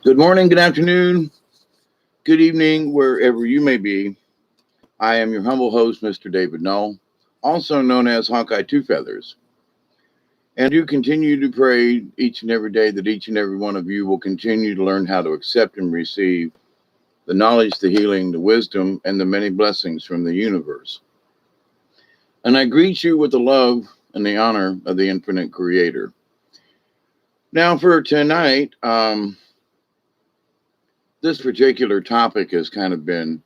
Good morning, good afternoon, good evening, wherever you may be. I am your humble host, Mr. David Null, also known as Hawkeye Two Feathers. And I do continue to pray each and every day that each and every one of you will continue to learn how to accept and receive the knowledge, the healing, the wisdom, and the many blessings from the universe. And I greet you with the love and the honor of the infinite creator. Now, for tonight, this particular topic has kind of been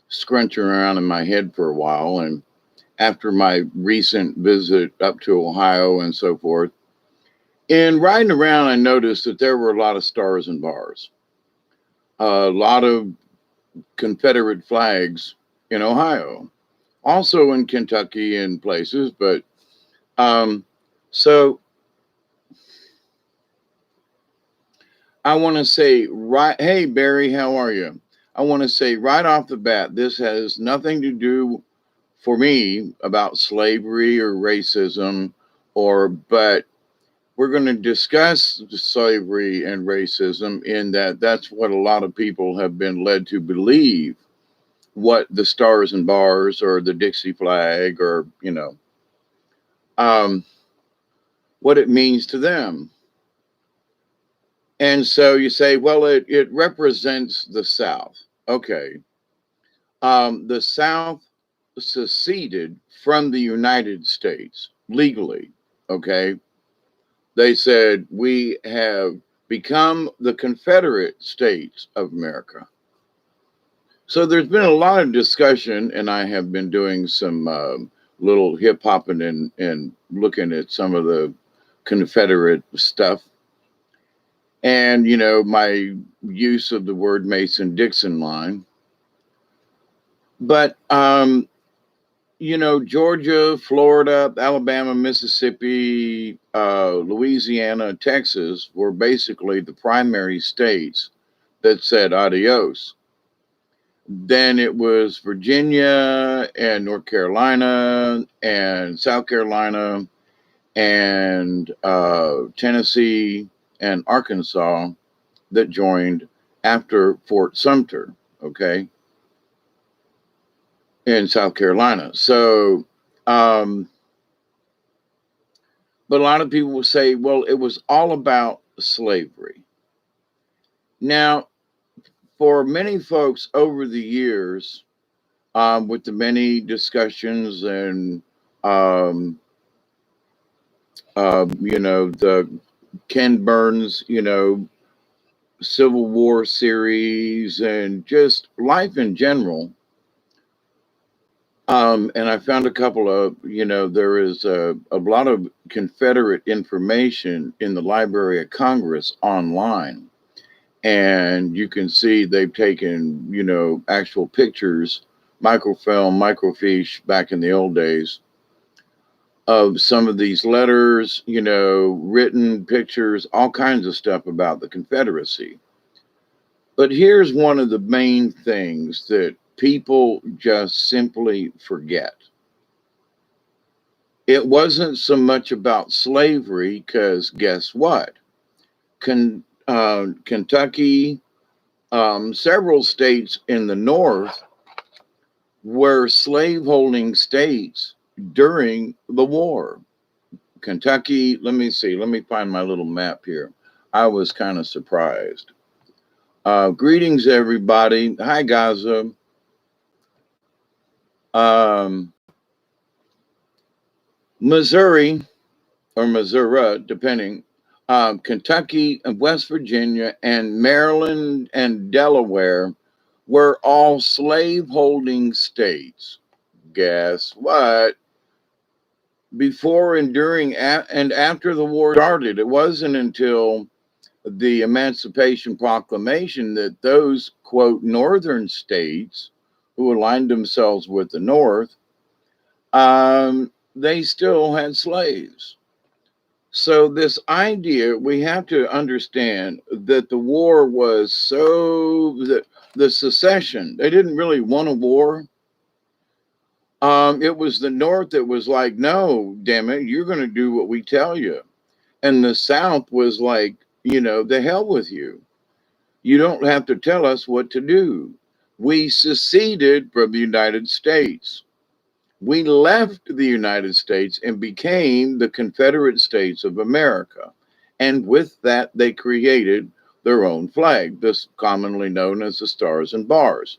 scrunching around in my head for a while. And after my recent visit up to Ohio and so forth, in riding around, I noticed that there were a lot of stars and bars, a lot of Confederate flags in Ohio, also in Kentucky and places. But so I want to say, right, hey, Barry, how are you? I want to say right off the bat, this has nothing to do for me about slavery or racism, but we're going to discuss slavery and racism in that's what a lot of people have been led to believe, what the stars and bars or the Dixie flag or, what it means to them. And so you say, well, it represents the South. Okay. The South seceded from the United States legally. Okay. They said, we have become the Confederate States of America. So there's been a lot of discussion, and I have been doing some little hip hopping and looking at some of the Confederate stuff. And, my use of the word Mason Dixon line. But, Georgia, Florida, Alabama, Mississippi, Louisiana, Texas were basically the primary states that said adios. Then it was Virginia and North Carolina and South Carolina and Tennessee and Arkansas that joined after Fort Sumter, okay, in South Carolina. So, but a lot of people will say, well, it was all about slavery. Now, for many folks over the years, with the many discussions and, the Ken Burns, Civil War series and just life in general. And I found a couple of, there is a lot of Confederate information in the Library of Congress online. And you can see they've taken, actual pictures, microfilm, microfiche back in the old days of some of these letters, written pictures, all kinds of stuff about the Confederacy. But here's one of the main things that people just simply forget. It wasn't so much about slavery, because guess what? Kentucky, several states in the North were slaveholding states during the war. Kentucky, let me find my little map here. I was kind of surprised. Greetings, everybody. Hi, Gaza. Missouri, or Missouri, depending, Kentucky and West Virginia and Maryland and Delaware were all slaveholding states. Guess what? Before and during and after the war started, it wasn't until the Emancipation Proclamation that those, quote, northern states who aligned themselves with the North, they still had slaves. So this idea, we have to understand that the war was the secession, they didn't really want a war. It was the North that was like, no, damn it, you're going to do what we tell you. And the South was like, the hell with you. You don't have to tell us what to do. We seceded from the United States. We left the United States and became the Confederate States of America. And with that, they created their own flag, this commonly known as the Stars and Bars.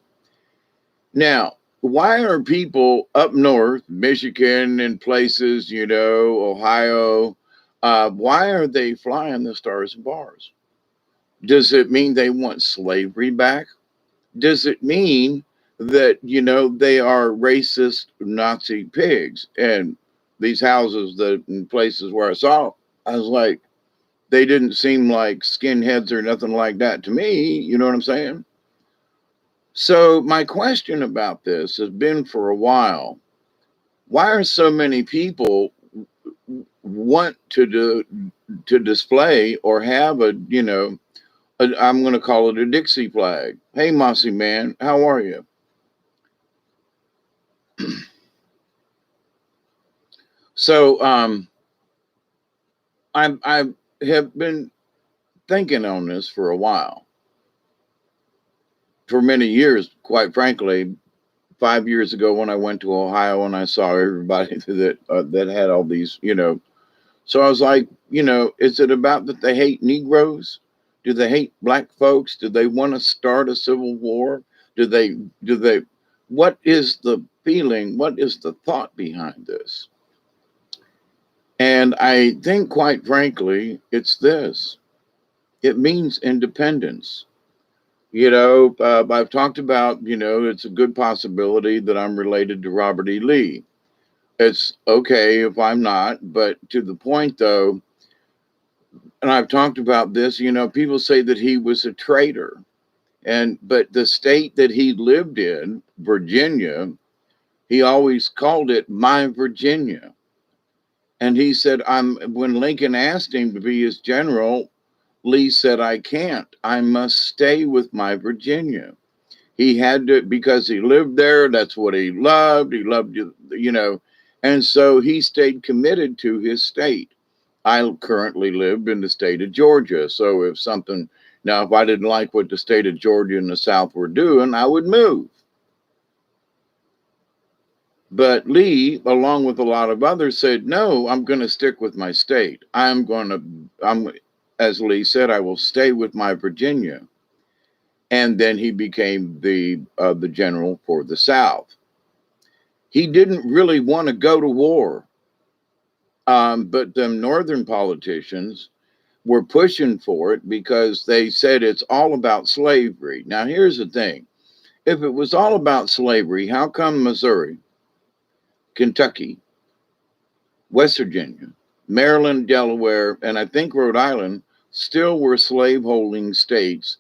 Now, why are people up north, Michigan and places, Ohio, why are they flying the Stars and Bars? Does it mean they want slavery back? Does it mean that, they are racist Nazi pigs? And these houses that in places where I saw, I was like, they didn't seem like skinheads or nothing like that to me. You know what I'm saying? So my question about this has been for a while. Why are so many people want to display or have I'm going to call it a Dixie flag? Hey, Mossy Man, how are you? So I have been thinking on this for a while, for many years, quite frankly. 5 years ago, when I went to Ohio and I saw everybody that had all these, so I was like, is it about that they hate Negroes? Do they hate black folks? Do they want to start a civil war? Do they? What is the feeling? What is the thought behind this? And I think, quite frankly, it's this. It means independence. I've talked about, it's a good possibility that I'm related to Robert E. Lee. It's okay if I'm not, but to the point though, and I've talked about this, people say that he was a traitor. But the state that he lived in, Virginia, he always called it my Virginia. And he said, when Lincoln asked him to be his general, Lee said, I can't. I must stay with my Virginia. He had to, because he lived there. That's what he loved. He loved, and so he stayed committed to his state. I currently live in the state of Georgia. So if I didn't like what the state of Georgia and the South were doing, I would move. But Lee, along with a lot of others, said, no, I'm going to stick with my state. As Lee said, I will stay with my Virginia. And then he became the general for the South. He didn't really want to go to war. But the northern politicians were pushing for it because they said it's all about slavery. Now, here's the thing. If it was all about slavery, how come Missouri, Kentucky, West Virginia, Maryland, Delaware, and I think Rhode Island still were slaveholding states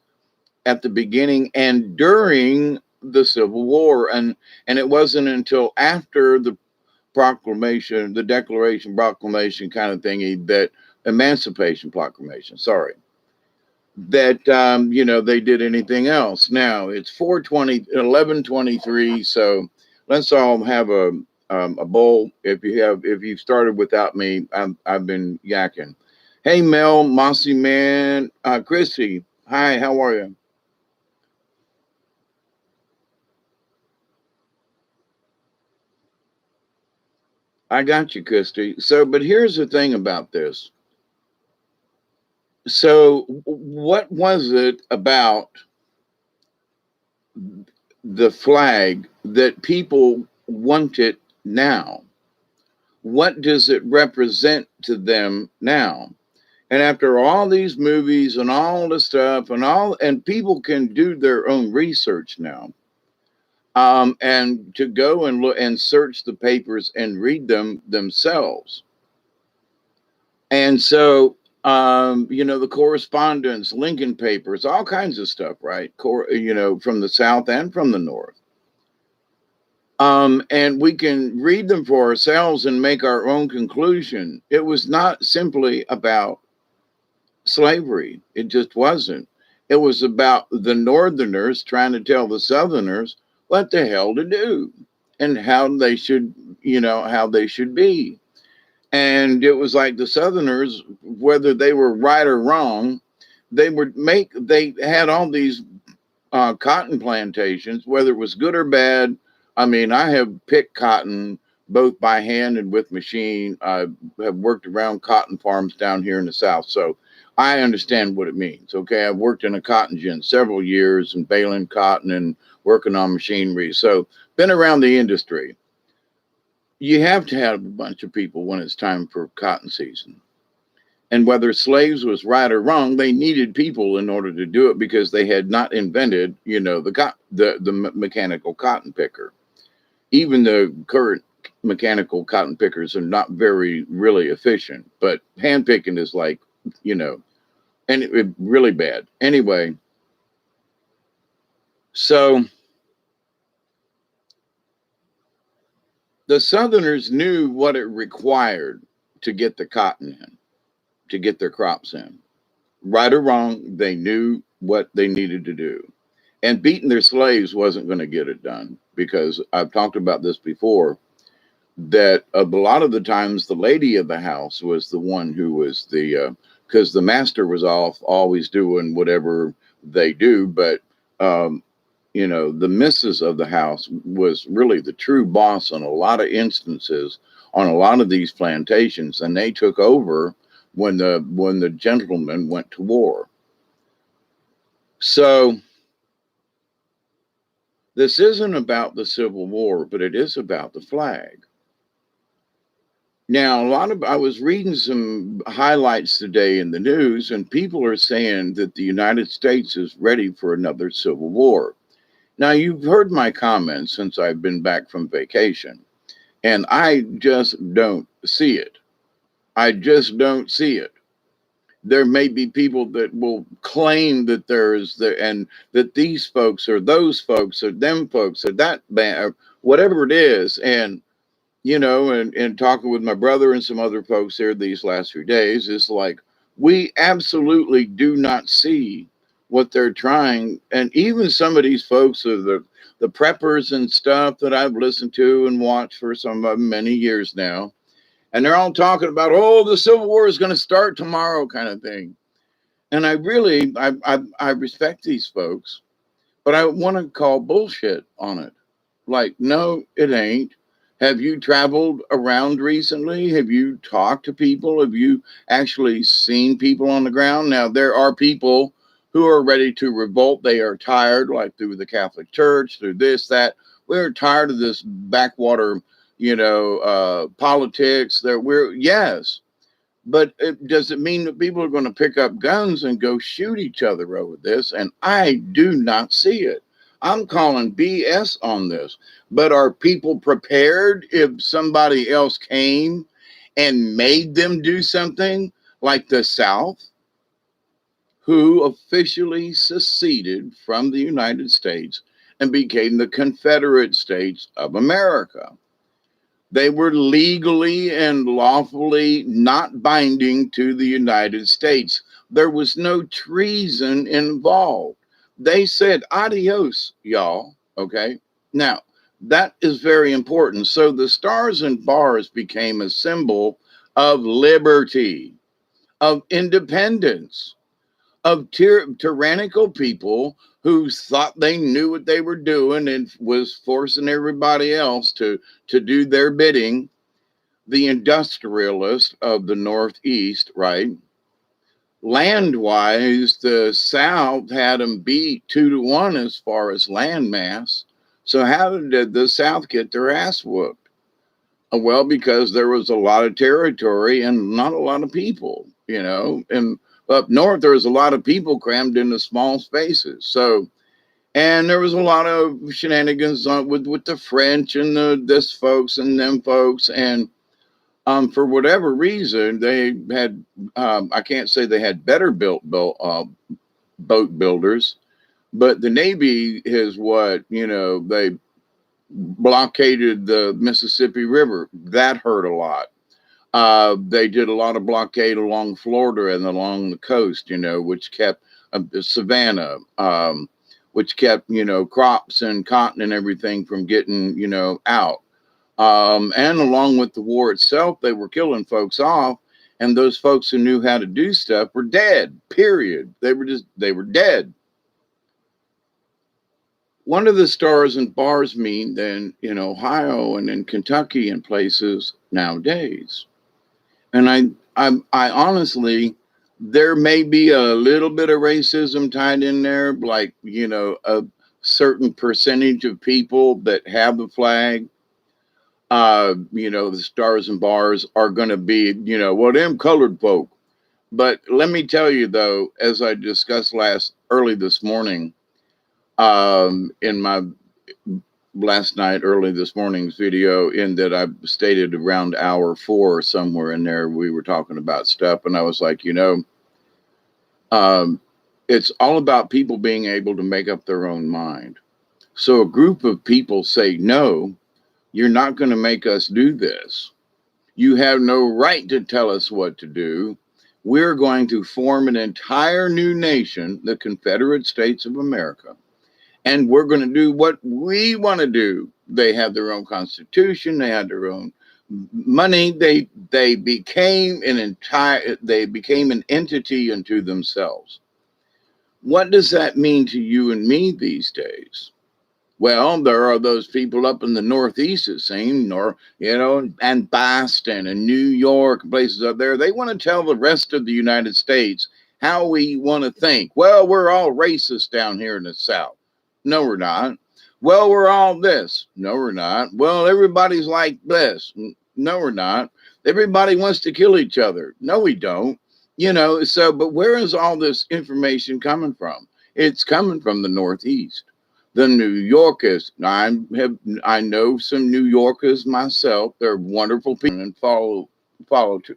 at the beginning and during the Civil War? And it wasn't until after the proclamation, the Declaration Proclamation kind of thingy, that Emancipation Proclamation, sorry, that, they did anything else. Now it's 11:23. So let's all have a bowl. If you've started without me, I've been yakking. Hey, Mel, Mossy Man, Chrissy. Hi, how are you? I got you, Christy. So, but here's the thing about this. So, what was it about the flag that people want it now? What does it represent to them now? And after all these movies and all the stuff and people can do their own research now, and to go and look and search the papers and read them themselves. And so, the correspondence, Lincoln papers, all kinds of stuff, right? From the South and from the North. And we can read them for ourselves and make our own conclusion. It was not simply about slavery. It just wasn't. It was about the Northerners trying to tell the Southerners what the hell to do and how they should be. And it was like the Southerners, whether they were right or wrong, they had all these cotton plantations, whether it was good or bad. I mean, I have picked cotton both by hand and with machine. I have worked around cotton farms down here in the South, so I understand what it means. Okay, I've worked in a cotton gin several years and baling cotton and working on machinery, so been around the industry. You have to have a bunch of people when it's time for cotton season. And whether slaves was right or wrong, they needed people in order to do it because they had not invented, the mechanical cotton picker. Even the current mechanical cotton pickers are not very really efficient, but hand picking is like, and it really bad. Anyway, so the Southerners knew what it required to get the cotton in, to get their crops in. Right or wrong, they knew what they needed to do. And beating their slaves wasn't going to get it done because I've talked about this before, that a lot of the times the lady of the house was the one who was because the master was off always doing whatever they do. But, the missus of the house was really the true boss on a lot of instances on a lot of these plantations. And they took over when the gentlemen went to war. So this isn't about the Civil War, but it is about the flag. Now, I was reading some highlights today in the news, and people are saying that the United States is ready for another Civil War. Now, you've heard my comments since I've been back from vacation, and I just don't see it. I just don't see it. There may be people that will claim that and that these folks or those folks or them folks or that band or whatever it is. And, and talking with my brother and some other folks here these last few days, it's like, we absolutely do not see what they're trying. And even some of these folks are the preppers and stuff that I've listened to and watched for some of them many years now. And they're all talking about, oh, the Civil War is going to start tomorrow kind of thing. And I respect these folks, but I want to call bullshit on it. Like, no, it ain't. Have you traveled around recently? Have you talked to people? Have you actually seen people on the ground? Now, there are people who are ready to revolt. They are tired, like through the Catholic Church, through this, that. We're tired of this backwater politics. Yes, but does it mean that people are going to pick up guns and go shoot each other over this? And I do not see it. I'm calling BS on this. But are people prepared if somebody else came and made them do something like the South, who officially seceded from the United States and became the Confederate States of America? They were legally and lawfully not binding to the United States. There was no treason involved. They said, adios, y'all. Okay. Now, that is very important. So the stars and bars became a symbol of liberty, of independence, of tyrannical people who thought they knew what they were doing and was forcing everybody else to do their bidding. The industrialists of the Northeast, right? Land-wise, the South had them beat 2-1 as far as land mass. So how did the South get their ass whooped? Well, because there was a lot of territory and not a lot of people, and up north, there was a lot of people crammed into small spaces. So, and there was a lot of shenanigans with the French and this folks and them folks. And for whatever reason, they had, I can't say they had better built boat builders, but the Navy is they blockaded the Mississippi River. That hurt a lot. They did a lot of blockade along Florida and along the coast, which kept Savannah, which kept, crops and cotton and everything from getting, out. And along with the war itself, they were killing folks off. And those folks who knew how to do stuff were dead, period. They were dead. What do the stars and bars mean then in Ohio and in Kentucky and places nowadays? And I honestly, there may be a little bit of racism tied in there, like, a certain percentage of people that have the flag, the stars and bars are going to be, well, them colored folk. But let me tell you, though, as I discussed early this morning, in my last night, early this morning's video, in that I stated around hour 4 or somewhere in there, we were talking about stuff. And I was like, it's all about people being able to make up their own mind. So a group of people say, no, you're not going to make us do this. You have no right to tell us what to do. We're going to form an entire new nation, the Confederate States of America, and we're going to do what we want to do. They have their own constitution. They had their own money. They became an entity unto themselves. What does that mean to you and me these days? Well, there are those people up in the Northeast, it seems, and Boston and New York, places up there. They want to tell the rest of the United States how we want to think. Well, we're all racist down here in the South. No, we're not. Well, we're all this. No, we're not. Well, everybody's like this. No, we're not. Everybody wants to kill each other. No, we don't. But where is all this information coming from? It's coming from the Northeast. The New Yorkers. I know some New Yorkers myself. They're wonderful people and follow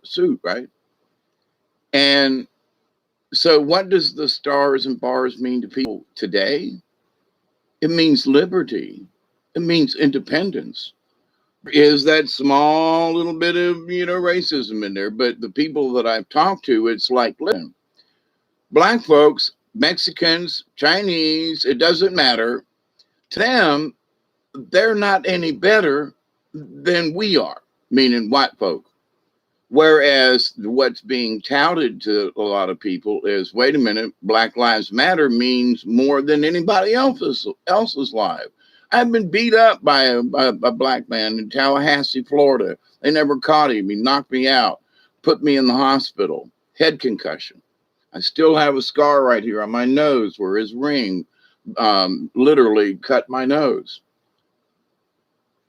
suit, right? And so what does the stars and bars mean to people today? It means liberty. It means independence. Is that small little bit of, racism in there? But the people that I've talked to, it's like, listen, black folks, Mexicans, Chinese, it doesn't matter. To them, they're not any better than we are, meaning white folk. Whereas what's being touted to a lot of people is, wait a minute, Black Lives Matter means more than anybody else's life. I've been beat up by a black man in Tallahassee, Florida. They never caught him. He knocked me out, put me in the hospital, head concussion. I still have a scar right here on my nose where his ring literally cut my nose.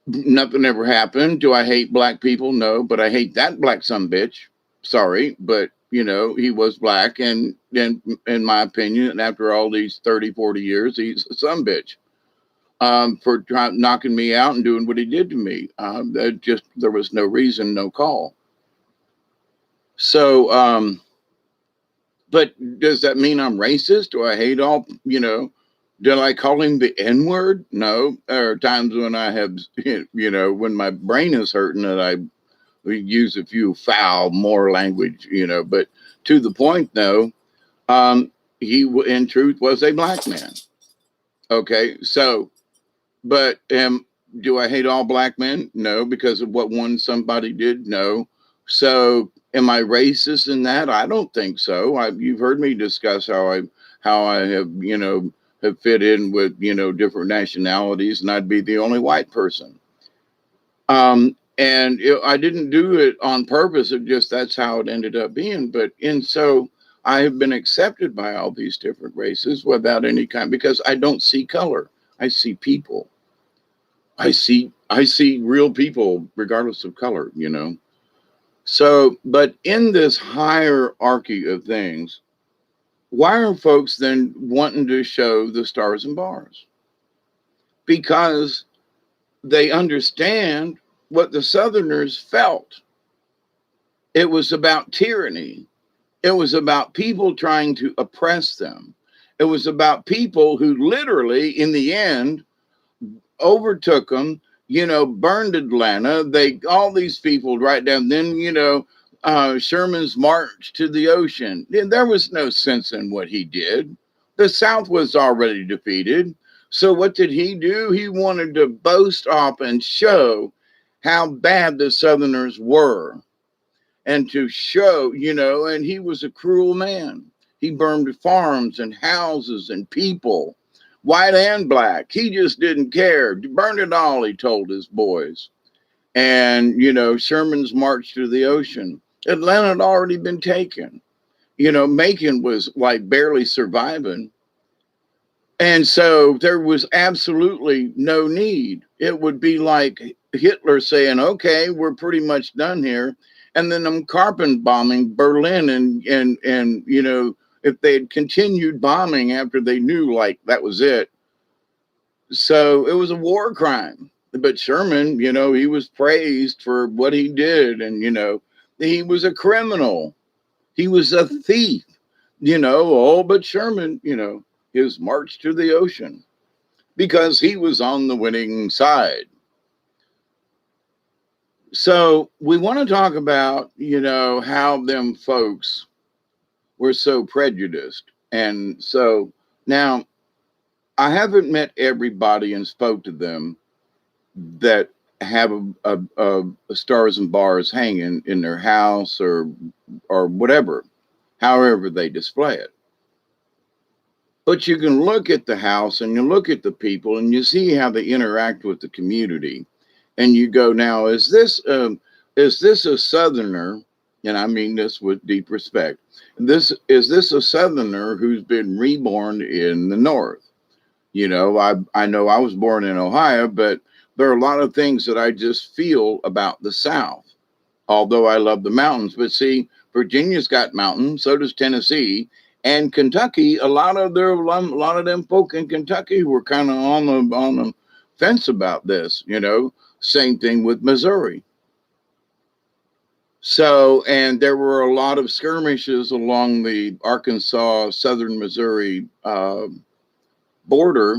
Nothing ever happened. Do I hate black people? No, but I hate that black sumbitch. Sorry, but he was black, and then in my opinion, and after all these 30, 40 years, he's a sumbitch for knocking me out and doing what he did to me. There was no reason, no call. So, but does that mean I'm racist? Do I hate all, did I call him the N-word? No. There are times when I have, when my brain is hurting that I use a few foul, more language, but to the point though, he in truth was a black man. Okay. So, but do I hate all black men? No, because of what somebody did? No. So am I racist in that? I don't think so. You've heard me discuss how I have, have fit in with, different nationalities, and I'd be the only white person. And I didn't do it on purpose. That's how it ended up being. So I have been accepted by all these different races without any because I don't see color. I see people. I see real people regardless of color, So, but in this hierarchy of things, why are folks then wanting to show the stars and bars? Because they understand what the Southerners felt. It was about tyranny. It was about people trying to oppress them. It was about people who literally, in the end, overtook them, burned Atlanta. All these people right down. Then, Sherman's march to the ocean. There was no sense in what he did. The South was already defeated. So what did he do? He wanted to boast off and show how bad the Southerners were. and to show, and he was a cruel man. He burned farms and houses and people, white and black. He just didn't care. Burn it all, he told his boys. And, Sherman's march to the ocean. Atlanta had already been taken. Macon was like barely surviving. And so there was absolutely no need. It would be like Hitler saying, okay, we're pretty much done here. And then them carpet bombing Berlin and if they had continued bombing after they knew like that was it. So it was a war crime. But Sherman, he was praised for what he did. And, he was a criminal. He was a thief, but Sherman, his march to the ocean because he was on the winning side. So we want to talk about, how them folks were so prejudiced. And so now I haven't met everybody and spoke to them that have a stars and bars hanging in their house or whatever, however they display it. But you can look at the house and you look at the people and you see how they interact with the community. And you go, now, is this a Southerner? And I mean this with deep respect. Is this a Southerner who's been reborn in the North? I know I was born in Ohio, but there are a lot of things that I just feel about the South, although I love the mountains. But see, Virginia's got mountains, so does Tennessee. And Kentucky, a lot of them folk in Kentucky were kind of on the fence about this, Same thing with Missouri. So, and there were a lot of skirmishes along the Arkansas, southern Missouri border.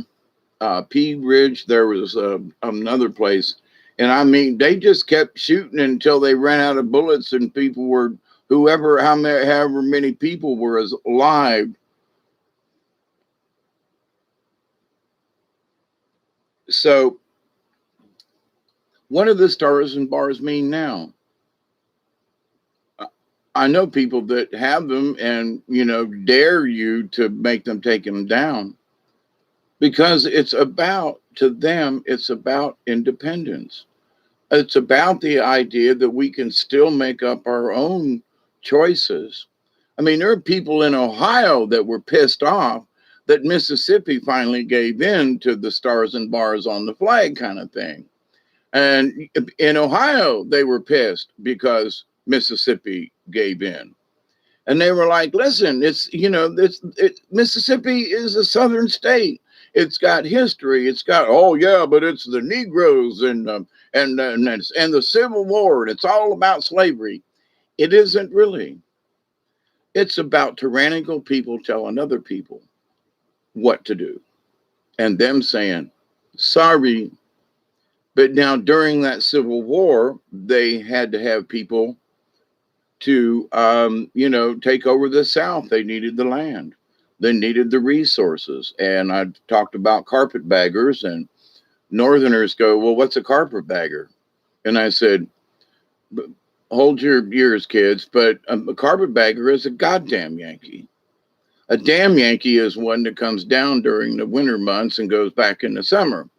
Pea Ridge, there was another place. And I mean, they just kept shooting until they ran out of bullets and people were, however many people were alive. So what do the stars and bars mean now? I know people that have them and, dare you to make them take them down because to them, it's about independence. It's about the idea that we can still make up our own choices. I mean, there are people in Ohio that were pissed off that Mississippi finally gave in to the stars and bars on the flag kind of thing. And in Ohio, they were pissed because Mississippi gave in. And they were like, listen, Mississippi is a southern state. It's got history. It's got, oh yeah, but it's the Negroes and the Civil War. And it's all about slavery. It isn't really. It's about tyrannical people telling other people what to do and them saying, sorry. But now during that Civil War, they had to have people to, take over the South. They needed the land. They needed the resources. And I talked about carpetbaggers, and Northerners go, well, what's a carpetbagger? And I said, hold your ears, kids, but a carpetbagger is a goddamn Yankee. A damn Yankee is one that comes down during the winter months and goes back in the summer.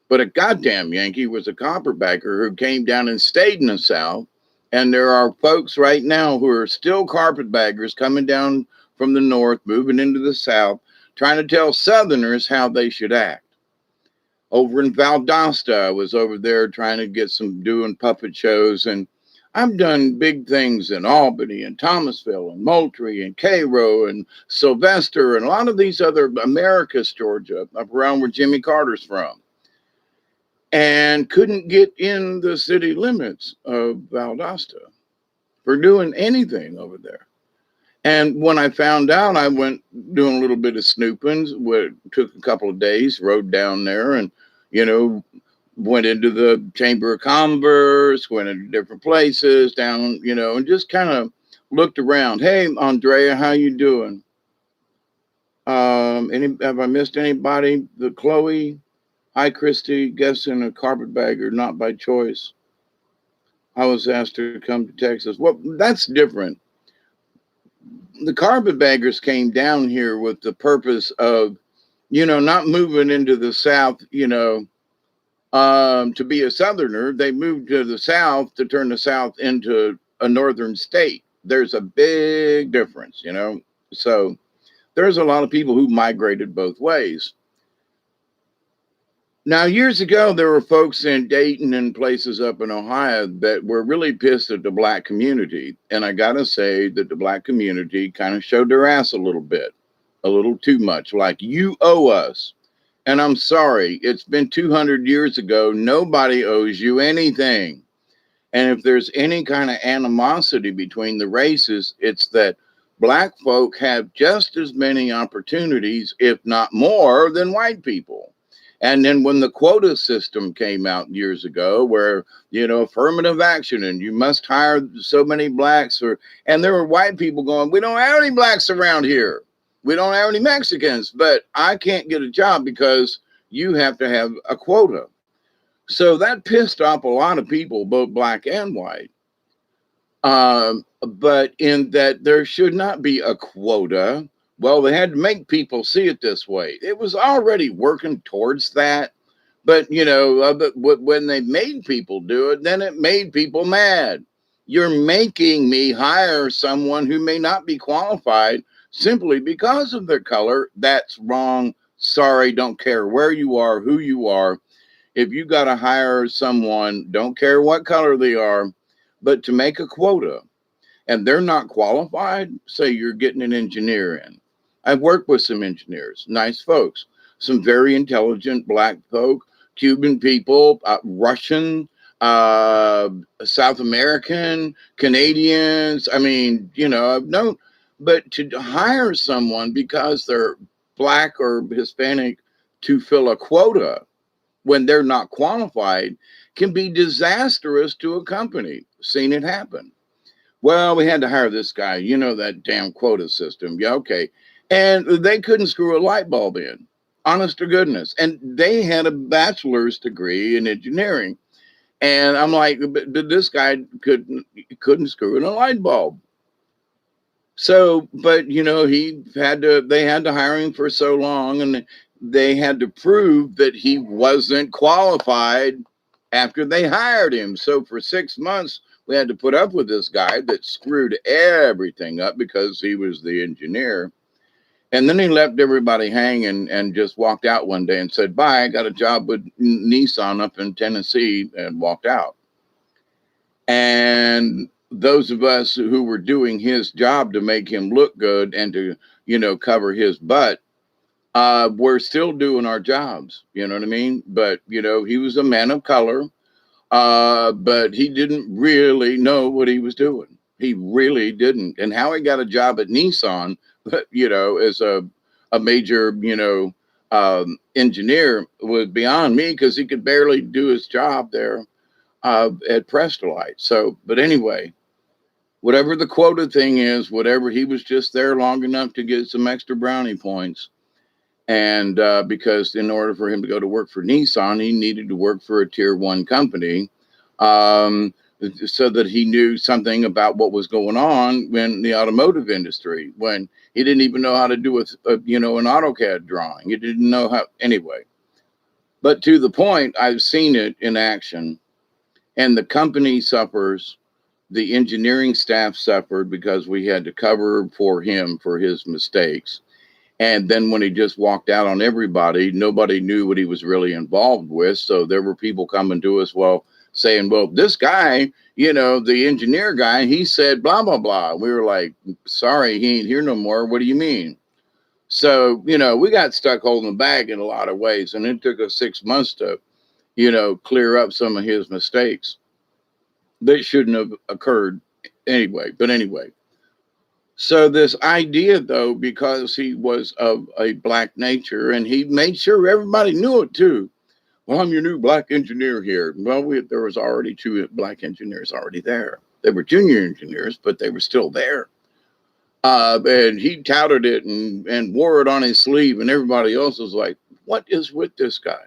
But a goddamn Yankee was a carpetbagger who came down and stayed in the South. And there are folks right now who are still carpetbaggers coming down from the North, moving into the South, trying to tell Southerners how they should act. Over in Valdosta, I was over there trying to get doing puppet shows. And I've done big things in Albany and Thomasville and Moultrie and Cairo and Sylvester and a lot of these other Americus, Georgia, up around where Jimmy Carter's from. And couldn't get in the city limits of Valdosta for doing anything over there. And when I found out, I went doing a little bit of snooping. Took a couple of days, rode down there and, went into the Chamber of Commerce, went into different places down, and just kind of looked around. Hey, Andrea, how you doing? Have I missed anybody? The Chloe? Hi, Christy. Guessing a carpetbagger, not by choice. I was asked to come to Texas. Well, that's different. The carpetbaggers came down here with the purpose of, not moving into the South, to be a Southerner. They moved to the South to turn the South into a Northern state. There's a big difference. So there's a lot of people who migrated both ways. Now, years ago, there were folks in Dayton and places up in Ohio that were really pissed at the black community. And I got to say that the black community kind of showed their ass a little bit, a little too much, like you owe us. And I'm sorry, it's been 200 years ago. Nobody owes you anything. And if there's any kind of animosity between the races, it's that black folk have just as many opportunities, if not more, than white people. And then when the quota system came out years ago, where, affirmative action and you must hire so many blacks, and there were white people going, we don't have any blacks around here. We don't have any Mexicans, but I can't get a job because you have to have a quota. So that pissed off a lot of people, both black and white. But in that there should not be a quota. Well, they had to make people see it this way. It was already working towards that. But, when they made people do it, then it made people mad. You're making me hire someone who may not be qualified simply because of their color. That's wrong. Sorry, don't care where you are, who you are. If you got to hire someone, don't care what color they are, but to make a quota and they're not qualified, say you're getting an engineer in. I've worked with some engineers, nice folks, some very intelligent black folk, Cuban people, Russian, South American, Canadians. I mean, I've known, but to hire someone because they're black or Hispanic to fill a quota when they're not qualified can be disastrous to a company. Seen it happen. Well, we had to hire this guy, that damn quota system. Yeah, okay. And they couldn't screw a light bulb in, honest to goodness. And they had a bachelor's degree in engineering. And I'm like, but this guy couldn't screw in a light bulb. So, but they had to hire him for so long, and they had to prove that he wasn't qualified after they hired him. So for 6 months, we had to put up with this guy that screwed everything up because he was the engineer. And then he left everybody hanging and just walked out one day and said, bye, I got a job with Nissan up in Tennessee, and walked out. And those of us who were doing his job to make him look good and to, cover his butt, we're still doing our jobs. You know what I mean? But, he was a man of color, but he didn't really know what he was doing. He really didn't. And how he got a job at Nissan, as a major, engineer was beyond me, because he could barely do his job there at Prestolite. So, but anyway, whatever the quota thing is, whatever, he was just there long enough to get some extra brownie points. And because in order for him to go to work for Nissan, he needed to work for a tier 1 company, so that he knew something about what was going on in the automotive industry, when he didn't even know how to do an AutoCAD drawing. He didn't know how, anyway. But to the point, I've seen it in action, and the company suffers. The engineering staff suffered because we had to cover for him for his mistakes. And then when he just walked out on everybody, nobody knew what he was really involved with. So there were people coming to us, saying, well, this guy, the engineer guy, he said blah, blah, blah. We were like, sorry, he ain't here no more. What do you mean? So, we got stuck holding the bag in a lot of ways. And it took us 6 months to, clear up some of his mistakes that shouldn't have occurred anyway. But anyway. So this idea, though, because he was of a black nature, and he made sure everybody knew it too. Well, I'm your new black engineer here. Well, there was already 2 black engineers already there. They were junior engineers, but they were still there. And he touted it and wore it on his sleeve, and everybody else was like, what is with this guy?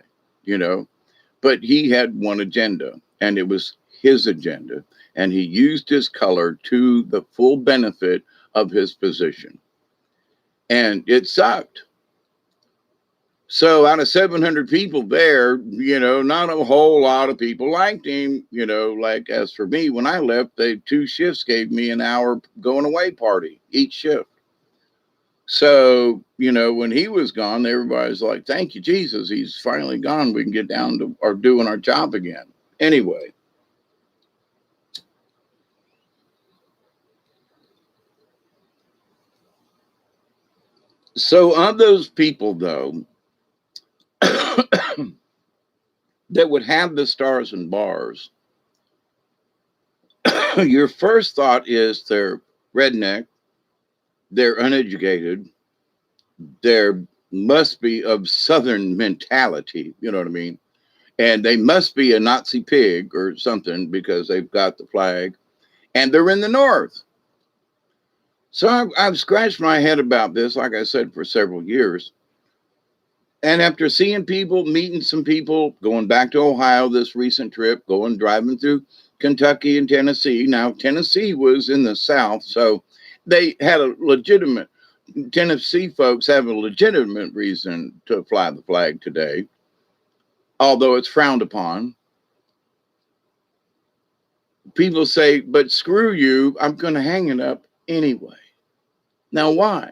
But he had one agenda, and it was his agenda, and he used his color to the full benefit of his position. And it sucked. So out of 700 people there, not a whole lot of people liked him. Like as for me, when I left, they 2 shifts gave me an hour going away party each shift. So, when he was gone, everybody's like, thank you, Jesus. He's finally gone. We can get down to our doing our job again. Anyway. So of those people, though, that would have the stars and bars, your first thought is they're redneck, they're uneducated, there must be of Southern mentality, you know what I mean? And they must be a Nazi pig or something because they've got the flag and they're in the North. So I've scratched my head about this, like I said, for several years. And after seeing people, meeting some people, going back to Ohio this recent trip, driving through Kentucky and Tennessee. Now, Tennessee was in the South, so they had a legitimate, Tennessee folks have a legitimate reason to fly the flag today, although it's frowned upon. People say, but screw you, I'm going to hang it up anyway. Now, why?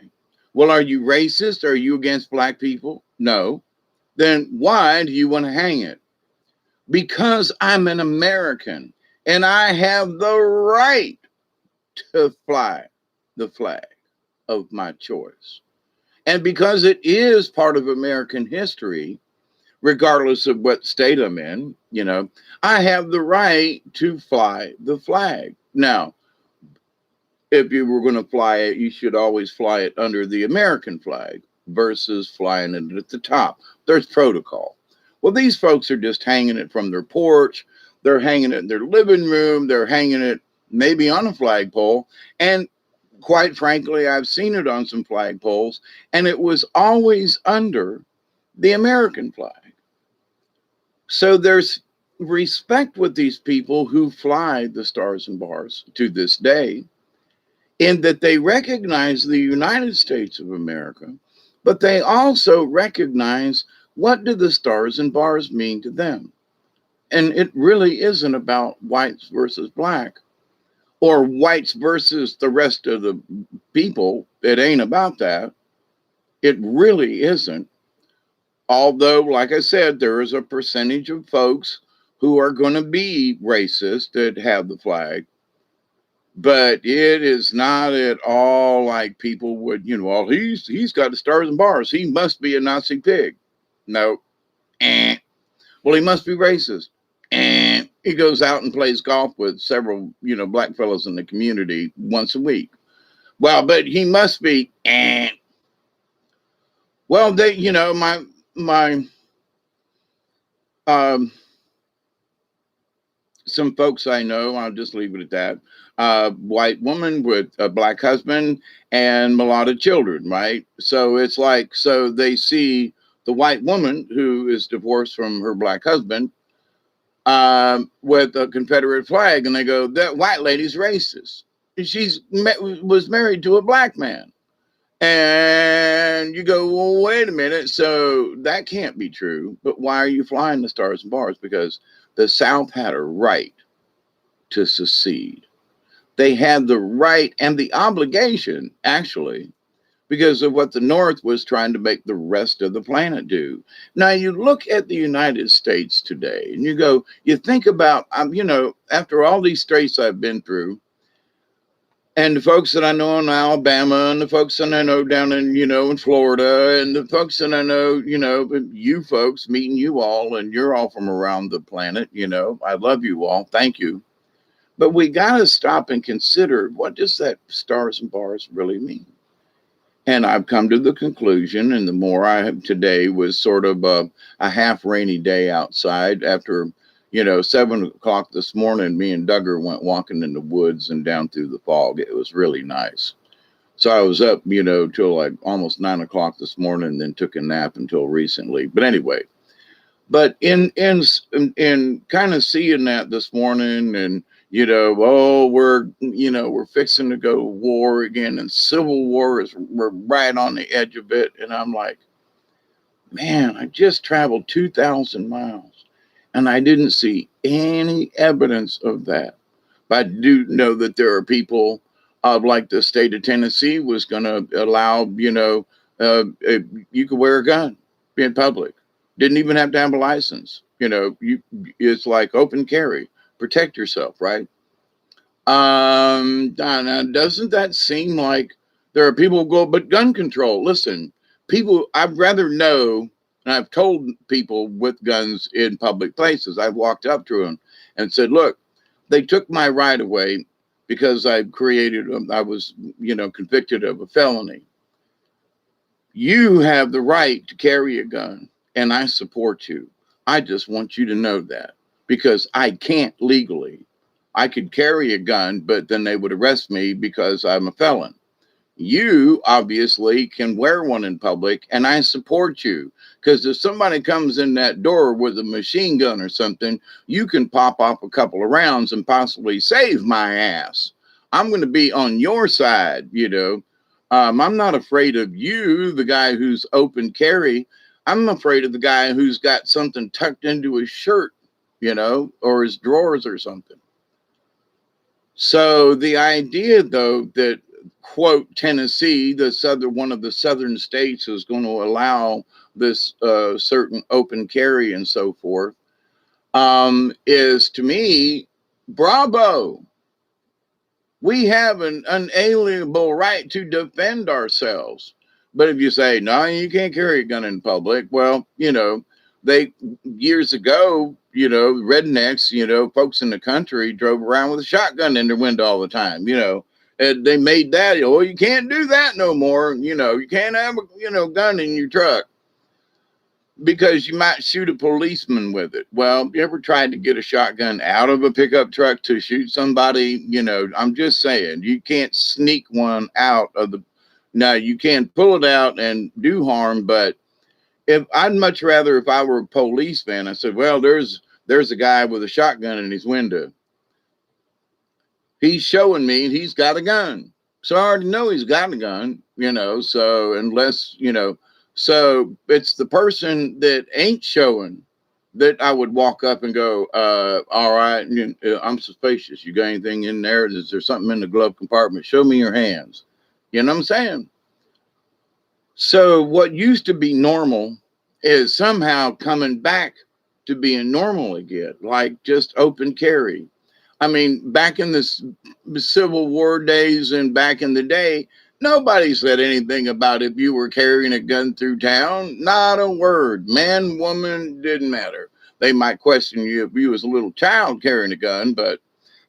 Well, are you racist? Are you against black people? No. Then why do you want to hang it? Because I'm an American and I have the right to fly the flag of my choice. And because it is part of American history, regardless of what state I'm in, I have the right to fly the flag. Now, if you were going to fly it, you should always fly it under the American flag versus flying it at the top. There's protocol. Well, these folks are just hanging it from their porch. They're hanging it in their living room. They're hanging it maybe on a flagpole. And quite frankly, I've seen it on some flagpoles, and it was always under the American flag. So there's respect with these people who fly the stars and bars to this day, in that they recognize the United States of America, but they also recognize what do the stars and bars mean to them. And it really isn't about whites versus black or whites versus the rest of the people. It ain't about that. It really isn't. Although, like I said, there is a percentage of folks who are going to be racist that have the flag. But it is not at all like people would, well, he's got the stars and bars. He must be a Nazi pig. No. Well, he must be racist. He goes out and plays golf with several, black fellows in the community once a week. Well, but he must be. Well, they, my some folks I know, I'll just leave it at that. White woman with a black husband and mulatto children, right? So it's like, so they see the white woman who is divorced from her black husband with a Confederate flag, and they go, that white lady's racist. Was married to a black man. And you go, well, wait a minute. So that can't be true. But why are you flying the stars and bars? Because the South had a right to secede. They had the right and the obligation, actually, because of what the North was trying to make the rest of the planet do. Now, you look at the United States today and you go, you think about, after all these states I've been through, and the folks that I know in Alabama, and the folks that I know down in, in Florida, and the folks that I know, you folks, meeting you all, and you're all from around the planet, I love you all. Thank you. But we got to stop and consider, what does that stars and bars really mean? And I've come to the conclusion, and the more I have today was sort of a half rainy day outside after 7 o'clock this morning, me and Duggar went walking in the woods and down through the fog. It was really nice. So I was up, till like almost 9 o'clock this morning, and then took a nap until recently. But anyway, But in kind of seeing that this morning, and oh, we're fixing to go to war again, and civil war is we're right on the edge of it, and I'm like, man, I just traveled 2,000 miles, and I didn't see any evidence of that. But I do know that there are people, like the state of Tennessee was going to allow, you could wear a gun in public. Didn't even have to have a license. It's like open carry. Protect yourself, right? Now, doesn't that seem like there are people who go, but gun control? Listen, people, I'd rather know, and I've told people with guns in public places, I've walked up to them and said, look, they took my right away because I was, convicted of a felony. You have the right to carry a gun, and I support you. I just want you to know that because I can't legally. I could carry a gun, but then they would arrest me because I'm a felon. You obviously can wear one in public, and I support you because if somebody comes in that door with a machine gun or something, you can pop off a couple of rounds and possibly save my ass. I'm going to be on your side. I'm not afraid of you, the guy who's open carry. I'm afraid of the guy who's got something tucked into his shirt, or his drawers or something. So the idea, though, that quote Tennessee, one of the southern states, is going to allow this certain open carry and so forth, is to me, bravo. We have an unalienable right to defend ourselves. But if you say, no, you can't carry a gun in public, well, they years ago, rednecks, folks in the country drove around with a shotgun in their window all the time, and they made that, you can't do that no more. You can't have a, gun in your truck because you might shoot a policeman with it. Well, you ever tried to get a shotgun out of a pickup truck to shoot somebody? I'm just saying, you can't sneak one out of the, now you can pull it out and do harm, but if I'd much rather, if I were a policeman, I said, well, there's a guy with a shotgun in his window. He's showing me he's got a gun. So I already know he's got a gun, so unless, so it's the person that ain't showing that I would walk up and go, all right, I'm suspicious. You got anything in there? Is there something in the glove compartment? Show me your hands. You know what I'm saying? So what used to be normal is somehow coming back to being normal again, like just open carry. I mean, back in the Civil War days and back in the day, nobody said anything about if you were carrying a gun through town. Not a word. Man, woman, didn't matter. They might question you if you was a little child carrying a gun, but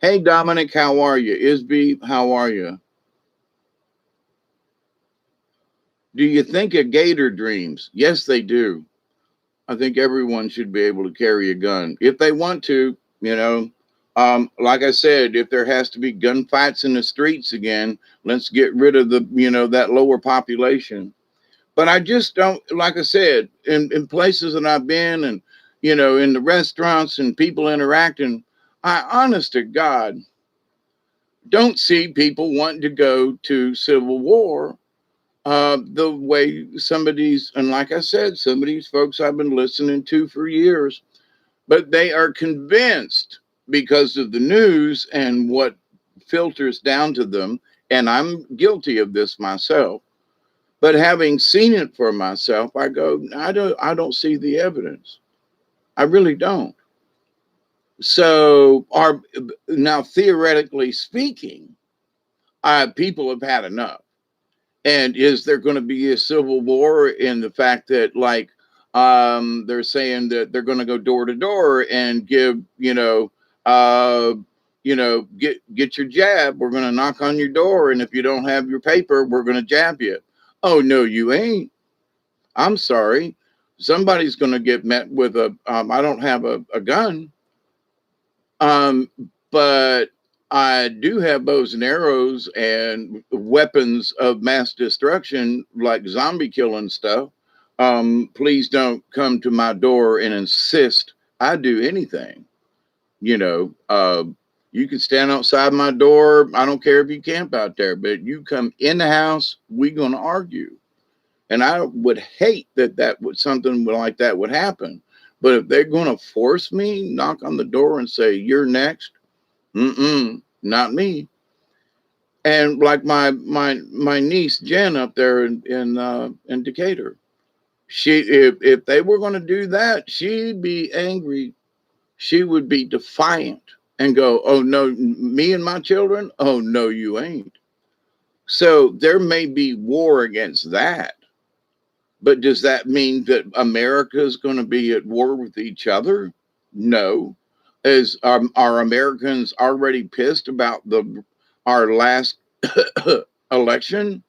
hey, Dominic, how are you? Isby, how are you? Do you think a gator dreams? Yes, they do. I think everyone should be able to carry a gun if they want to, like I said, if there has to be gunfights in the streets again, let's get rid of the, that lower population. But I just don't, like I said, in places that I've been and, in the restaurants and people interacting, I honest to God don't see people wanting to go to civil war the way and like I said, some of these folks I've been listening to for years, but they are convinced because of the news and what filters down to them. And I'm guilty of this myself, but having seen it for myself, I go, I don't see the evidence. I really don't. So now theoretically speaking, people have had enough. And is there going to be a civil war in the fact that, like, they're saying that they're going to go door to door and give, get your jab. We're going to knock on your door, and if you don't have your paper, we're going to jab you. Oh no, you ain't. I'm sorry. Somebody's going to get met with I don't have a gun, but I do have bows and arrows and weapons of mass destruction, like zombie killing stuff. Please don't come to my door and insist I do anything. You know, you can stand outside my door. I don't care if you camp out there, but you come in the house, we're going to argue. And I would hate that something like that would happen. But if they're going to force me, knock on the door and say, you're next, not me. And like my niece Jen up there in Decatur, she if they were going to do that, she'd be angry. She would be defiant and go, "Oh no, me and my children? Oh no, you ain't." So there may be war against that, but does that mean that America is going to be at war with each other? No. Are Americans already pissed about our last election?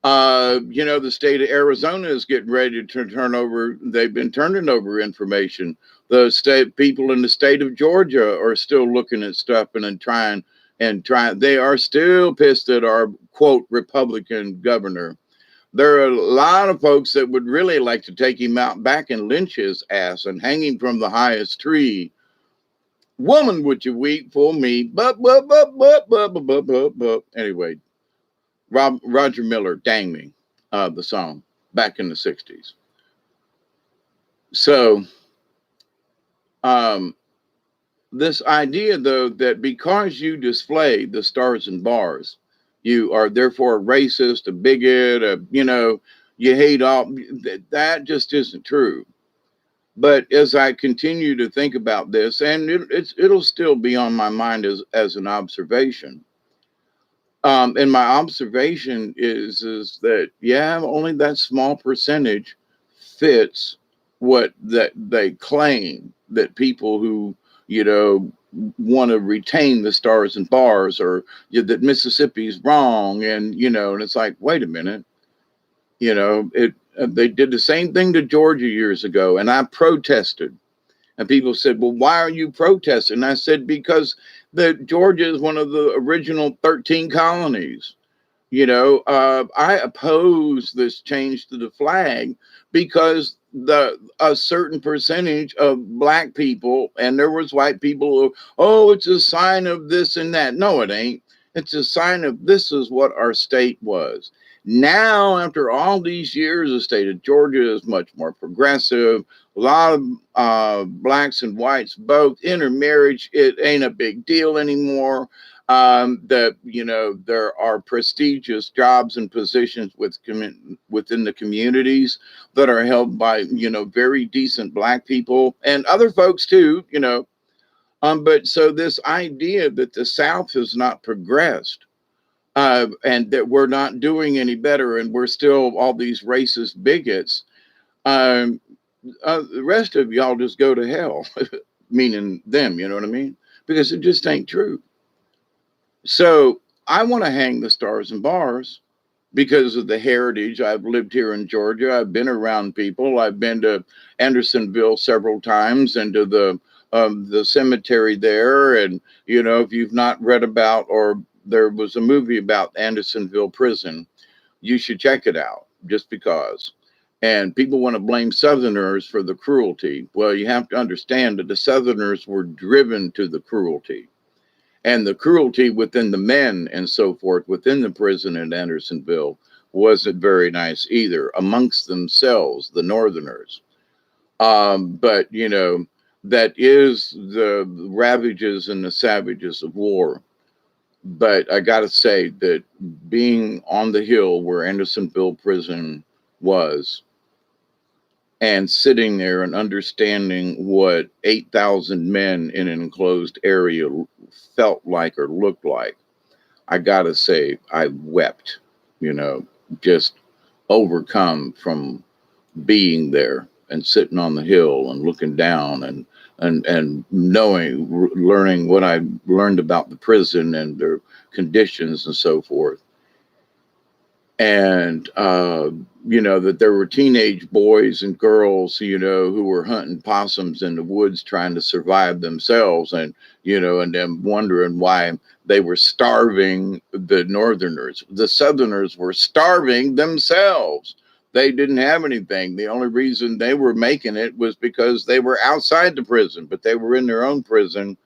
You know, the state of Arizona is getting ready to turn over. They've been turning over information. The state people in the state of Georgia are still looking at stuff and trying. They are still pissed at our quote Republican governor. There are a lot of folks that would really like to take him out back and lynch his ass and hang him from the highest tree. Woman, would you weep for me? Anyway, Roger Miller, Dang Me, the song back in the 60s. So, this idea, though, that because you display the stars and bars, you are therefore a racist, a bigot, you hate all, that just isn't true. But as I continue to think about this, and it'll still be on my mind as an observation, and my observation is that only that small percentage fits what that they claim, that people who want to retain the stars and bars, or that Mississippi's wrong, and and it's like, wait a minute, they did the same thing to Georgia years ago, and I protested. And people said, well, why are you protesting? And I said, because Georgia is one of the original 13 colonies. I oppose this change to the flag because a certain percentage of black people, and there was white people who, oh, it's a sign of this and that. No, it ain't. It's a sign of this is what our state was. Now, after all these years, the state of Georgia is much more progressive. A lot of blacks and whites both intermarriage. It ain't a big deal anymore. That there are prestigious jobs and positions within the communities that are held by very decent black people and other folks too. But so this idea that the South has not progressed, and that we're not doing any better, and we're still all these racist bigots. The rest of y'all just go to hell, meaning them. You know what I mean? Because it just ain't true. So I want to hang the stars and bars because of the heritage. I've lived here in Georgia. I've been around people. I've been to Andersonville several times and to the cemetery there. And, if you've not read about, or there was a movie about Andersonville prison, you should check it out just because. And people want to blame Southerners for the cruelty. Well, you have to understand that the Southerners were driven to the cruelty. And the cruelty within the men and so forth within the prison in Andersonville wasn't very nice either amongst themselves, the Northerners. But, that is the ravages and the savages of war. But I got to say that being on the hill where Andersonville prison was, and sitting there and understanding what 8,000 men in an enclosed area felt like or looked like, I gotta say, I wept, just overcome from being there and sitting on the hill and looking down and learning what I learned about the prison and their conditions and so forth. And, that there were teenage boys and girls, who were hunting possums in the woods trying to survive themselves, and them wondering why they were starving the Northerners. The Southerners were starving themselves. They didn't have anything. The only reason they were making it was because they were outside the prison, but they were in their own prison.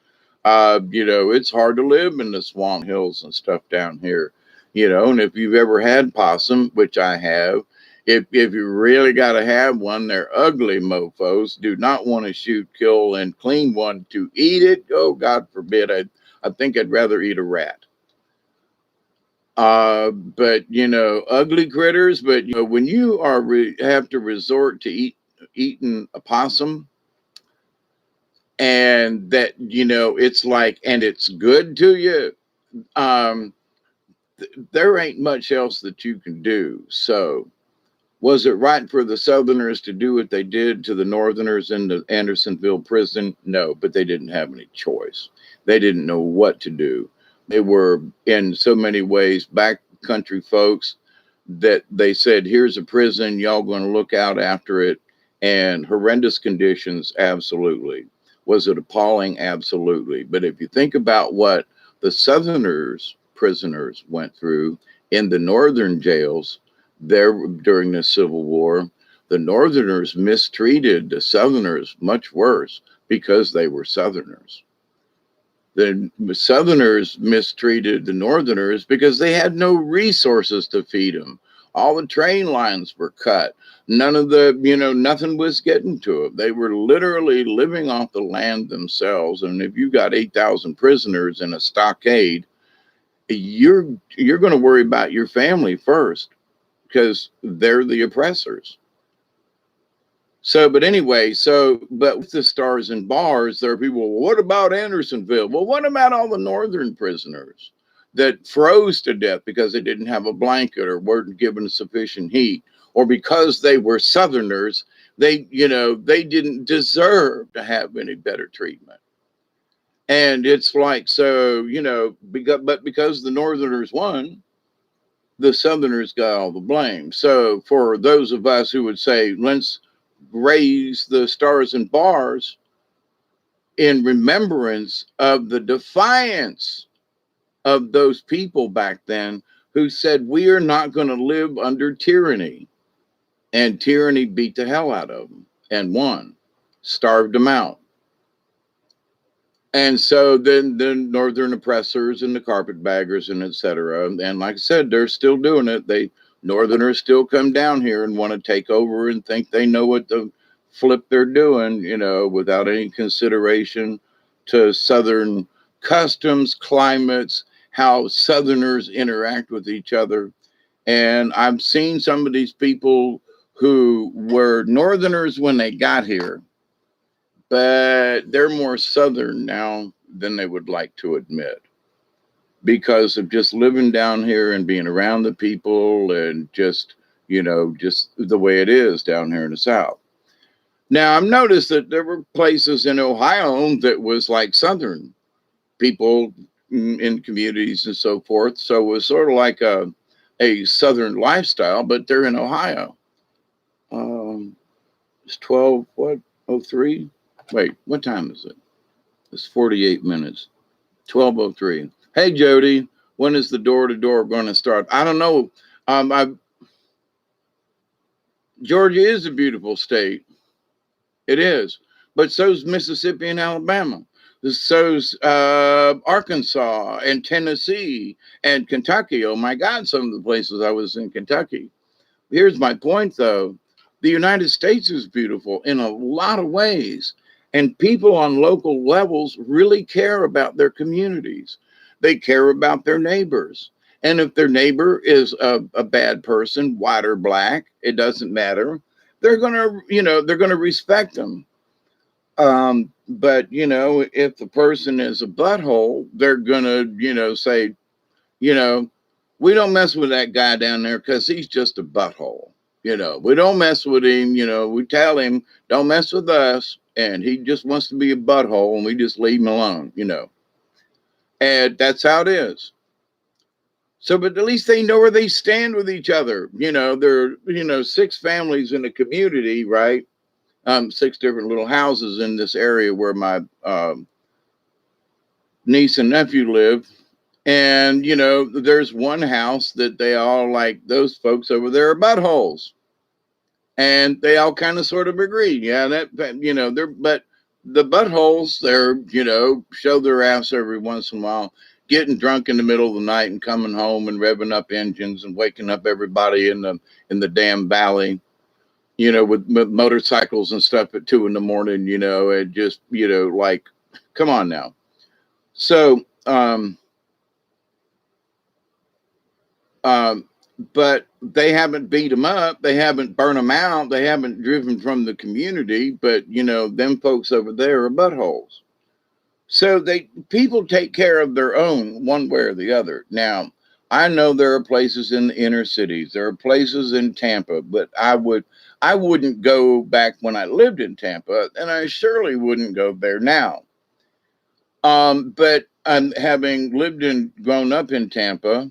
It's hard to live in the swamp hills and stuff down here, and if you've ever had possum, which I have, if you really got to have one, they're ugly mofos. Do not want to shoot, kill, and clean one to eat it. Oh, God forbid. I think I'd rather eat a rat. But ugly critters. But when you are have to resort to eating a possum, and that it's like, and it's good to you. Um, there ain't much else that you can do. So, was it right for the Southerners to do what they did to the Northerners in the Andersonville prison? No, but they didn't have any choice. They didn't know what to do. They were, in so many ways, backcountry folks that they said, here's a prison, y'all going to look out after it. And horrendous conditions, absolutely. Was it appalling? Absolutely. But if you think about what the Southerners prisoners went through in the Northern jails there during the Civil War, the Northerners mistreated the Southerners much worse because they were Southerners. The Southerners mistreated the Northerners because they had no resources to feed them. All the train lines were cut. None of the, nothing was getting to them. They were literally living off the land themselves. And if you got 8,000 prisoners in a stockade, you're going to worry about your family first, because they're the oppressors. So, but anyway, but with the stars and bars, there are people, well, what about Andersonville? Well, what about all the Northern prisoners that froze to death because they didn't have a blanket or weren't given sufficient heat, or because they were Southerners, they didn't deserve to have any better treatment. And it's like, so, because the Northerners won, the Southerners got all the blame. So for those of us who would say, let's raise the stars and bars in remembrance of the defiance of those people back then who said, we are not going to live under tyranny. And tyranny beat the hell out of them and won, starved them out. And so then the Northern oppressors and the carpetbaggers and etc. And like I said, they're still doing it. Northerners still come down here and want to take over and think they know what the flip they're doing, without any consideration to Southern customs, climates, how Southerners interact with each other. And I've seen some of these people who were Northerners when they got here, but they're more Southern now than they would like to admit, because of just living down here and being around the people and just the way it is down here in the South. Now, I've noticed that there were places in Ohio that was like Southern people in communities and so forth. So it was sort of like a Southern lifestyle, but they're in Ohio. It's 12:03. Wait, what time is it? It's 48 minutes. 12:03. Hey, Jody, when is the door-to-door going to start? I don't know. Georgia is a beautiful state. It is. But so's Mississippi and Alabama. So's Arkansas and Tennessee and Kentucky. Oh, my God, some of the places I was in Kentucky. Here's my point, though. The United States is beautiful in a lot of ways. And people on local levels really care about their communities. They care about their neighbors. And if their neighbor is a bad person, white or black, it doesn't matter. They're going to respect them. But, if the person is a butthole, they're going to, say, we don't mess with that guy down there because he's just a butthole. We don't mess with him. We tell him, don't mess with us. And he just wants to be a butthole and we just leave him alone, And that's how it is. So, but at least they know where they stand with each other. There are, 6 families in a community, right? 6 different little houses in this area where my niece and nephew live. And, there's one house that they all like, those folks over there are buttholes. And they all kind of sort of agreed. Yeah, they're, but the buttholes, they're, show their ass every once in a while, getting drunk in the middle of the night and coming home and revving up engines and waking up everybody in the damn valley, with motorcycles and stuff at 2 a.m, and just, like, come on now. So, but they haven't beat them up. They haven't burned them out. They haven't driven from the community. But, them folks over there are buttholes. So people take care of their own one way or the other. Now, I know there are places in the inner cities. There are places in Tampa, but I wouldn't go back when I lived in Tampa, and I surely wouldn't go there now. But having lived and grown up in Tampa,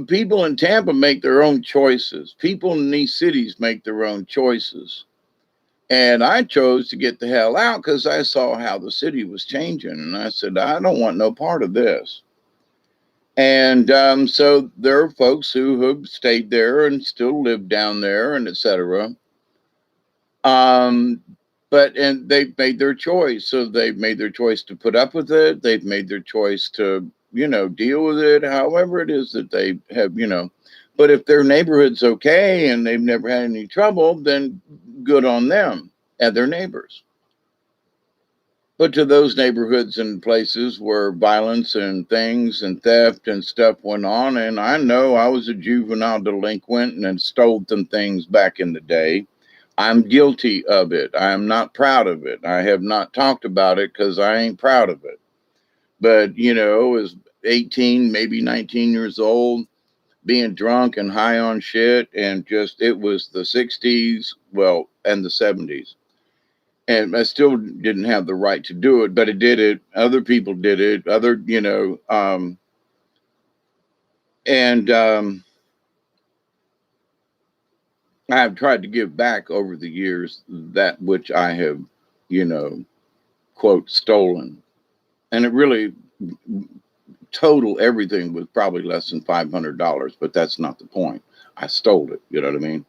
people in Tampa make their own choices. People in these cities make their own choices. And I chose to get the hell out because I saw how the city was changing. And I said, I don't want no part of this. And so there are folks who have stayed there and still live down there and etc. And they've made their choice. So they've made their choice to put up with it. They've made their choice to, deal with it, however it is that they have, But if their neighborhood's okay and they've never had any trouble, then good on them and their neighbors. But to those neighborhoods and places where violence and things and theft and stuff went on, and I know I was a juvenile delinquent and stole some things back in the day. I'm guilty of it. I am not proud of it. I have not talked about it because I ain't proud of it. But, as 18, maybe 19 years old, being drunk and high on shit, and just, it was the 60s, and the 70s. And I still didn't have the right to do it, but I did it. Other people did it. I have tried to give back over the years that which I have, quote, stolen. And it really, total everything was probably less than $500, but that's not the point. I stole it. You know what I mean?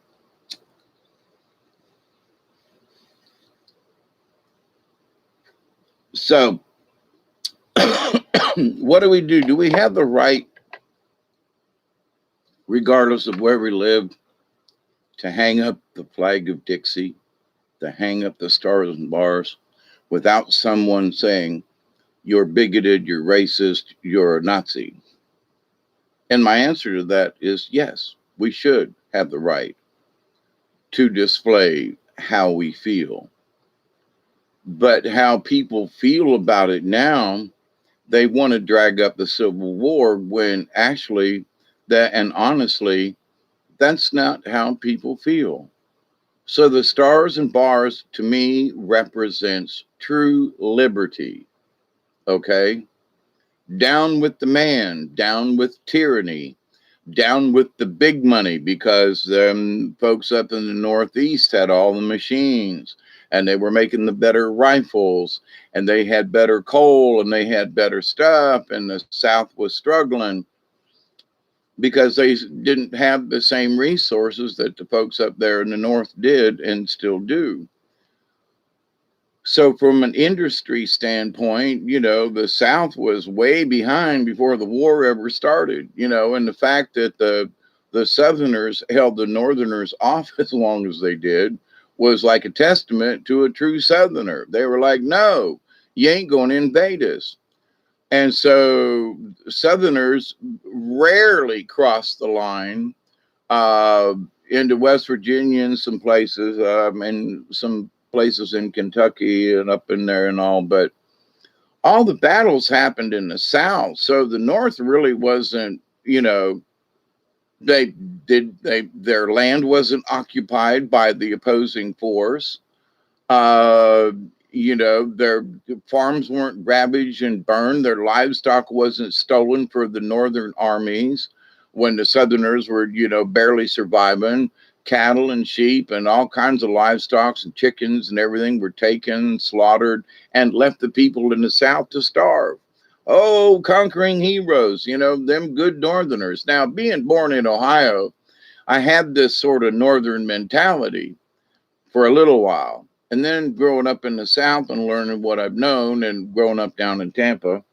So what do we do? Do we have the right, regardless of where we live, to hang up the flag of Dixie, to hang up the stars and bars without someone saying, you're bigoted, you're racist, you're a Nazi? And my answer to that is yes, we should have the right to display how we feel. But how people feel about it now, they want to drag up the Civil War when actually and honestly, that's not how people feel. So the stars and bars to me represents true liberty. Okay? Down with the man, down with tyranny, down with the big money, because folks up in the Northeast had all the machines and they were making the better rifles and they had better coal and they had better stuff, and the South was struggling because they didn't have the same resources that the folks up there in the North did and still do. So from an industry standpoint, the South was way behind before the war ever started, and the fact that the Southerners held the Northerners off as long as they did was like a testament to a true Southerner. They were like, no, you ain't going to invade us. And so Southerners rarely crossed the line into West Virginia and some places, and some places in Kentucky and up in there and all. But all the battles happened in the South. So the North really wasn't, their land wasn't occupied by the opposing force. Their farms weren't ravaged and burned. Their livestock wasn't stolen for the Northern armies when the Southerners were, barely surviving. Cattle and sheep and all kinds of livestock and chickens and everything were taken, slaughtered, and left the people in the South to starve. Oh, conquering heroes, them good Northerners. Now, being born in Ohio, I had this sort of Northern mentality for a little while. And then growing up in the South and learning what I've known and growing up down in Tampa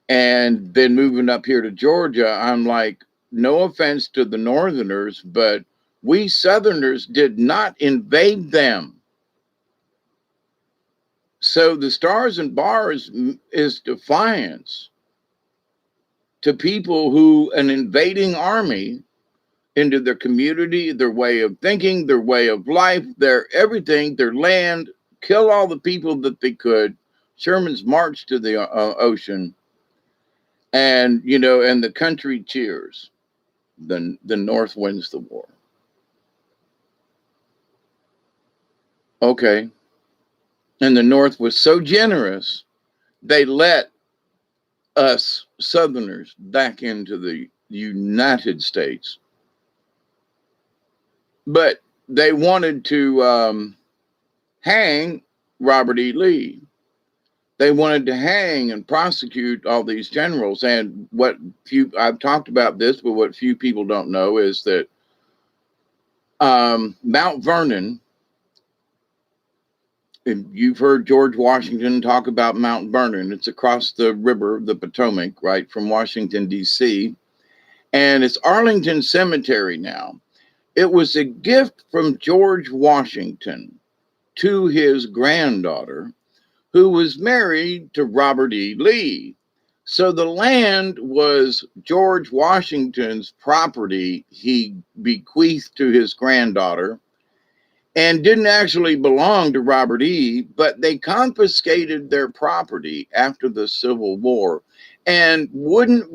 and then moving up here to Georgia, I'm like, no offense to the Northerners, but we Southerners did not invade them. So the Stars and Bars is defiance to people who an invading army into their community, their way of thinking, their way of life, their everything, their land, kill all the people that they could. Sherman's marched to the ocean, and and the country cheers. The North wins the war. Okay. And the North was so generous, they let us Southerners back into the United States. But they wanted to hang Robert E. Lee. They wanted to hang and prosecute all these generals. And I've talked about this, but what few people don't know is that Mount Vernon, you've heard George Washington talk about Mount Vernon. It's across the river, the Potomac, right, from Washington, D.C. And it's Arlington Cemetery now. It was a gift from George Washington to his granddaughter, who was married to Robert E. Lee. So the land was George Washington's property he bequeathed to his granddaughter and didn't actually belong to Robert E., but they confiscated their property after the Civil War and wouldn't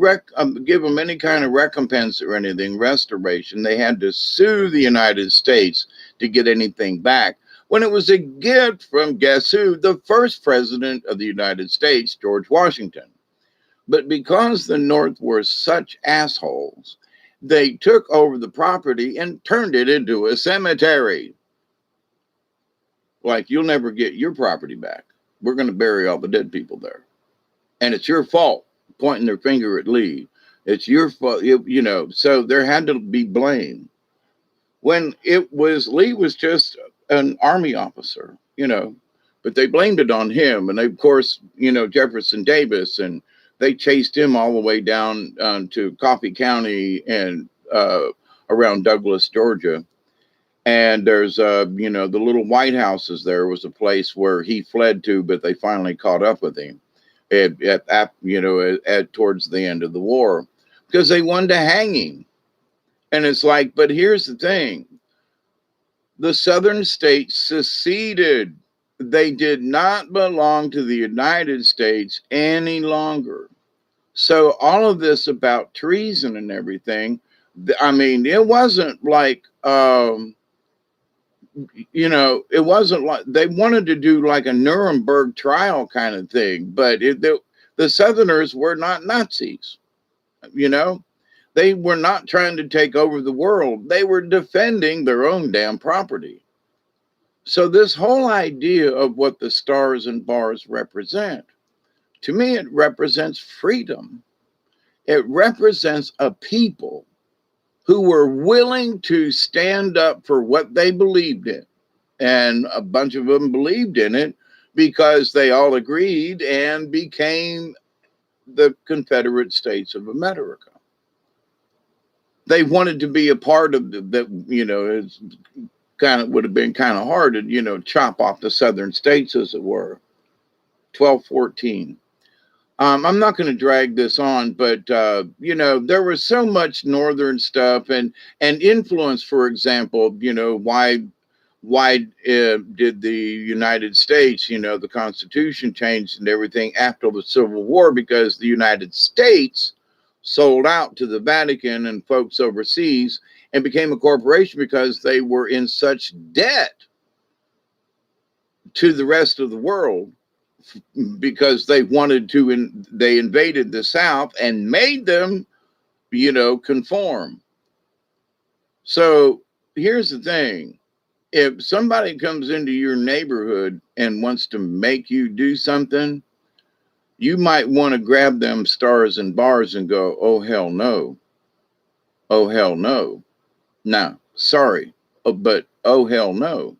give them any kind of recompense or anything, restoration. They had to sue the United States to get anything back, when it was a gift from, guess who? The first president of the United States, George Washington. But because the North were such assholes, they took over the property and turned it into a cemetery. Like, you'll never get your property back. We're going to bury all the dead people there. And it's your fault, pointing their finger at Lee. It's your fault, so there had to be blame. When Lee was just an army officer, but they blamed it on him. And they, of course, Jefferson Davis, and they chased him all the way down to Coffee County and around Douglas, Georgia. And there's, the little White Houses. There was a place where he fled to, but they finally caught up with him towards the end of the war, because they wanted to hang him. And it's like, but here's the thing. The Southern states seceded. They did not belong to the United States any longer. So all of this about treason and everything, I mean, it wasn't like, it wasn't like they wanted to do like a Nuremberg trial kind of thing, but the Southerners were not Nazis, They were not trying to take over the world. They were defending their own damn property. So this whole idea of what the Stars and Bars represent, to me, it represents freedom. It represents a people who were willing to stand up for what they believed in. And a bunch of them believed in it because they all agreed and became the Confederate States of America. They wanted to be a part of it's would have been kind of hard to, chop off the Southern states, as it were. 1214. I'm not going to drag this on, but, there was so much Northern stuff and influence, for example, why did the United States, the Constitution changed and everything after the Civil War? Because the United States sold out to the Vatican and folks overseas and became a corporation because they were in such debt to the rest of the world, because they wanted to, they invaded the South and made them, conform. So here's the thing. If somebody comes into your neighborhood and wants to make you do something, you might want to grab them Stars and Bars and go, oh, hell no. Oh, hell no. Now, sorry, but oh hell no.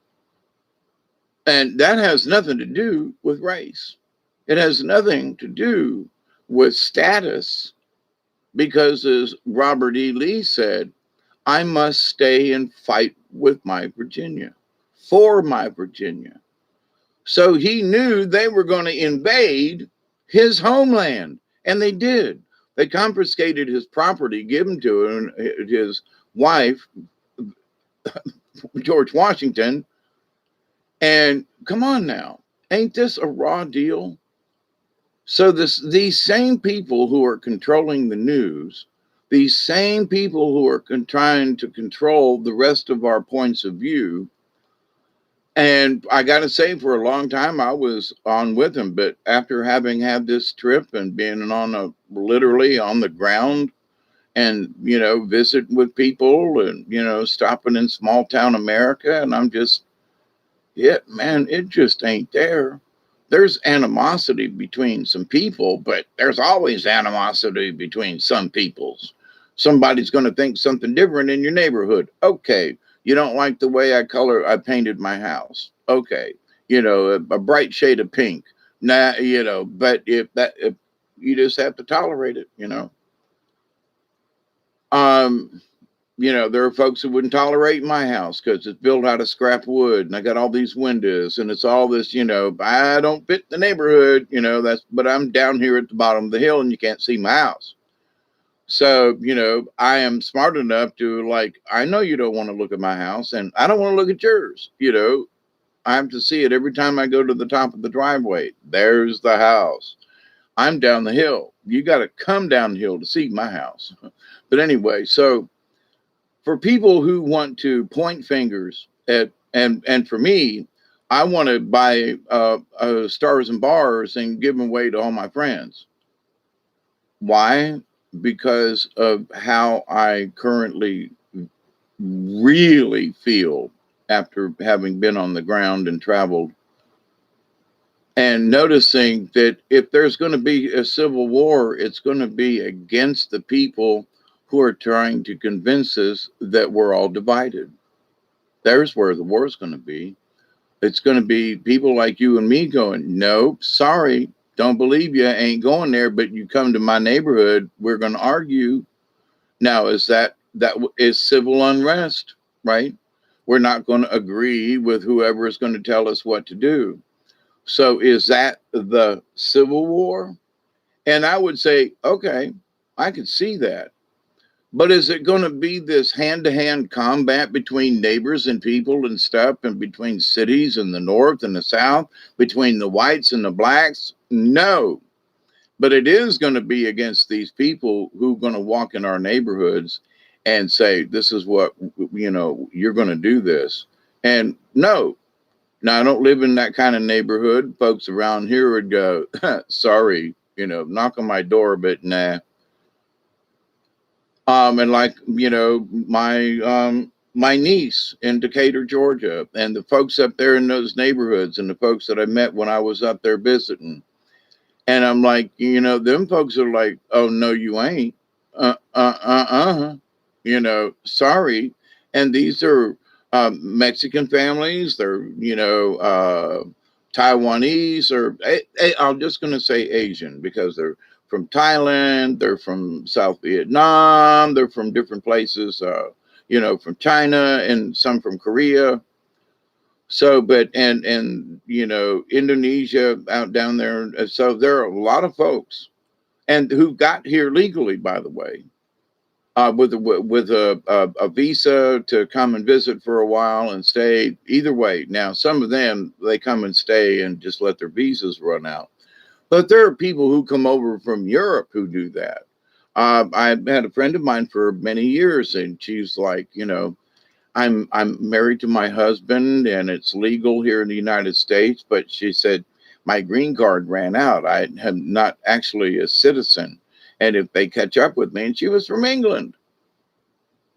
And that has nothing to do with race. It has nothing to do with status, because as Robert E. Lee said, I must stay and fight with my Virginia, for my Virginia. So he knew they were going to invade his homeland, and they did. They confiscated his property given to him, his wife, George Washington. And come on now, ain't this a raw deal? So these same people who are controlling the news, these same people who are trying to control the rest of our points of view. And I got to say, for a long time, I was on with him. But after having had this trip and being literally on the ground and, visiting with people and, stopping in small town America, and I'm just, yeah, man, it just ain't there. There's animosity between some people, but there's always animosity between some peoples. Somebody's going to think something different in your neighborhood. Okay. You don't like the way I painted my house. Okay. A bright shade of pink. Nah, but if you just have to tolerate it, Um, there are folks who wouldn't tolerate my house because it's built out of scrap wood and I got all these windows and it's all this, I don't fit the neighborhood, but I'm down here at the bottom of the hill and you can't see my house. So, I am smart enough to I know you don't want to look at my house and I don't want to look at yours. I have to see it every time I go to the top of the driveway. There's the house. I'm down the hill. You got to come down the hill to see my house. But anyway, so for people who want to point fingers at, and for me, I want to buy stars and bars and give them away to all my friends. Why? Because of how I currently really feel after having been on the ground and traveled and noticing that if there's going to be a civil war, it's going to be against the people who are trying to convince us that we're all divided. There's where the war is going to be. It's going to be people like you and me going, nope, sorry, don't believe you, ain't going there, but you come to my neighborhood, we're going to argue. Now, that is civil unrest, right? We're not going to agree with whoever is going to tell us what to do. So is that the Civil War? And I would say, okay, I could see that. But is it going to be this hand-to-hand combat between neighbors and people and stuff, and between cities and the North and the South, between the whites and the blacks? No. But it is going to be against these people who are going to walk in our neighborhoods and say, this is what, you're going to do this. And no. Now, I don't live in that kind of neighborhood. Folks around here would go, sorry, knock on my door, but nah. And my niece in Decatur, Georgia, and the folks up there in those neighborhoods and the folks that I met when I was up there visiting. And I'm like, them folks are like, oh, no, you ain't. Sorry. And these are Mexican families. They're, Taiwanese, or I'm just going to say Asian because they're from Thailand. They're from South Vietnam. They're from different places, from China and some from Korea. So, but, and, Indonesia out down there. So there are a lot of folks and who got here legally, by the way, with a visa to come and visit for a while and stay. Either way. Now, some of them, they come and stay and just let their visas run out. But there are people who come over from Europe who do that. I had a friend of mine for many years, and she's like, I'm married to my husband and it's legal here in the United States, but she said my green card ran out. I am not actually a citizen. And if they catch up with me, and she was from England,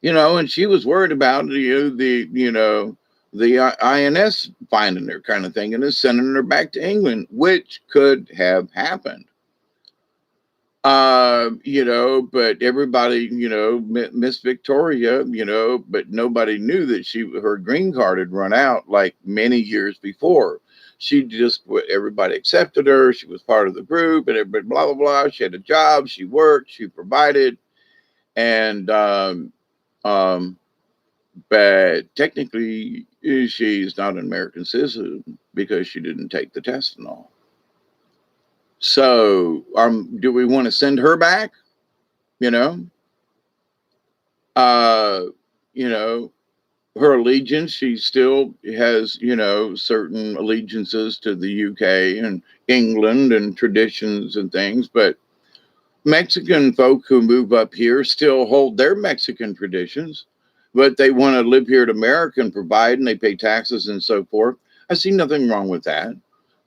and she was worried about the INS finding her kind of thing and is sending her back to England, which could have happened. But everybody, Miss Victoria, but nobody knew that her green card had run out like many years before. She just, everybody accepted her. She was part of the group and everybody, blah, blah, blah. She had a job. She worked. She provided. And, um, but technically, she's not an American citizen because she didn't take the test and all. So, do we want to send her back? You know, uh, you know, her allegiance, she still has, certain allegiances to the UK and England and traditions and things, but Mexican folk who move up here still hold their Mexican traditions, but they want to live here in America and provide and they pay taxes and so forth. I see nothing wrong with that.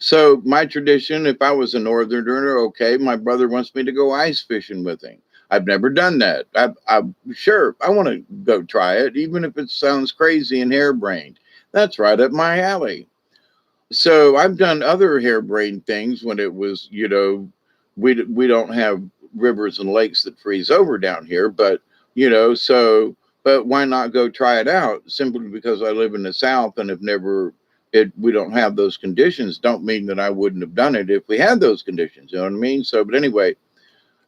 So my tradition, if I was a northerner, okay, my brother wants me to go ice fishing with him. I've never done that. I'm sure I want to go try it, even if it sounds crazy and harebrained. That's right up my alley. So I've done other harebrained things when it was, we don't have rivers and lakes that freeze over down here, but but why not go try it out? Simply because I live in the South and have never we don't have those conditions. Don't mean that I wouldn't have done it if we had those conditions. You know what I mean? So, but anyway,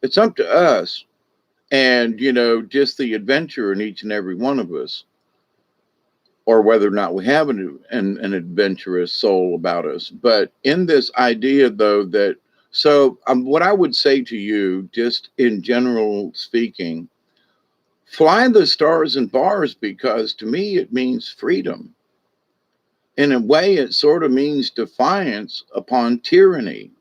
it's up to us, and just the adventure in each and every one of us, or whether or not we have an adventurous soul about us. But in this idea, though, that what I would say to you, just in general speaking, fly the stars and bars, because to me it means freedom. In a way, it sort of means defiance upon tyranny.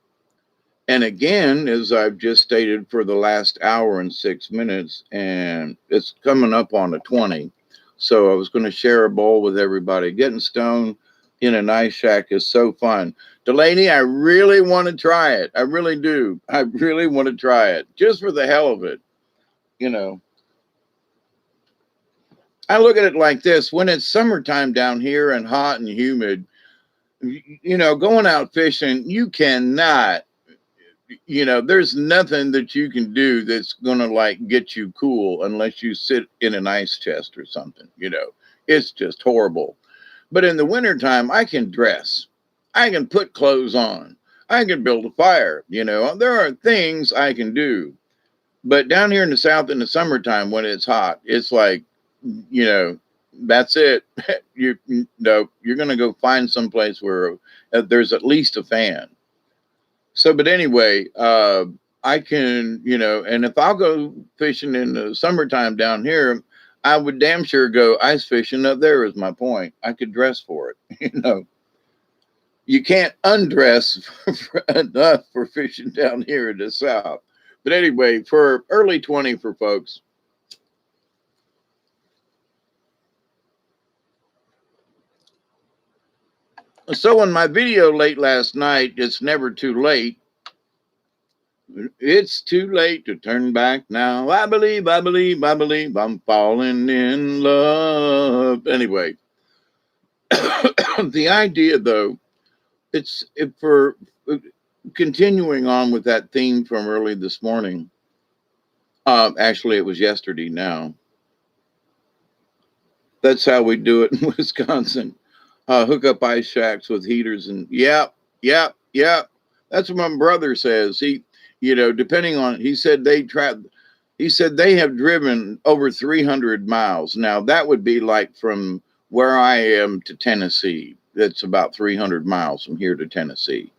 And again, as I've just stated for the last hour and 6 minutes, and it's coming up on a 20. So I was going to share a bowl with everybody. Getting stoned in an ice shack is so fun. Delaney, I really want to try it. I really do. I really want to try it just for the hell of it. I look at it like this: when it's summertime down here and hot and humid, going out fishing, you cannot, there's nothing that you can do that's going to like get you cool unless you sit in an ice chest or something. It's just horrible. But in the wintertime, I can dress, I can put clothes on, I can build a fire. There are things I can do. But down here in the South in the summertime, when it's hot, it's like, that's it. You're going to go find someplace where there's at least a fan. So, but anyway, I can, and if I'll go fishing in the summertime down here, I would damn sure go ice fishing up there, is my point. I could dress for it. You can't undress enough for fishing down here in the South. But anyway, for early 20 for folks. So in my video late last night, it's never too late. It's too late to turn back now. I believe I'm falling in love. Anyway, the idea, though, for continuing on with that theme from early this morning. Actually, it was yesterday now. That's how we do it in Wisconsin. Hook up ice shacks with heaters and yep. That's what my brother says. He, depending on, he said they have driven over 300 miles. Now that would be like from where I am to Tennessee. That's about 300 miles from here to Tennessee.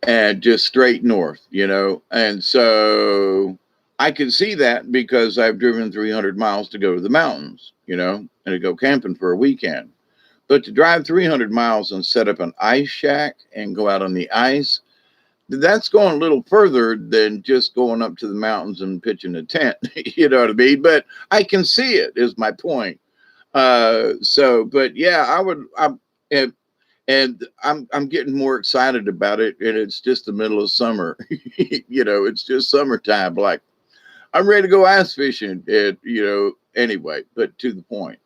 And just straight north, And so I can see that because I've driven 300 miles to go to the mountains, and to go camping for a weekend. But to drive 300 miles and set up an ice shack and go out on the ice, that's going a little further than just going up to the mountains and pitching a tent. You know what I mean? But I can see it, is my point. But yeah, I'm getting more excited about it. And it's just the middle of summer. It's just summertime. Like, I'm ready to go ice fishing. And, anyway, but to the point.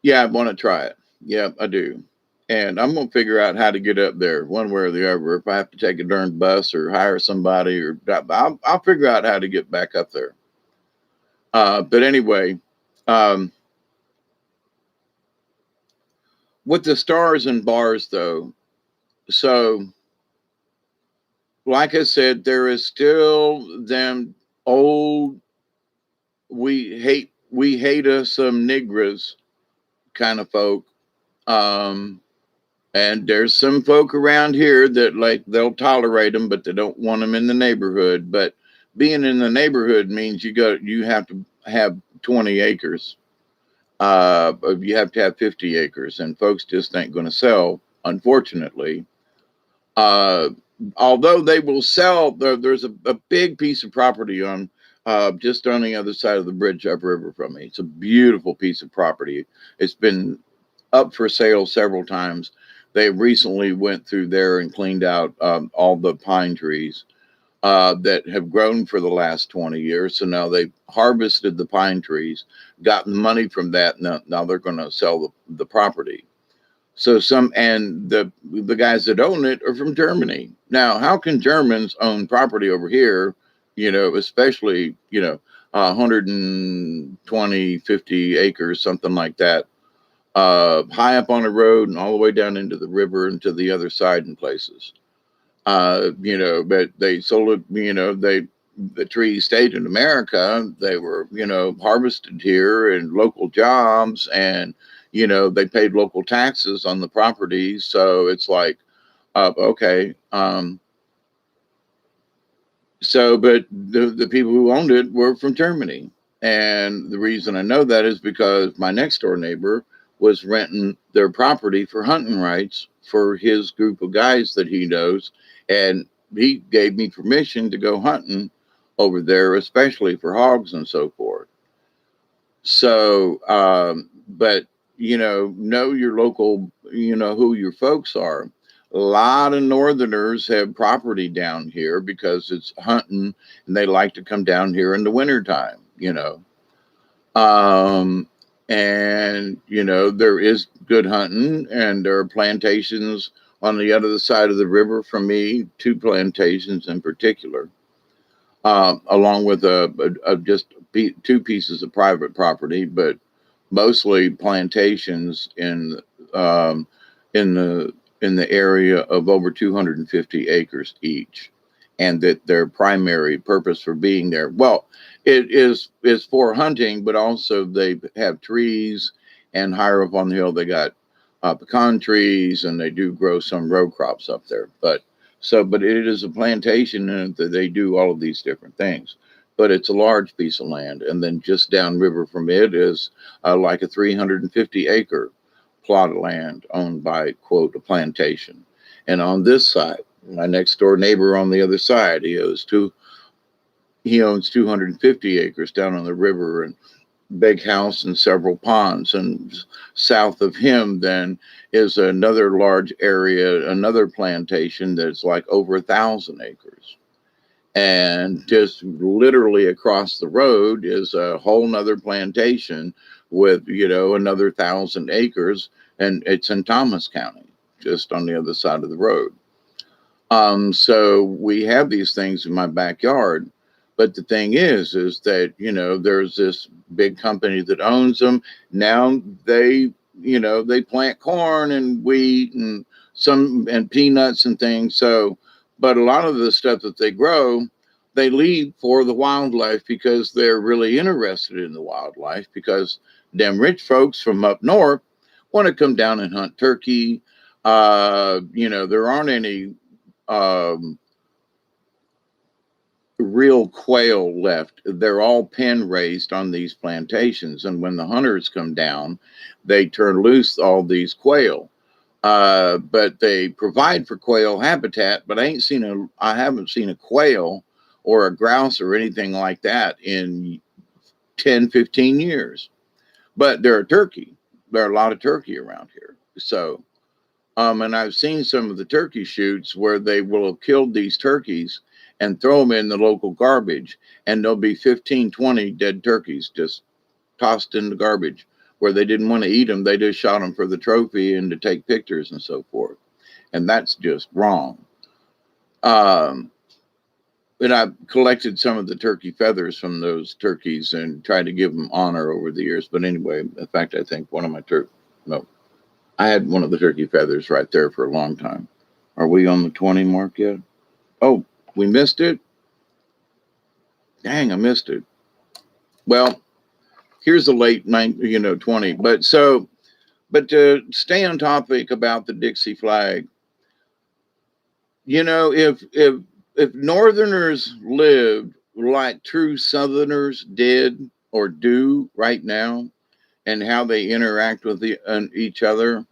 Yeah, I want to try it. Yeah, I do. And I'm gonna figure out how to get up there one way or the other. If I have to take a darn bus or hire somebody, or I'll figure out how to get back up there. But anyway, um, with the stars and bars, though, so like I said, there is still them old we hate us some niggers kind of folk. Um, and there's some folk around here that like they'll tolerate them, but they don't want them in the neighborhood. But being in the neighborhood means you have to have 20 acres. You have to have 50 acres, and folks just ain't going to sell, unfortunately. Uh, Although they will sell, there's a big piece of property on just on the other side of the bridge upriver from me. It's a beautiful piece of property. It's been up for sale several times. They recently went through there and cleaned out all the pine trees that have grown for the last 20 years. So now they've harvested the pine trees, gotten money from that. Now they're going to sell the property. So the guys that own it are from Germany. Now, how can Germans own property over here, especially, 120, 50 acres, something like that, high up on a road and all the way down into the river and to the other side in places. But they sold it, the trees stayed in America. They were, harvested here and local jobs, and, they paid local taxes on the property. So it's like, okay. But the people who owned it were from Germany. And the reason I know that is because my next door neighbor was renting their property for hunting rights for his group of guys that he knows. And he gave me permission to go hunting over there, especially for hogs and so forth. So, but, know your local, who your folks are. A lot of Northerners have property down here because it's hunting and they like to come down here in the wintertime, and, there is good hunting, and there are plantations on the other side of the river from me, 2 plantations in particular, along with just 2 pieces of private property, but mostly plantations in the area of over 250 acres each, and that their primary purpose for being there, well, it is for hunting, but also they have trees, and higher up on the hill they got pecan trees, and they do grow some row crops up there. But it is a plantation, and they do all of these different things. But it's a large piece of land, and then just downriver from it is like a 350-acre plot of land owned by, quote, a plantation. And on this side, my next door neighbor on the other side, he owns 250 acres down on the river, and big house and several ponds. And south of him then is another large area, another plantation that's like over 1,000 acres. And just literally across the road is a whole nother plantation with, another 1,000 acres, and it's in Thomas County, just on the other side of the road. So we have these things in my backyard. But the thing is that, there's this big company that owns them. Now they plant corn and wheat and peanuts and things. So, but a lot of the stuff that they grow, they leave for the wildlife, because they're really interested in the wildlife, because them rich folks from up north want to come down and hunt turkey. There aren't any real quail left. They're all pen raised on these plantations, and when the hunters come down, they turn loose all these quail. But they provide for quail habitat, but I haven't seen a quail or a grouse or anything like that in 10, 15 years. But there are a lot of turkey around here. So, and I've seen some of the turkey shoots where they will have killed these turkeys and throw them in the local garbage, and there'll be 15, 20 dead turkeys just tossed in the garbage. where they didn't want to eat them. They just shot them for the trophy and to take pictures and so forth. And that's just wrong. And I've collected some of the turkey feathers from those turkeys and tried to give them honor over the years. But anyway, in fact, I think one of my I had one of the turkey feathers right there for a long time. Are we on the 20 mark yet? Oh, we missed it? Dang, I missed it. Well, here's the late 20. But to stay on topic about the Dixie flag, if Northerners lived like true Southerners did or do right now, and how they interact with each other,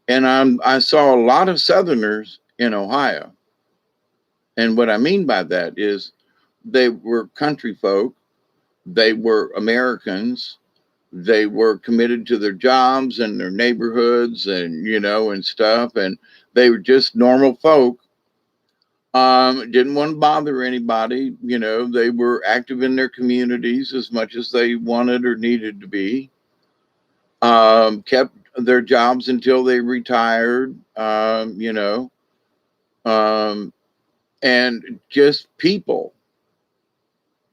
and I saw a lot of Southerners in Ohio, and what I mean by that is they were country folk, they were Americans, they were committed to their jobs and their neighborhoods, and and stuff, and they were just normal folk. Didn't want to bother anybody. They were active in their communities as much as they wanted or needed to be. Kept their jobs until they retired. And just people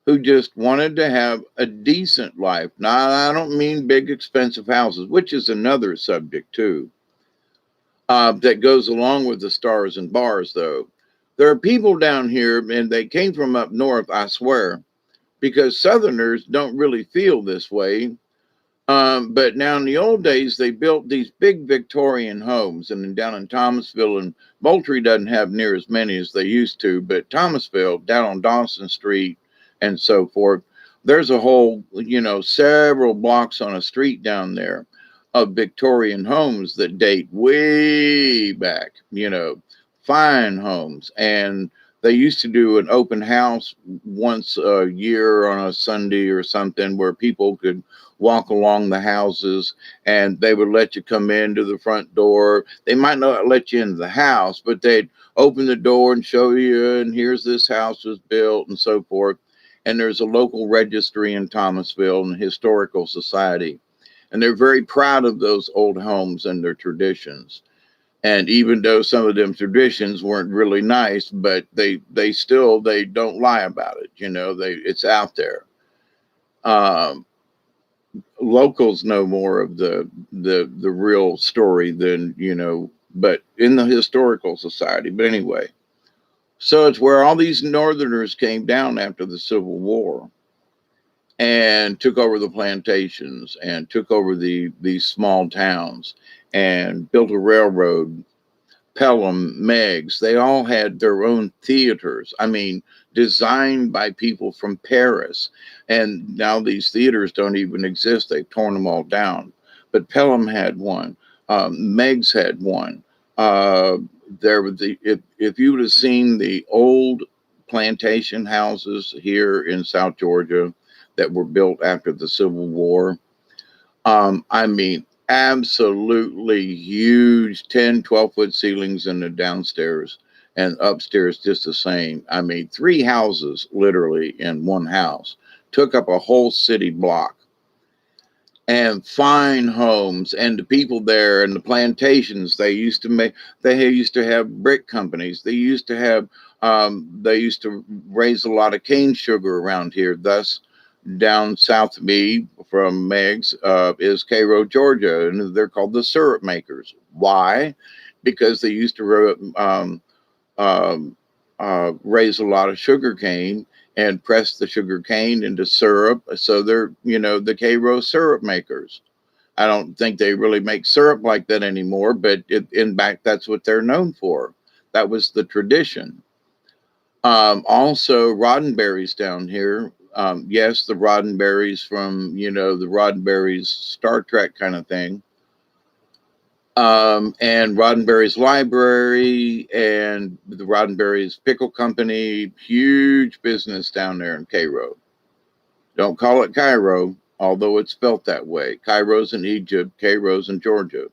who just wanted to have a decent life. Now, I don't mean big, expensive houses, which is another subject too, that goes along with the stars and bars, though. There are people down here, and they came from up north, I swear, because Southerners don't really feel this way. But now in the old days, they built these big Victorian homes, and then down in Thomasville, and Moultrie doesn't have near as many as they used to, but Thomasville, down on Dawson Street and so forth, there's a whole, several blocks on a street down there of Victorian homes that date way back, fine homes. And they used to do an open house once a year on a Sunday or something where people could walk along the houses, and they would let you come into the front door. They might not let you into the house, but they'd open the door and show you, and here's this house was built and so forth. And there's a local registry in Thomasville and historical society. And they're very proud of those old homes and their traditions. And even though some of them traditions weren't really nice, but they don't lie about it. It's out there. Locals know more of the real story than, but in the historical society. But anyway, so it's where all these Northerners came down after the Civil War and took over the plantations and took over these small towns and built a railroad. Pelham, Meigs, they all had their own theaters. I mean, designed by people from Paris. And now these theaters don't even exist. They've torn them all down. But Pelham had one. Meigs had one. If you would have seen the old plantation houses here in South Georgia that were built after the Civil War, I mean, absolutely huge 10, 12-foot ceilings in the downstairs, and upstairs just the same. I mean, 3 houses literally in one house took up a whole city block, and fine homes. And the people there and the plantations, they used to have brick companies. They used to raise a lot of cane sugar around here. Thus, down south of me from Meigs is Cairo, Georgia, and they're called the syrup makers. Why? Because they used to raise a lot of sugar cane and press the sugar cane into syrup. So they're, the Cairo syrup makers. I don't think they really make syrup like that anymore, but in fact, that's what they're known for. That was the tradition. Also, Roddenberry's down here. Yes, the Roddenberry's from, the Roddenberry's Star Trek kind of thing. And Roddenberry's Library and the Roddenberry's Pickle Company, huge business down there in Cairo. Don't call it Cairo, although it's spelt that way. Cairo's in Egypt, Cairo's in Georgia.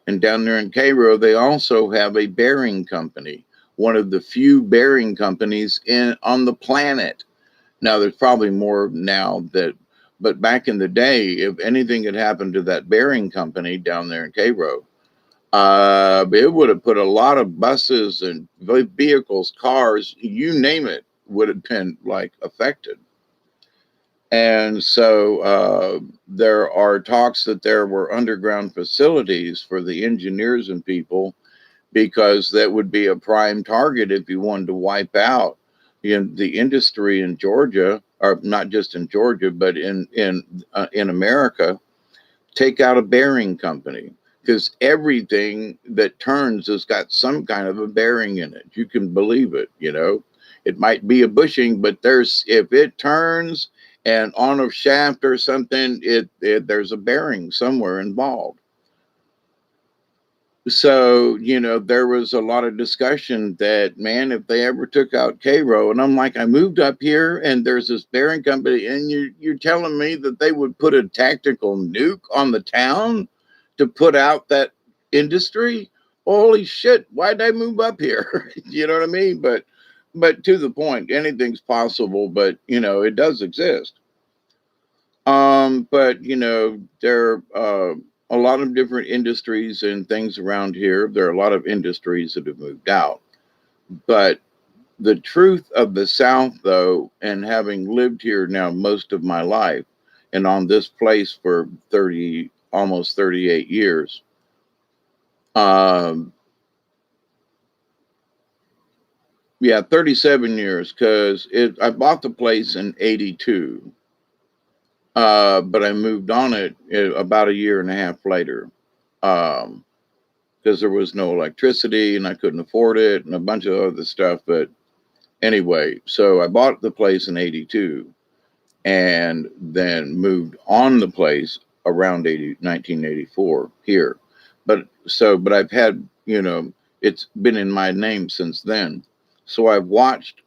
And down there in Cairo, they also have a bearing company, one of the few bearing companies on the planet. Now, there's probably more now But back in the day, if anything had happened to that bearing company down there in Cairo, it would have put a lot of buses and vehicles, cars, you name it, would have been like affected. And so there are talks that there were underground facilities for the engineers and people, because that would be a prime target if you wanted to wipe out the industry in Georgia, or not just in Georgia, but in America. Take out a bearing company, because everything that turns has got some kind of a bearing in it. You can believe it, It might be a bushing, but if it turns and on a shaft or something, there's a bearing somewhere involved. So, there was a lot of discussion that, man, if they ever took out Cairo, and I'm like, I moved up here and there's this bearing company, and you're telling me that they would put a tactical nuke on the town to put out that industry? Holy shit, why'd I move up here? You know what I mean? But to the point, anything's possible, but it does exist. But there are a lot of different industries and things around here. There are a lot of industries that have moved out. But the truth of the South, though, and having lived here now most of my life, and on this place for almost 38 years, yeah, 37 years, because I bought the place in 82. But I moved on it about a year and a half later, because there was no electricity and I couldn't afford it and a bunch of other stuff. But anyway, so I bought the place in 82 and then moved on the place around 1984 here. But I've had, it's been in my name since then. So I've watched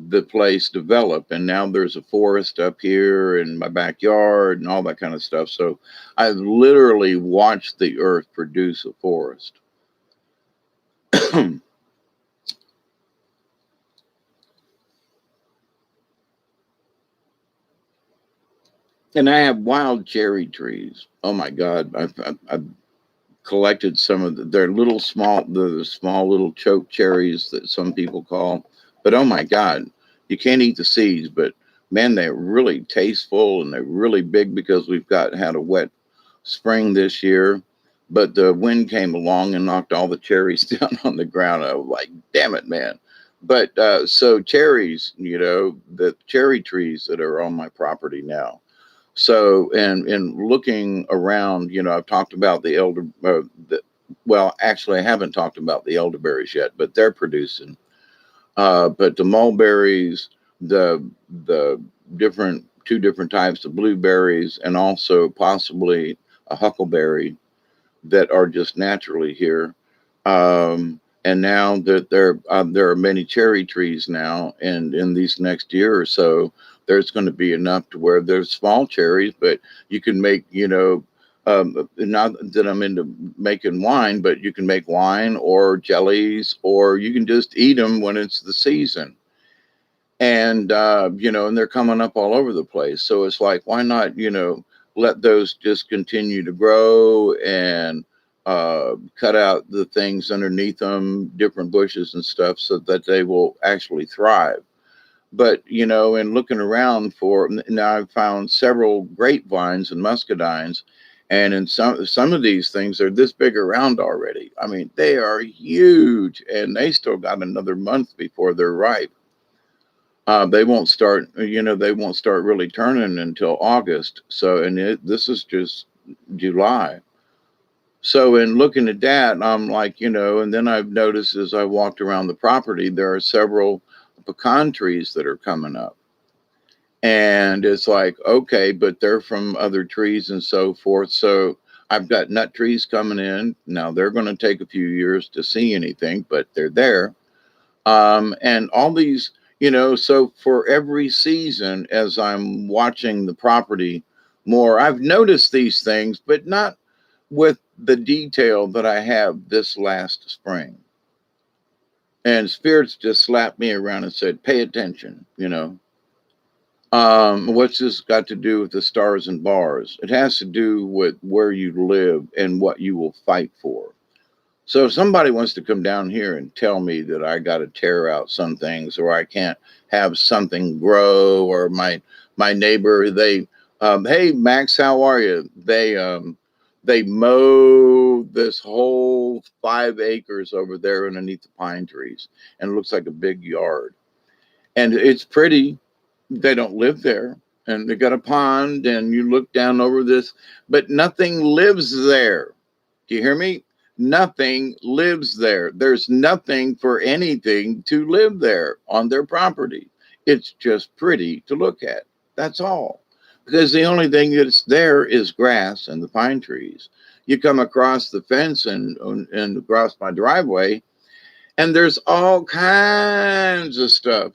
the place develop, and now there's a forest up here in my backyard and all that kind of stuff. So I've literally watched the earth produce a forest. And I have wild cherry trees. Oh my God. I've collected some of they're the small little choke cherries that some people call, but oh my God, you can't eat the seeds, but man, they're really tasteful and they're really big, because we've had a wet spring this year, but the wind came along and knocked all the cherries down on the ground. I was like, damn it, man. But so cherries, the cherry trees that are on my property now. So, and looking around, I've talked about well, actually, I haven't talked about the elderberries yet, but they're producing. But the mulberries, the two different types of blueberries, and also possibly a huckleberry that are just naturally here. And now that there are many cherry trees now, and in these next year or so, there's going to be enough to where there's small cherries, but you can make, not that I'm into making wine, but you can make wine or jellies, or you can just eat them when it's the season. And, and they're coming up all over the place. So it's like, why not, let those just continue to grow and cut out the things underneath them, different bushes and stuff, so that they will actually thrive. But, in looking around now I've found several grapevines and muscadines, and in some of these things, they're this big around already. I mean, they are huge, and they still got another month before they're ripe. They won't start really turning until August. So, and this is just July. So in looking at that, I'm like, and then I've noticed as I walked around the property, there are several pecan trees that are coming up. And it's like, okay, but they're from other trees and so forth. So I've got nut trees coming in. Now they're going to take a few years to see anything, but they're there. And all these, so for every season, as I'm watching the property more, I've noticed these things, but not with the detail that I have this last spring. And spirits just slapped me around and said, pay attention, What's this got to do with the stars and bars? It has to do with where you live and what you will fight for. So if somebody wants to come down here and tell me that I got to tear out some things, or I can't have something grow, or my neighbor, hey Max, how are you? They mow this whole 5 acres over there underneath the pine trees, and it looks like a big yard, and it's pretty. They don't live there, and they got a pond, and you look down over this, but nothing lives there. Do you hear me? Nothing lives there. There's nothing for anything to live there on their property. It's just pretty to look at. That's all. Because the only thing that's there is grass and the pine trees. You come across the fence and across my driveway, and there's all kinds of stuff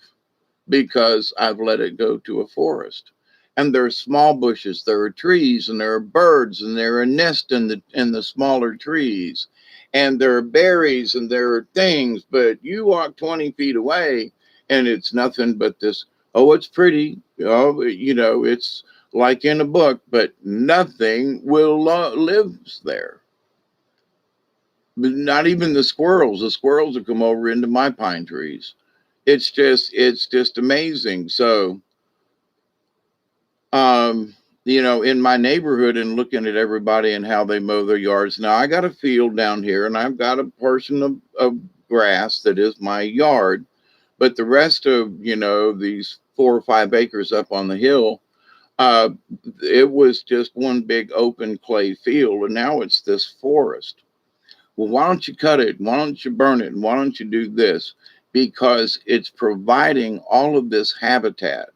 because I've let it go to a forest. And there are small bushes, there are trees, and there are birds, and there are nests in the smaller trees, and there are berries, and there are things. But you walk 20 feet away, and it's nothing but this. Oh, it's pretty. Oh, it's like in a book, but nothing will lives there. But not even the squirrels. The squirrels will come over into my pine trees. It's just amazing. So, um, in my neighborhood and looking at everybody and how they mow their yards. Now I got a field down here, and I've got a portion of grass that is my yard, but the rest of these 4 or 5 acres up on the hill, uh, it was just one big open clay field, and now it's this forest. Well, why don't you cut it? Why don't you burn it? And why don't you do this? Because it's providing all of this habitat.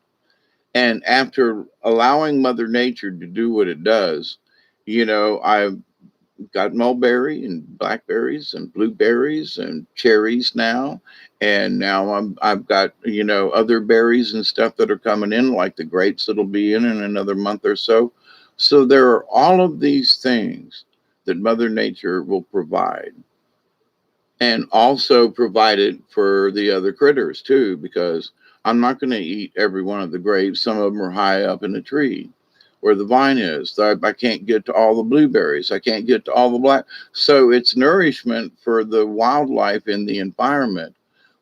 And after allowing Mother Nature to do what it does, I've got mulberry and blackberries and blueberries and cherries now. And now I've got, other berries and stuff that are coming in, like the grapes that'll be in another month or so. So there are all of these things that Mother Nature will provide, and also provided for the other critters too, because I'm not going to eat every one of the grapes. Some of them are high up in a tree where the vine is. I can't get to all the blueberries. I can't get to all the black. So it's nourishment for the wildlife in the environment.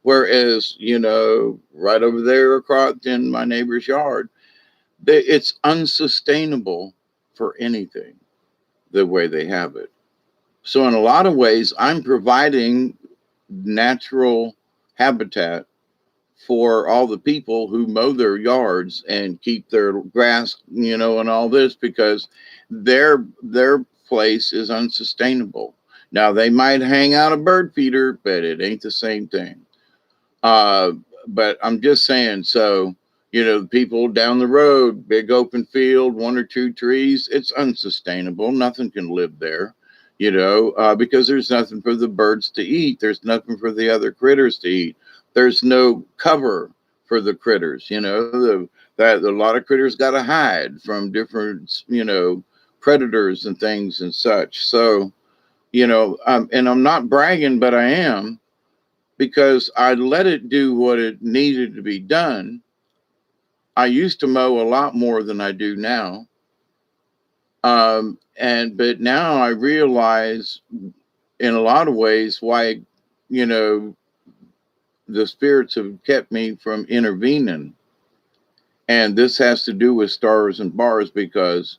Whereas, right over there across in my neighbor's yard, it's unsustainable for anything the way they have it. So in a lot of ways, I'm providing natural habitat for all the people who mow their yards and keep their grass, and all this, because their place is unsustainable. Now they might hang out a bird feeder, but it ain't the same thing. Uh, but I'm just saying, so the people down the road, big open field, 1 or 2 trees, it's unsustainable. Nothing can live there, because there's nothing for the birds to eat. There's nothing for the other critters to eat. There's no cover for the critters. That a lot of critters got to hide from different, predators and things and such. So, and I'm not bragging, but I am, because I let it do what it needed to be done. I used to mow a lot more than I do now. But now I realize in a lot of ways why, you know, the spirits have kept me from intervening. And this has to do with stars and bars, because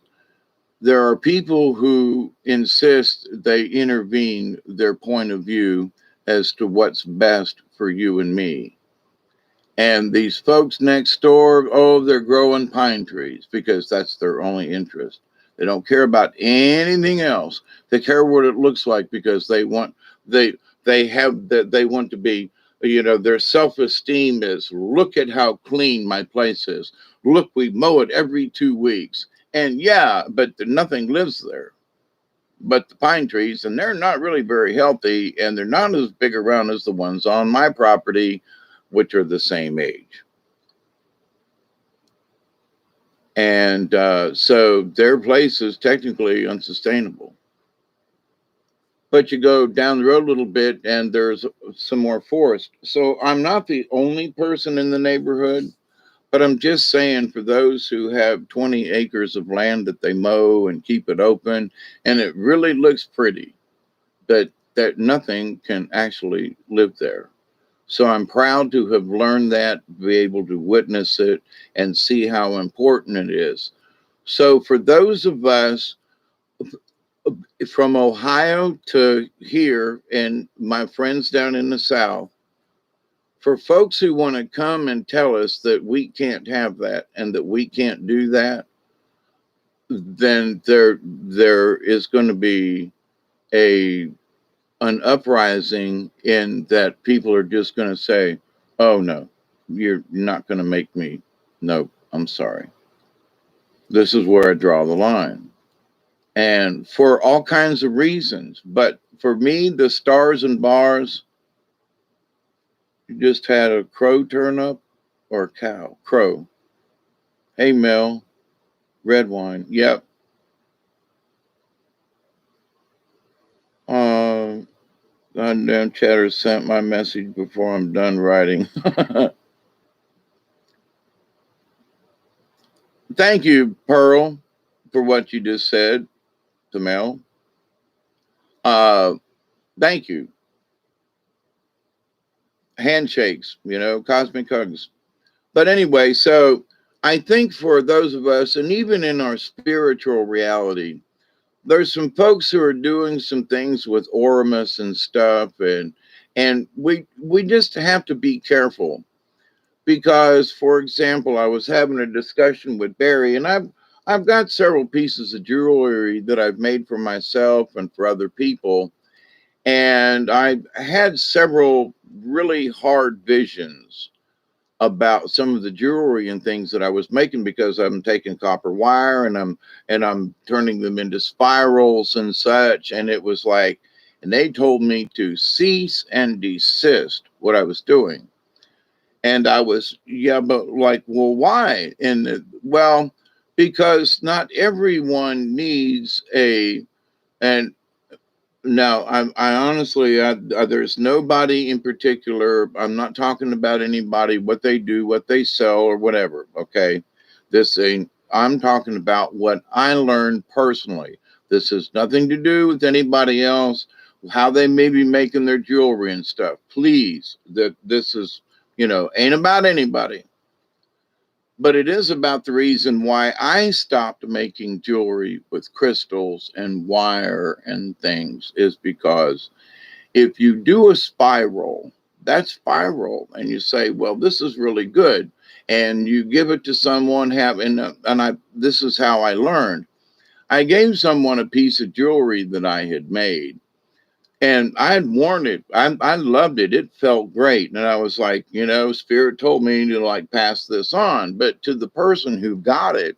there are people who insist they intervene their point of view as to what's best for you and me. And these folks next door, oh, they're growing pine trees because that's their only interest. They don't care about anything else. They care what it looks like because they they want to be, their self-esteem is, look at how clean my place is. Look, we mow it every 2 weeks. And yeah, but nothing lives there but the pine trees, and they're not really very healthy, and they're not as big around as the ones on my property, which are the same age. And so their place is technically unsustainable. But you go down the road a little bit, and there's some more forest. So I'm not the only person in the neighborhood, But I'm just saying, for those who have 20 acres of land that they mow and keep it open, and it really looks pretty, that nothing can actually live there. So I'm proud to have learned that, be able to witness it and see how important it is. So for those of us from Ohio to here and my friends down in the South, for folks who want to come and tell us that we can't have that and that we can't do that, then there is going to be a an uprising in that people are just going to say, "Oh no, you're not going to make me. No, I'm sorry. This is where I draw the line." And for all kinds of reasons, but for me, the stars and bars, you just had a crow turn up, or a cow. Crow. Hey Mel, red wine. Yep. Goddamn chatter sent my message before I'm done writing. Thank you, Pearl, for what you just said to Mel. Uh, thank you. Handshakes, cosmic hugs. But anyway, so I think for those of us, and even in our spiritual reality, there's some folks who are doing some things with Oramus and stuff, and we just have to be careful because, for example, I was having a discussion with Barry, and I've got several pieces of jewelry that I've made for myself and for other people, and I had several really hard visions about some of the jewelry and things that I was making because I'm taking copper wire and I'm turning them into spirals and such, and it was like, and they told me to cease and desist what I was doing. And I was, yeah, but like, well, why? Well, because not everyone needs and no, I honestly, there's nobody in particular. I'm not talking about anybody, what they do, what they sell, or whatever. Okay. This thing, I'm talking about what I learned personally. This has nothing to do with anybody else, how they may be making their jewelry and stuff. Please, that this is, ain't about anybody. But it is about the reason why I stopped making jewelry with crystals and wire and things is because if you do a spiral, that spiral, and you say, well, this is really good, and you give it to someone, this is how I learned. I gave someone a piece of jewelry that I had made, and I had worn it. I loved it. It felt great. And I was like, Spirit told me to like pass this on. But to the person who got it,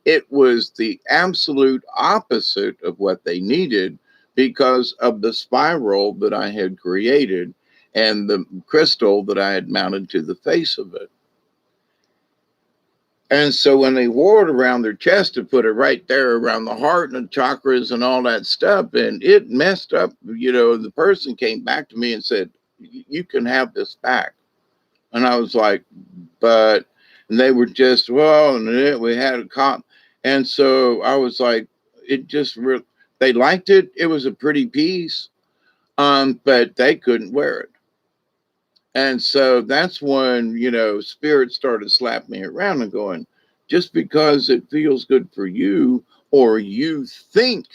it was the absolute opposite of what they needed because of the spiral that I had created and the crystal that I had mounted to the face of it. And so when they wore it around their chest to put it right there around the heart and the chakras and all that stuff, and it messed up, the person came back to me and said, you can have this back. And I was like, and they were just, well, and we had a cop. And so I was like, they liked it. It was a pretty piece, but they couldn't wear it. And so that's when, Spirit started slapping me around and going, just because it feels good for you, or you think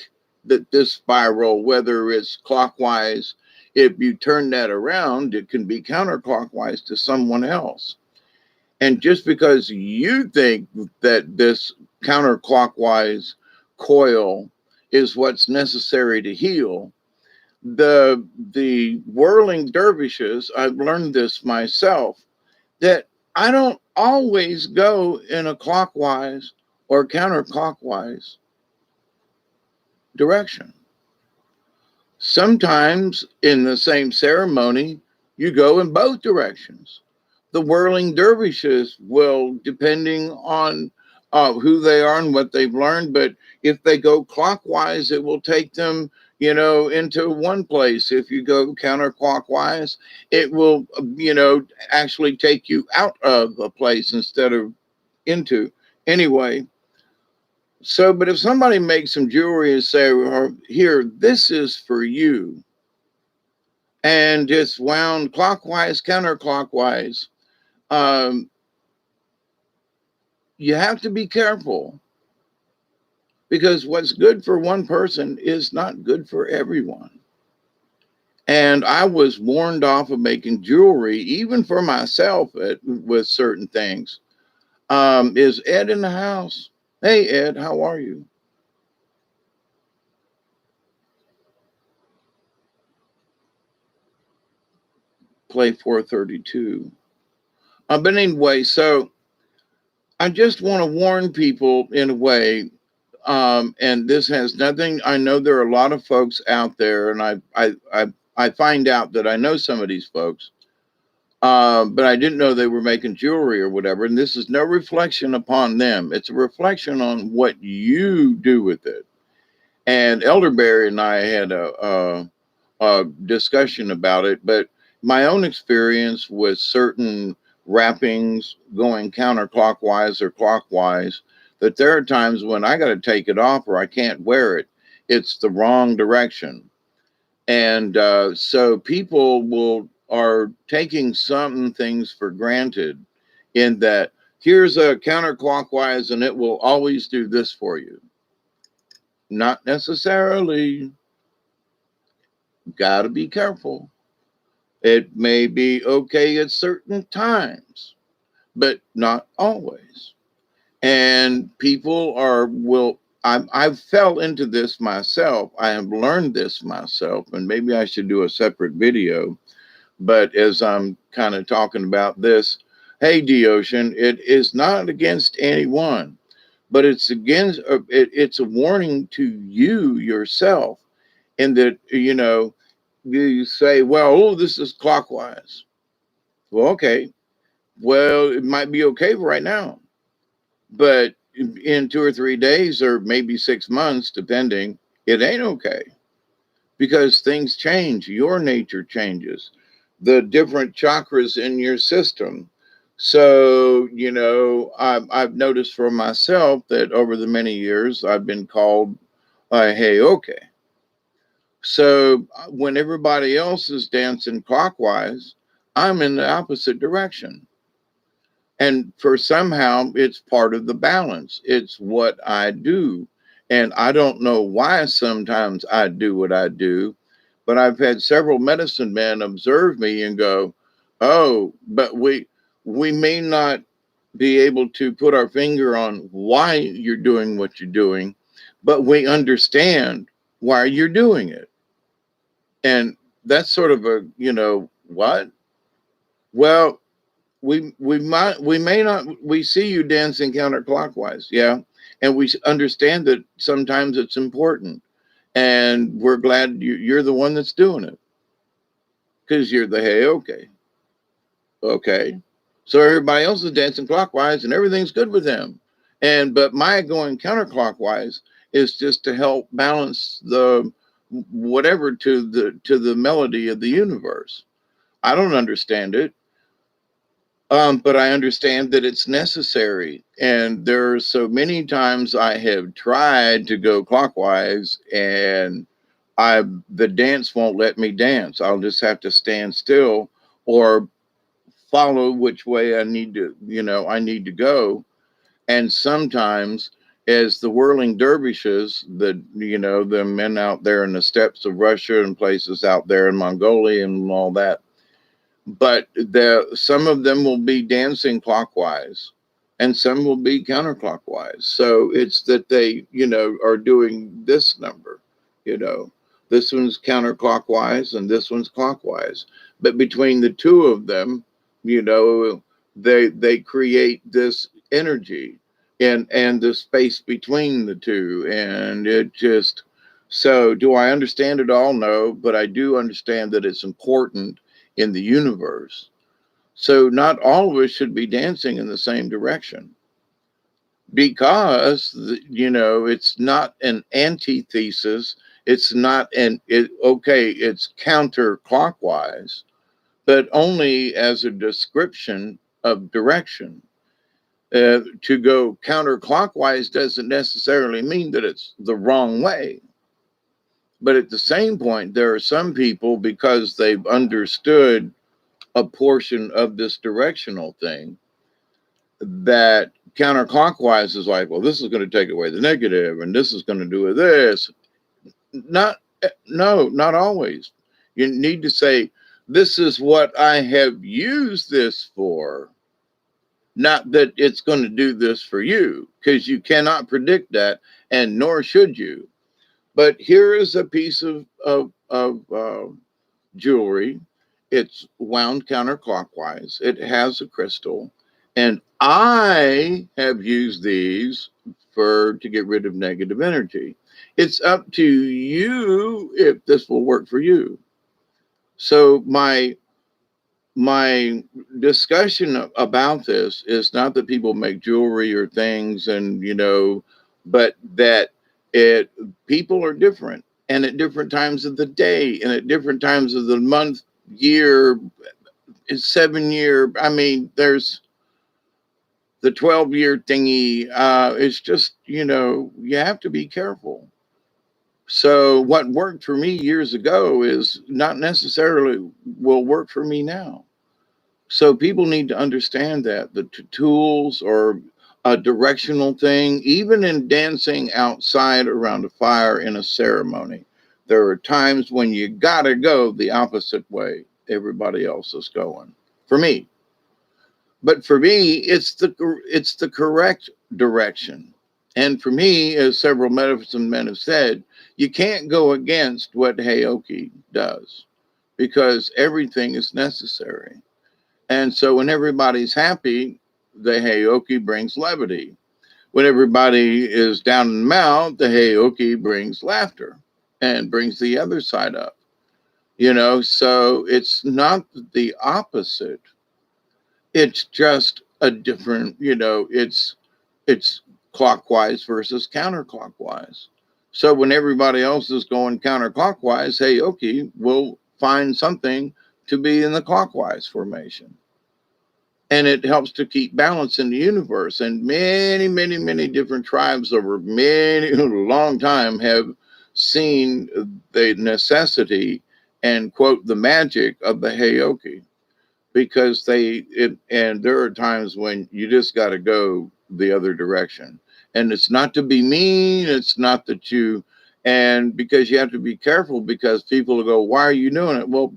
that this spiral, whether it's clockwise, if you turn that around, it can be counterclockwise to someone else. And just because you think that this counterclockwise coil is what's necessary to heal, the whirling dervishes, I've learned this myself, that I don't always go in a clockwise or counterclockwise direction. Sometimes in the same ceremony, you go in both directions. The whirling dervishes will, depending on who they are and what they've learned, but if they go clockwise, it will take them, into one place. If you go counterclockwise, it will, actually take you out of a place instead of into. Anyway, so, but if somebody makes some jewelry and say, well, here, this is for you, and it's wound clockwise, counterclockwise, um, you have to be careful, because what's good for one person is not good for everyone. And I was warned off of making jewelry, even for myself, with certain things. Is Ed in the house? Hey, Ed, how are you? Play 432. But anyway, so I just want to warn people in a way, and this has nothing. I know there are a lot of folks out there, and I find out that I know some of these folks, but I didn't know they were making jewelry or whatever. And this is no reflection upon them. It's a reflection on what you do with it. And Elderberry and I had a discussion about it, but my own experience with certain wrappings going counterclockwise or clockwise, that there are times when I got to take it off or I can't wear it. It's the wrong direction. And so people are taking some things for granted, in that here's a counterclockwise and it will always do this for you. Not necessarily. Got to be careful. It may be okay at certain times, but not always. And people I fell into this myself. I have learned this myself, and maybe I should do a separate video. But as I'm kind of talking about this, hey, D-Ocean, it is not against anyone, but it's against, it's a warning to you yourself, in that, you say, well, oh, this is clockwise. Well, okay. Well, it might be okay right now, but in 2 or 3 days, or maybe 6 months, depending, it ain't okay, because things change. Your nature changes, the different chakras in your system. So, I've noticed for myself that over the many years, I've been called, hey, okay. So when everybody else is dancing clockwise, I'm in the opposite direction. And for somehow it's part of the balance. It's what I do. And I don't know why sometimes I do what I do, but I've had several medicine men observe me and go, oh, but we may not be able to put our finger on why you're doing what you're doing, but we understand why you're doing it. And that's sort of a, what? Well, we may not, we see you dancing counterclockwise, yeah, and we understand that sometimes it's important, and we're glad you're the one that's doing it, because you're the hey, okay, okay. So everybody else is dancing clockwise, and everything's good with them, but my going counterclockwise is just to help balance the whatever to the melody of the universe. I don't understand it, but I understand that it's necessary. And there are so many times I have tried to go clockwise, and the dance won't let me dance. I'll just have to stand still or follow which way I need to go. And sometimes, as the whirling dervishes, the men out there in the steppes of Russia and places out there in Mongolia and all that, but some of them will be dancing clockwise and some will be counterclockwise. So it's that they, are doing this number, you know, this one's counterclockwise and this one's clockwise. But between the two of them, they create this energy and the space between the two. And it just, so do I understand it all? No, but I do understand that it's important in the universe. So not all of us should be dancing in the same direction, because it's not an antithesis. It's not okay, it's counterclockwise, but only as a description of direction. To go counterclockwise doesn't necessarily mean that it's the wrong way. But at the same point, there are some people, because they've understood a portion of this directional thing, that counterclockwise is like, well, this is going to take away the negative, and this is going to do this. Not, no, not always. You need to say, this is what I have used this for, not that it's going to do this for you, because you cannot predict that, and nor should you. But here is a piece of jewelry. It's wound counterclockwise. It has a crystal, and I have used these to get rid of negative energy. It's up to you if this will work for you. So my discussion about this is not that people make jewelry or things, and but that people are different, and at different times of the day, and at different times of the month, year, 7 year. I mean, there's the 12-year thingy. It's just, you have to be careful. So what worked for me years ago is not necessarily will work for me now. So people need to understand that the tools or a directional thing, even in dancing outside around a fire in a ceremony, there are times when you gotta go the opposite way everybody else is going. For me, but for me, it's the correct direction. And for me, as several medicine men have said, you can't go against what Heyoki does, because everything is necessary. And so when everybody's happy, the Heyoki brings levity. When everybody is down in the mouth, the Heyoki brings laughter and brings the other side up. So it's not the opposite. It's just a different, it's clockwise versus counterclockwise. So when everybody else is going counterclockwise, Heyoki will find something to be in the clockwise formation. And it helps to keep balance in the universe. And many, many, many different tribes over many long time have seen the necessity and quote the magic of the Heyoki, because and there are times when you just got to go the other direction. And it's not to be mean. It's not that and because you have to be careful, because people will go, why are you doing it? Well,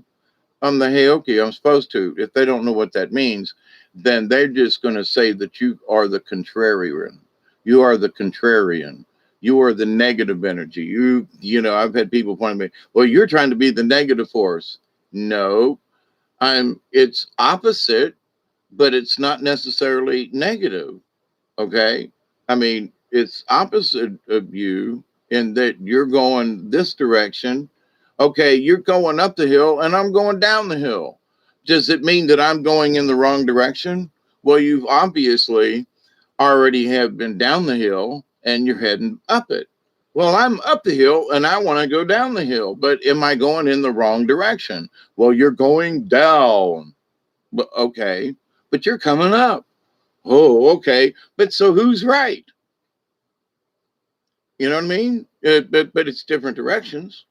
I'm the Heyoki, I'm supposed to. If they don't know what that means, then they're just going to say that you are the contrarian. You are the contrarian. You are the negative energy. I've had people point at me, well, you're trying to be the negative force. No, it's opposite, but it's not necessarily negative. Okay. I mean, it's opposite of you in that you're going this direction. Okay, you're going up the hill and I'm going down the hill. Does it mean that I'm going in the wrong direction? Well, you've obviously already have been down the hill and you're heading up it. Well, I'm up the hill and I want to go down the hill, but am I going in the wrong direction? Well, you're going down. Okay, but you're coming up. Oh, okay. But so who's right? You know what I mean? But it's different directions.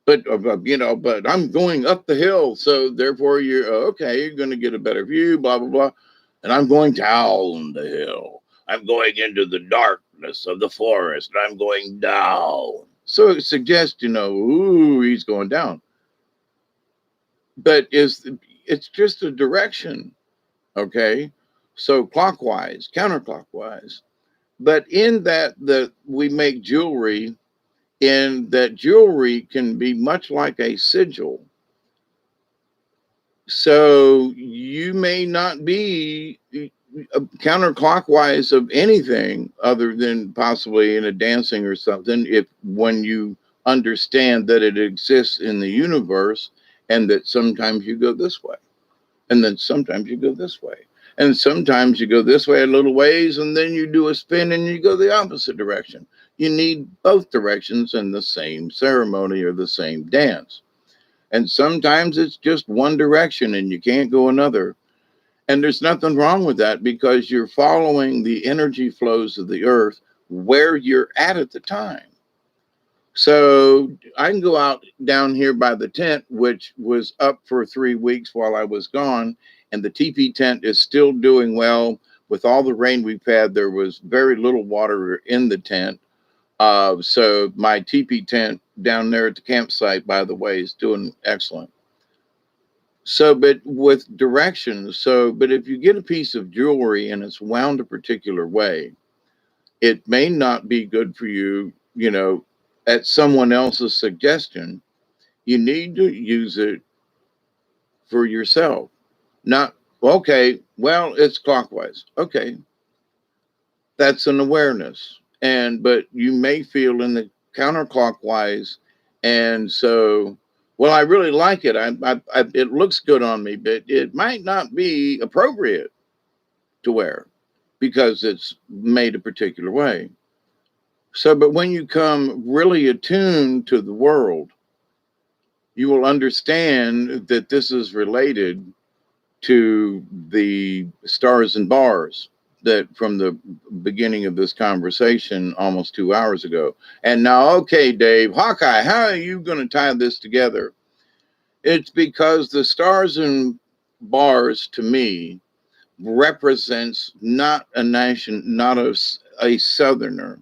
But but I'm going up the hill, so therefore you're okay. You're going to get a better view, blah blah blah. And I'm going down the hill. I'm going into the darkness of the forest. I'm going down. So it suggests, ooh, he's going down. But it's just a direction, okay? So clockwise, counterclockwise. But in that we make jewelry, and that jewelry can be much like a sigil. So you may not be counterclockwise of anything other than possibly in a dancing or something, when you understand that it exists in the universe, and that sometimes you go this way, and then sometimes you go this way. And sometimes you go this way a little ways, and then you do a spin and you go the opposite direction. You need both directions in the same ceremony or the same dance. And sometimes it's just one direction and you can't go another. And there's nothing wrong with that because you're following the energy flows of the earth where you're at the time. So I can go out down here by the tent, which was up for 3 weeks while I was gone, and the teepee tent is still doing well. With all the rain we've had, there was very little water in the tent. So my teepee tent down there at the campsite, by the way, is doing excellent. So, but with directions, but if you get a piece of jewelry and it's wound a particular way, it may not be good for you, at someone else's suggestion. You need to use it for yourself. Not, okay, well, it's clockwise. Okay, that's an awareness. But you may feel in the counterclockwise. And so, well, I really like it. It looks good on me, but it might not be appropriate to wear because it's made a particular way. So, but when you come really attuned to the world, you will understand that this is related to the stars and bars that from the beginning of this conversation almost 2 hours ago. And now, okay, Dave, Hawkeye, how are you going to tie this together? It's because the stars and bars to me represents not a nation, not a southerner.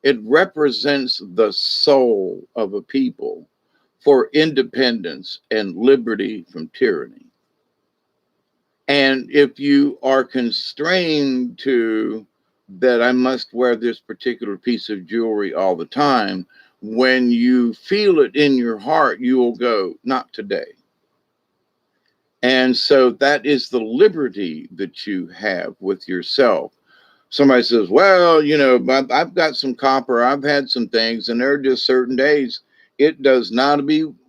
It represents the soul of a people for independence and liberty from tyranny. And if you are constrained to that, I must wear this particular piece of jewelry all the time, when you feel it in your heart, you will go, not today. And so that is the liberty that you have with yourself. Somebody says, well, I've got some copper, I've had some things, and there are just certain days it does not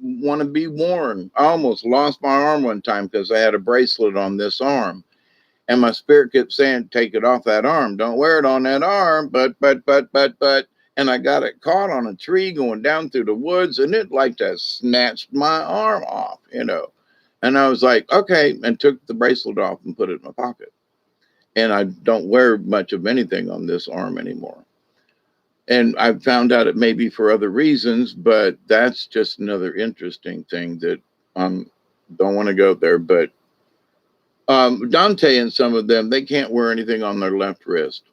want to be worn. I almost lost my arm one time because I had a bracelet on this arm. And my spirit kept saying, take it off that arm. Don't wear it on that arm. But. And I got it caught on a tree going down through the woods, and it like that snatched my arm off. And I was like, okay, and took the bracelet off and put it in my pocket. And I don't wear much of anything on this arm anymore. And I found out it may be for other reasons, but that's just another interesting thing that don't want to go there. But Dante and some of them, they can't wear anything on their left wrist.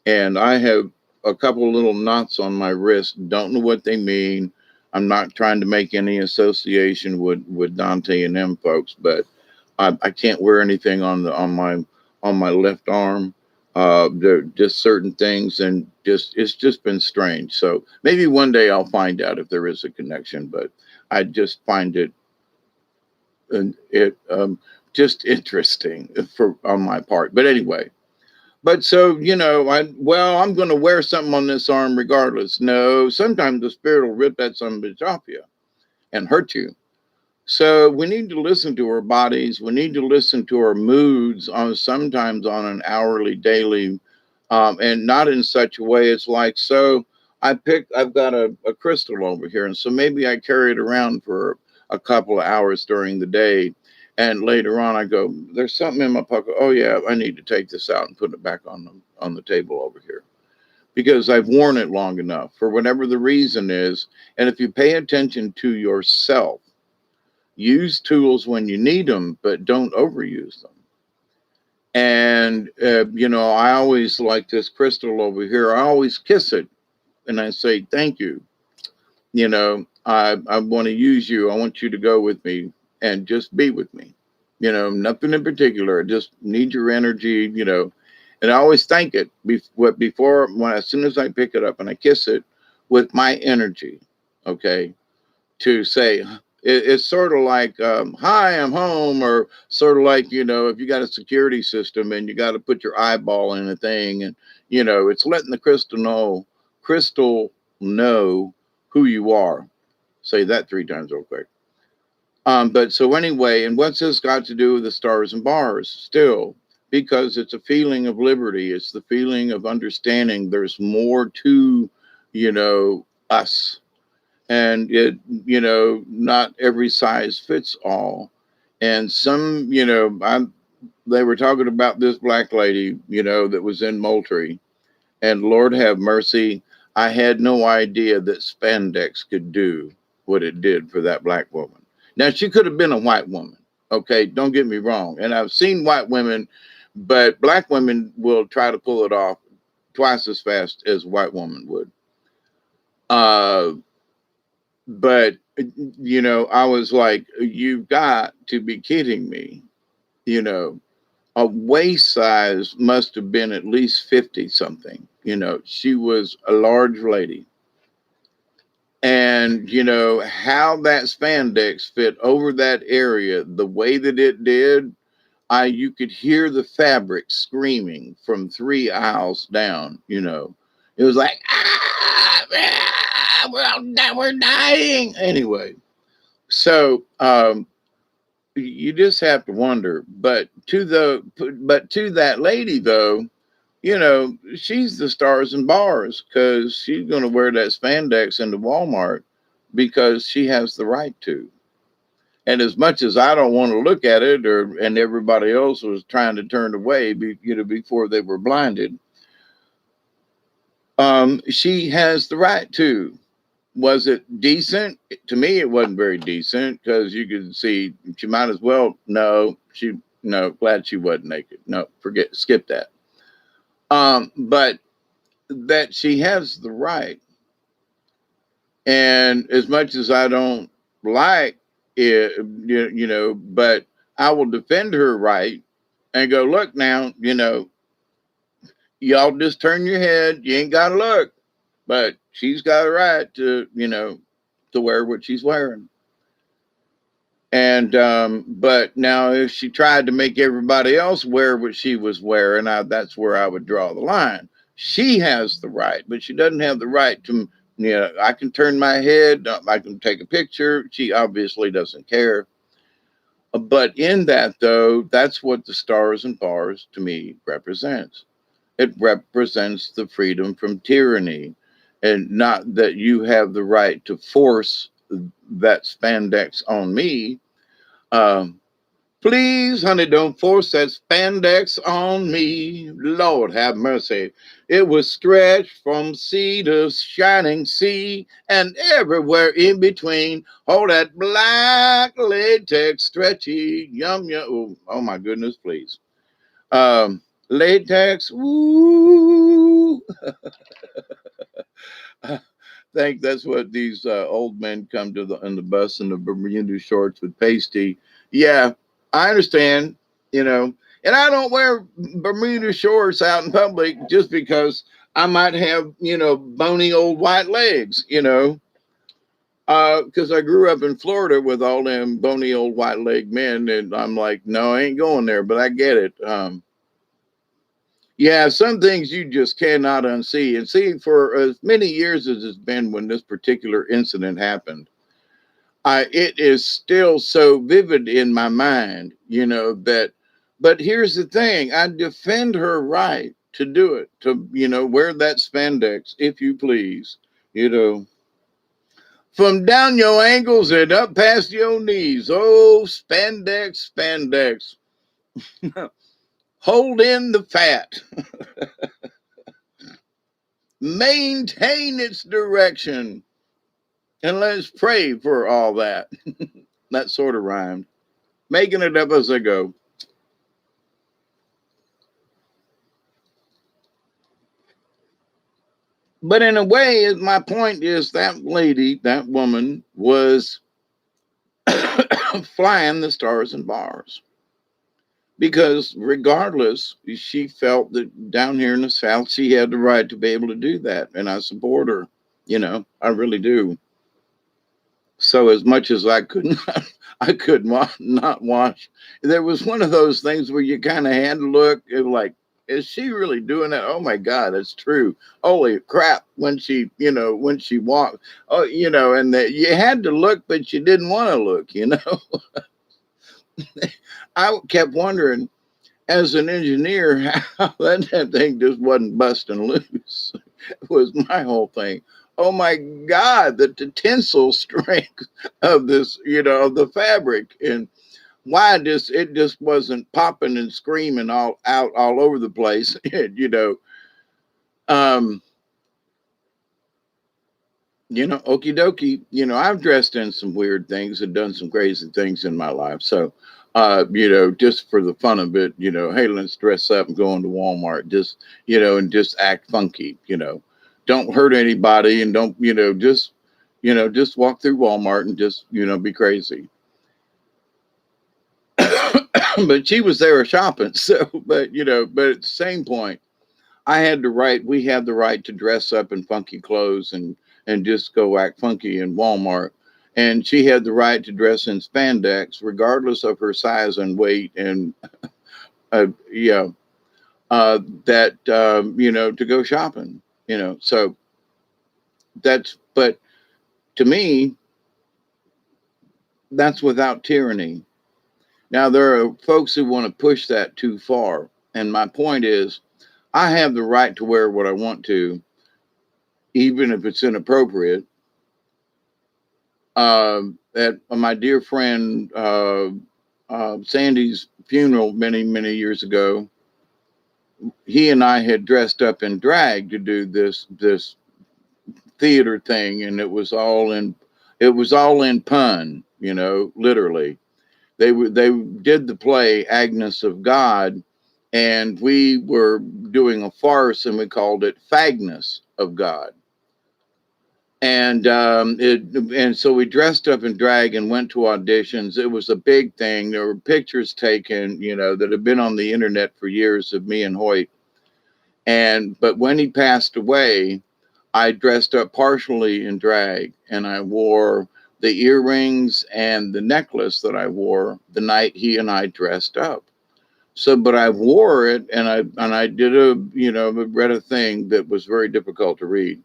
And I have a couple of little knots on my wrist. Don't know what they mean. I'm not trying to make any association with Dante and them folks, but I can't wear anything on my left arm. There are just certain things, and it's just been strange. So maybe one day I'll find out if there is a connection, but I just find it just interesting on my part. But anyway, but so I'm going to wear something on this arm regardless. No, sometimes the spirit will rip that son of a bitch off you and hurt you. So we need to listen to our bodies. We need to listen to our moods sometimes on an hourly, daily, and not in such a way. It's like, so I've got a crystal over here. And so maybe I carry it around for a couple of hours during the day. And later on I go, there's something in my pocket. Oh yeah, I need to take this out and put it back on the table over here, because I've worn it long enough for whatever the reason is. And if you pay attention to yourself, use tools when you need them, but don't overuse them. And, I always like this crystal over here. I always kiss it and I say, thank you. I want to use you. I want you to go with me and just be with me. Nothing in particular. I just need your energy, and I always thank it as soon as I pick it up and I kiss it with my energy. Okay. To say, it's sort of like, hi, I'm home, or sort of like, if you got a security system and you got to put your eyeball in a thing, and, it's letting the crystal know who you are. Say that 3 times real quick. But so anyway, and what's this got to do with the stars and bars still? Because it's a feeling of liberty. It's the feeling of understanding there's more to, us. And it, not every size fits all. And some, they were talking about this black lady, that was in Moultrie. And Lord have mercy, I had no idea that spandex could do what it did for that black woman. Now, she could have been a white woman. Okay, don't get me wrong. And I've seen white women, but black women will try to pull it off twice as fast as a white woman would. Uh, but, I was like, you've got to be kidding me. A waist size must have been at least 50 something. She was a large lady. And, how that spandex fit over that area, the way that it did, you could hear the fabric screaming from 3 aisles down. It was like, we're dying. Anyway, so, you just have to wonder, but to that lady though, she's the stars and bars, because she's going to wear that spandex into Walmart because she has the right to. And as much as I don't want to look at it, and everybody else was trying to turn away, before they were blinded, she has the right to. Was it decent? To me, it wasn't very decent, because you could see she might as well. No, glad she wasn't naked. No, skip that. But that she has the right. And as much as I don't like it, but I will defend her right and go, look now, y'all just turn your head. You ain't got to look, but she's got a right to, to wear what she's wearing. And, but now if she tried to make everybody else wear what she was wearing, that's where I would draw the line. She has the right, but she doesn't have the right to, I can turn my head, I can take a picture. She obviously doesn't care. But in that, though, that's what the stars and bars to me represents. It represents the freedom from tyranny, and not that you have the right to force that spandex on me. Please, honey, don't force that spandex on me. Lord have mercy. It was stretched from sea to shining sea and everywhere in between. Oh, that black latex stretchy, yum, yum. Oh my goodness, please. Latex, woo. I think that's what these old men come to in the bus in the Bermuda shorts with pasty. Yeah, I understand, and I don't wear Bermuda shorts out in public just because I might have, bony old white legs, because I grew up in Florida with all them bony old white leg men, and I'm like, no, I ain't going there, but I get it. Yeah, some things you just cannot unsee. And see, for as many years as it's been when this particular incident happened, it is still so vivid in my mind, that. But here's the thing: I defend her right to do it, to wear that spandex, if you please, from down your ankles and up past your knees. Oh, spandex, spandex, hold in the fat. Maintain its direction, and let's pray for all that. That sort of rhymed. Making it up as I go. But in a way, my point is that lady, that woman, was flying the stars and bars. Because regardless, she felt that down here in the South, she had the right to be able to do that. And I support her. I really do. So as much as I could not, I could not watch. There was one of those things where you kind of had to look like, is she really doing that? Oh my God, it's true. Holy crap. When she walked, and you had to look, but you didn't want to look, I kept wondering, as an engineer, how that thing just wasn't busting loose. Was my whole thing. Oh my God, the tensile strength of this, of the fabric. And why it just wasn't popping and screaming all over the place. Um, okie dokie. I've dressed in some weird things and done some crazy things in my life. So, just for the fun of it, hey, let's dress up and go into Walmart, just, and just act funky, don't hurt anybody and don't, just walk through Walmart and just, be crazy. But she was there shopping. So, but at the same point, we had the right to dress up in funky clothes and just go act funky in Walmart. And she had the right to dress in spandex, regardless of her size and weight. And yeah, that, to go shopping, so but to me, that's without tyranny. Now, there are folks who want to push that too far. And my point is, I have the right to wear what I want to, even if it's inappropriate. At my dear friend Sandy's funeral many years ago, he and I had dressed up in drag to do this theater thing, and it was all in pun, literally. They did the play Agnes of God, and we were doing a farce, and we called it Fagness of God. And so we dressed up in drag and went to auditions. It was a big thing. There were pictures taken, that have been on the internet for years of me and Hoyt. But when he passed away, I dressed up partially in drag, and I wore the earrings and the necklace that I wore the night he and I dressed up. So, but I wore it, and I did read a thing that was very difficult to read.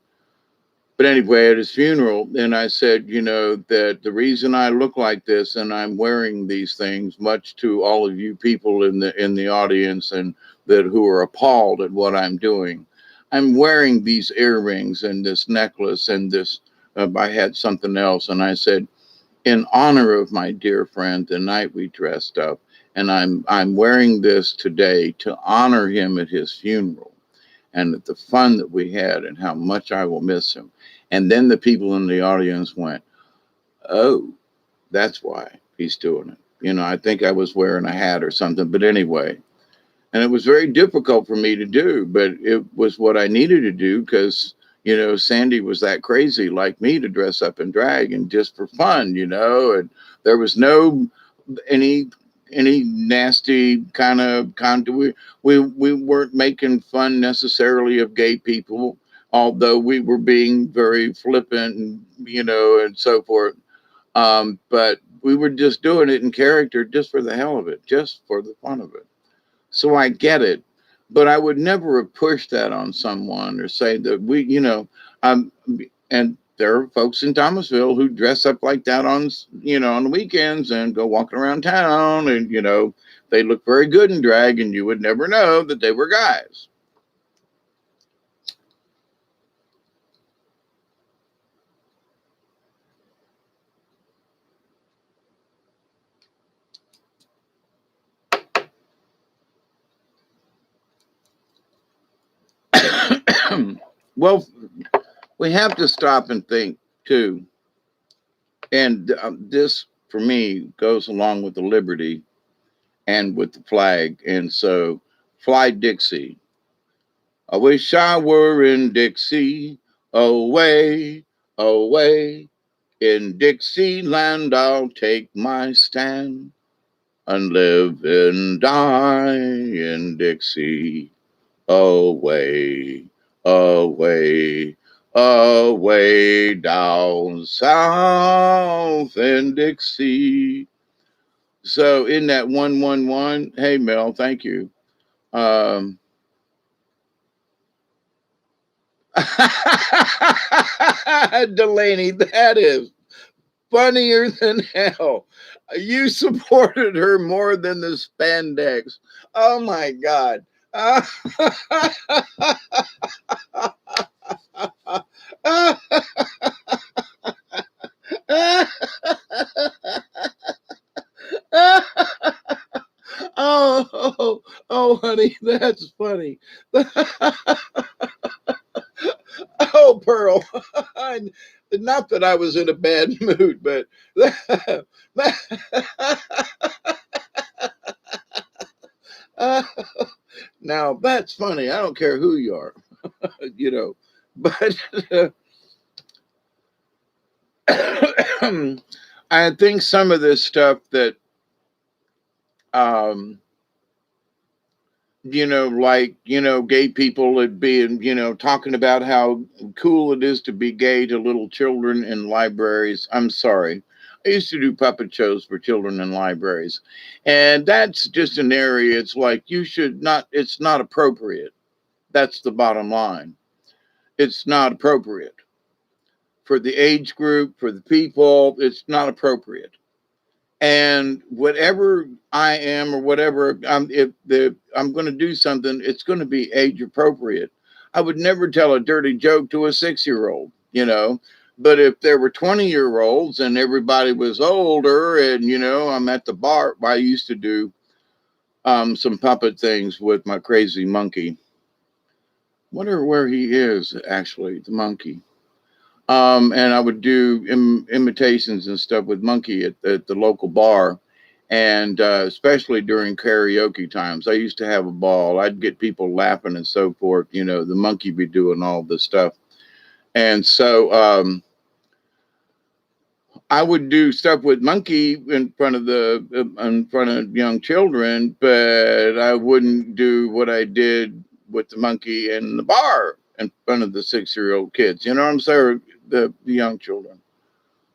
But anyway, at his funeral, and I said, that the reason I look like this and I'm wearing these things, much to all of you people in the audience and that who are appalled at what I'm doing, I'm wearing these earrings and this necklace and this. I had something else, and I said, in honor of my dear friend, the night we dressed up, and I'm wearing this today to honor him at his funeral and at the fun that we had and how much I will miss him. And then the people in the audience went, oh, that's why he's doing it. I think I was wearing a hat or something, but anyway. And it was very difficult for me to do, but it was what I needed to do because, Sandy was that crazy like me to dress up in drag and just for fun, and there was no any nasty kind of conduit. We weren't making fun necessarily of gay people, although we were being very flippant and and so forth. But we were just doing it in character, just for the hell of it, just for the fun of it. So I get it, but I would never have pushed that on someone or say that um, and there are folks in Thomasville who dress up like that on the weekends and go walking around town, and they look very good in drag, and you would never know that they were guys. Well, we have to stop and think too, and this for me goes along with the liberty and with the flag, and so fly Dixie. I wish I were in Dixie, away, away. In Dixieland, I'll take my stand and live and die in Dixie, away, away, away down south in Dixie. So in that 111, hey Mel, thank you. Um, Delaney, that is funnier than hell. You supported her more than the spandex. Oh my God. Oh, honey, that's funny. Oh, Pearl. Not that I was in a bad mood, but now that's funny. I don't care who you are, you know. But I think some of this stuff that, um, like, gay people would be, talking about how cool it is to be gay to little children in libraries. I'm sorry. I used to do puppet shows for children in libraries. And that's just an area. It's like, you should not, it's not appropriate. That's the bottom line. It's not appropriate for the age group, for the people. It's not appropriate. And whatever I am or whatever, if I'm going to do something, it's going to be age appropriate. I would never tell a dirty joke to a 6-year-old, But if there were 20-year-olds and everybody was older, and I'm at the bar. I used to do some puppet things with my crazy monkey. Wonder where he is, actually, the monkey. And I would do imitations and stuff with Monkey at the local bar. And especially during karaoke times, I used to have a ball. I'd get people laughing and so forth. The Monkey be doing all this stuff. And so I would do stuff with Monkey in front of young children, but I wouldn't do what I did with the Monkey in the bar in front of the 6-year-old kids. You know what I'm saying? The young children.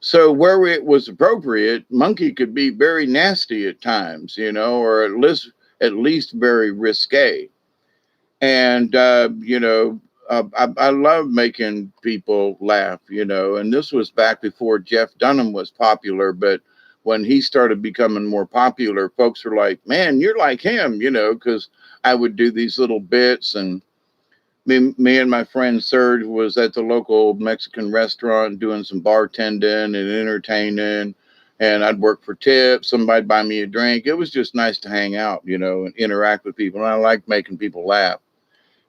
So where it was appropriate, Monkey could be very nasty at times, or at least very risque. And I love making people laugh, and this was back before Jeff Dunham was popular. But when he started becoming more popular, folks were like, man, you're like him, because I would do these little bits. And me and my friend Serge was at the local Mexican restaurant doing some bartending and entertaining, and I'd work for tips. Somebody'd buy me a drink. It was just nice to hang out, and interact with people. And I like making people laugh.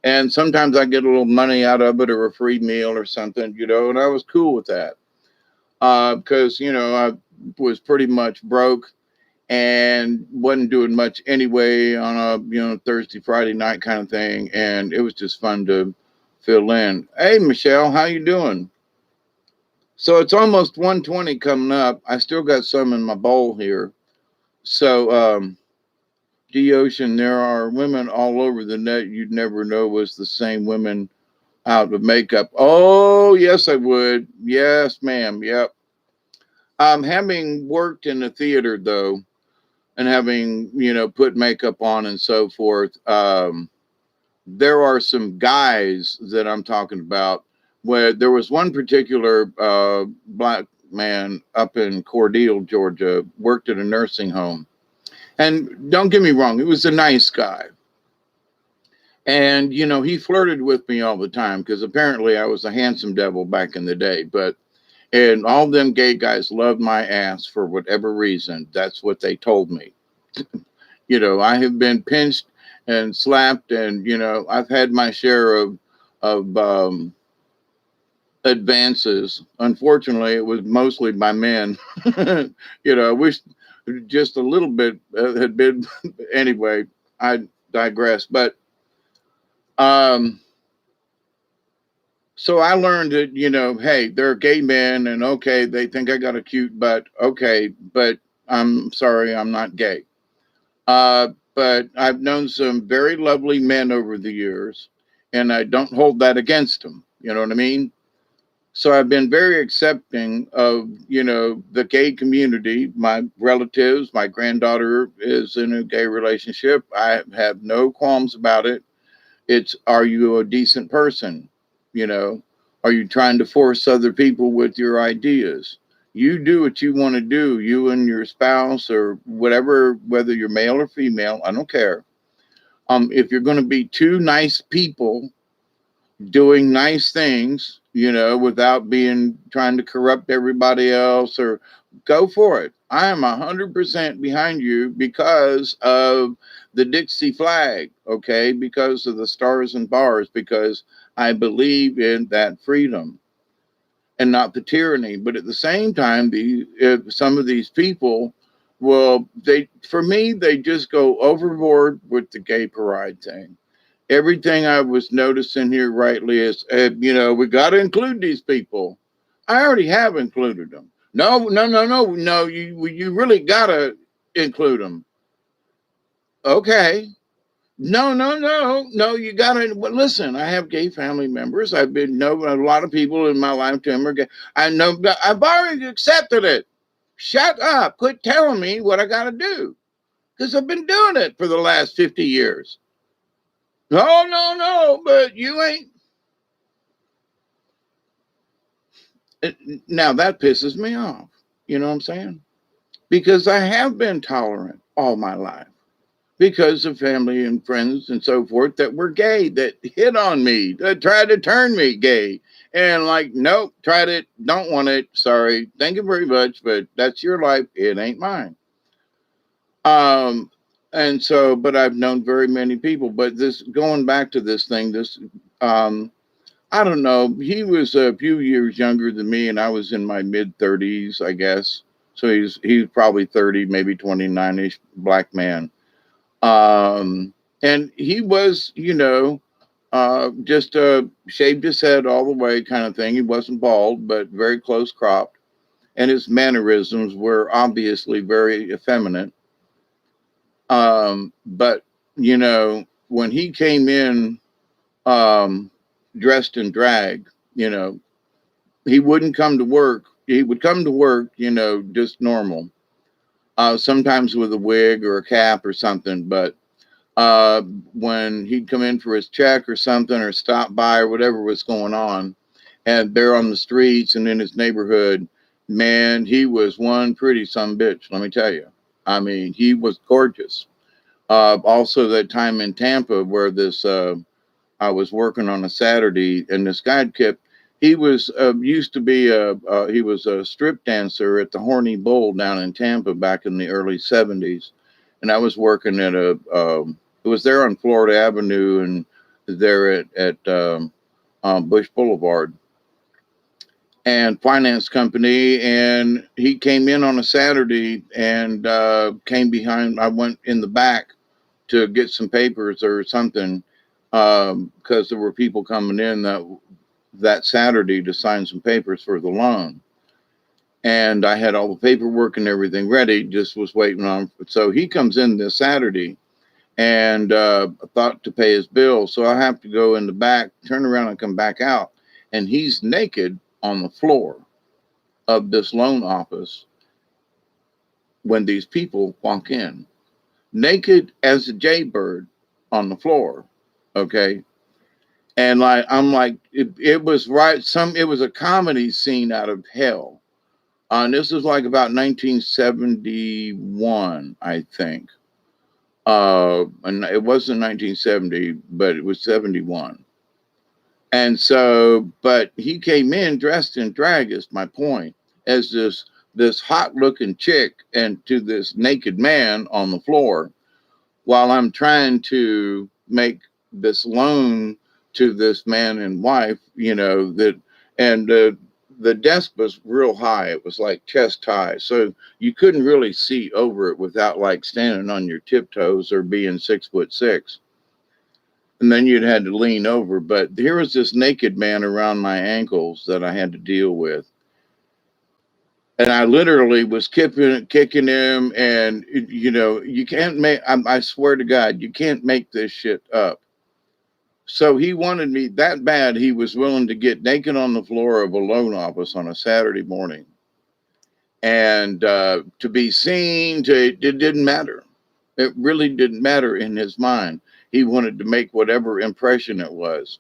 And sometimes I get a little money out of it, or a free meal or something, and I was cool with that. Because, I was pretty much broke and wasn't doing much anyway on a, Thursday, Friday night kind of thing. And it was just fun to fill in. Hey, Michelle, how you doing? So it's almost 1:20 coming up. I still got some in my bowl here. So, D-Ocean, there are women all over the net you'd never know was the same women out of makeup. Oh, yes, I would. Yes, ma'am. Yep. Having worked in the theater, though, and having, put makeup on and so forth, there are some guys that I'm talking about where there was one particular black man up in Cordele, Georgia, worked at a nursing home. And don't get me wrong, he was a nice guy. And, he flirted with me all the time because apparently I was a handsome devil back in the day. And all them gay guys loved my ass for whatever reason. That's what they told me. I have been pinched and slapped, and, I've had my share of advances. Unfortunately, it was mostly by men. I wish just a little bit had been. Anyway, I digress. But so I learned that, hey, they're gay men, and okay, they think I got a cute butt. Okay, but I'm sorry, I'm not gay. But I've known some very lovely men over the years, and I don't hold that against them. You know what I mean? So I've been very accepting of, the gay community. My relatives, my granddaughter is in a gay relationship. I have no qualms about it. It's, are you a decent person? Are you trying to force other people with your ideas? You do what you want to do, you and your spouse or whatever, whether you're male or female, I don't care. If you're going to be two nice people doing nice things, without trying to corrupt everybody else, or go for it. I am 100% behind you because of the Dixie flag, okay, because of the stars and bars, because I believe in that freedom and not the tyranny. But at the same time, some of these people, well, for me, they just go overboard with the gay pride thing. Everything I was noticing here rightly is, we got to include these people. I already have included them. No, no, no, no, no. You really got to include them. Okay. No, no, no, no. You got to listen. I have gay family members. I've been know a lot of people in my lifetime are gay. I know. I've already accepted it. Shut up. Quit telling me what I got to do, because I've been doing it for the last 50 years. No, no, no. But you ain't. Now that pisses me off. You know what I'm saying? Because I have been tolerant all my life because of family and friends and so forth that were gay, that hit on me, that tried to turn me gay. And like, nope, tried it, don't want it, sorry, thank you very much, but that's your life, it ain't mine. Um, and so, but I've known very many people, but this, going back to this thing, um, I don't know. He was a few years younger than me, and I was in my mid 30s, I guess. So he's probably 30, maybe 29ish, black man. And he was, just shaved his head all the way kind of thing. He wasn't bald, but very close cropped, and his mannerisms were obviously very effeminate. But when he came in, um, dressed in drag, you know, he wouldn't come to work. He would come to work, just normal. Sometimes with a wig or a cap or something. But when he'd come in for his check or something, or stop by or whatever was going on, and they're on the streets and in his neighborhood, man, he was one pretty some bitch. Let me tell you. I mean, he was gorgeous. Also, that time in Tampa where I was working on a Saturday, and this guy kept. He was used to be he was a strip dancer at the Horny Bull down in Tampa back in the early '70s, and I was working at it was there on Florida Avenue and there at Bush Boulevard, and finance company, and he came in on a Saturday and came behind. I went in the back to get some papers or something because there were people coming in that Saturday to sign some papers for the loan. And I had all the paperwork and everything ready, just was waiting on. So he comes in this Saturday and thought to pay his bill. So I have to go in the back, turn around and come back out. And he's naked on the floor of this loan office when these people walk in. Naked as a jaybird on the floor. Okay. And like, I'm like, it was right. It was a comedy scene out of hell. And this was like about 1971, I think. And it wasn't 1970, but it was 71. And so, but he came in dressed in drag, is my point, as this hot looking chick and to this naked man on the floor while I'm trying to make this loan to this man and wife, and the desk was real high. It was like chest high. So you couldn't really see over it without like standing on your tiptoes or being 6'6". And then you'd had to lean over. But here was this naked man around my ankles that I had to deal with. And I literally was kicking him, and you can't make. I swear to God, you can't make this shit up. So he wanted me that bad. He was willing to get naked on the floor of a loan office on a Saturday morning, and to be seen. It didn't matter. It really didn't matter in his mind. He wanted to make whatever impression it was.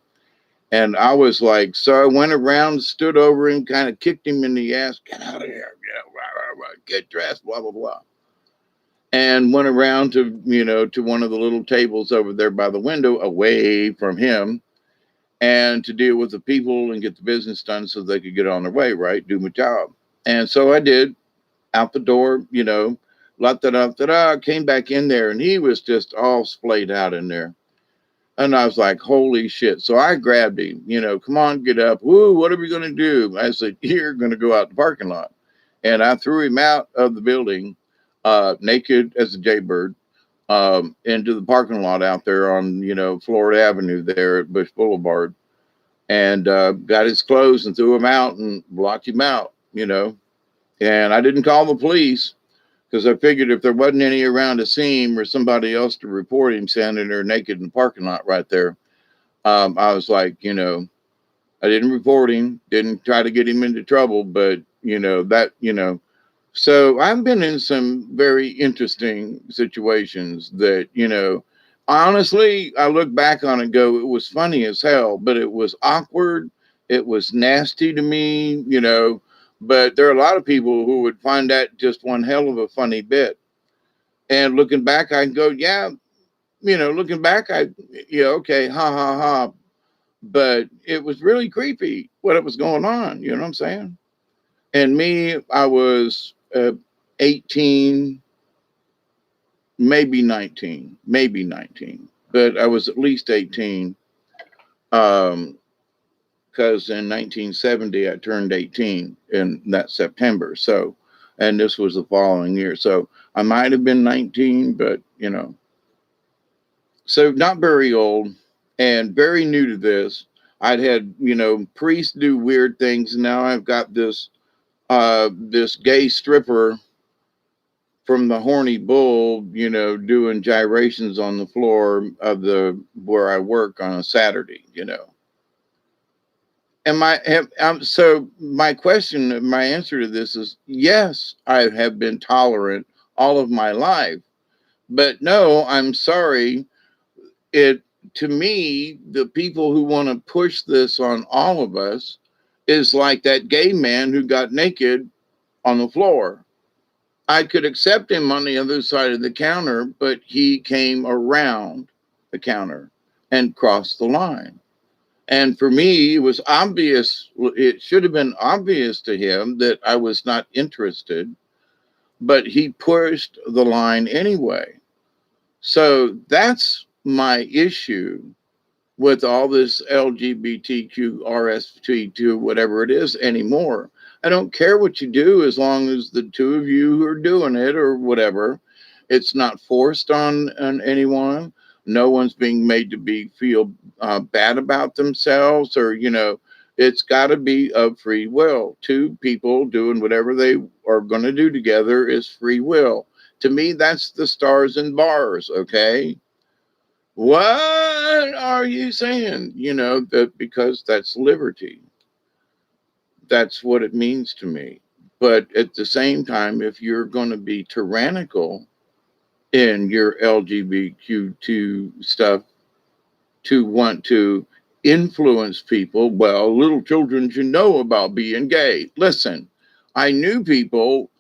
And I was like, so I went around, stood over him, kind of kicked him in the ass, get out of here, rah, rah, rah, get dressed, blah, blah, blah. And went around to one of the little tables over there by the window away from him and to deal with the people and get the business done so they could get on their way, right? Do my job. And so I did, out the door, La da da da da. Came back in there, and he was just all splayed out in there. And I was like, holy shit. So I grabbed him, come on, get up. Woo, what are we going to do? I said, you're going to go out the parking lot. And I threw him out of the building, naked as a jaybird, into the parking lot out there on, Florida Avenue there at Bush Boulevard. And got his clothes and threw him out and blocked him out, And I didn't call the police because I figured if there wasn't any around to see him or somebody else to report him standing there naked in the parking lot right there, I was like, I didn't report him, didn't try to get him into trouble, but so I've been in some very interesting situations that, honestly, I look back on it and go, it was funny as hell, but it was awkward. It was nasty to me, but there are a lot of people who would find that just one hell of a funny bit. And looking back, I can go, yeah, looking back, okay, ha, ha, ha. But it was really creepy what was going on. You know what I'm saying? And me, I was 18, maybe 19, but I was at least 18. Because in 1970, I turned 18 in that September. So, and this was the following year. So I might have been 19, but, so not very old and very new to this. I'd had, priests do weird things. And now I've got this gay stripper from the Horny Bull, doing gyrations on the floor of where I work on a Saturday, And so my answer to this is yes, I have been tolerant all of my life, but no, I'm sorry. To me, the people who want to push this on all of us is like that gay man who got naked on the floor. I could accept him on the other side of the counter, but he came around the counter and crossed the line. And for me, it was obvious. It should have been obvious to him that I was not interested, but he pushed the line anyway. So that's my issue with all this LGBTQ, RST2, whatever it is anymore. I don't care what you do as long as the two of you who are doing it or whatever. It's not forced on anyone. No one's being made to feel bad about themselves or, it's got to be of free will. Two people doing whatever they are going to do together is free will. To me, that's the stars and bars, okay? What are you saying? That because that's liberty. That's what it means to me. But at the same time, if you're going to be tyrannical in your LGBTQ stuff to want to influence people, well, little children should know about being gay. Listen, I knew people,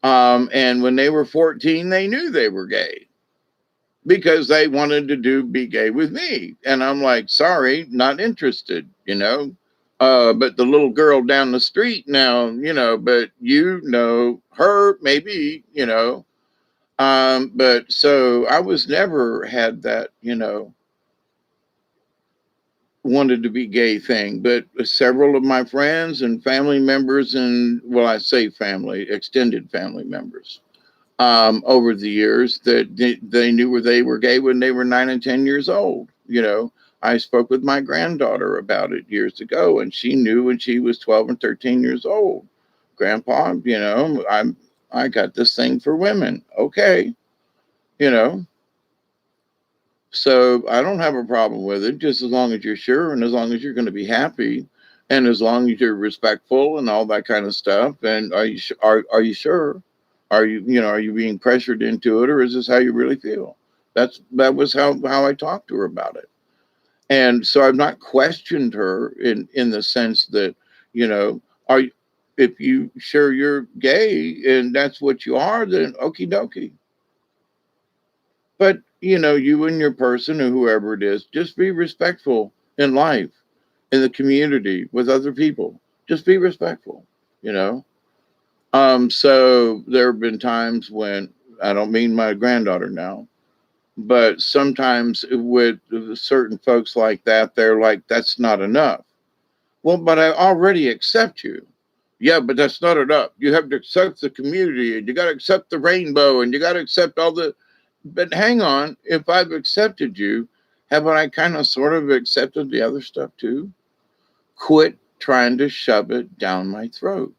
and when they were 14, they knew they were gay because they wanted to be gay with me. And I'm like, sorry, not interested, but the little girl down the street now, but her, maybe, but so I was never had that, wanted to be gay thing, but several of my friends and family members and, well, I say family, extended family members, over the years that they knew they were gay when they were 9 and 10 years old. I spoke with my granddaughter about it years ago, and she knew when she was 12 and 13 years old. Grandpa, I got this thing for women. Okay. So I don't have a problem with it, just as long as you're sure and as long as you're going to be happy and as long as you're respectful and all that kind of stuff. And are you sure? Are you being pressured into it, or is this how you really feel? That was how I talked to her about it. And so I've not questioned her in the sense that, if you sure you're gay and that's what you are, then okie dokie. But, you and your person or whoever it is, just be respectful in life, in the community, with other people. Just be respectful, So there have been times when, I don't mean my granddaughter now, but sometimes with certain folks like that, they're like, that's not enough. Well, but I already accept you. Yeah, but that's not enough. You have to accept the community, and you got to accept the rainbow, and you got to accept all the. But hang on, if I've accepted you, haven't I kind of sort of accepted the other stuff too? Quit trying to shove it down my throat.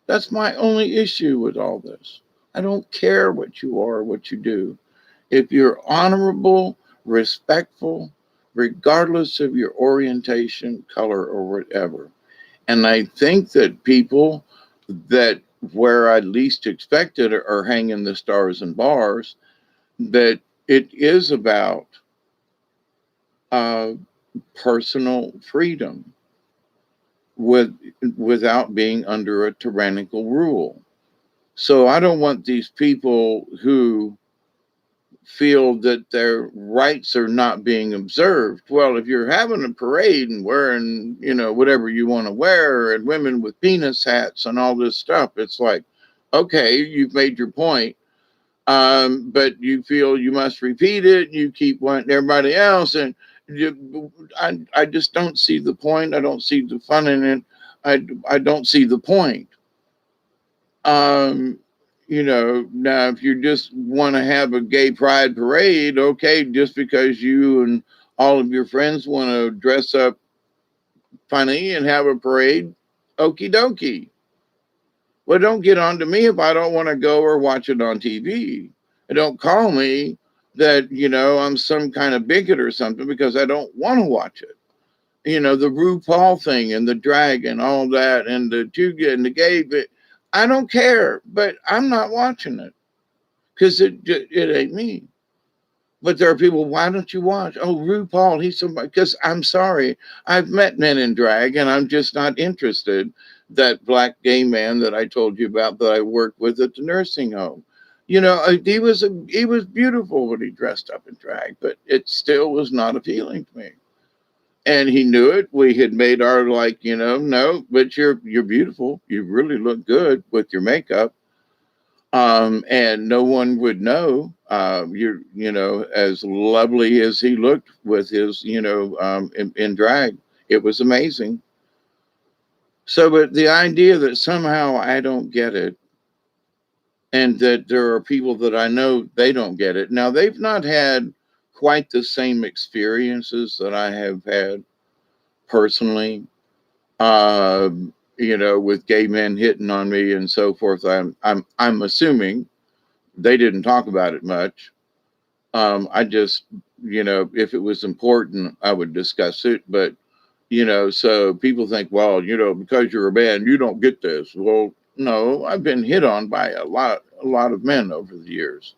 That's my only issue with all this. I don't care what you are, what you do. If you're honorable, respectful, regardless of your orientation, color, or whatever. And I think that people that where I least expected are hanging the stars and bars, that it is about uh, personal freedom with without being under a tyrannical rule. So I don't want these people who feel that their rights are not being observed. Well, if you're having a parade and wearing, whatever you want to wear, and women with penis hats and all this stuff, it's like, okay, you've made your point. But you feel you must repeat it. You keep wanting everybody else, and I just don't see the point. I don't see the fun in it. I don't see the point. Um, now if you just want to have a gay pride parade, okay, just because you and all of your friends want to dress up funny and have a parade, okie dokie. Well, don't get on to me if I don't want to go or watch it on TV. And don't call me that, I'm some kind of bigot or something because I don't want to watch it. The RuPaul thing and the drag and all that and the Tuga and the gay bit. I don't care, but I'm not watching it because it ain't me. But there are people, why don't you watch? Oh, RuPaul, he's somebody. Because I'm sorry, I've met men in drag and I'm just not interested. That black gay man that I told you about that I worked with at the nursing home. He was beautiful when he dressed up in drag, but it still was not appealing to me. And he knew it. We had made our no, but you're beautiful. You really look good with your makeup. And no one would know you're as lovely as he looked with his in drag. It was amazing. So, but the idea that somehow I don't get it, and that there are people that I know they don't get it. Now they've not had quite the same experiences that I have had personally. With gay men hitting on me and so forth. I'm assuming they didn't talk about it much. I just, if it was important, I would discuss it. But, so people think, well, because you're a man, you don't get this. Well, no, I've been hit on by a lot of men over the years.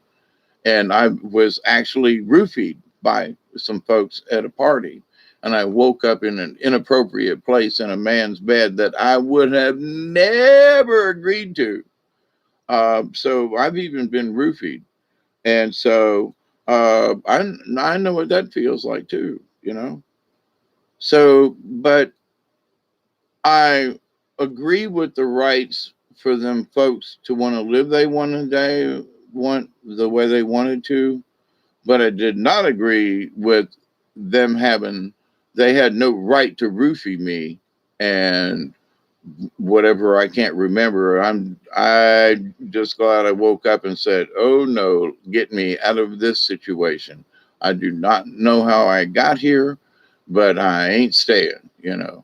And I was actually roofied by some folks at a party. And I woke up in an inappropriate place in a man's bed that I would have never agreed to. So I've even been roofied. And so I know what that feels like too. So, but I agree with the rights for them folks to want to live they want the way they wanted to, but I did not agree with them they had no right to roofie me and whatever. I can't remember. I just glad I woke up and said, oh no, get me out of this situation. I do not know how I got here, but I ain't staying. The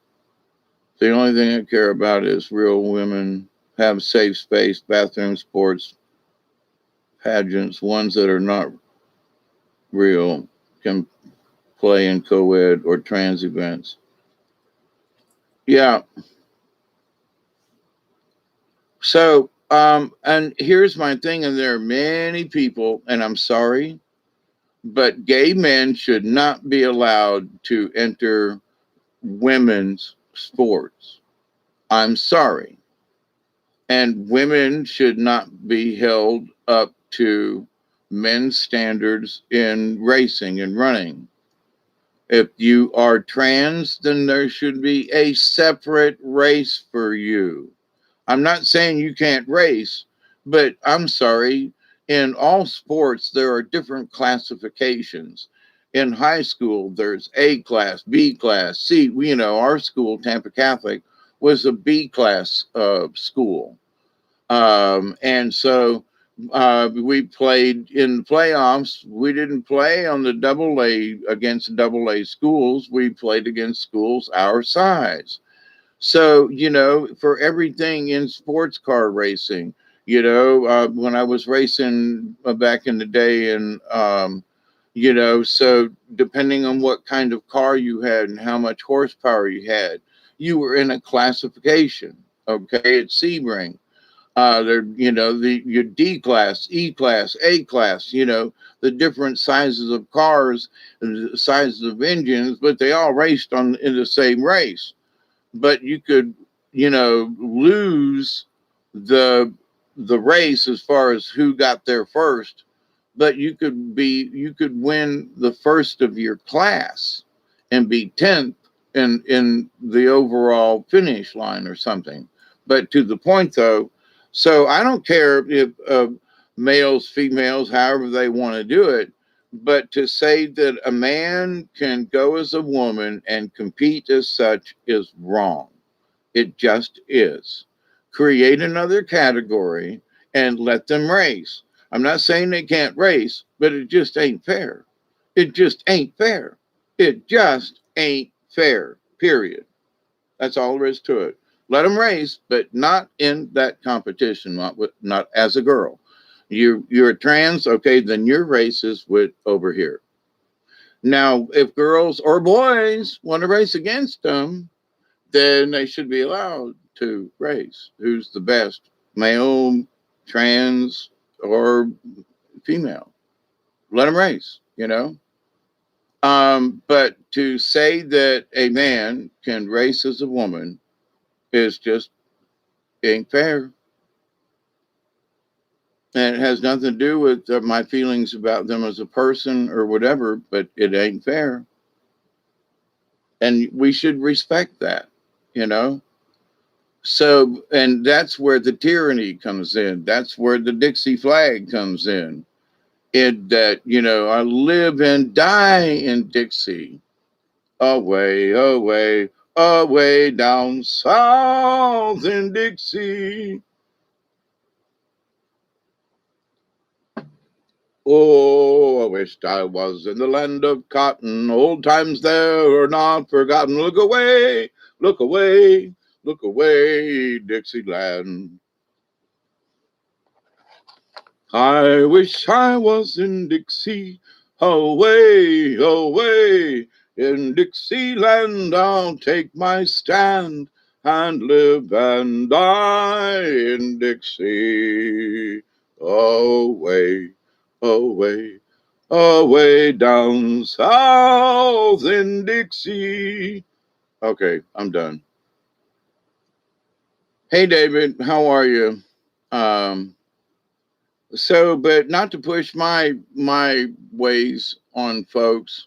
only thing I care about is real women, have safe space, bathroom, sports, pageants, ones that are not real, can play in co-ed or trans events. Yeah. So, and here's my thing, and there are many people, and I'm sorry, but gay men should not be allowed to enter women's sports. I'm sorry. And women should not be held up to men's standards in racing and running. If you are trans, then there should be a separate race for you. I'm not saying you can't race, but I'm sorry. in all sports, there are different classifications. In high school, there's A class, B class, C. Our school, Tampa Catholic, was a B class school. And so we played in the playoffs. We didn't play on the double A against double A schools. We played against schools our size. So, for everything in sports car racing, when I was racing back in the day, and, so depending on what kind of car you had and how much horsepower you had, you were in a classification. Okay. At Sebring, there, your D class, E class, A class, the different sizes of cars, the sizes of engines, but they all raced in the same race. But you could, lose the the race as far as who got there first, but you could win the first of your class and be 10th in the overall finish line or something. But to the point though, so I don't care if males, females, however they want to do it, but to say that a man can go as a woman and compete as such is wrong. It just is. Create another category and let them race. I'm not saying they can't race, but it just ain't fair. It just ain't fair. It just ain't fair, period. That's all there is to it. Let them race, but not in that competition, not as a girl. You're a trans, okay, then your race is with over here. Now, if girls or boys want to race against them, then they should be allowed to race. Who's the best, male, trans, or female? Let them race. But to say that a man can race as a woman is just ain't fair. And it has nothing to do with my feelings about them as a person or whatever, but it ain't fair. And we should respect that, you know? So, and that's where the tyranny comes in. That's where the Dixie flag comes in. That, I live and die in Dixie. Away, away, away down south in Dixie. Oh, I wished I was in the land of cotton. Old times there are not forgotten. Look away, look away, look away, Dixieland. I wish I was in Dixie, away, away. In Dixieland I'll take my stand and live and die in Dixie. Away, away, away down south in Dixie. Okay, I'm done. Hey, David, how are you? Um, So, but not to push my ways on folks,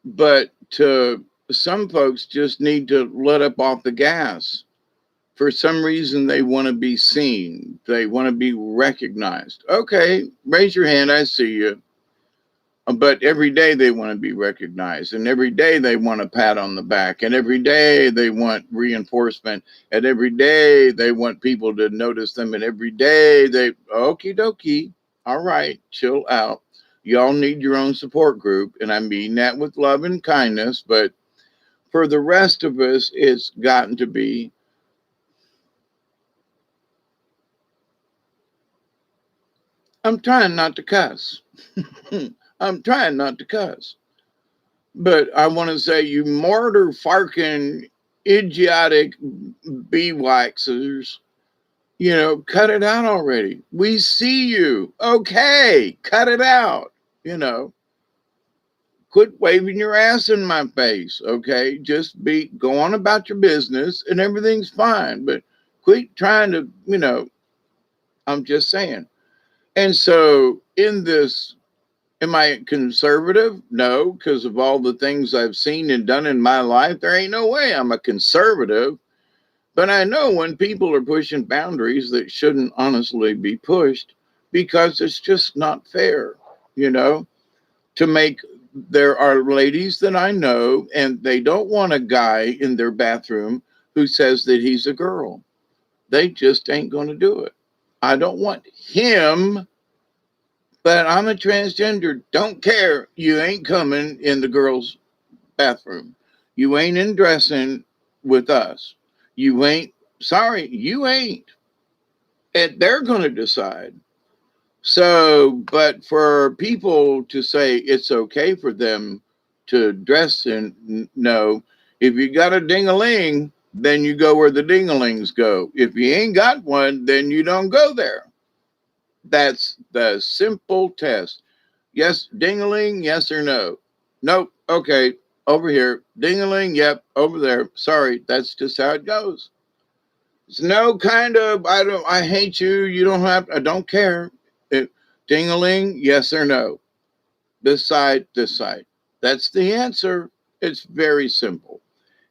but to some folks just need to let up off the gas. For some reason, they want to be seen. They want to be recognized. Okay, raise your hand. I see you. But every day they want to be recognized, and every day they want a pat on the back, and every day they want reinforcement, and every day they want people to notice them, and every day they okie dokie. All right, chill out. Y'all need your own support group, and I mean that with love and kindness. But for the rest of us, it's gotten to be. I'm trying not to cuss. I'm trying not to cuss. But I want to say, you martyr farking idiotic bee waxers, cut it out already. We see you. Okay, cut it out. Quit waving your ass in my face. Okay, just go on about your business and everything's fine. But quit trying to, I'm just saying. And so in this, am I conservative? No, because of all the things I've seen and done in my life, there ain't no way I'm a conservative. But I know when people are pushing boundaries that shouldn't honestly be pushed, because it's just not fair, you know, to make. There are ladies that I know, and they don't want a guy in their bathroom who says that he's a girl. They just ain't going to do it. I don't want him, but I'm a transgender. Don't care. You ain't coming in the girls' bathroom. You ain't in dressing with us. You ain't, sorry, you ain't. And they're going to decide. So, but for people to say it's okay for them to dress in, no, if you got a ding-a-ling, then you go where the ding-a-lings go. If you ain't got one, then you don't go there. That's the simple test. Yes, ding-a-ling, yes or no? Nope. Okay, over here. Ding-a-ling, yep, over there. Sorry, that's just how it goes. It's no kind of I hate you. You don't have I don't care. It, ding-a-ling, yes or no? This side, this side. That's the answer. It's very simple.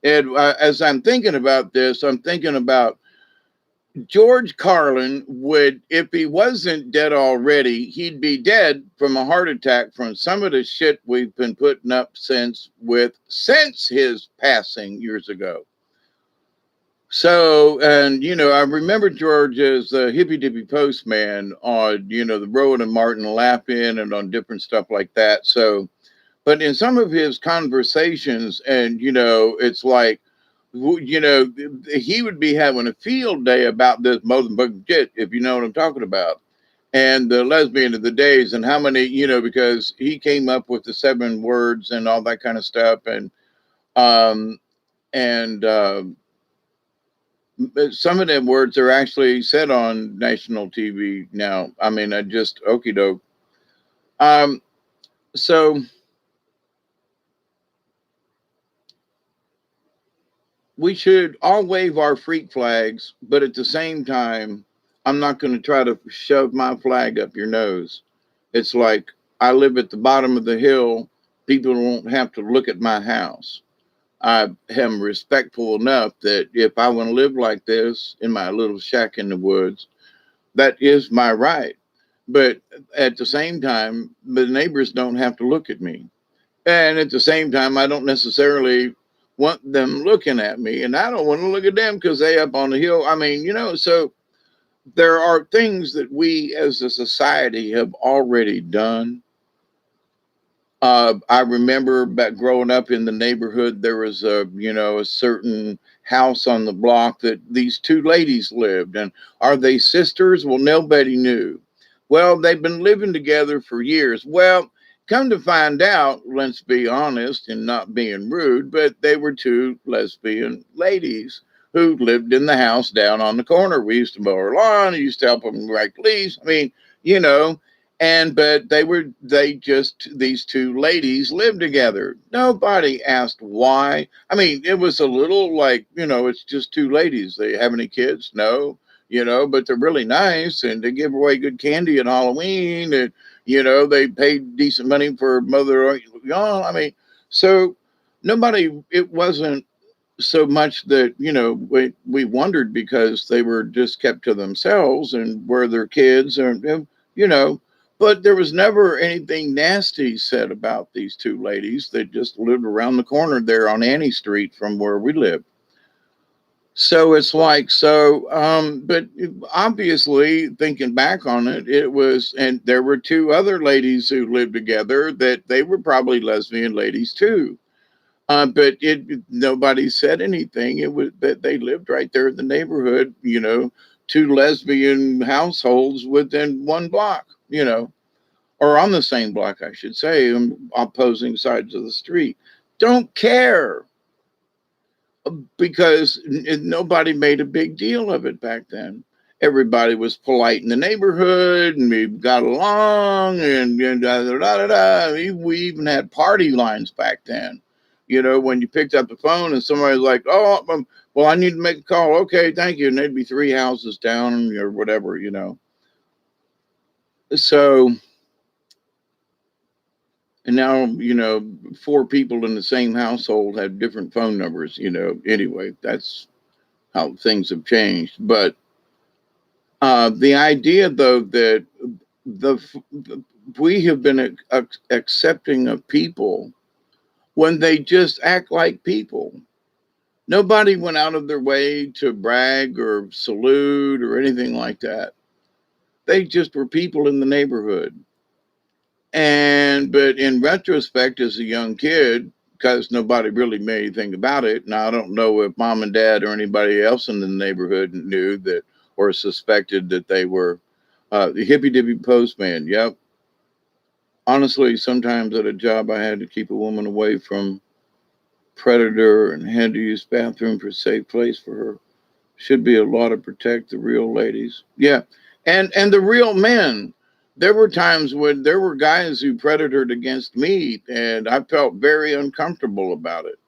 And as I'm thinking about this, I'm thinking about George Carlin would, if he wasn't dead already, he'd be dead from a heart attack from some of the shit we've been putting up since his passing years ago. So, and I remember George as a hippy dippy postman on, the Rowan and Martin Lapin and on different stuff like that. So, but in some of his conversations, and, it's like, he would be having a field day about this motherfucking shit, if you know what I'm talking about. And the lesbian of the days and how many, because he came up with the 7 words and all that kind of stuff. Um, and, some of them words are actually said on national TV now. I mean, I just okie doke. So we should all wave our freak flags, but at the same time, I'm not going to try to shove my flag up your nose. It's like I live at the bottom of the hill. People won't have to look at my house. I am respectful enough that if I want to live like this in my little shack in the woods, that is my right. But at the same time, the neighbors don't have to look at me. And at the same time, I don't necessarily want them looking at me. And I don't want to look at them because they up on the hill. I mean, so there are things that we as a society have already done. I remember back growing up in the neighborhood, there was a certain house on the block that these 2 ladies lived. And are they sisters? Well, nobody knew. Well, they've been living together for years. Well, come to find out, let's be honest and not being rude, but they were 2 lesbian ladies who lived in the house down on the corner. We used to mow our lawn. I used to help them rake leaves. I mean, you know, but these 2 ladies lived together. Nobody asked why. I mean, it was a little like, it's just 2 ladies. They have any kids? No, but they're really nice and they give away good candy at Halloween and, they paid decent money for Mother Young. I mean, so it wasn't so much that, we wondered because they were just kept to themselves and were their kids and, you know, but there was never anything nasty said about these 2 ladies that just lived around the corner there on Annie Street from where we live. So it's like, but obviously thinking back on it, it was, and there were 2 other ladies who lived together that they were probably lesbian ladies too. But nobody said anything. It was that they lived right there in the neighborhood, 2 lesbian households within 1 block, or on the same block, I should say, on opposing sides of the street. Don't care because nobody made a big deal of it back then. Everybody was polite in the neighborhood and we got along and da, da, da, da, da. We even had party lines back then. When you picked up the phone and somebody was like, oh, well, I need to make a call. Okay, thank you. And they'd be 3 houses down or whatever, So, and now, 4 people in the same household have different phone numbers, anyway, that's how things have changed. But the idea, though, that we have been accepting of people when they just act like people. Nobody went out of their way to brag or salute or anything like that. They just were people in the neighborhood. But in retrospect, as a young kid, because nobody really made anything about it, now I don't know if mom and dad or anybody else in the neighborhood knew that or suspected that they were the hippy dippy postman. Yep. Honestly, sometimes at a job, I had to keep a woman away from predator and had to use bathroom for a safe place for her. Should be a law to protect the real ladies. Yeah. And the real men. There were times when there were guys who predatored against me and I felt very uncomfortable about it.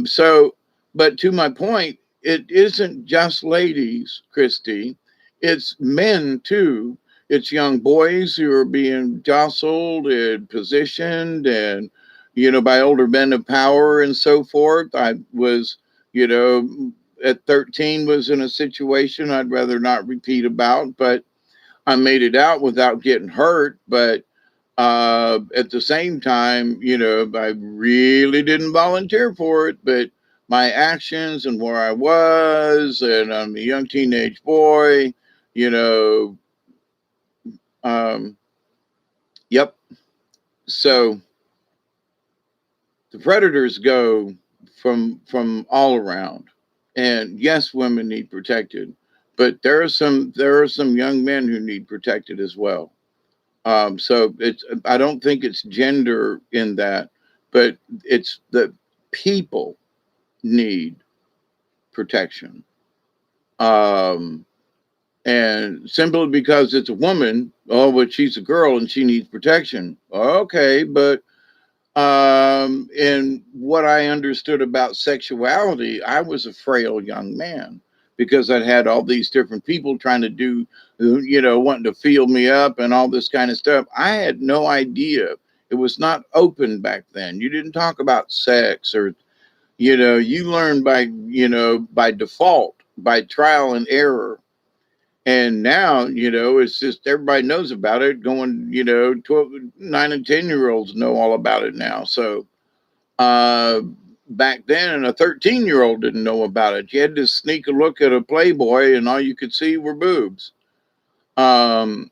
So, but to my point, it isn't just ladies, Christy. It's men too. It's young boys who are being jostled and positioned and, by older men of power and so forth. I was, you know, at 13 was in a situation I'd rather not repeat about, but I made it out without getting hurt. But at the same time, I really didn't volunteer for it, but my actions and where I was, and I'm a young teenage boy, you know, um, yep. So the predators go from all around, and yes, women need protected, but there are some young men who need protected as well. So I don't think it's gender in that, but it's the people need protection. Um, and simply because it's a woman, oh, but she's a girl and she needs protection. Okay, but in what I understood about sexuality, I was a frail young man because I'd had all these different people trying to do, wanting to feel me up and all this kind of stuff. I had no idea. It was not open back then. You didn't talk about sex or, you learned by default, by trial and error. And now, it's just everybody knows about it. Going, 12, 9 and 10-year-olds know all about it now. So uh, back then, a 13-year-old didn't know about it. You had to sneak a look at a Playboy, and all you could see were boobs. Um,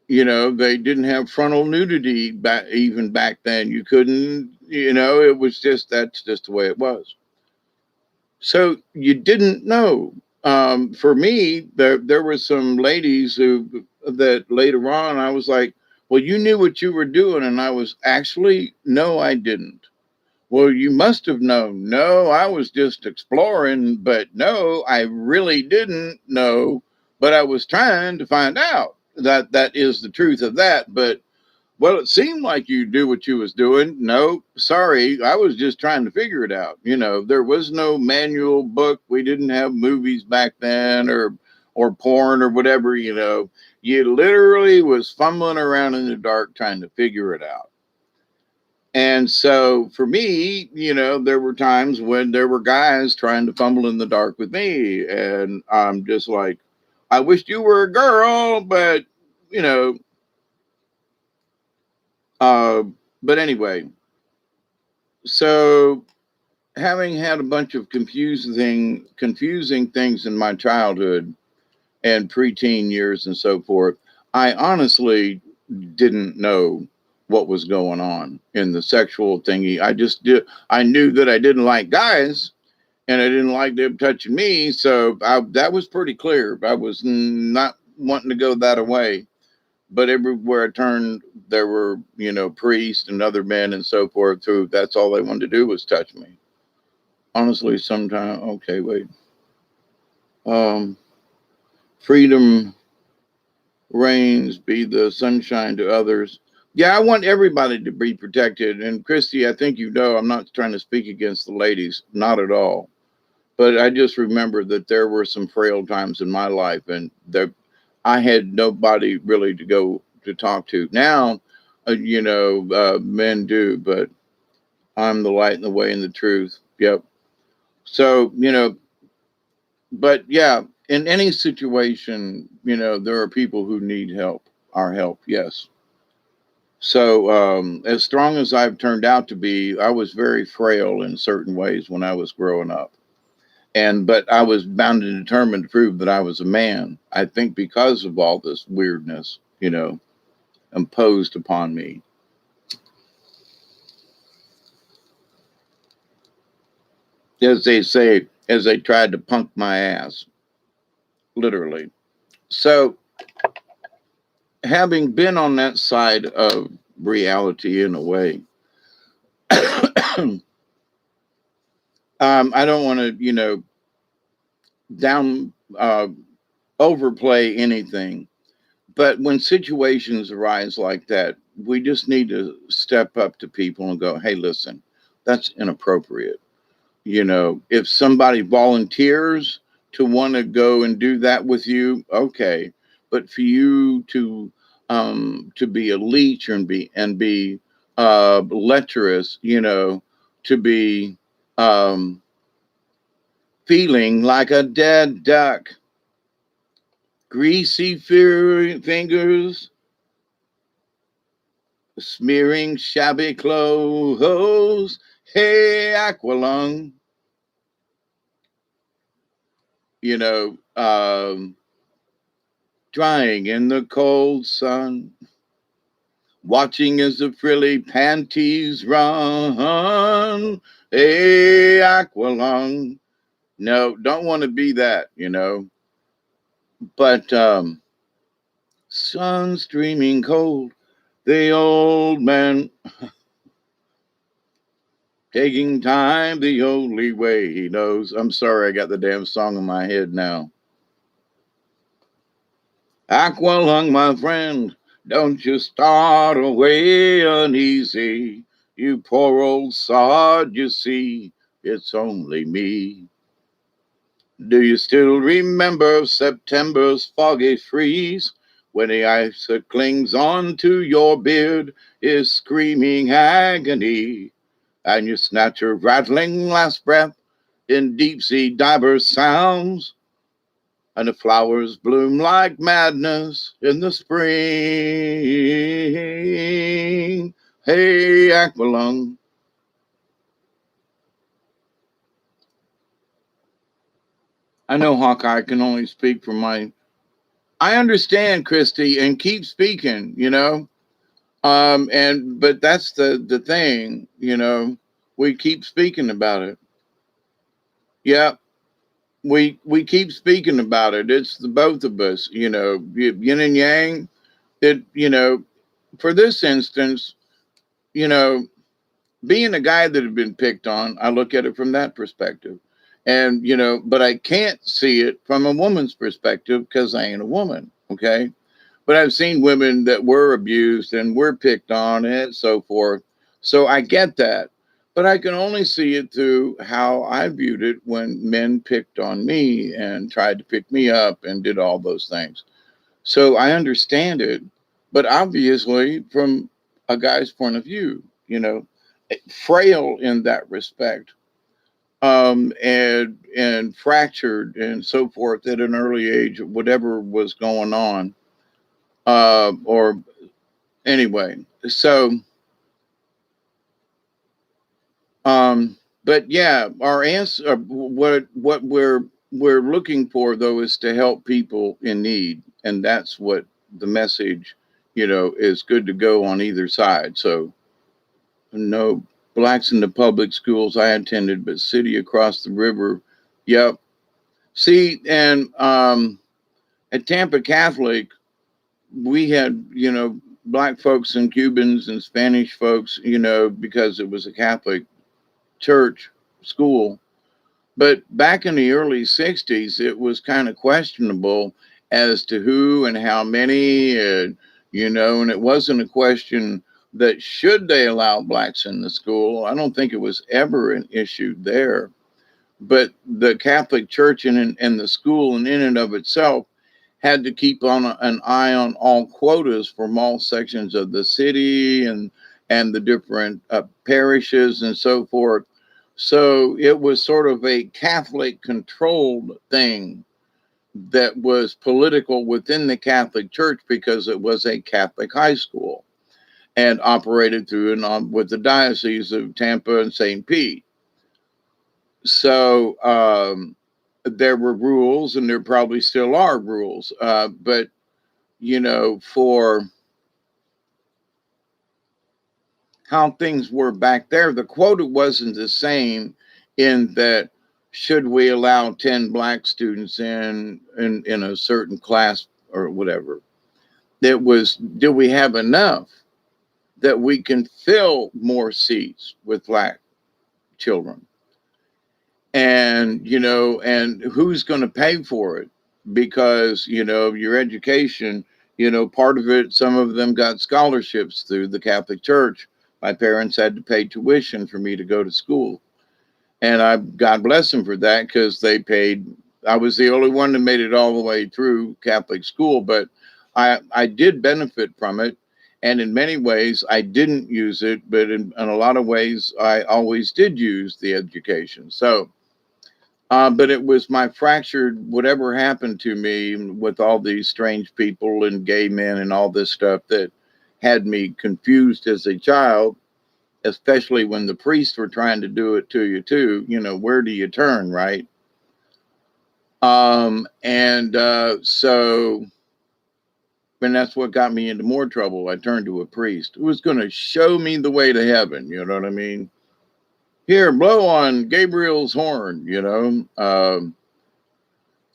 they didn't have frontal nudity even back then. You couldn't, it was that's just the way it was. So you didn't know. For me, there were some ladies that later on I was like, well, you knew what you were doing. And I was actually, no, I didn't. Well, you must have known. No, I was just exploring, but no, I really didn't know, but I was trying to find out. That is the truth of that. But well, it seemed like you do what you was doing. No, sorry, I was just trying to figure it out. There was no manual book. We didn't have movies back then or porn or whatever, You literally was fumbling around in the dark trying to figure it out. And so for me, there were times when there were guys trying to fumble in the dark with me. And I'm just like, I wished you were a girl, but, you know, uh, but anyway, so having had a bunch of confusing things in my childhood and preteen years and so forth, I honestly didn't know what was going on in the sexual thingy. I knew that I didn't like guys and I didn't like them touching me. So that was pretty clear. I was not wanting to go that away. But everywhere I turned, there were, priests and other men and so forth who that's all they wanted to do was touch me. Honestly, sometimes, okay, wait. Um, freedom reigns, be the sunshine to others. Yeah, I want everybody to be protected. And Christy, I think I'm not trying to speak against the ladies, not at all. But I just remember that there were some frail times in my life, and I had nobody really to go to talk to. Now, men do, but I'm the light and the way and the truth. Yep. So, but yeah, in any situation, there are people who need help. our help, yes. So, as strong as I've turned out to be, I was very frail in certain ways when I was growing up. But I was bound and determined to prove that I was a man. I think because of all this weirdness, imposed upon me. As they say, as they tried to punk my ass, literally. So, having been on that side of reality in a way, I don't want to, down overplay anything. But when situations arise like that, we just need to step up to people and go, "Hey, listen, that's inappropriate." If somebody volunteers to want to go and do that with you, okay. But for you to be a leech and be lecherous, to be um, feeling like a dead duck, greasy fingers, smearing shabby clothes. Hey, Aqualung, you know, drying in the cold sun, watching as the frilly panties run. Hey, Aqualung. No, don't want to be that. But sun streaming cold, the old man taking time the only way he knows. I'm sorry, I got the damn song in my head now. Aqualung, my friend, don't you start away uneasy. You poor old sod, you see, it's only me. Do you still remember September's foggy freeze? When the ice that clings on to your beard is screaming agony, and you snatch your rattling last breath in deep sea diver sounds, and the flowers bloom like madness in the spring. Hey, Aqualung. I know Hawkeye can only speak for my. I understand, Christy, and keep speaking. But that's the thing. We keep speaking about it. Yeah, we keep speaking about it. It's the both of us. Yin and yang. For this instance, you know, being a guy that had been picked on, I look at it from that perspective. And, but I can't see it from a woman's perspective because I ain't a woman. Okay. But I've seen women that were abused and were picked on and so forth. So I get that. But I can only see it through how I viewed it when men picked on me and tried to pick me up and did all those things. So I understand it, but obviously from a guy's point of view, frail in that respect, and fractured and so forth at an early age, whatever was going on, or anyway. So, but yeah, our answer, what we're looking for though is to help people in need, and that's what the message, is good to go on either side. So, no blacks in the public schools I attended, but city across the river. Yep. See, and at Tampa Catholic, we had, black folks and Cubans and Spanish folks, because it was a Catholic church school. But back in the early 60s, it was kind of questionable as to who and how many, and it wasn't a question that should they allow blacks in the school. I don't think it was ever an issue there. But the Catholic Church and the school and in and of itself had to keep on an eye on all quotas from all sections of the city and the different parishes and so forth. So it was sort of a Catholic controlled thing. that was political within the Catholic Church because it was a Catholic high school and operated through and on with the diocese of Tampa and St. Pete. So there were rules, and there probably still are rules. But, for how things were back there, the quota wasn't the same in that should we allow 10 black students in a certain class or whatever. It was, do we have enough that we can fill more seats with black children? And, and who's going to pay for it? Because, your education, part of it, some of them got scholarships through the Catholic Church. My parents had to pay tuition for me to go to school. And God bless them for that, because they paid. I was the only one that made it all the way through Catholic school, but I did benefit from it. And in many ways, I didn't use it, but in a lot of ways, I always did use the education. So, but it was my fractured, whatever happened to me with all these strange people and gay men and all this stuff that had me confused as a child, especially when the priests were trying to do it to you too. Where do you turn, right? So, and that's what got me into more trouble. I turned to a priest who was going to show me the way to heaven. You know what I mean? Here, blow on Gabriel's horn,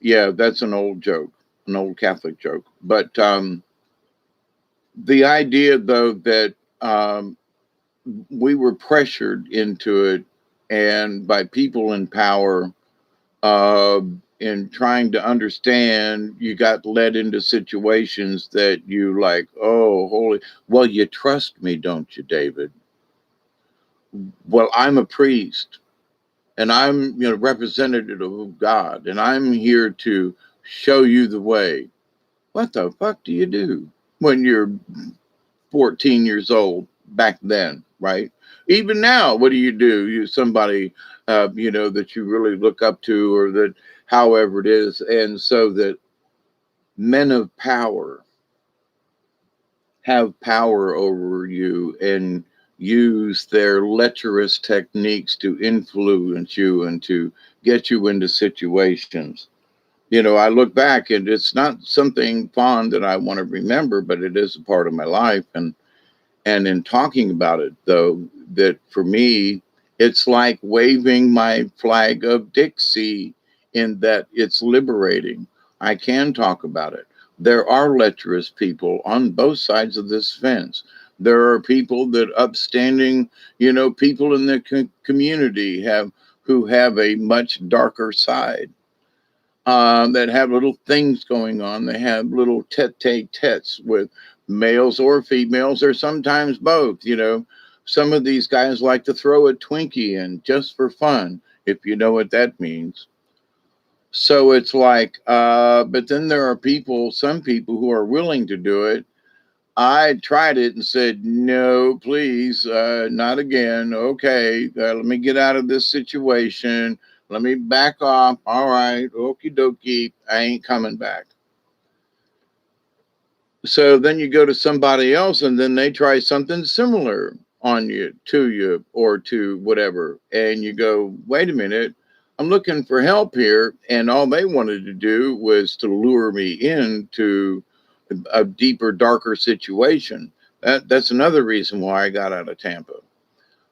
yeah, that's an old joke, an old Catholic joke. But the idea, though, that we were pressured into it, and by people in power, in trying to understand, you got led into situations that you like, oh, holy, well, you trust me, don't you, David? Well, I'm a priest, and I'm, representative of God, and I'm here to show you the way. What the fuck do you do when you're 14 years old back then, right? Even now, what do? You somebody, that you really look up to, or that, however it is. And so that men of power have power over you and use their lecherous techniques to influence you and to get you into situations. I look back, and it's not something fond that I want to remember, but it is a part of my life. And in talking about it, though, that for me, it's like waving my flag of Dixie, in that it's liberating. I can talk about it. There are lecherous people on both sides of this fence. There are people that upstanding, people in the community who have a much darker side. That have little things going on. They have little tete-a-tetes with males or females, or sometimes both. Some of these guys like to throw a Twinkie in just for fun, if you know what that means. So it's like, but then there are some people who are willing to do it. I tried it and said, no, please, not again. Okay, let me get out of this situation. Let me back off. All right, okie dokie. I ain't coming back. So then you go to somebody else, and then they try something similar on you, or to whatever. And you go, wait a minute, I'm looking for help here. And all they wanted to do was to lure me into a deeper, darker situation. That's another reason why I got out of Tampa.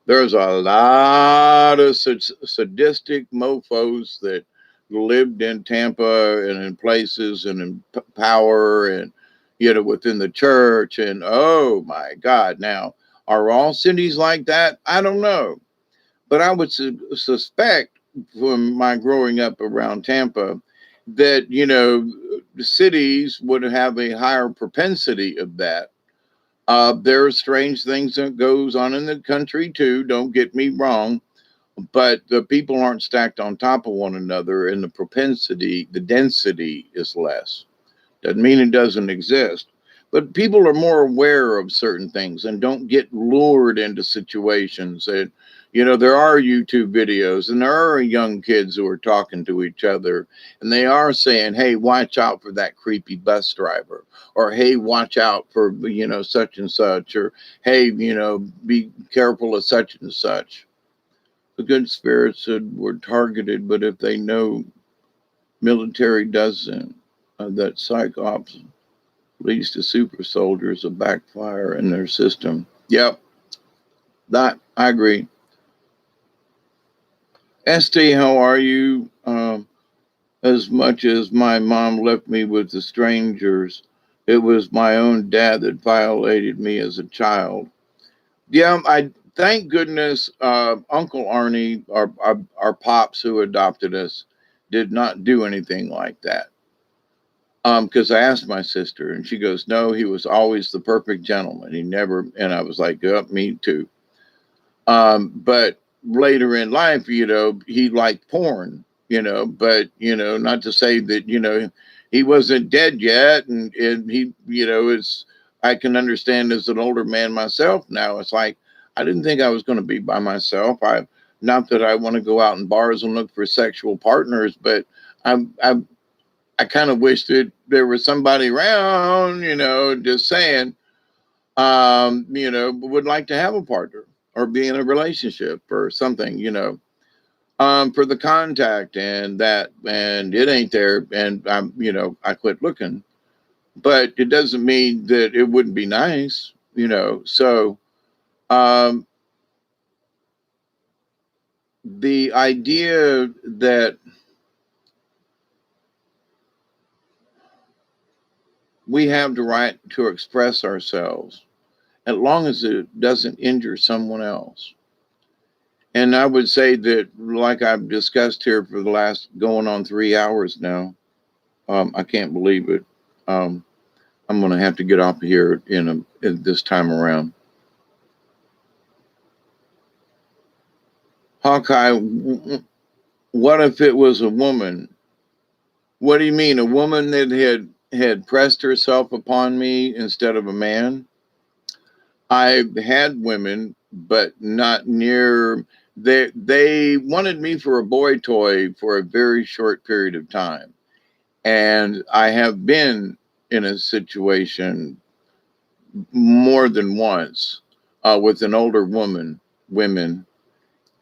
There's a lot of sadistic mofos that lived in Tampa and in places and in power and, within the church. And oh my God, now, are all cities like that? I don't know. But I would suspect from my growing up around Tampa that, the cities would have a higher propensity of that. There are strange things that goes on in the country too, don't get me wrong, but the people aren't stacked on top of one another, and the propensity, the density is less. Doesn't mean it doesn't exist, but people are more aware of certain things and don't get lured into situations. And, There are YouTube videos and there are young kids who are talking to each other and they are saying, hey, watch out for that creepy bus driver, or hey, watch out for, such and such, or hey, be careful of such and such. The good spirits were targeted, but if they know military doesn't, that psych ops leads to super soldiers, a backfire in their system. Yep, that I agree. ST, how are you? As much as my mom left me with the strangers, it was my own dad that violated me as a child. Yeah, I thank goodness Uncle Arnie, our pops who adopted us, did not do anything like that. Because I asked my sister, and she goes, "No, he was always the perfect gentleman. He never." And I was like, "Yep, me too." But later in life, he liked porn, but, not to say that, he wasn't dead yet. And he, I can understand as an older man myself now, it's like, I didn't think I was going to be by myself. Not that I want to go out in bars and look for sexual partners, but I kind of wish that there was somebody around, just saying, would like to have a partner or be in a relationship or something, for the contact and that, and it ain't there. And I quit looking, but it doesn't mean that it wouldn't be nice, so, the idea that we have the right to express ourselves as long as it doesn't injure someone else. And I would say that, like I've discussed here for the last going on 3 hours now, I can't believe it. I'm going to have to get off here in this time around. Hawkeye, what if it was a woman? What do you mean, a woman that had pressed herself upon me instead of a man? I've had women, but not near. They wanted me for a boy toy for a very short period of time. And I have been in a situation more than once with an older women,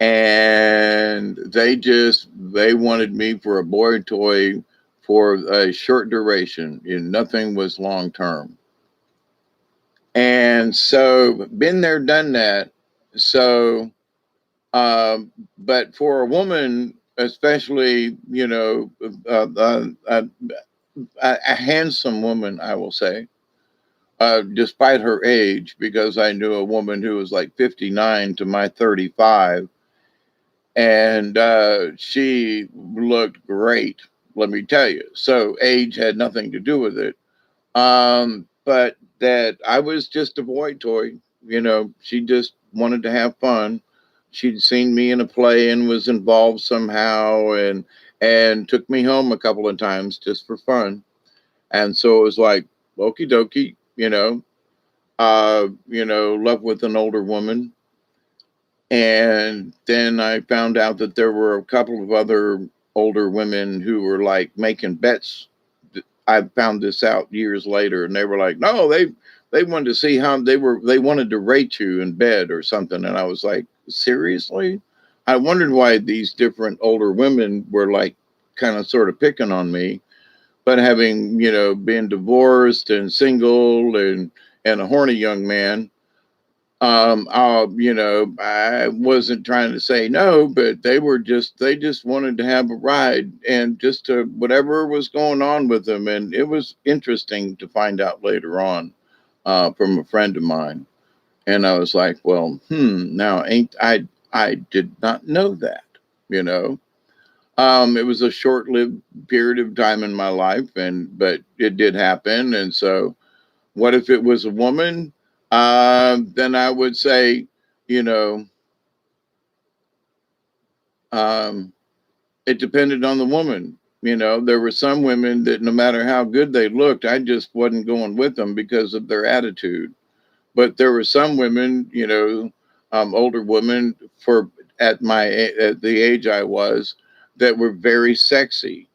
and they wanted me for a boy toy for a short duration, and nothing was long term. And so, been there, done that. So, but for a woman, especially, a handsome woman, I will say, despite her age, because I knew a woman who was like 59 to my 35, and she looked great, let me tell you. So age had nothing to do with it. But that I was just a boy toy, she just wanted to have fun. She'd seen me in a play and was involved somehow, and took me home a couple of times just for fun. And so it was like, okie dokie, love with an older woman. And then I found out that there were a couple of other older women who were like making bets. I found this out years later, and they were like, no, they wanted to see how they wanted to rate you in bed or something. And I was like, seriously? I wondered why these different older women were like kind of sort of picking on me. But having, been divorced and single and a horny young man, I wasn't trying to say no, but they just wanted to have a ride and just to whatever was going on with them. And it was interesting to find out later on, from a friend of mine. And I was like, well, now I did not know that, you know. It was a short-lived period of time in my life, but it did happen. And so, what if it was a woman? Then I would say, you know, um, it depended on the woman. There were some women that no matter how good they looked, I just wasn't going with them because of their attitude. But there were some women, older women, for at the age I was that were very sexy,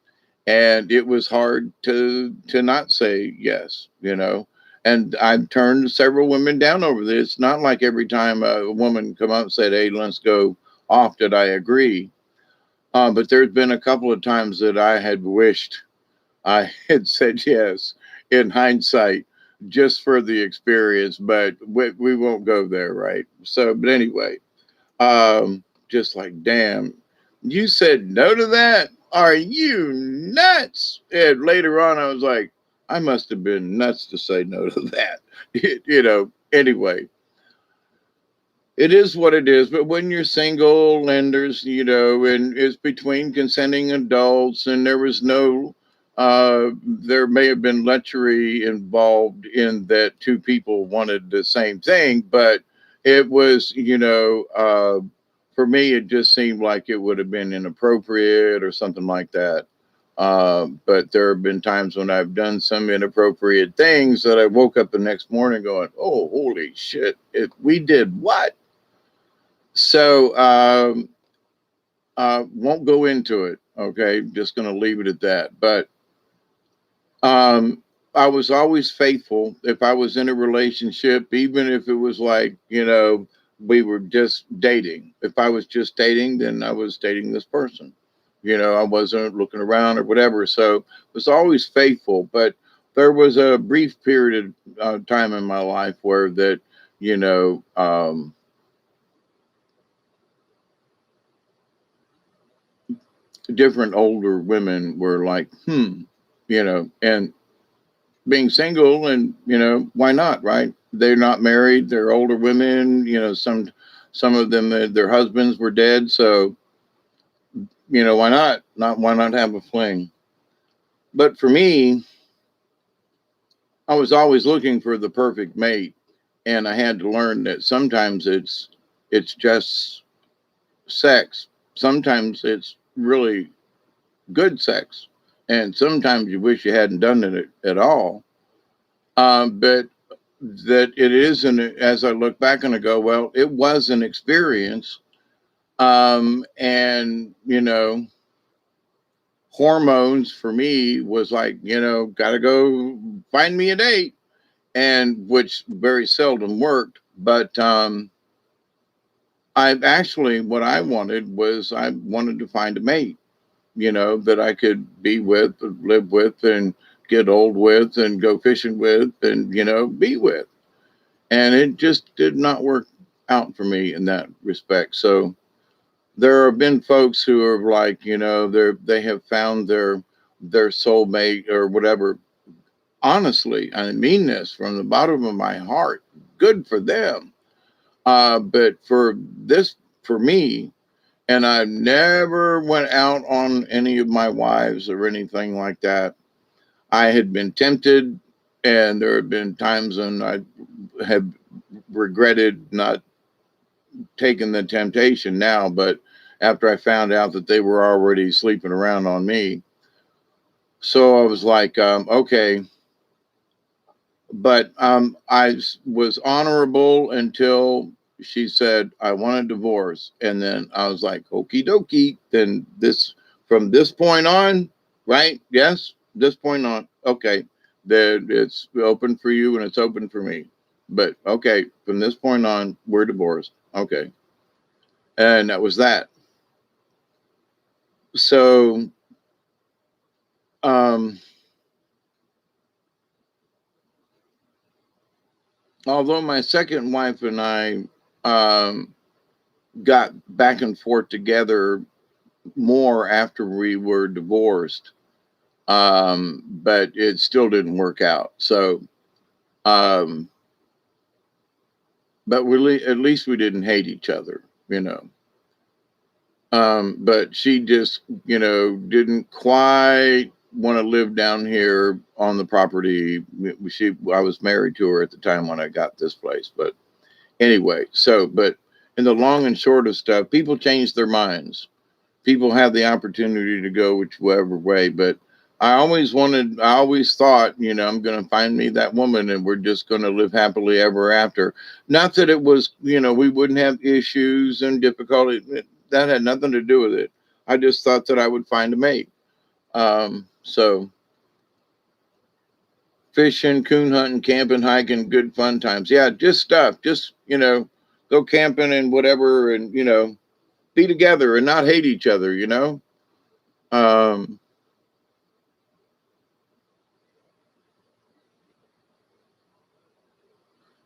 and it was hard to not say yes, you know. And I've turned several women down over this. It's not like every time a woman come up and said, "Hey, let's go off," did I agree. But there's been a couple of times that I had wished I had said yes in hindsight, just for the experience, but we won't go there, right? So, but anyway, just like, damn, you said no to that? Are you nuts? And later on, I was like, I must have been nuts to say no to that. You know, anyway, it is what it is. But when you're single and there's, you know, and it's between consenting adults, and there was no, there may have been lechery involved in that two people wanted the same thing, but it was, you know, for me, it just seemed like it would have been inappropriate or something like that. But there have been times when I've done some inappropriate things that I woke up the next morning going, "Oh, holy shit! We did what?" So won't go into it. Okay, just going to leave it at that. But I was always faithful. If I was in a relationship, even if it was like, you know, we were just dating. If I was just dating, then I was dating this person. You know, I wasn't looking around or whatever. So I was always faithful. But there was a brief period of time in my life where that, you know, different older women were like, you know, and being single, and, you know, why not, right? They're not married, they're older women, you know, some of them, their husbands were dead. So, you know, why not have a fling? But for me, I was always looking for the perfect mate, and I had to learn that sometimes it's just sex. Sometimes it's really good sex, and sometimes you wish you hadn't done it at all. But that it isn't. As I look back and I go, well, it was an experience, and you know, hormones for me was like, you know, gotta go find me a date, and which very seldom worked. But I actually, what I wanted was, I wanted to find a mate, you know, that I could be with, live with, and get old with, and go fishing with, and, you know, be with. And it just did not work out for me in that respect. So there have been folks who are like, you know, they have found their soulmate or whatever. Honestly, I mean this from the bottom of my heart. Good for them. But for me, and I never went out on any of my wives or anything like that. I had been tempted, and there have been times when I have regretted not taking the temptation now. But after I found out that they were already sleeping around on me, so I was like, okay. But I was honorable until she said, "I want a divorce," and then I was like, "Okie dokie." Then from this point on, right? Yes, this point on, okay. Then it's open for you and it's open for me. But okay, from this point on, we're divorced. Okay, and that was that. So, um, although my second wife and I um, got back and forth together more after we were divorced, but it still didn't work out. So, um, but at least we didn't hate each other, you know. But she just, you know, didn't quite want to live down here on the property. I was married to her at the time when I got this place, but anyway. So, but in the long and short of stuff, people change their minds. People have the opportunity to go whichever way, but I always thought, I'm going to find me that woman and we're just going to live happily ever after. Not that it was, we wouldn't have issues and difficulty. That had nothing to do with it. I just thought that I would find a mate. So fishing, coon hunting, camping, hiking, good fun times. Yeah, just stuff. Just, go camping and whatever and, be together and not hate each other. Um,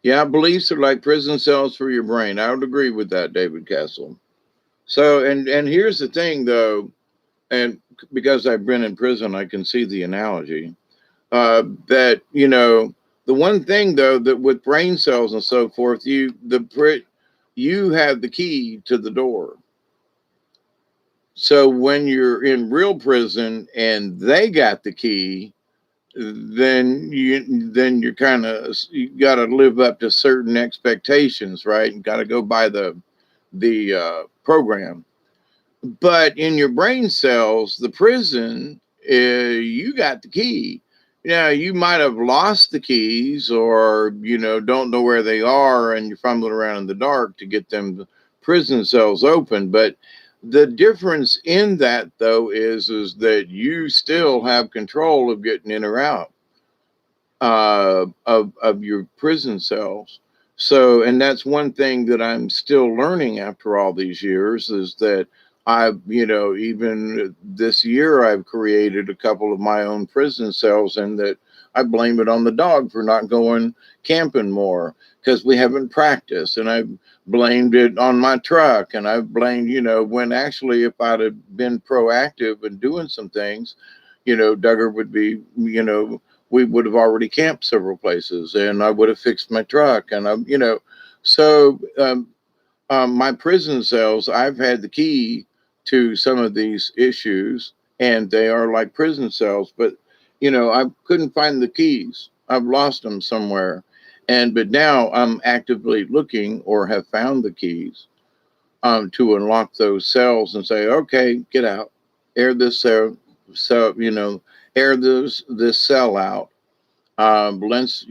yeah, beliefs are like prison cells for your brain. I would agree with that, David Castle. So, and here's the thing though, and because I've been in prison, I can see the analogy. That the one thing though that with brain cells and so forth, you have the key to the door. So when you're in real prison and they got the key, then you're kind of, you got to live up to certain expectations, right? You got to go by the program. But in your brain cells, the prison, you got the key. Yeah, you might have lost the keys or, don't know where they are and you're fumbling around in the dark to get them prison cells open. But the difference in that, though, is that you still have control of getting in or out of your prison cells. So, and that's one thing that I'm still learning after all these years is that I've, even this year, I've created a couple of my own prison cells, and that I blame it on the dog for not going camping more because we haven't practiced. And I've blamed it on my truck, and I've blamed, when actually, if I'd have been proactive and doing some things, Duggar would be, we would have already camped several places and I would have fixed my truck. And so my prison cells, I've had the key to some of these issues and they are like prison cells, but, I couldn't find the keys. I've lost them somewhere. But now I'm actively looking or have found the keys to unlock those cells and say, okay, get out, air this cell, air this cell out. Let's,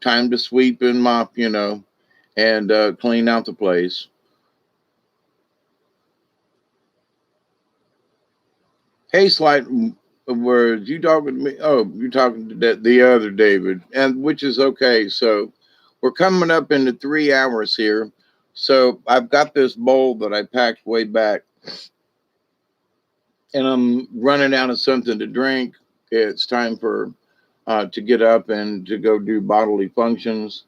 time to sweep and mop, and clean out the place. Hey, Slight, were you talking to me? Oh, you're talking to the other David, and which is okay. So we're coming up into 3 hours here. So I've got this bowl that I packed way back, and I'm running out of something to drink. It's time for to get up and to go do bodily functions.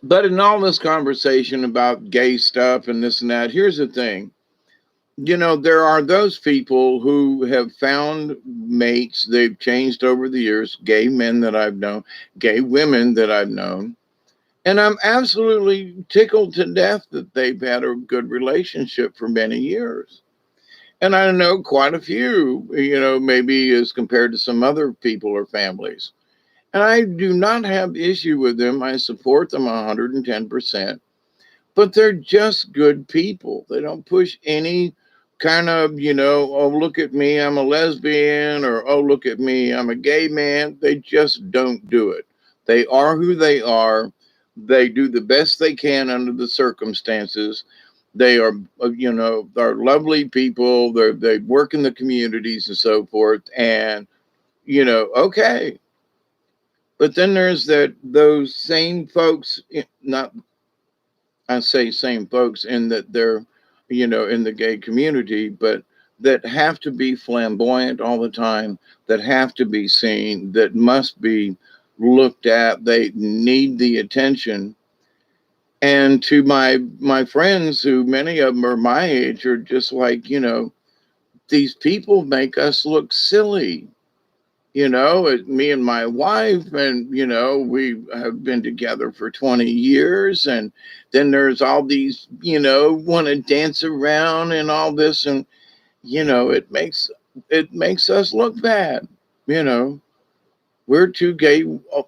But in all this conversation about gay stuff and this and that, here's the thing. There are those people who have found mates. They've changed over the years, gay men that I've known, gay women that I've known. And I'm absolutely tickled to death that they've had a good relationship for many years. And I know quite a few, maybe as compared to some other people or families. And I do not have issue with them. I support them 110%. But they're just good people. They don't push any kind of, oh, look at me, I'm a lesbian, or oh, look at me, I'm a gay man. They just don't do it. They are who they are. They do the best they can under the circumstances. They are, they're lovely people. They work in the communities and so forth. And, okay. But then there's those same folks, not I say same folks in that they're, in the gay community, but that have to be flamboyant all the time, that have to be seen, that must be looked at. They need the attention. And to my friends, who many of them are my age, are just like, these people make us look silly. Me and my wife, and we have been together for 20 years, and then there's all these, want to dance around and all this, and it makes us look bad. you know we're two gay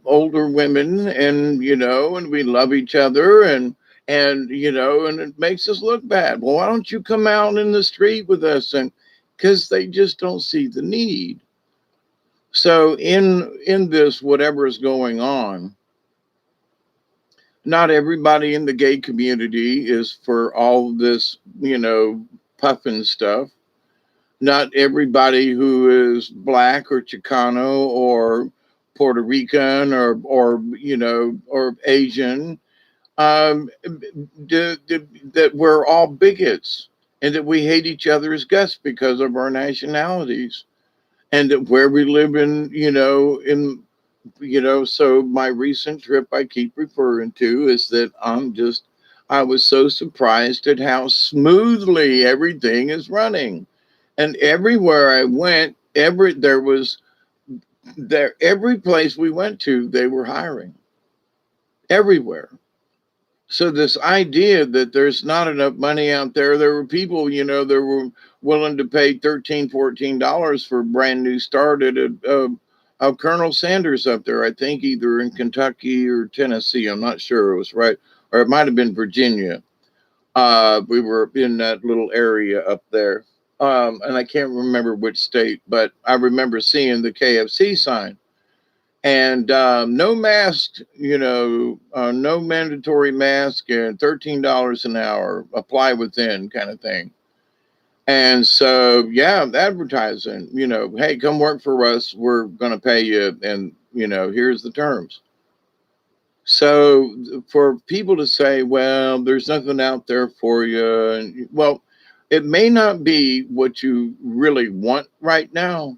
older women, and and we love each other, And, and it makes us look bad. Well, why don't you come out in the street with us? And because they just don't see the need. So in this, whatever is going on, not everybody in the gay community is for all this, puffing stuff. Not everybody who is black or Chicano or Puerto Rican or Asian, that we're all bigots and that we hate each other as guts because of our nationalities, and that where we live so my recent trip I keep referring to is that I was so surprised at how smoothly everything is running. And everywhere I went, every place we went to, they were hiring everywhere. So this idea that there's not enough money out there were people, that were willing to pay $13, $14 for a brand new start at a Colonel Sanders up there, I think either in Kentucky or Tennessee. I'm not sure it was right, or it might have been Virginia. We were in that little area up there. And I can't remember which state, but I remember seeing the KFC sign. And no mask, no mandatory mask, and $13 an hour, apply within kind of thing. And so, yeah, advertising, hey, come work for us. We're going to pay you. And, here's the terms. So for people to say, well, there's nothing out there for you. And, well, it may not be what you really want right now,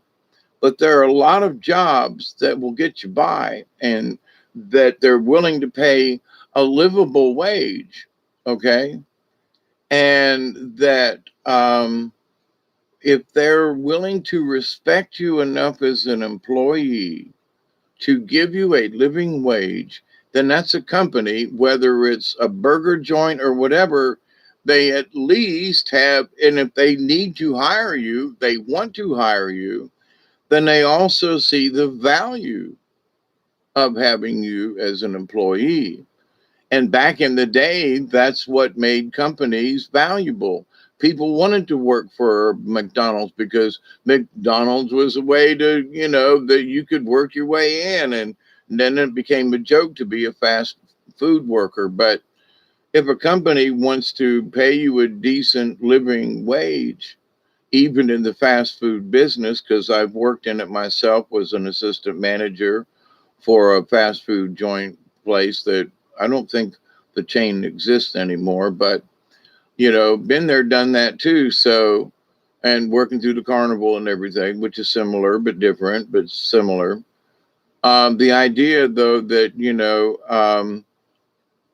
but there are a lot of jobs that will get you by and that they're willing to pay a livable wage. Okay. And that if they're willing to respect you enough as an employee to give you a living wage, then that's a company, whether it's a burger joint or whatever, they at least have, and if they need to hire you, they want to hire you, then they also see the value of having you as an employee. And back in the day, that's what made companies valuable. People wanted to work for McDonald's because McDonald's was a way to, that you could work your way in. And then it became a joke to be a fast food worker. But if a company wants to pay you a decent living wage, even in the fast food business, because I've worked in it myself, was an assistant manager for a fast food joint place that I don't think the chain exists anymore, but been there, done that too. So, and working through the carnival and everything, which is similar but different, but similar. The idea, though, that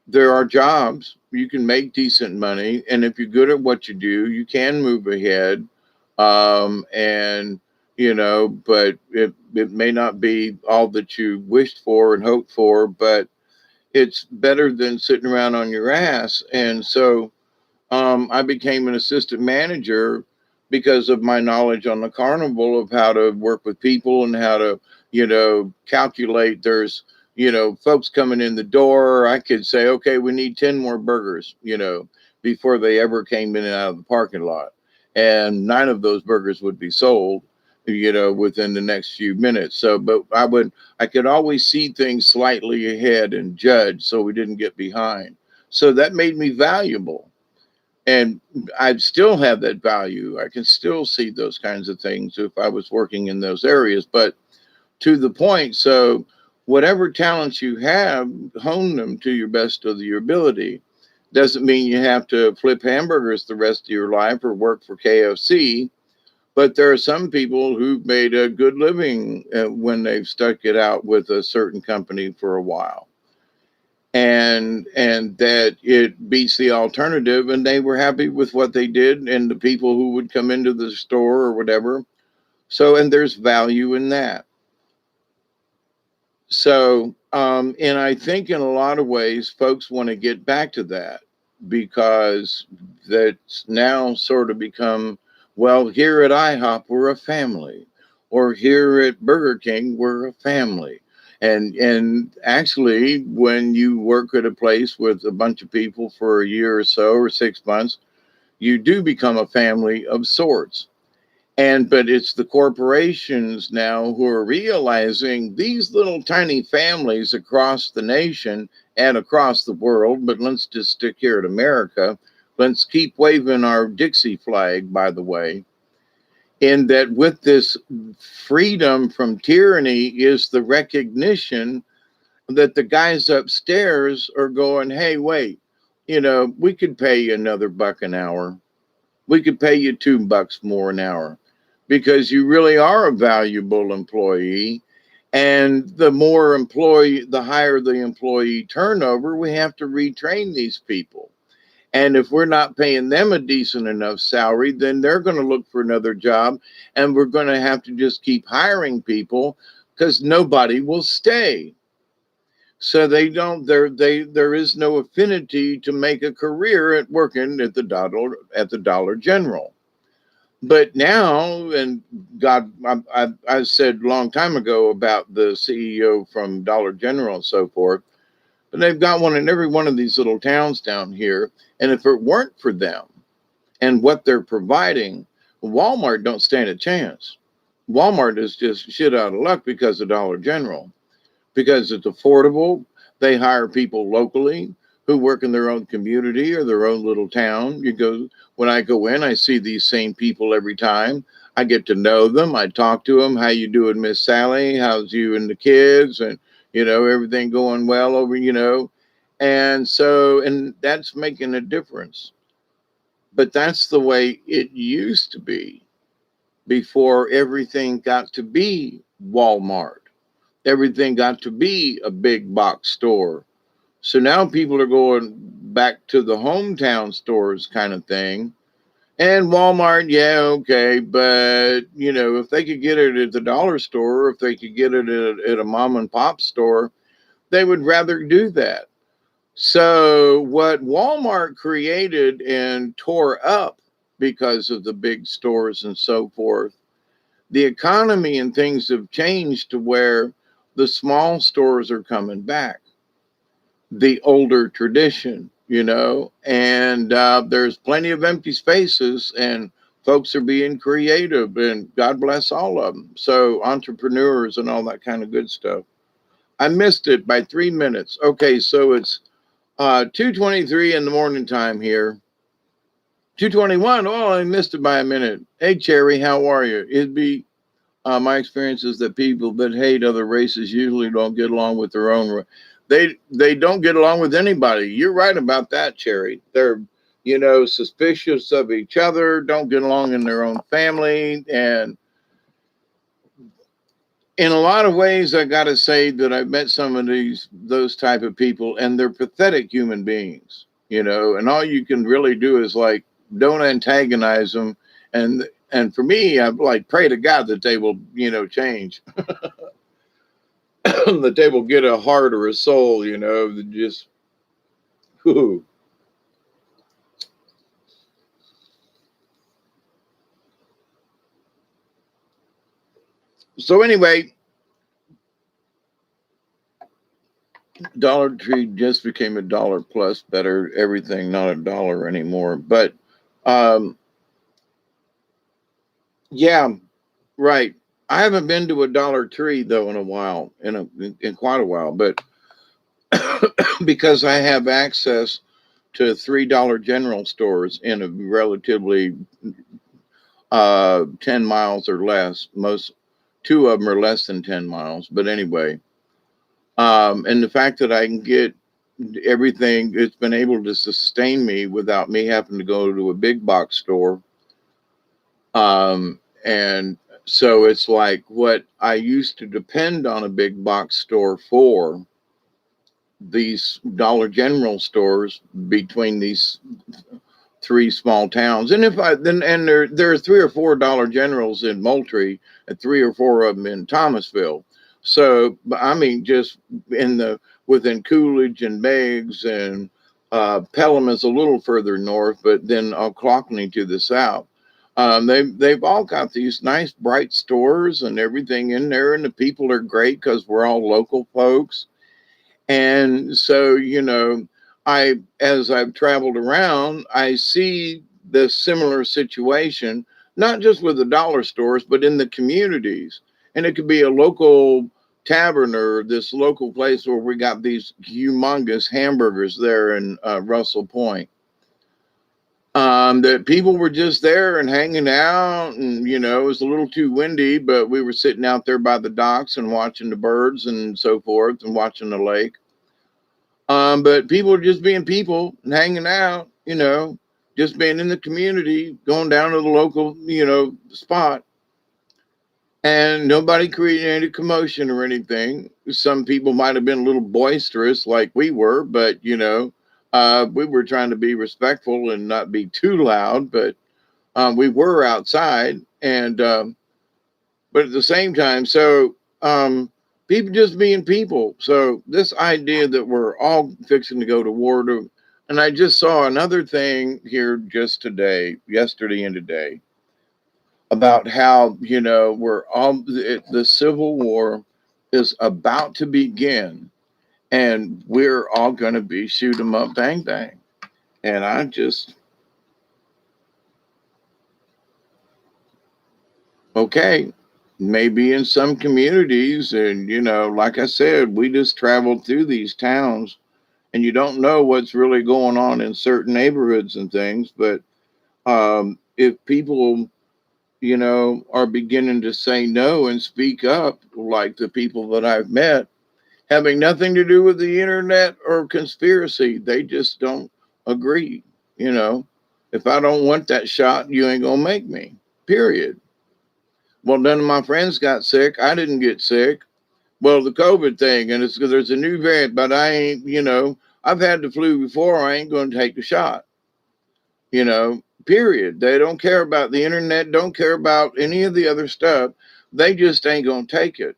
there are jobs, you can make decent money, and if you're good at what you do, you can move ahead. And but it may not be all that you wished for and hoped for, but it's better than sitting around on your ass. And so I became an assistant manager because of my knowledge on the carnival of how to work with people and how to, calculate. There's, folks coming in the door. I could say, okay, we need 10 more burgers, before they ever came in and out of the parking lot. And 9 of those burgers would be sold, within the next few minutes. So, but I could always see things slightly ahead and judge so we didn't get behind. So that made me valuable. And I'd still have that value. I can still see those kinds of things if I was working in those areas, but to the point. So whatever talents you have, hone them to your best of your ability. Doesn't mean you have to flip hamburgers the rest of your life or work for KFC, but there are some people who've made a good living when they've stuck it out with a certain company for a while. And that it beats the alternative, and they were happy with what they did and the people who would come into the store or whatever. So, and there's value in that. So, and I think in a lot of ways, folks want to get back to that because that's now sort of become, well, here at IHOP, we're a family, or here at Burger King, we're a family. And actually, when you work at a place with a bunch of people for a year or so, or 6 months, you do become a family of sorts. But it's the corporations now who are realizing these little tiny families across the nation and across the world, but let's just stick here in America. Let's keep waving our Dixie flag, by the way, in that with this freedom from tyranny is the recognition that the guys upstairs are going, hey, wait, we could pay you another buck an hour. We could pay you $2 more an hour because you really are a valuable employee. And the higher the employee turnover, we have to retrain these people. And if we're not paying them a decent enough salary, then they're going to look for another job. And we're going to have to just keep hiring people because nobody will stay. So there is no affinity to make a career at working at the Dollar General. But now, and God, I said a long time ago about the CEO from Dollar General and so forth, but they've got one in every one of these little towns down here. And if it weren't for them and what they're providing, Walmart don't stand a chance. Walmart is just shit out of luck because of Dollar General, because it's affordable. They hire people locally who work in their own community or their own little town. When I go in, I see these same people every time. I get to know them. I talk to them. How you doing, Miss Sally? How's you and the kids? And, everything going well and that's making a difference. But that's the way it used to be before everything got to be Walmart. Everything got to be a big box store. So now people are going back to the hometown stores kind of thing. And Walmart, yeah, okay. But, if they could get it at the dollar store, or if they could get it at a mom and pop store, they would rather do that. So what Walmart created and tore up because of the big stores and so forth, the economy and things have changed to where the small stores are coming back, the older tradition, and there's plenty of empty spaces and folks are being creative and God bless all of them. So entrepreneurs and all that kind of good stuff. I missed it by 3 minutes. Okay, so it's 2:23 in the morning time here. 2:21. Oh, I missed it by a minute. Hey, Cherry, how are you? It'd be my experience is that people that hate other races usually don't get along with their own. They don't get along with anybody. You're right about that, Cherry. They're suspicious of each other, don't get along in their own family, and in a lot of ways, I got to say that I've met some of those type of people, and they're pathetic human beings, and all you can really do is like, don't antagonize them. And for me, I like pray to God that they will, change, that they will get a heart or a soul, that just, whew. So anyway, Dollar Tree just became a dollar plus better everything, not a dollar anymore. But yeah, right. I haven't been to a Dollar Tree though in a while, in quite a while, but because I have access to $3 general stores in a relatively 10 miles or less. Most two of them are less than 10 miles, but anyway, and the fact that I can get everything, it's been able to sustain me without me having to go to a big box store. And so it's like what I used to depend on a big box store for, these Dollar General stores between these three small towns. And there are 3 or 4 Dollar Generals in Moultrie and 3 or 4 of them in Thomasville. So I mean, just within Coolidge and Meigs and Pelham is a little further north, but then Ocklawaha to the south. They've all got these nice bright stores and everything in there, and the people are great because we're all local folks. And so, as I've traveled around, I see this similar situation, not just with the dollar stores, but in the communities. And it could be a local tavern or this local place where we got these humongous hamburgers there in Russell Point. That people were just there and hanging out, and it was a little too windy, but we were sitting out there by the docks and watching the birds and so forth and watching the lake. But people are just being people and hanging out, just being in the community, going down to the local, spot, and nobody creating any commotion or anything. Some people might have been a little boisterous like we were, but, we were trying to be respectful and not be too loud, but we were outside. And, but at the same time, so people just being people. So this idea that we're all fixing to go to war to, and I just saw another thing here just today, yesterday and today, about how we're all the Civil War is about to begin, and we're all going to be shoot 'em up, bang bang. And I just okay, maybe in some communities, and like I said, we just traveled through these towns, and you don't know what's really going on in certain neighborhoods and things. But if people, are beginning to say no and speak up, like the people that I've met, having nothing to do with the internet or conspiracy, they just don't agree. You know, if I don't want that shot, you ain't gonna make me. Period. Well, none of my friends got sick. I didn't get sick. Well, the COVID thing, and it's because there's a new variant, but I ain't, I've had the flu before. I ain't going to take the shot, period. They don't care about the internet, don't care about any of the other stuff. They just ain't going to take it.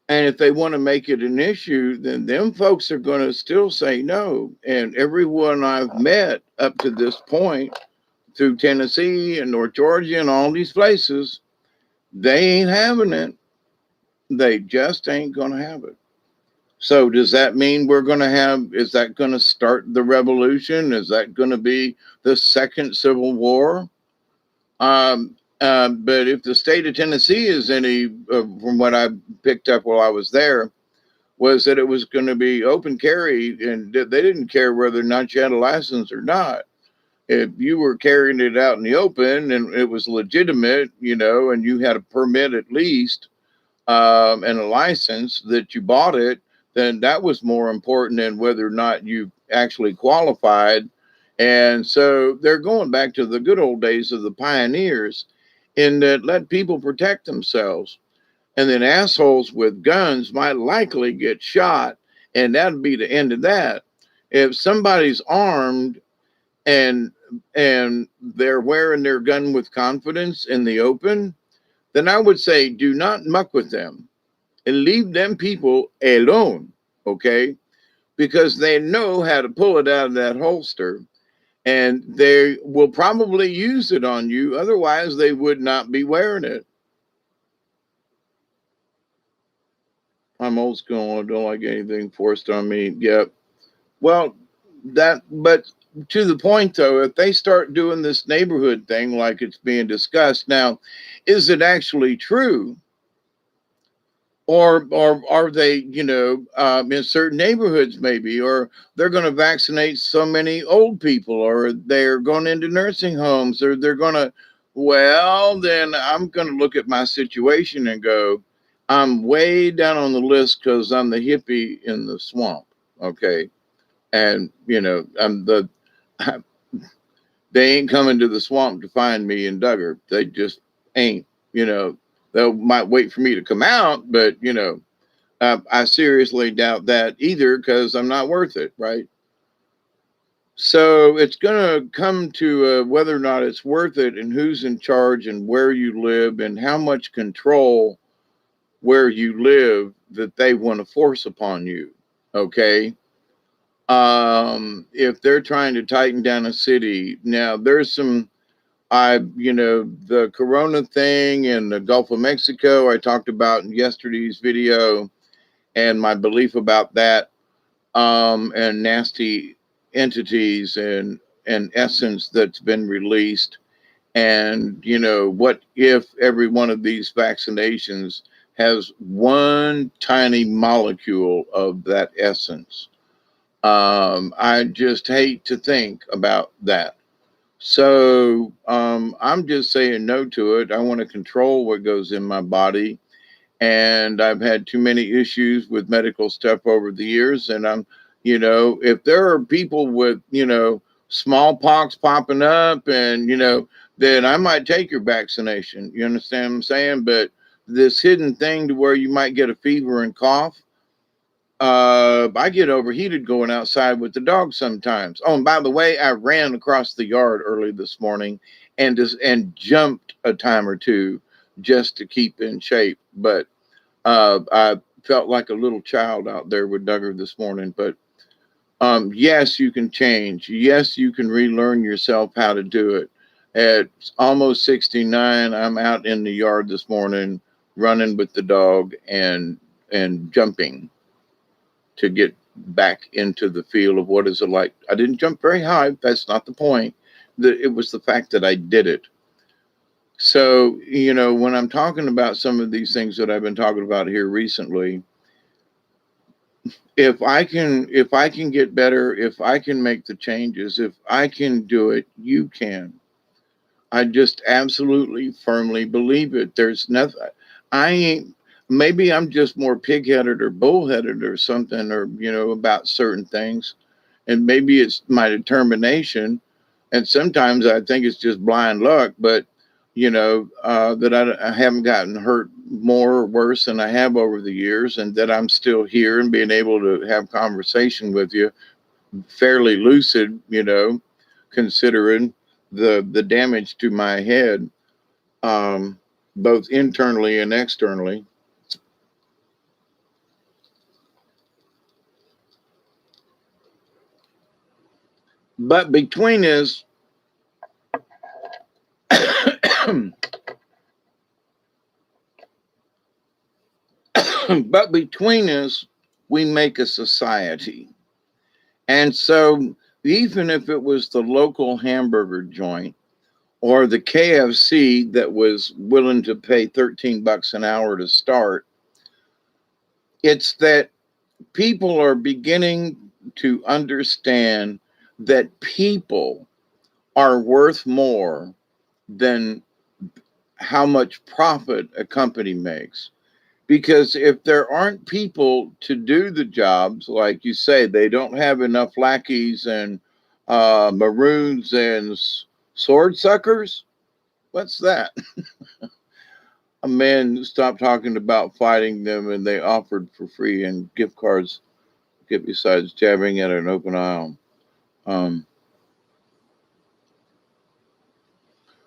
And if they want to make it an issue, then them folks are going to still say no. And everyone I've met up to this point through Tennessee and North Georgia and all these places, they ain't having it. They just ain't going to have it. So does that mean is that going to start the revolution? Is that going to be the second Civil War? But if the state of Tennessee is any, from what I picked up while I was there, was that it was going to be open carry, and they didn't care whether or not you had a license or not. If you were carrying it out in the open and it was legitimate, and you had a permit at least, and a license that you bought it, then that was more important than whether or not you actually qualified. And so they're going back to the good old days of the pioneers in that let people protect themselves. And then assholes with guns might likely get shot, and that'd be the end of that. If somebody's armed and they're wearing their gun with confidence in the open, then I would say do not muck with them and leave them people alone, okay? Because they know how to pull it out of that holster, and they will probably use it on you. Otherwise, they would not be wearing it. I'm old school. I don't like anything forced on me. Yep. Well, but to the point though, if they start doing this neighborhood thing like it's being discussed now, is it actually true? Or are they, in certain neighborhoods maybe, or they're going to vaccinate so many old people, or they're going into nursing homes, or they're going to, well, then I'm going to look at my situation and go, I'm way down on the list because I'm the hippie in the swamp, okay? And, I'm they ain't coming to the swamp to find me in Duggar. They just ain't, they might wait for me to come out, but, I seriously doubt that either because I'm not worth it, right? So it's going to come to whether or not it's worth it and who's in charge and where you live and how much control where you live that they want to force upon you, okay? If they're trying to tighten down a city, now there's some The Corona thing in the Gulf of Mexico, I talked about in yesterday's video, and my belief about that, and nasty entities and essence that's been released. And, what if every one of these vaccinations has one tiny molecule of that essence? I just hate to think about that. So I'm just saying no to it. I want to control what goes in my body. And I've had too many issues with medical stuff over the years. And if there are people with, smallpox popping up and, then I might take your vaccination. You understand what I'm saying? But this hidden thing to where you might get a fever and cough, I get overheated going outside with the dog sometimes. Oh, and by the way, I ran across the yard early this morning and jumped a time or two just to keep in shape. But I felt like a little child out there with Duggar this morning. But yes, you can change. Yes, you can relearn yourself how to do it. At almost 69, I'm out in the yard this morning running with the dog and jumping to get back into the feel of what is it like. I didn't jump very high. That's not the point. It was the fact that I did it. So, when I'm talking about some of these things that I've been talking about here recently, if I can get better, if I can make the changes, if I can do it, you can. I just absolutely firmly believe it. There's nothing, I ain't, maybe I'm just more pig-headed or bullheaded or something, or, about certain things. And maybe it's my determination. And sometimes I think it's just blind luck, but, that I haven't gotten hurt more or worse than I have over the years, and that I'm still here and being able to have conversation with you fairly lucid, considering the damage to my head, both internally and externally. But between us, but between us, we make a society. And so, even if it was the local hamburger joint or the KFC that was willing to pay $13 an hour to start, it's that people are beginning to understand that people are worth more than how much profit a company makes. Because if there aren't people to do the jobs, like you say, they don't have enough lackeys and maroons and sword suckers. What's that? A man stopped talking about fighting them, and they offered for free and gift cards, get besides jabbing at an open aisle.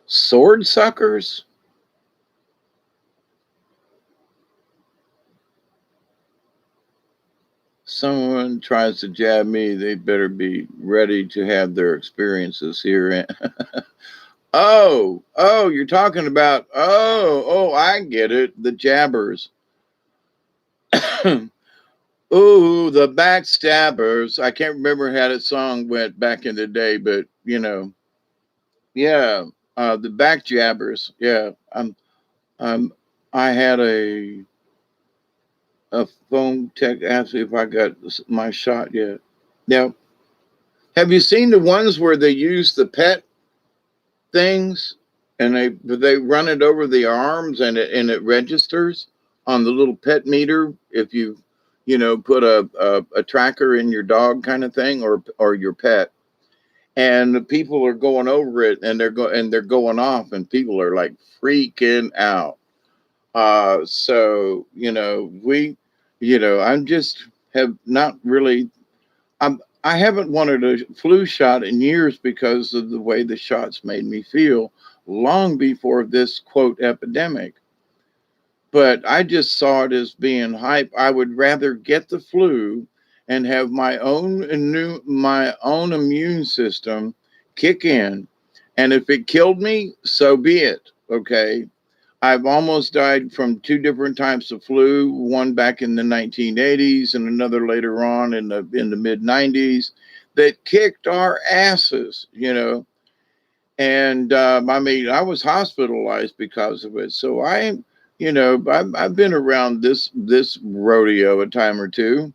Sword suckers? Someone tries to jab me, they better be ready to have their experiences here. Oh, you're talking about, I get it. The jabbers. Ooh, the backstabbers. I can't remember how that song went back in the day, but yeah, the back jabbers. Yeah, um, I had a phone tech asked me if I got my shot yet. Now, have you seen the ones where they use the pet things and they run it over the arms and it registers on the little pet meter if you put a tracker in your dog kind of thing or your pet, and the people are going over it and they're going off and people are like freaking out. So we I'm just have not really I haven't wanted a flu shot in years because of the way the shots made me feel long before this quote epidemic. But I just saw it as being hype. I would rather get the flu and have my own immune system kick in And if it killed me, so be it. Okay. I've almost died from two different types of flu, one back in the 1980s and another later on in the mid 90s that kicked our asses, you know. And I mean, I was hospitalized because of it. So I've been around this rodeo a time or two.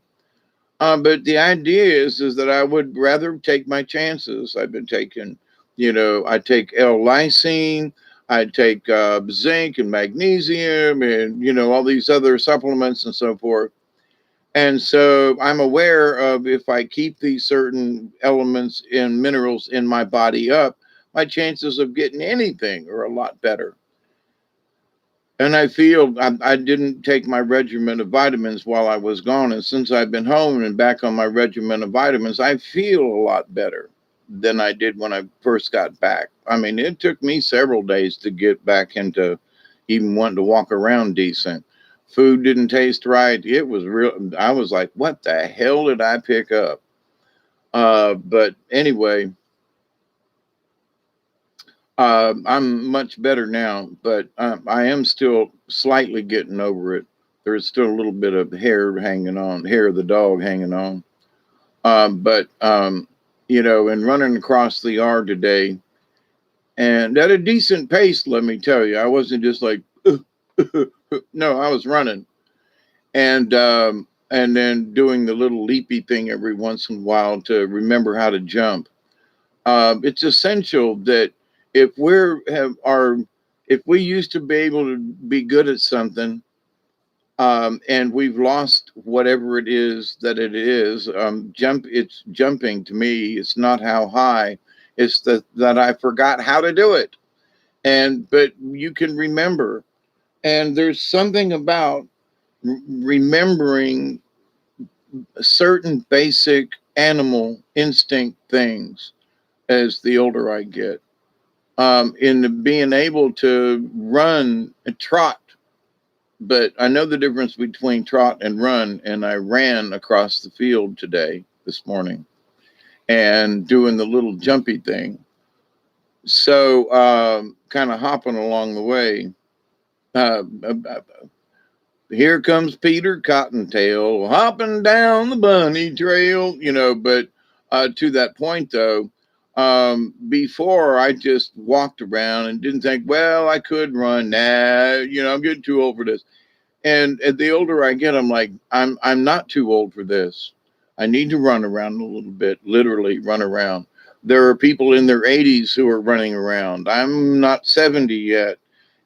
But the idea is that I would rather take my chances. I've been taking, I take L-lysine, I take zinc and magnesium, and all these other supplements and so forth. And so I'm aware of if I keep these certain elements and minerals in my body up, my chances of getting anything are a lot better. And I feel I didn't take my regimen of vitamins while I was gone. And since I've been home and back on my regimen of vitamins, I feel a lot better than I did when I first got back. I mean, it took me several days to get back into even wanting to walk around decent. Food didn't taste right. It was real. I was like, what the hell did I pick up? But anyway, I'm much better now, but I am still slightly getting over it. There's still a little bit of hair hanging on, hair of the dog hanging on. But and running across the yard today, and at a decent pace, let me tell you, I wasn't just like, no, I was running, and then doing the little leapy thing every once in a while to remember how to jump. It's essential that if we're have our if we used to be able to be good at something, and we've lost whatever it is that it is, it's jumping to me. It's not how high. It's that I forgot how to do it. But you can remember, and there's something about remembering certain basic animal instinct things as the older I get. In the being able to run and trot. But I know the difference between trot and run, and I ran across the field today, this morning, and doing the little jumpy thing. So, kind of hopping along the way. Here comes Peter Cottontail hopping down the bunny trail, but to that point, though, before I just walked around and didn't think, well, I could run. Nah, I'm getting too old for this. And the older I get, I'm like, I'm not too old for this. I need to run around a little bit, literally run around. There are people in their 80s who are running around. I'm not 70 yet,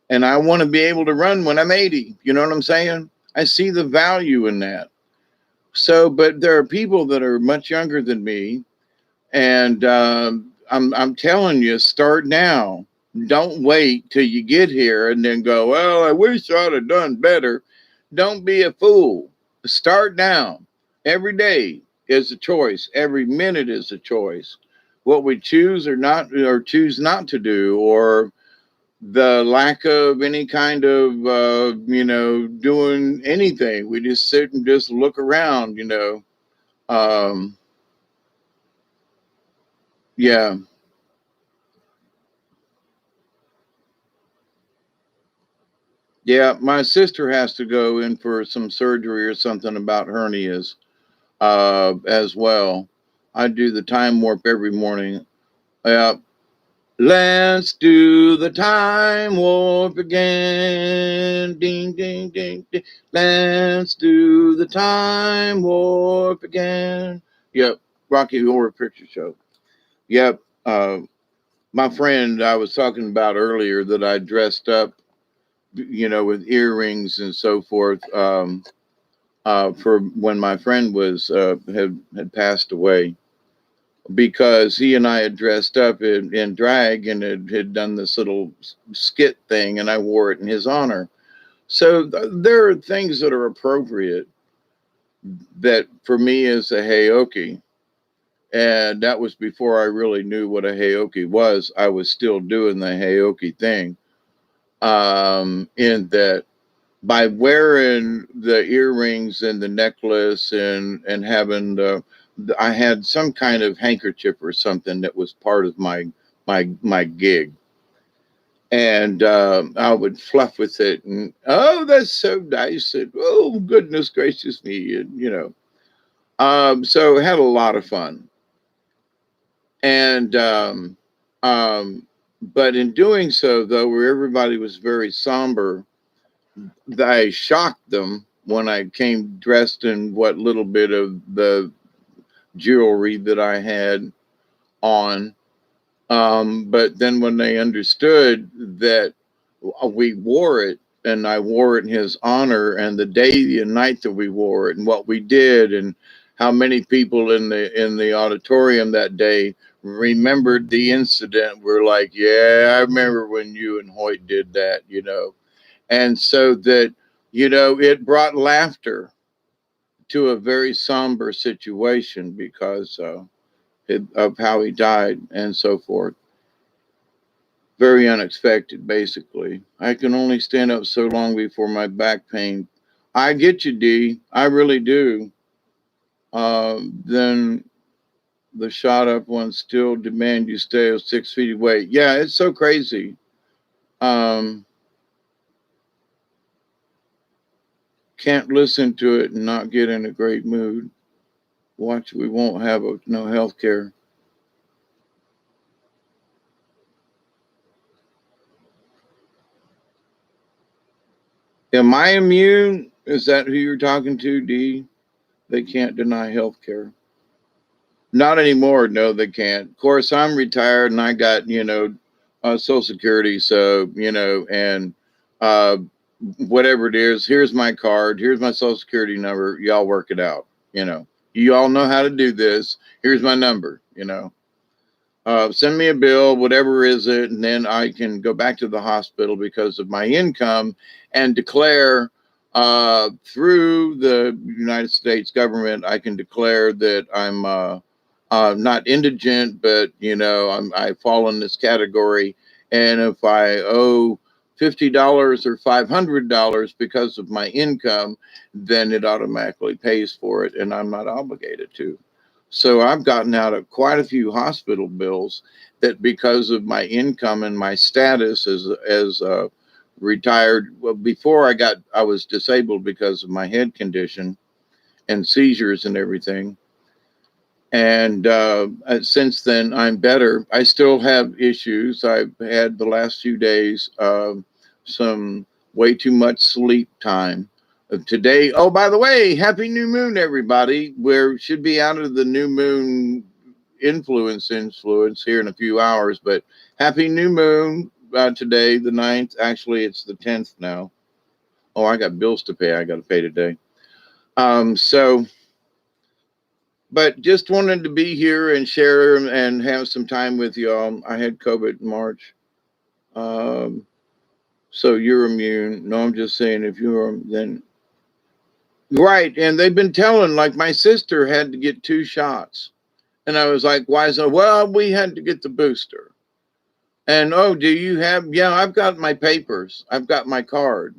and I want to be able to run when I'm 80. You know what I'm saying? I see the value in that. So, but there are people that are much younger than me, and I'm telling you, start now. Don't wait till you get here and then go, well, I wish I'd have done better. Don't be a fool. Start now. Every day is a choice. Every minute is a choice. What we choose or choose not to do, or the lack of any kind of, doing anything. We just sit and just look around. Um, yeah. Yeah, my sister has to go in for some surgery or something about hernias as well. I do the time warp every morning. Yeah, let's do the time warp again. Ding, ding, ding, ding. Let's do the time warp again. Yep, Rocky Horror Picture Show. Yep, my friend I was talking about earlier that I dressed up with earrings and so forth, for when my friend was had passed away, because he and I had dressed up in drag and had done this little skit thing, and I wore it in his honor. So there are things that are appropriate that for me is a heyoki. And that was before I really knew what a heyoki was. I was still doing the heyoki thing, in that by wearing the earrings and the necklace and having I had some kind of handkerchief or something that was part of my my gig. And I would fluff with it, and oh, that's so nice, and oh, goodness gracious me, and so I had a lot of fun. And but in doing so, though, where everybody was very somber, I shocked them when I came dressed in what little bit of the jewelry that I had on. But then when they understood that we wore it, and I wore it in his honor, and the day and night that we wore it, and what we did, and how many people in the auditorium that day remembered the incident, were like, yeah, I remember when you and Hoyt did that, and so that it brought laughter to a very somber situation because of how he died and so forth. Very unexpected, basically. I can only stand up so long before my back pain. I get you, D. I really do. Then the shot up ones still demand you stay 6 feet away. Yeah, it's so crazy. Can't listen to it and not get in a great mood. Watch, we won't have no health care. Am I immune? Is that who you're talking to, D? They can't deny health care. Not anymore. No, they can't. Of course, I'm retired and I got, Social Security. So, and uh, whatever it is, here's my card. Here's my Social Security number. Y'all work it out. You all know how to do this. Here's my number, send me a bill, whatever is it, and then I can go back to the hospital because of my income and declare through the United States government, I can declare that I'm not indigent, but I fall in this category. And if I owe $50 or $500 because of my income, then it automatically pays for it, and I'm not obligated to. So I've gotten out of quite a few hospital bills that because of my income and my status as retired. Well, before I was disabled because of my head condition and seizures and everything. And since then, I'm better. I still have issues. I've had the last few days some way too much sleep time. Today, oh, by the way, happy new moon, everybody. We should be out of the new moon influence here in a few hours, but happy new moon today, the 9th. Actually, it's the 10th now. Oh, I got bills to pay. I got to pay today. But just wanted to be here and share and have some time with y'all. I had COVID in March. So you're immune. No, I'm just saying if you're, then. Right. And they've been telling, like my sister had to get 2 shots. And I was like, why so? Well, we had to get the booster. And, oh, do you have, yeah, I've got my papers. I've got my card.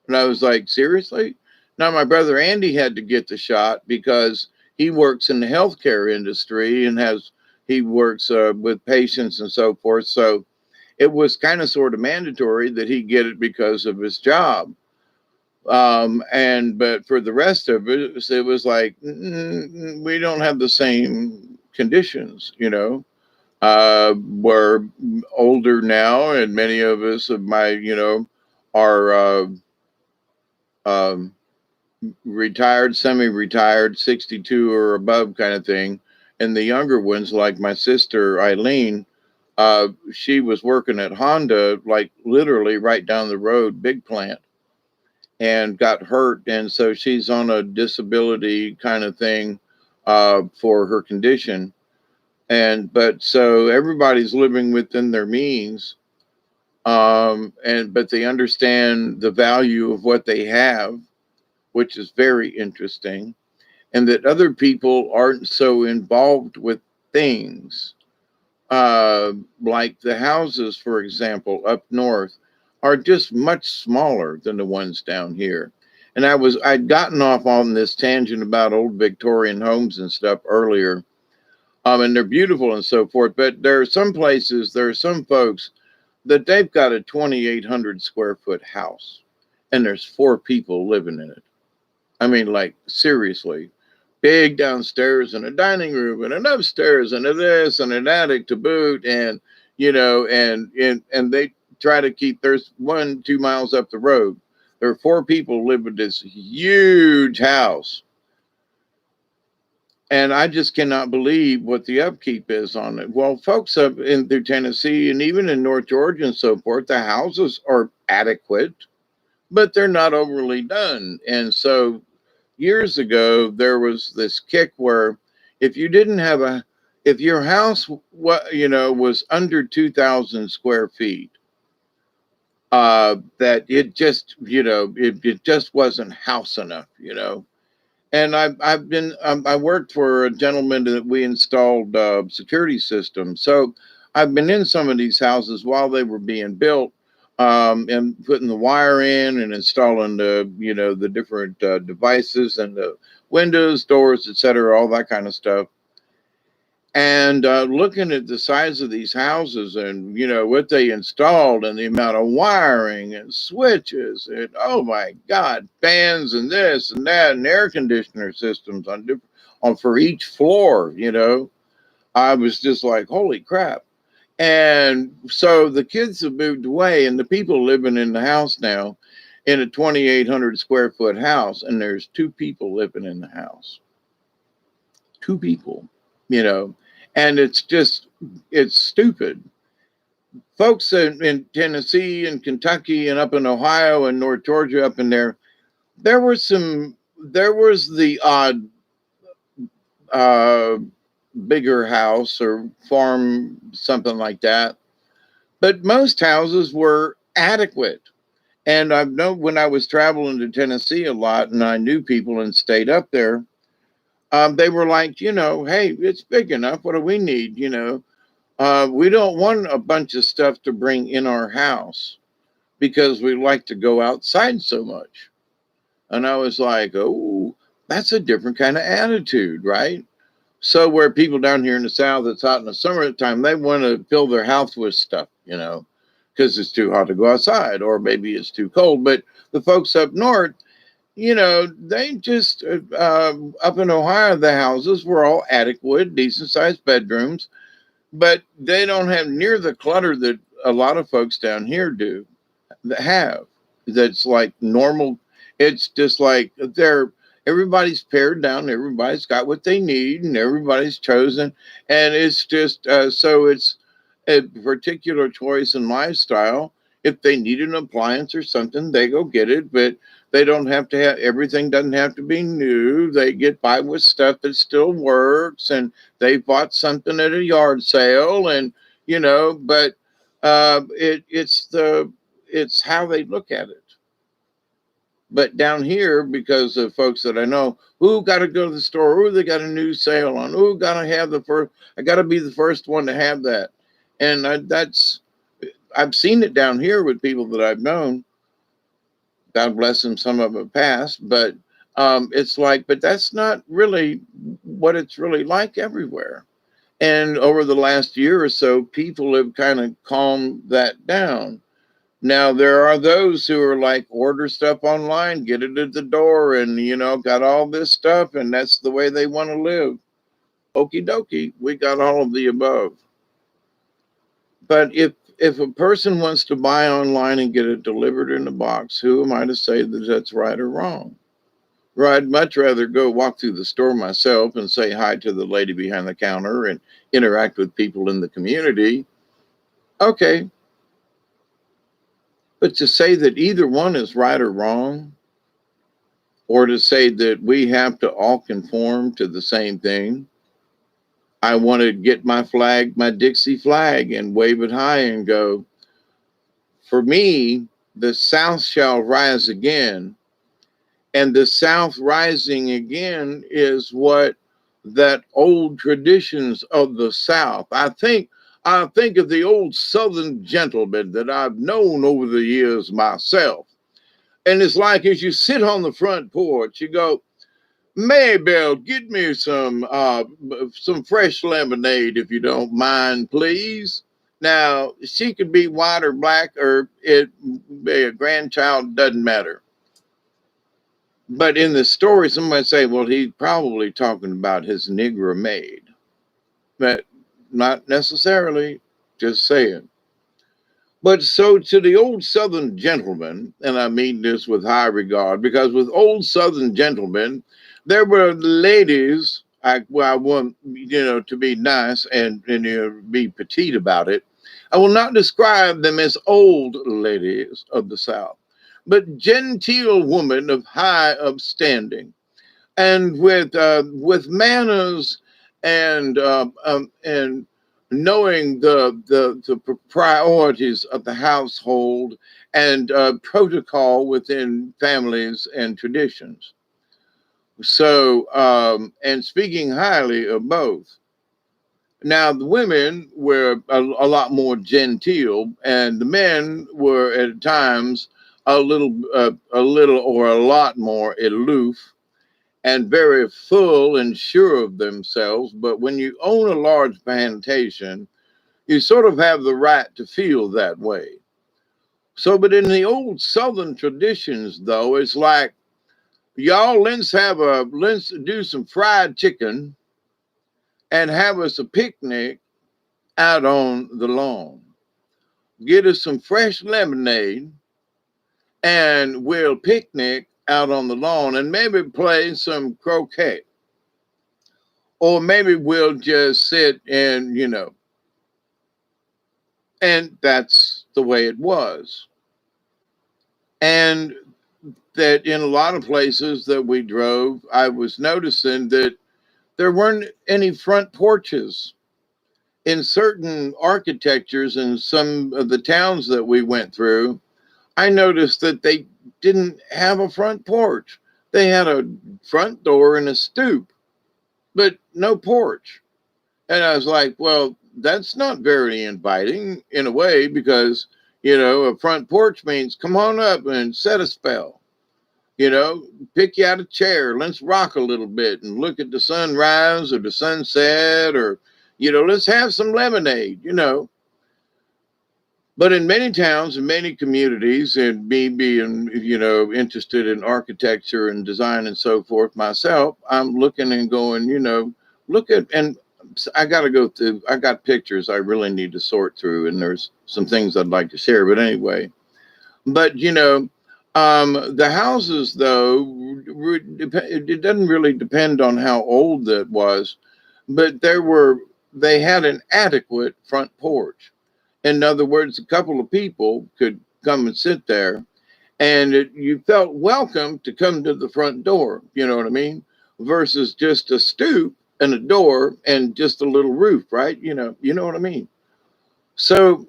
And I was like, seriously? Now, my brother Andy had to get the shot because he works in the healthcare industry and he works with patients and so forth. So it was kind of sort of mandatory that he get it because of his job. But for the rest of it, it was like, we don't have the same conditions, we're older now, and many of us of my, are retired, semi-retired, 62 or above kind of thing. And the younger ones, like my sister Eileen, she was working at Honda, like literally right down the road, big plant, and got hurt. And so she's on a disability kind of thing for her condition. But so everybody's living within their means. But they understand the value of what they have, which is very interesting, and that other people aren't so involved with things. Like the houses, for example, up north are just much smaller than the ones down here. And I'd gotten off on this tangent about old Victorian homes and stuff earlier. And they're beautiful and so forth. But there are some places, there are some folks that they've got a 2,800 square foot house, and there's 4 people living in it. I mean, like, seriously, big downstairs and a dining room and an upstairs and a this and an attic to boot, and and they try to keep, there's 1-2 miles up the road, there are 4 people live in this huge house. And I just cannot believe what the upkeep is on it. Well, folks up in through Tennessee and even in North Georgia and so forth, the houses are adequate, but they're not overly done. And so years ago, there was this kick where if you didn't have if your house, was under 2,000 square feet, that it just, it just wasn't house enough, And I worked for a gentleman that we installed security systems. So I've been in some of these houses while they were being built, and putting the wire in and installing the different devices and the windows, doors, etc., all that kind of stuff. And looking at the size of these houses and what they installed and the amount of wiring and switches and, oh my God, fans and this and that and air conditioner systems on for each floor, I was just like, holy crap. And so the kids have moved away, and the people living in the house now, in a 2,800 square foot house, and there's 2 people living in the house. 2 people, and it's stupid. Folks in Tennessee and Kentucky and up in Ohio and North Georgia up in there was the odd bigger house or farm, something like that. But most houses were adequate. And I know when I was traveling to Tennessee a lot and I knew people and stayed up there, they were like, hey, it's big enough. What do we need? We don't want a bunch of stuff to bring in our house because we like to go outside so much. And I was like, oh, that's a different kind of attitude, right? So where people down here in the South, it's hot in the summertime, they want to fill their house with stuff, because it's too hot to go outside, or maybe it's too cold. But the folks up north, they just, up in Ohio, the houses were all adequate, decent sized bedrooms, but they don't have near the clutter that a lot of folks down here have. That's like normal. It's just like everybody's pared down, everybody's got what they need, and everybody's chosen. And it's just, so it's a particular choice and lifestyle. If they need an appliance or something, they go get it, but they don't have to have, everything doesn't have to be new. They get by with stuff that still works, and they bought something at a yard sale, and, but it's how they look at it. But down here, because of folks that I know, who got to go to the store, who they got a new sale on, who got to have I got to be the first one to have that. And I've seen it down here with people that I've known. God bless them, some of them passed, but it's like, but that's not really what it's really like everywhere. And over the last year or so, people have kind of calmed that down. Now, there are those who are like, order stuff online, get it at the door, and, got all this stuff, and that's the way they want to live. Okie dokie, we got all of the above. But if a person wants to buy online and get it delivered in a box, who am I to say that that's right or wrong? Or I'd much rather go walk through the store myself and say hi to the lady behind the counter and interact with people in the community. Okay. But to say that either one is right or wrong, or to say that we have to all conform to the same thing, I want to get my flag, my Dixie flag, and wave it high and go, for me, the South shall rise again. And the South rising again is what that old traditions of the South. I think of the old Southern gentleman that I've known over the years myself. And it's like, as you sit on the front porch, you go, Maybelle, get me some fresh lemonade if you don't mind, please. Now, she could be white or black or it be a grandchild, doesn't matter. But in the story, somebody say, well, he's probably talking about his Negro maid. But not necessarily, just saying. But so to the old Southern gentleman, and I mean this with high regard, because with old Southern gentlemen, there were ladies. I want to be nice and be petite about it. I will not describe them as old ladies of the South, but genteel women of high upstanding and with manners and knowing the priorities of the household and protocol within families and traditions. So and speaking highly of both. Now the women were a lot more genteel, and the men were at times a little or a lot more aloof and very full and sure of themselves. But when you own a large plantation, you sort of have the right to feel that way. So, but in the old Southern traditions, though, it's like, y'all, let's do some fried chicken and have us a picnic out on the lawn. Get us some fresh lemonade and we'll picnic out on the lawn and maybe play some croquet. Or maybe we'll just sit and that's the way it was. And that in a lot of places that we drove, I was noticing that there weren't any front porches. In certain architectures in some of the towns that we went through, I noticed that they didn't have a front porch. They had a front door and a stoop, but no porch. And I was like, well, that's not very inviting in a way because, a front porch means come on up and set a spell, pick you out a chair. Let's rock a little bit and look at the sunrise or the sunset or, let's have some lemonade. But in many towns and many communities, and me being, interested in architecture and design and so forth myself, I'm looking and going, look at, and I got to go through, I got pictures I really need to sort through, and there's some things I'd like to share. But anyway, but, the houses, though, it doesn't really depend on how old that was, but they had an adequate front porch. In other words, a couple of people could come and sit there and you felt welcome to come to the front door. You know what I mean? Versus just a stoop and a door and just a little roof, right? You know what I mean? So,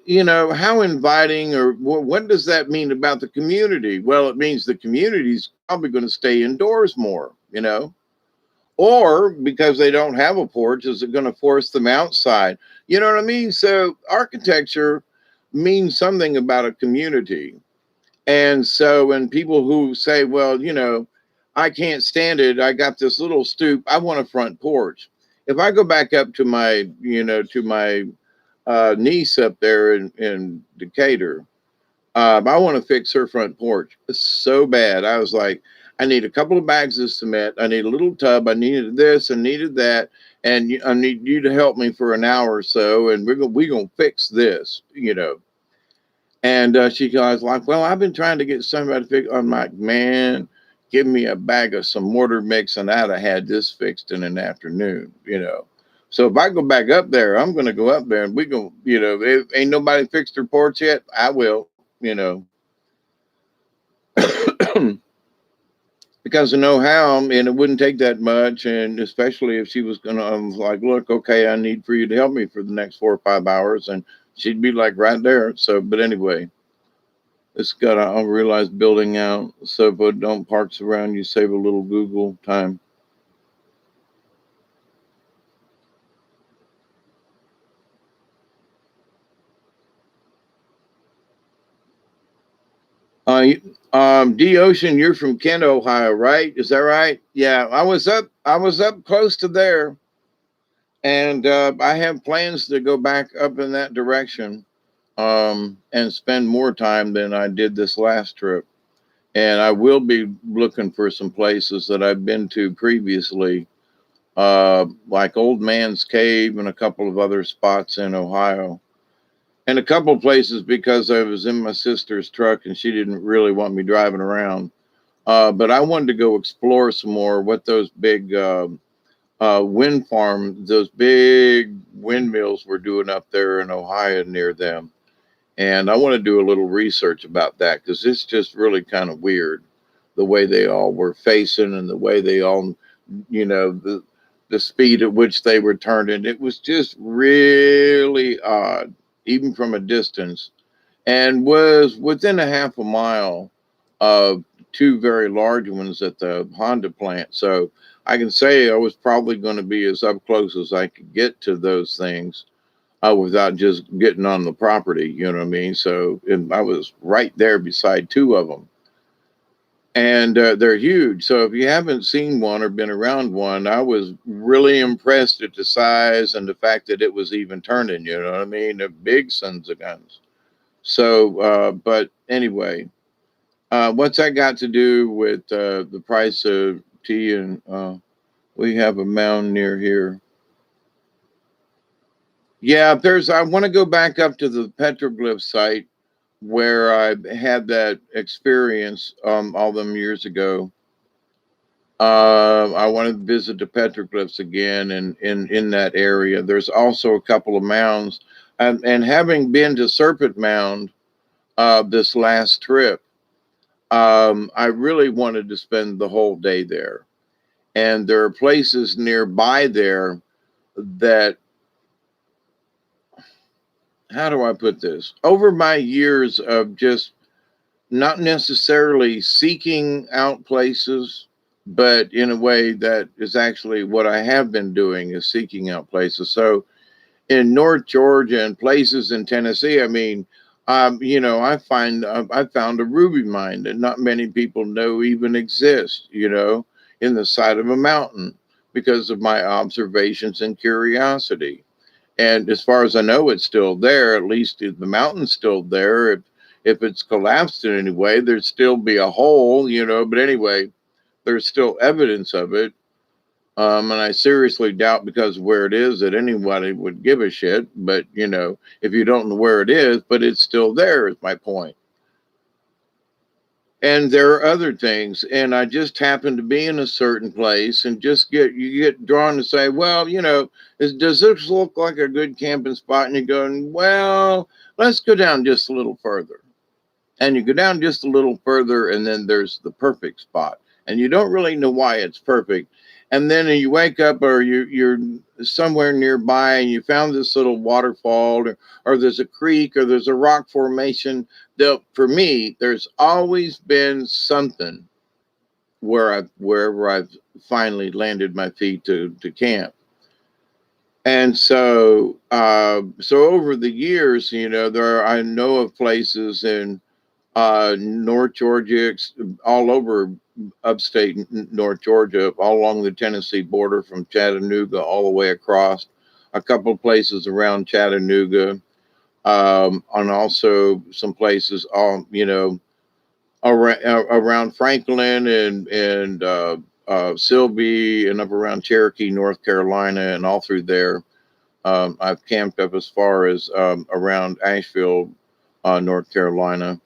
how inviting or what does that mean about the community? Well, it means the community's probably going to stay indoors more. Or because they don't have a porch, is it going to force them outside? You know what I mean? So architecture means something about a community. And so when people who say, well, I can't stand it, I got this little stoop, I want a front porch. If I go back up to my niece up there in Decatur, I want to fix her front porch so bad. I was like, I need a couple of bags of cement. I need a little tub. I needed this and needed that. And I need you to help me for an hour or so. And we're gonna fix this. And she goes like, well, I've been trying to get somebody to fix. I'm like, man, give me a bag of some mortar mix and I'd have had this fixed in an afternoon. So if I go back up there, I'm going to go up there and we go, if ain't nobody fixed their porch yet, I will. Because I know how, and it wouldn't take that much. And especially if she was going to, I was like, look, okay, I need for you to help me for the next 4 or 5 hours. And she'd be like right there. So, but anyway, it's got to, I realize building out. So, but don't parks around, you save a little Google time. D Ocean, you're from Kent, Ohio, right? Is that right? Yeah, I was up close to there, and I have plans to go back up in that direction, and spend more time than I did this last trip. And I will be looking for some places that I've been to previously, like Old Man's Cave and a couple of other spots in Ohio. And a couple of places because I was in my sister's truck and she didn't really want me driving around. But I wanted to go explore some more what those big wind farms, those big windmills were doing up there in Ohio near them. And I want to do a little research about that because it's just really kind of weird the way they all were facing and the way they all, the speed at which they were turning. It was just really odd, even from a distance, and was within a half a mile of two very large ones at the Honda plant. So I can say I was probably going to be as up close as I could get to those things without just getting on the property, you know what I mean? So I was right there beside two of them. And they're huge. So if you haven't seen one or been around one, I was really impressed at the size and the fact that it was even turning, you know what I mean? They're big sons of guns. So, but anyway, what's that got to do with the price of tea? And we have a mound near here. Yeah, I want to go back up to the petroglyph site where I had that experience all them years ago. I want to visit the petroglyphs again and in that area. There's also a couple of mounds. And having been to Serpent Mound this last trip, I really wanted to spend the whole day there. And there are places nearby there that, how do I put this? Over my years of just not necessarily seeking out places, but in a way that is actually what I have been doing is seeking out places. So in North Georgia and places in Tennessee, I mean, I found a ruby mine that not many people know even exists, in the side of a mountain because of my observations and curiosity. And as far as I know, it's still there. At least the mountain's still there. If it's collapsed in any way, there'd still be a hole, But anyway, there's still evidence of it. And I seriously doubt because of where it is that anybody would give a shit. But, if you don't know where it is, but it's still there is my point. And there are other things. And I just happen to be in a certain place and you get drawn to say, well, does this look like a good camping spot? And you're going, well, let's go down just a little further. And you go down just a little further, and then there's the perfect spot. And you don't really know why it's perfect. And then you wake up or you're somewhere nearby and you found this little waterfall or there's a creek or there's a rock formation. For me, there's always been something wherever I've finally landed my feet to camp. And so over the years, I know of places in North Georgia, all over upstate North Georgia, all along the Tennessee border from Chattanooga all the way across, a couple of places around Chattanooga, and also some places, around Franklin and Silby and up around Cherokee, North Carolina, and all through there. I've camped up as far as around Asheville, North Carolina.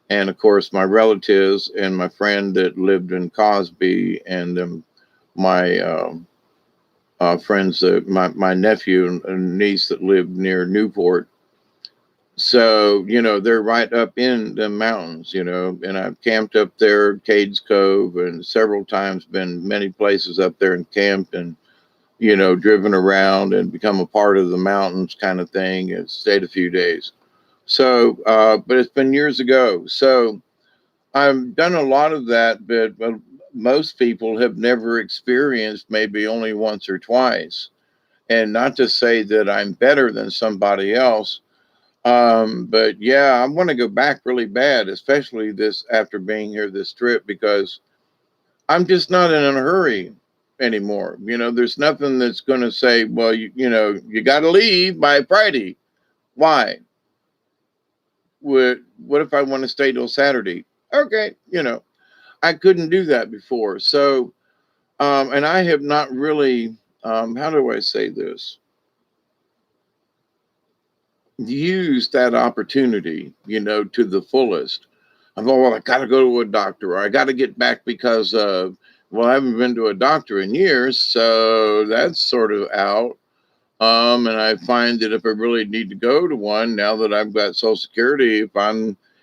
And of course, my relatives and my friend that lived in Cosby, and my friends, my nephew and niece that lived near Newport. So, they're right up in the mountains, and I've camped up there, Cades Cove, and several times been many places up there and camped and, driven around and become a part of the mountains kind of thing and stayed a few days. So, but it's been years ago. So I've done a lot of that, but most people have never experienced maybe only once or twice. And not to say that I'm better than somebody else, But yeah, I want to go back really bad, especially this after being here this trip, because I'm just not in a hurry anymore. There's nothing that's going to say, well, you got to leave by Friday. Why? What if I want to stay till Saturday? Okay, I couldn't do that before. So, and I have not really, how do I say this? Used that opportunity, to the fullest. I thought, well, I got to go to a doctor, or I got to get back because, well, I haven't been to a doctor in years, so that's sort of out. And I find that if I really need to go to one, now that I've got Social Security,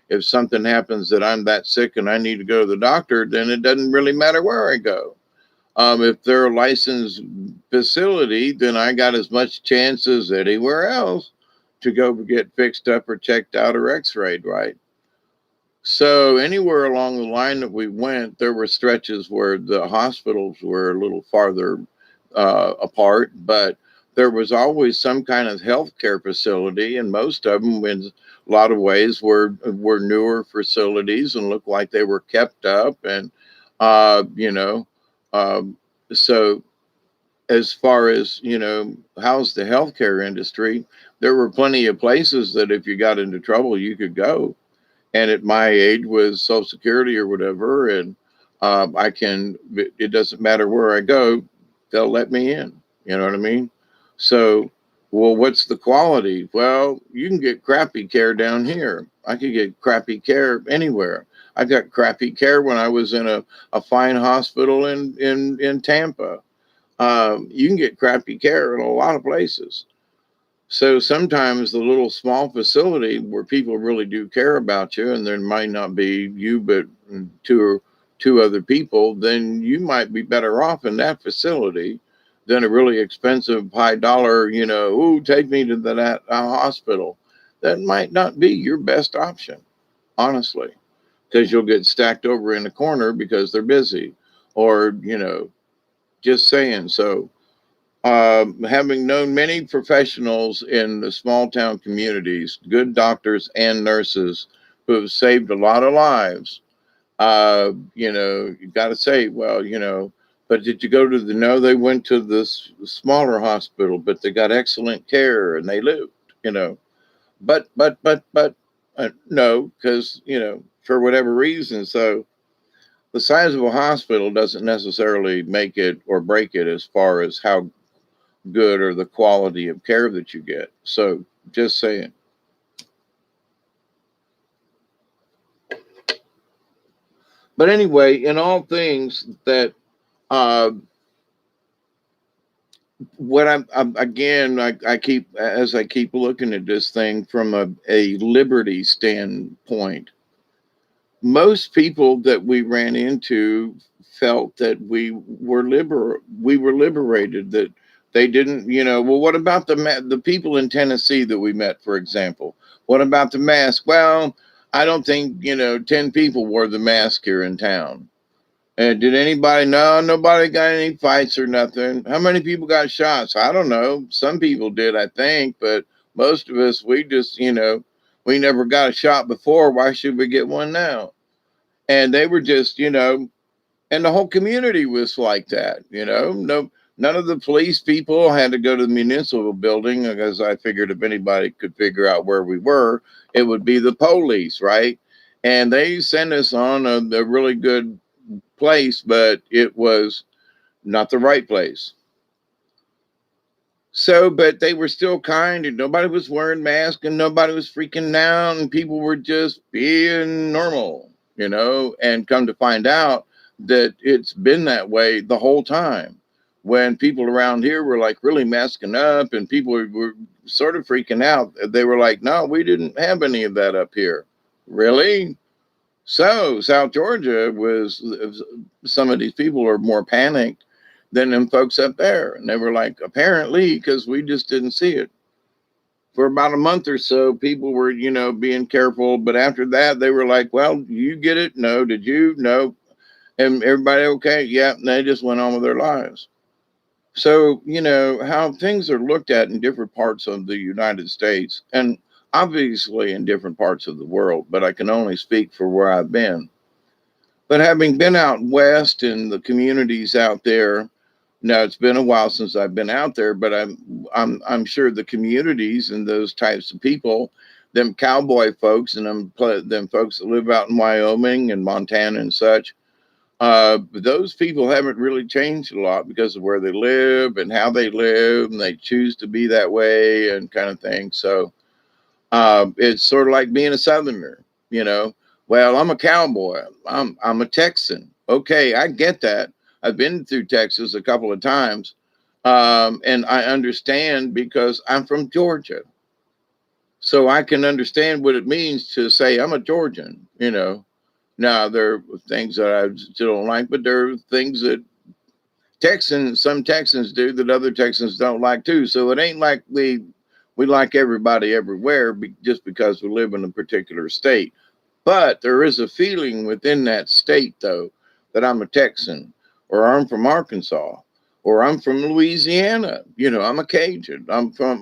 if something happens that I'm that sick and I need to go to the doctor, then it doesn't really matter where I go. If they're a licensed facility, then I got as much chance as anywhere else to go get fixed up or checked out or x-rayed, right? So anywhere along the line that we went, there were stretches where the hospitals were a little farther apart, but there was always some kind of healthcare facility, and most of them, in a lot of ways, were newer facilities and looked like they were kept up, and um, so as far as how's the healthcare industry, there were plenty of places that if you got into trouble, you could go, and at my age with Social Security or whatever, and it doesn't matter where I go, they'll let me in. You know what I mean? So, well, what's the quality? Well, you can get crappy care down here. I could get crappy care anywhere. I got crappy care when I was in a fine hospital in Tampa. You can get crappy care in a lot of places. So sometimes the little small facility where people really do care about you, and there might not be you, but two other people, then you might be better off in that facility than a really expensive high dollar, ooh, take me to that hospital. That might not be your best option, honestly, because you'll get stacked over in the corner because they're busy, or, just saying. So, having known many professionals in the small town communities, good doctors and nurses who have saved a lot of lives, you got to say, well, but did you go to no, they went to this smaller hospital, but they got excellent care and they lived, you know, but no, because, for whatever reason. So the size of a hospital doesn't necessarily make it or break it as far as how good or the quality of care that you get. So just saying. But anyway, in all things that uh, what I'm again, I keep as I keep looking at this thing from a liberty standpoint. Most people that we ran into felt that we were liberated, that they didn't, well, what about the people in Tennessee that we met, for example? What about the mask? Well, I don't think 10 people wore the mask here in town. And did anybody? No, nobody got any fights or nothing. How many people got shots? I don't know. Some people did, I think, but most of us, we just, we never got a shot before. Why should we get one now? And they were just, and the whole community was like that. No, none of the police people had to go to the municipal building, because I figured if anybody could figure out where we were, it would be the police, right? And they sent us on a really good place, but it was not the right place. So, but they were still kind, and nobody was wearing masks, and nobody was freaking out, and people were just being normal, and come to find out that it's been that way the whole time. When people around here were like really masking up and people were sort of freaking out, they were like, no, we didn't have any of that up here. Really? So South Georgia was, some of these people are more panicked than them folks up there. And they were like, apparently, because we just didn't see it. For about a month or so, people were, being careful. But after that, they were like, well, you get it? No. Did you? No. And everybody okay? Yeah. And they just went on with their lives. So, how things are looked at in different parts of the United States. And obviously in different parts of the world, but I can only speak for where I've been. But having been out west in the communities out there, now it's been a while since I've been out there, but I'm sure the communities and those types of people, them cowboy folks and them folks that live out in Wyoming and Montana and such, those people haven't really changed a lot because of where they live and how they live, and they choose to be that way and kind of thing. So it's sort of like being a Southerner, you know. Well, I'm a cowboy. I'm a Texan. Okay, I get that. I've been through Texas a couple of times, and I understand because I'm from Georgia, so I can understand what it means to say I'm a Georgian. You know, now there are things that I still don't like, but there are things that some Texans do that other Texans don't like too. So it ain't like we like everybody everywhere just because we live in a particular state. But there is a feeling within that state, though, that I'm a Texan, or I'm from Arkansas, or I'm from Louisiana. You know, I'm a Cajun. I'm from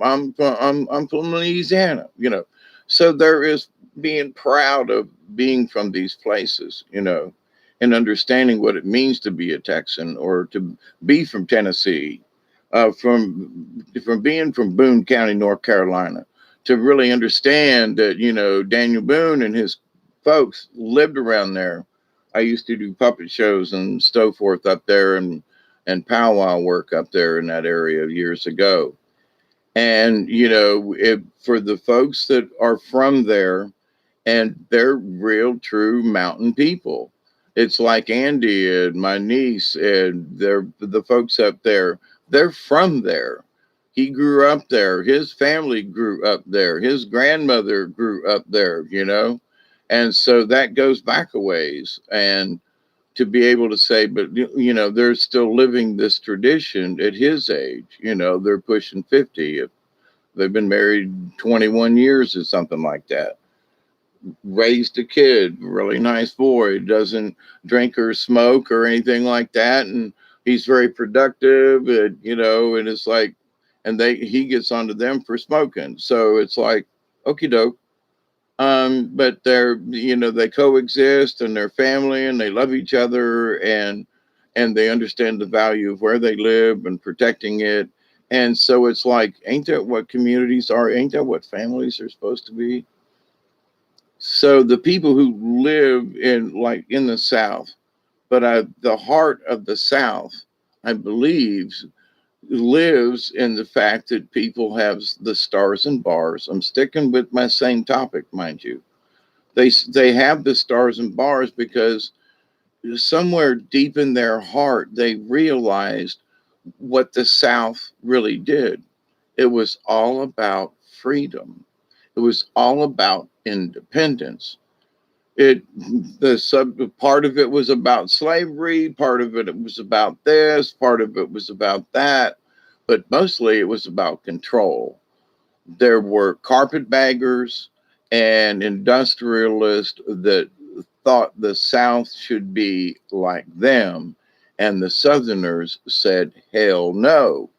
Louisiana. You know, so there is being proud of being from these places. You know, and understanding what it means to be a Texan or to be from Tennessee, from being from Boone County, North Carolina, to really understand that, you know, Daniel Boone and his folks lived around there. I used to do puppet shows and so forth up there, and powwow work up there in that area years ago. And, you know, for the folks that are from there, and they're real true mountain people. It's like Andy and my niece and they're the folks up there. They're from there. He grew up there. His family grew up there. His grandmother grew up there, you know? And so that goes back a ways. And to be able to say, but, you know, they're still living this tradition at his age. You know, they're pushing 50. They've been married 21 years or something like that. Raised a kid, really nice boy, doesn't drink or smoke or anything like that, and he's very productive, and you know, and it's like, and he gets onto them for smoking, so it's like, okie doke. But they're, you know, they coexist and they're family and they love each other, and they understand the value of where they live and protecting it. And so it's like, ain't that what communities are? Ain't that what families are supposed to be? So the people who live in the South, but the heart of the South, I believe, lives in the fact that people have the stars and bars. I'm sticking with my same topic, mind you. They have the stars and bars because somewhere deep in their heart they realized what the South really did. It was all about freedom. It was all about independence. It the sub Part of it was about slavery, part of it was about this, part of it was about that, but mostly it was about control. There were carpetbaggers and industrialists that thought the South should be like them, and the Southerners said hell no,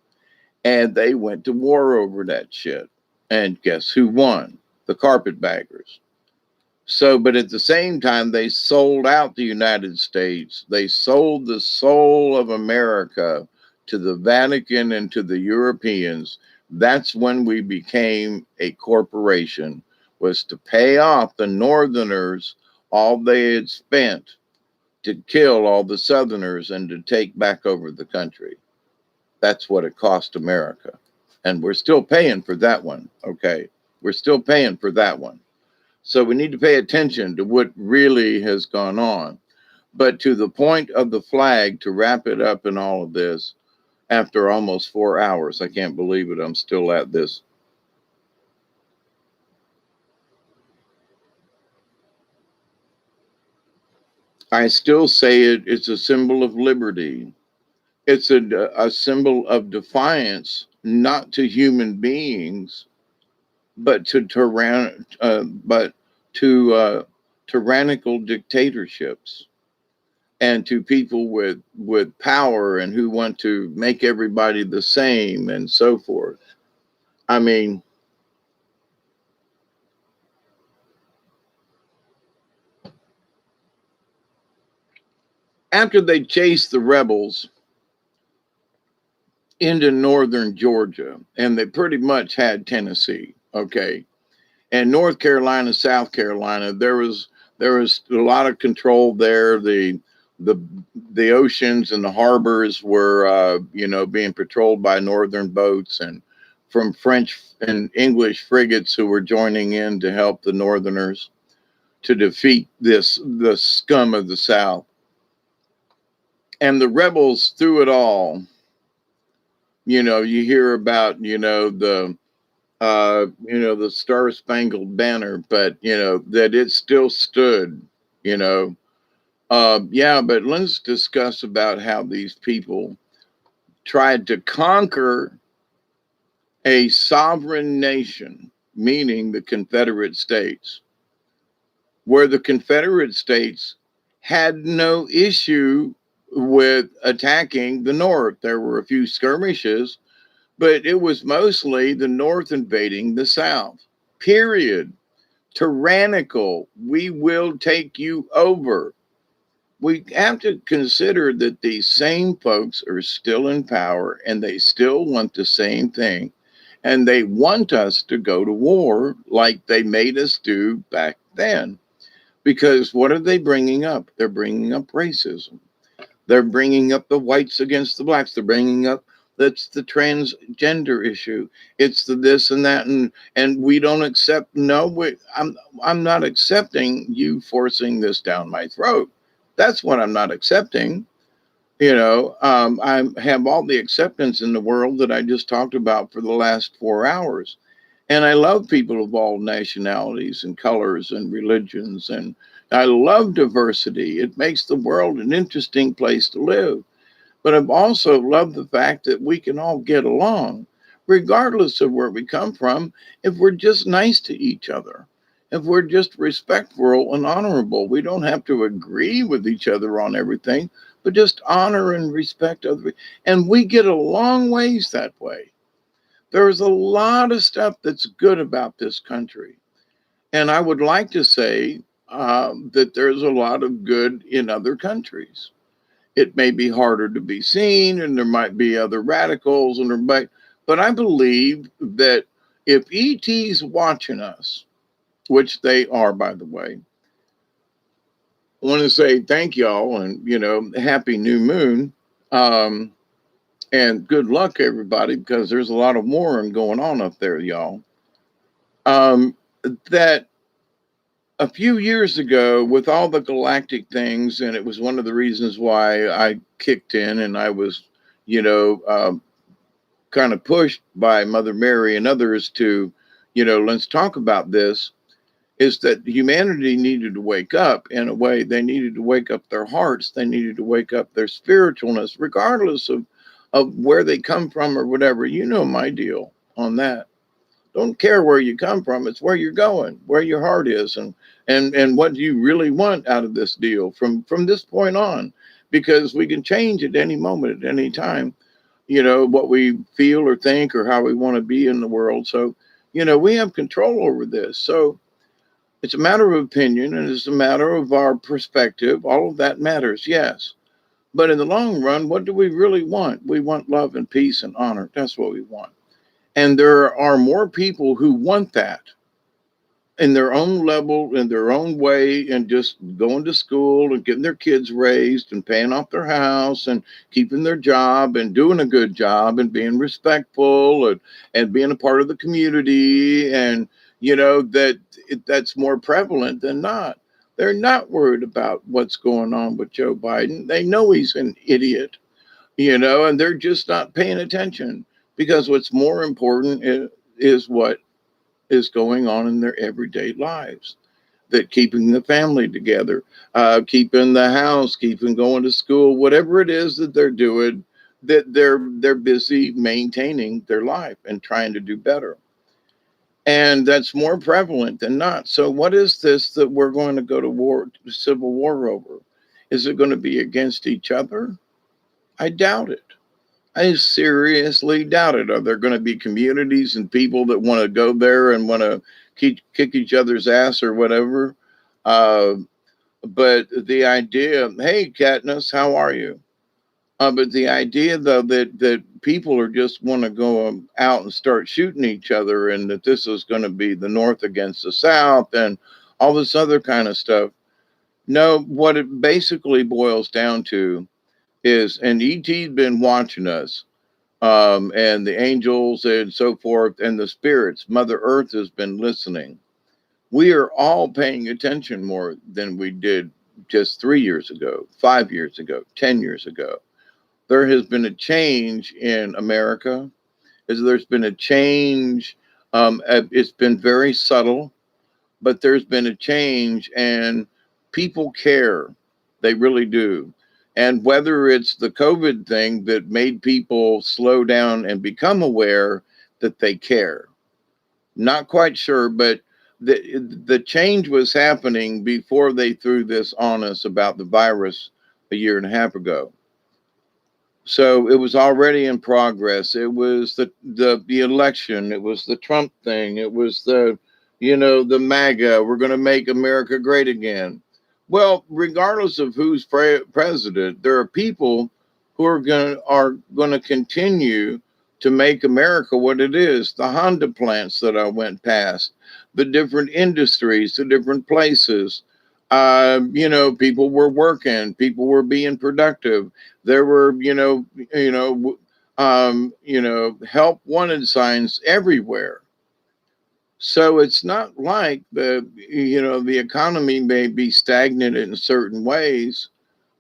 and they went to war over that shit. And guess who won? The carpetbaggers. So, but at the same time, they sold out the United States. They sold the soul of America to the Vatican and to the Europeans. That's when we became a corporation, was to pay off the Northerners all they had spent to kill all the Southerners and to take back over the country. That's what it cost America. And we're still paying for that one. Okay. We're still paying for that one. So we need to pay attention to what really has gone on. But to the point of the flag, to wrap it up in all of this, after almost 4 hours, I can't believe it, I'm still at this. I still say it's a symbol of liberty. It's a symbol of defiance, not to human beings, but to tyrannical dictatorships, and to people with power and who want to make everybody the same and so forth. I mean, After they chased the rebels into northern Georgia, and they pretty much had Tennessee, okay, and North Carolina, South Carolina, there was a lot of control there. The the oceans and the harbors were being patrolled by northern boats and from French and English frigates who were joining in to help the northerners to defeat the scum of the South. And the rebels through it all, you hear about the Star Spangled Banner, but that it still stood, you know. Yeah, but let's discuss about how these people tried to conquer a sovereign nation, meaning the Confederate States, where the Confederate States had no issue with attacking the North. There were a few skirmishes, but it was mostly the North invading the South. Period. Tyrannical. We will take you over. We have to consider that these same folks are still in power and they still want the same thing. And they want us to go to war like they made us do back then. Because what are they bringing up? They're bringing up racism. They're bringing up the whites against the blacks. They're bringing up that's the transgender issue. It's the this and that, and we don't accept. No, I'm not accepting you forcing this down my throat. That's what I'm not accepting. I have all the acceptance in the world that I just talked about for the last 4 hours. And I love people of all nationalities and colors and religions. And I love diversity. It makes the world an interesting place to live. But I've also loved the fact that we can all get along, regardless of where we come from, if we're just nice to each other, if we're just respectful and honorable. We don't have to agree with each other on everything, but just honor and respect other. And we get a long ways that way. There's a lot of stuff that's good about this country. And I would like to say that there's a lot of good in other countries. It may be harder to be seen, and there might be other radicals, but I believe that if ET's watching us, which they are, by the way, I want to say thank y'all and, happy new moon. And good luck, everybody, because there's a lot of warring going on up there, y'all. That a few years ago, with all the galactic things, and it was one of the reasons why I kicked in and I was, kind of pushed by Mother Mary and others to, let's talk about this, is that humanity needed to wake up in a way. They needed to wake up their hearts. They needed to wake up their spiritualness, regardless of where they come from or whatever. You know my deal on that. Don't care where you come from. It's where you're going, where your heart is, and what you really want out of this deal from this point on, because we can change at any moment, at any time, what we feel or think or how we want to be in the world. So, we have control over this. So it's a matter of opinion and it's a matter of our perspective. All of that matters, yes. But in the long run, what do we really want? We want love and peace and honor. That's what we want. And there are more people who want that in their own level, in their own way, and just going to school and getting their kids raised and paying off their house and keeping their job and doing a good job and being respectful and being a part of the community. And, that's more prevalent than not. They're not worried about what's going on with Joe Biden. They know he's an idiot, and they're just not paying attention, because what's more important is what is going on in their everyday lives, that keeping the family together, keeping the house, keeping going to school, whatever it is that they're doing, that they're busy maintaining their life and trying to do better. And that's more prevalent than not. So what is this that we're going to go to war, civil war over? Is it going to be against each other? I doubt it. I seriously doubt it. Are there going to be communities and people that want to go there and want to kick each other's ass or whatever? But the idea, hey, Katniss, how are you? But the idea, though, that people are just want to go out and start shooting each other, and that this is going to be the North against the South, and all this other kind of stuff. No, what it basically boils down to is, and ET's been watching us, and the angels and so forth, and the spirits. Mother Earth has been listening. We are all paying attention more than we did just 3 years ago, 5 years ago, 10 years ago. There has been a change in America. There's been a change. It's been very subtle, but there's been a change, and people care. They really do. And whether it's the COVID thing that made people slow down and become aware that they care, not quite sure, but the change was happening before they threw this on us about the virus a year and a half ago. So it was already in progress. It was the election. It was the Trump thing. It was the MAGA. We're going to make America great again. Well, regardless of who's president, there are people who are going to continue to make America what it is. The Honda plants that I went past, the different industries, the different places. People were working. People were being productive. There were, help wanted signs everywhere. So it's not like the economy may be stagnant in certain ways,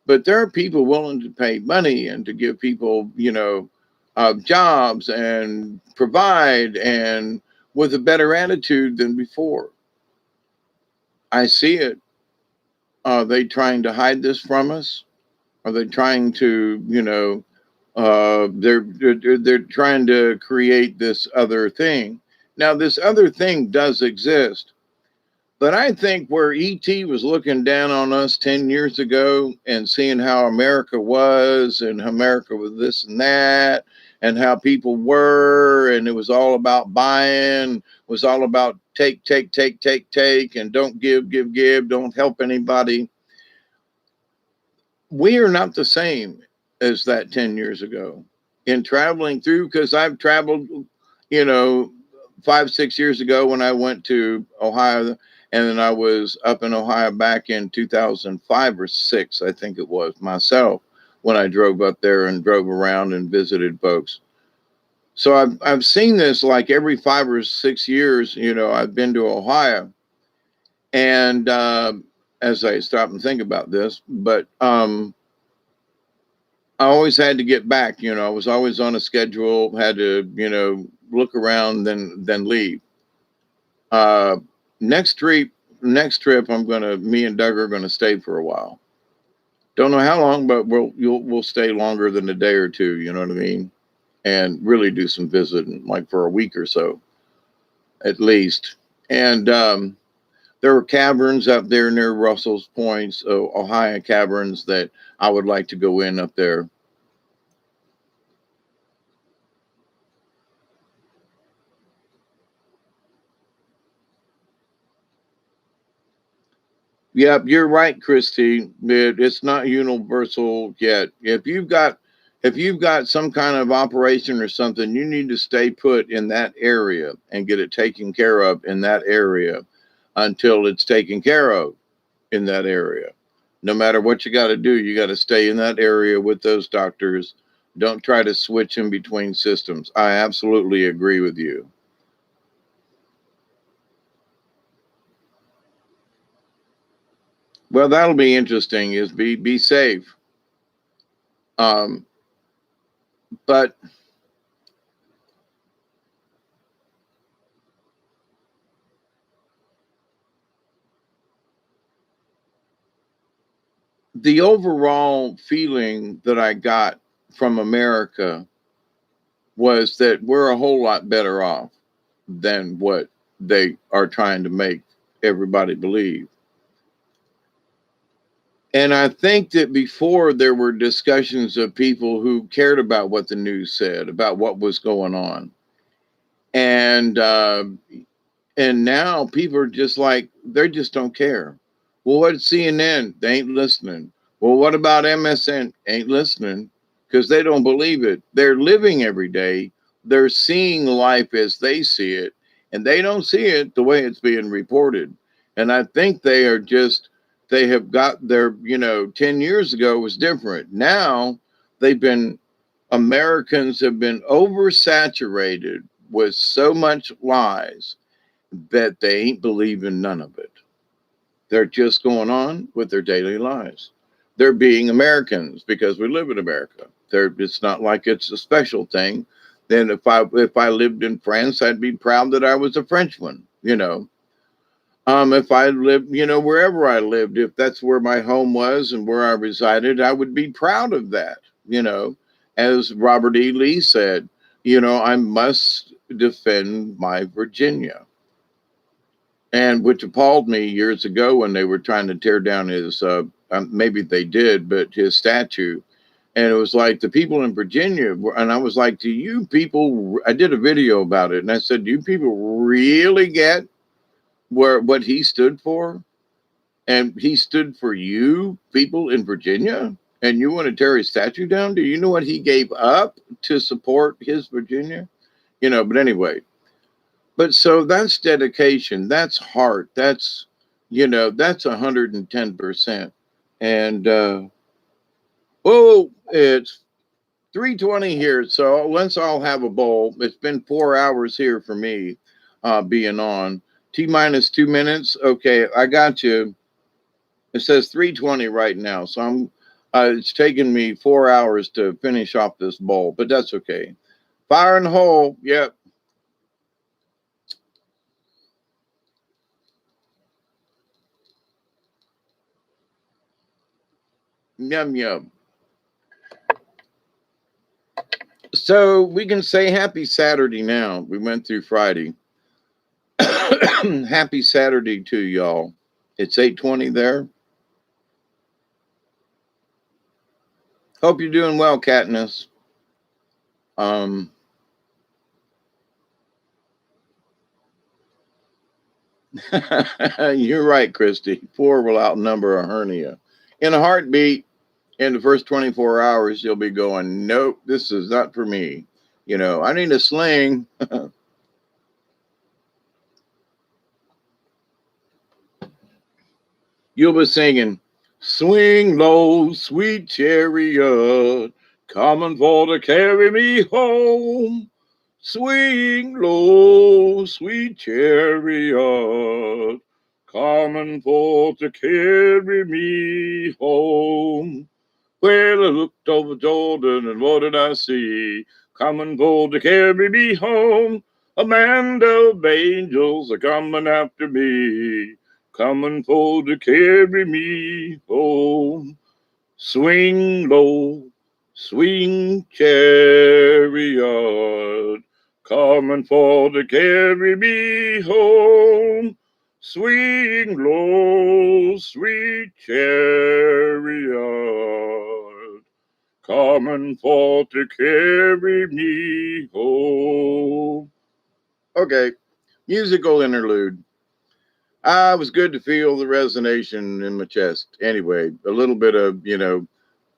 but there are people willing to pay money and to give people, jobs and provide and with a better attitude than before. I see it. Are they trying to hide this from us? Are they trying to, they're trying to create this other thing. Now, this other thing does exist, but I think where ET was looking down on us 10 years ago and seeing how America was and how America was this and that and how people were, and it was all about buying, was all about take, take, take, take, take, and don't give, give, give, don't help anybody. We are not the same as that 10 years ago in traveling through, because I've traveled, you know, 5, 6 years ago when I went to Ohio, and then I was up in Ohio back in 2005 or six, I think it was myself, when I drove up there and drove around and visited folks. So I've seen this like every 5 or 6 years, I've been to Ohio, and as I stop and think about this, but I always had to get back. I was always on a schedule, had to, look around, then leave. Uh, next trip, me and Doug are gonna stay for a while. Don't know how long, but we'll stay longer than a day or two. You know what I mean? And really do some visiting, like for a week or so, at least. And there are caverns up there near Russell's Points, Ohio caverns that I would like to go in up there. Yep, you're right, Christy. It's not universal yet. If you've got some kind of operation or something, you need to stay put in that area and get it taken care of in that area until it's taken care of in that area. No matter what you got to do, you got to stay in that area with those doctors. Don't try to switch in between systems. I absolutely agree with you. Well, that'll be interesting. Is be safe. Um, but the overall feeling that I got from America was that we're a whole lot better off than what they are trying to make everybody believe. And I think that before there were discussions of people who cared about what the news said, about what was going on. And now people are just like, they just don't care. Well, what CNN? They ain't listening. Well, what about MSN? Ain't listening because they don't believe it. They're living every day. They're seeing life as they see it, and they don't see it the way it's being reported. And I think they are just, they have got their, 10 years ago was different. Now they've been, Americans have been oversaturated with so much lies that they ain't believing none of it. They're just going on with their daily lives. They're being Americans because we live in America. It's not like it's a special thing. Then if I lived in France, I'd be proud that I was a Frenchman. If I lived, wherever I lived, if that's where my home was and where I resided, I would be proud of that. As Robert E. Lee said, I must defend my Virginia. And which appalled me years ago when they were trying to tear down his, maybe they did, but his statue. And it was like the people in Virginia, and I was like, do you people, I did a video about it, and I said, do you people really get what he stood for? And he stood for you people in Virginia, and you want to tear his statue down? Do you know what he gave up to support his Virginia? But anyway. But so that's dedication, that's heart, that's 110%. And it's 3:20 here, so let's all have a bowl. It's been 4 hours here for me being on. T minus 2 minutes. Okay, I got you. It says 3:20 right now, so it's taken me 4 hours to finish off this bowl, but that's okay. Fire in the hole. Yep. Yum yum. So we can say happy Saturday now. We went through Friday. Happy Saturday to y'all. It's 8:20 there. Hope you're doing well, Katniss. You're right, Christy. 4 will outnumber a hernia. In a heartbeat, in the first 24 hours, you'll be going, nope, this is not for me. I need a sling. You'll be singing, swing low, sweet chariot, coming for to carry me home. Swing low, sweet chariot, coming for to carry me home. Well, I looked over Jordan, and what did I see? Coming for to carry me home. A band of angels are coming after me, coming for to carry me home. Swing low, swing chariot, coming for to carry me home. Swing low, sweet chariot, coming for to carry me home. Okay, musical interlude. It was good to feel the resonance in my chest. Anyway, a little bit of,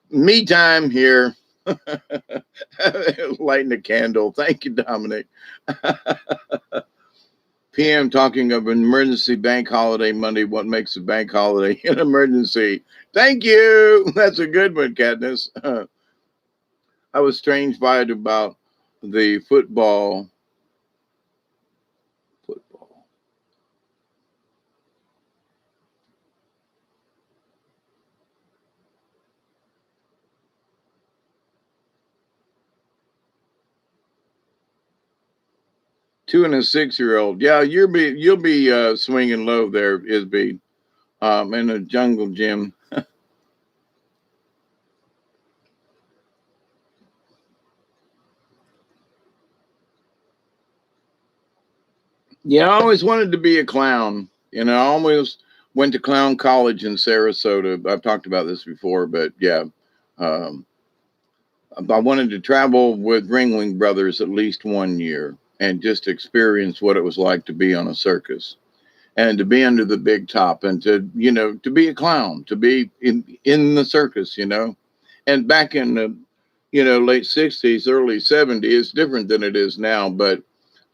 me time here. Lighting a candle. Thank you, Dominic. PM talking of an emergency bank holiday Monday. What makes a bank holiday an emergency? Thank you. That's a good one, Katniss. I was strange by it about the football. 2 and a 6-year-old. Yeah, you'll be swinging low there, Isby, in the jungle gym. Yeah, I always wanted to be a clown. I always went to clown college in Sarasota. I've talked about this before, but yeah, I wanted to travel with Ringling Brothers at least 1 year and just experience what it was like to be on a circus. and to be under the big top, and to, to be a clown, to be in the circus, and back in the, late 60s, early 70s, it's different than it is now, but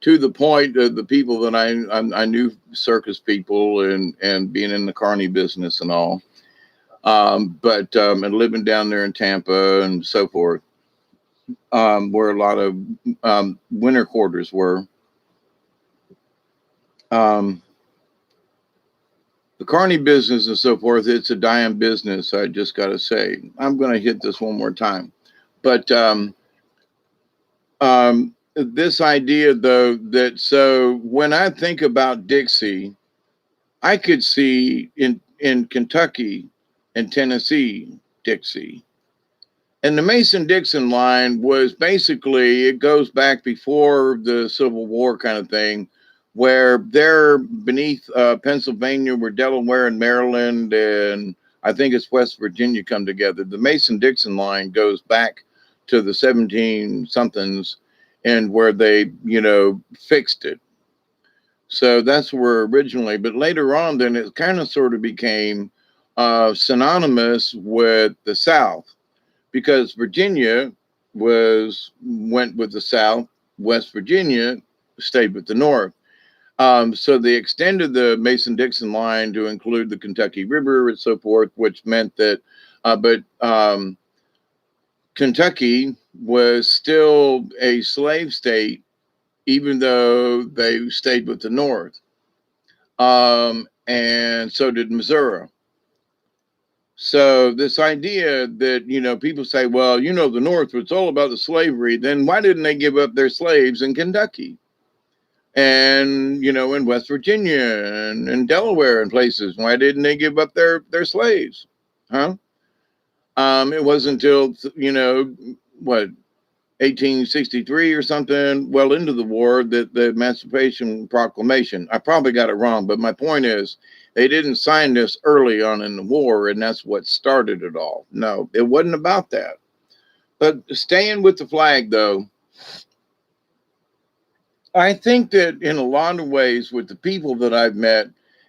to the point of the people that I knew, circus people, and being in the carny business and all, and living down there in Tampa and so forth, where a lot of winter quarters were. The carny business and so forth, it's a dying business. I just got to say, I'm going to hit this one more time. But this idea, though, that so when I think about Dixie, I could see in Kentucky and Tennessee, Dixie. And the Mason Dixon line was basically, it goes back before the Civil War kind of thing, where they're beneath Pennsylvania, where Delaware and Maryland, and I think it's West Virginia come together. The Mason Dixon line goes back to the 17 somethings, and where they, fixed it. So that's where originally, but later on, then it kind of sort of became synonymous with the South, because Virginia went with the South, West Virginia stayed with the North. So they extended the Mason-Dixon line to include the Kentucky River and so forth, which meant that, Kentucky was still a slave state, even though they stayed with the North. And so did Missouri. So this idea that, people say, well, the North was all about the slavery, then why didn't they give up their slaves in Kentucky? And, in West Virginia and in Delaware and places, why didn't they give up their slaves? Huh? It wasn't until, 1863 or something, well into the war, that the Emancipation Proclamation, I probably got it wrong, but my point is, they didn't sign this early on in the war, and that's what started it all. No, it wasn't about that. But staying with the flag, though, I think that in a lot of ways with the people that I've met,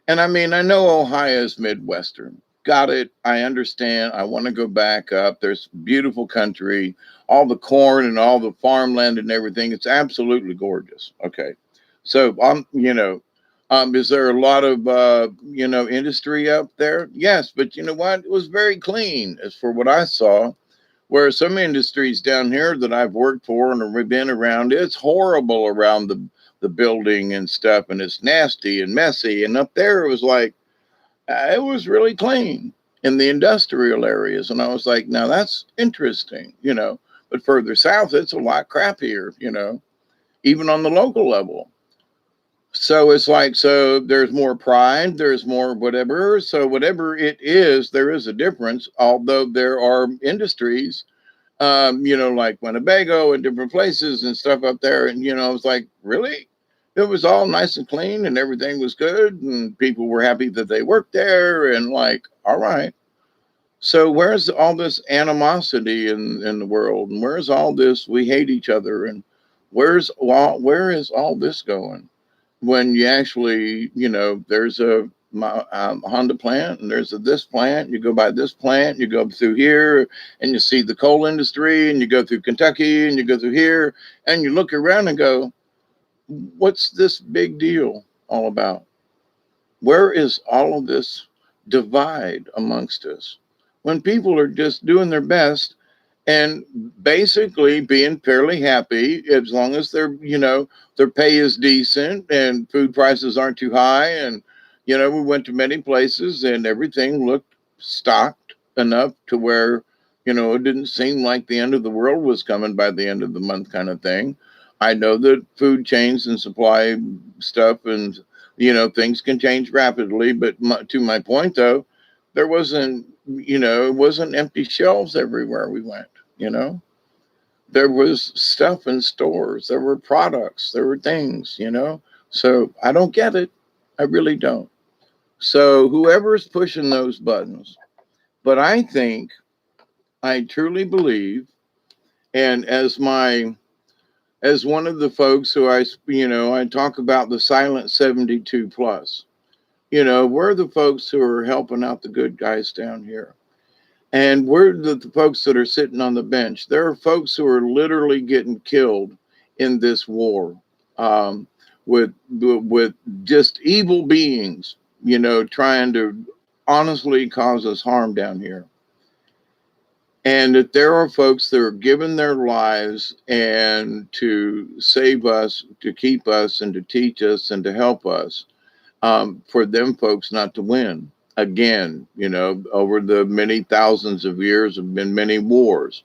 and I mean, I know Ohio is Midwestern. Got it. I understand. I want to go back up. There's beautiful country, all the corn and all the farmland and everything. It's absolutely gorgeous. Okay. So, is there a lot of, industry up there? Yes. But you know what? It was very clean as for what I saw. Where some industries down here that I've worked for and been around, it's horrible around the building and stuff, and it's nasty and messy. And up there, it was like, it was really clean in the industrial areas. And I was like, now that's interesting, but further south, it's a lot crappier, even on the local level. So it's like, so there's more pride, there's more whatever. So whatever it is, there is a difference, although there are industries, like Winnebago and different places and stuff up there. And, I was like, really? It was all nice and clean and everything was good. And people were happy that they worked there and like, all right. So where's all this animosity in the world? And where's all this, we hate each other? And where is all this going? When you actually, there's a Honda plant and there's this plant, you go by this plant, you go through here and you see the coal industry, and you go through Kentucky and you go through here and you look around and go, what's this big deal all about? Where is all of this divide amongst us when people are just doing their best and basically being fairly happy as long as their pay is decent and food prices aren't too high? And we went to many places and everything looked stocked enough to where it didn't seem like the end of the world was coming by the end of the month kind of thing. I know that food chains and supply stuff and things can change rapidly, but to my point though, there wasn't it wasn't empty shelves everywhere we went. There was stuff in stores, there were products, there were things, so I don't get it. I really don't. So whoever's pushing those buttons, but I truly believe, and as one of the folks who I talk about the silent 72 plus, We're the folks who are helping out the good guys down here. And we're the folks that are sitting on the bench. There are folks who are literally getting killed in this war, um, with just evil beings, trying to honestly cause us harm down here. And that there are folks that are giving their lives and to save us, to keep us, and to teach us, and to help us, for them folks not to win. Again, over the many thousands of years have been many wars.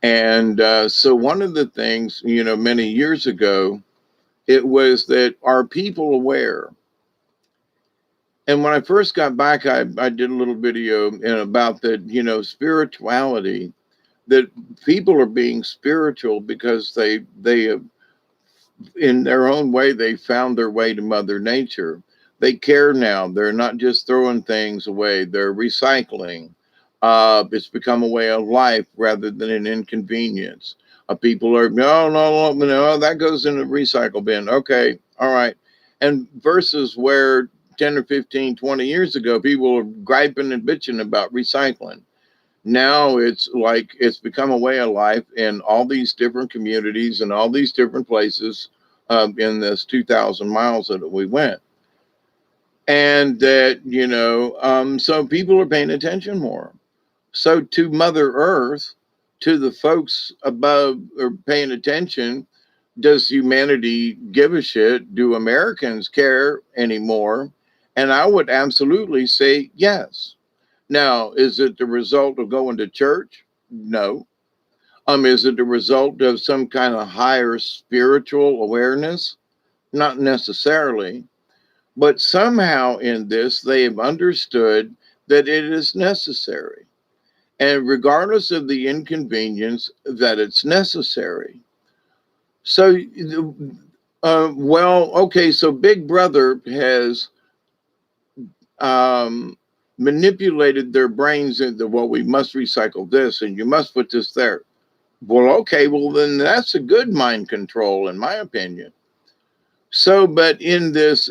And so one of the things, many years ago, it was that are people aware? And when I first got back, I did a little video about that, spirituality, that people are being spiritual because they have, in their own way, they found their way to Mother Nature. They care now. They're not just throwing things away, they're recycling. It's become a way of life rather than an inconvenience. People are, no, no, no, no, that goes in the recycle bin. Okay, all right. And versus where 10 or 15, 20 years ago, people were griping and bitching about recycling. Now it's like it's become a way of life in all these different communities and all these different places, in this 2,000 miles that we went. And that, so people are paying attention more. So to Mother Earth, to the folks above are paying attention. Does humanity give a shit? Do Americans care anymore? And I would absolutely say yes. Now, is it the result of going to church? No. Is it the result of some kind of higher spiritual awareness? Not necessarily. But somehow in this, they have understood that it is necessary. And regardless of the inconvenience, that it's necessary. So, okay, so Big Brother has manipulated their brains into, well, we must recycle this and you must put this there. Well, okay, well, then that's a good mind control, in my opinion. So, but in this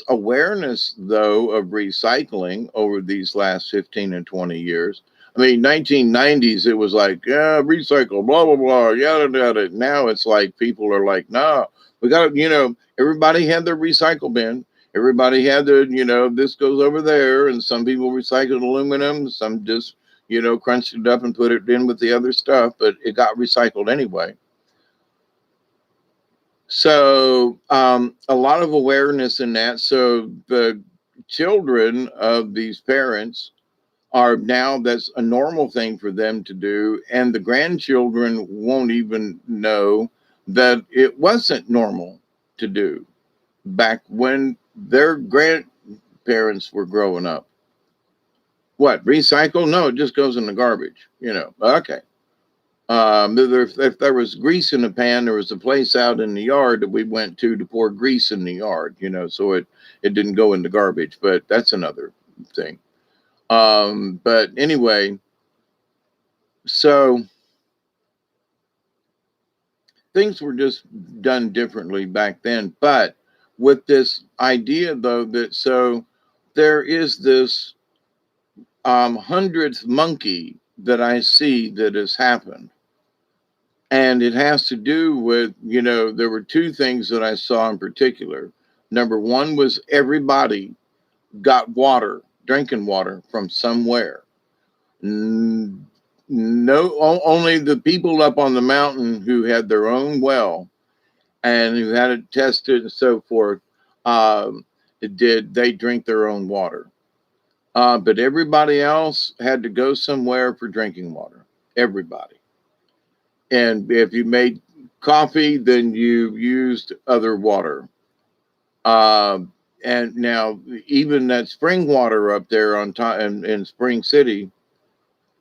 awareness, though, of recycling over these last 15 and 20 years, I mean, 1990s, it was like, yeah, recycle, blah, blah, blah, yada, yada. Now it's like people are like, no, we got to, everybody had their recycle bin. Everybody had their, this goes over there. And some people recycled aluminum. Some just, crunched it up and put it in with the other stuff, but it got recycled anyway. So a lot of awareness in that. So the children of these parents are now, that's a normal thing for them to do. And the grandchildren won't even know that it wasn't normal to do back when their grandparents were growing up. What, recycle? No, it just goes in the garbage, Okay. If there was grease in the pan, there was a place out in the yard that we went to pour grease in the yard, so it didn't go in the garbage, but that's another thing. But anyway, so things were just done differently back then. But with this idea, though, that so there is this 100th monkey that I see that has happened. And it has to do with, there were two things that I saw in particular. Number one was everybody got water, drinking water from somewhere. No, only the people up on the mountain who had their own well and who had it tested and so forth, they drink their own water. But everybody else had to go somewhere for drinking water. Everybody. And if you made coffee, then you used other water. And now even that spring water up there on top in Spring City,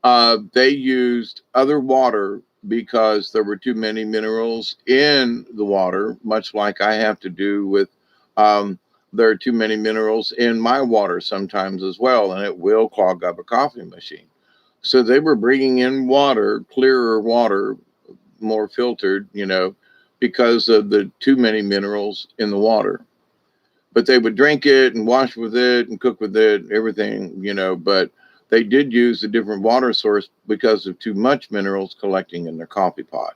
they used other water because there were too many minerals in the water, much like I have to do with, there are too many minerals in my water sometimes as well, and it will clog up a coffee machine. So they were bringing in water, clearer water, more filtered, because of the too many minerals in the water. but they would drink it and wash with it and cook with it, everything, but they did use a different water source because of too much minerals collecting in their coffee pot.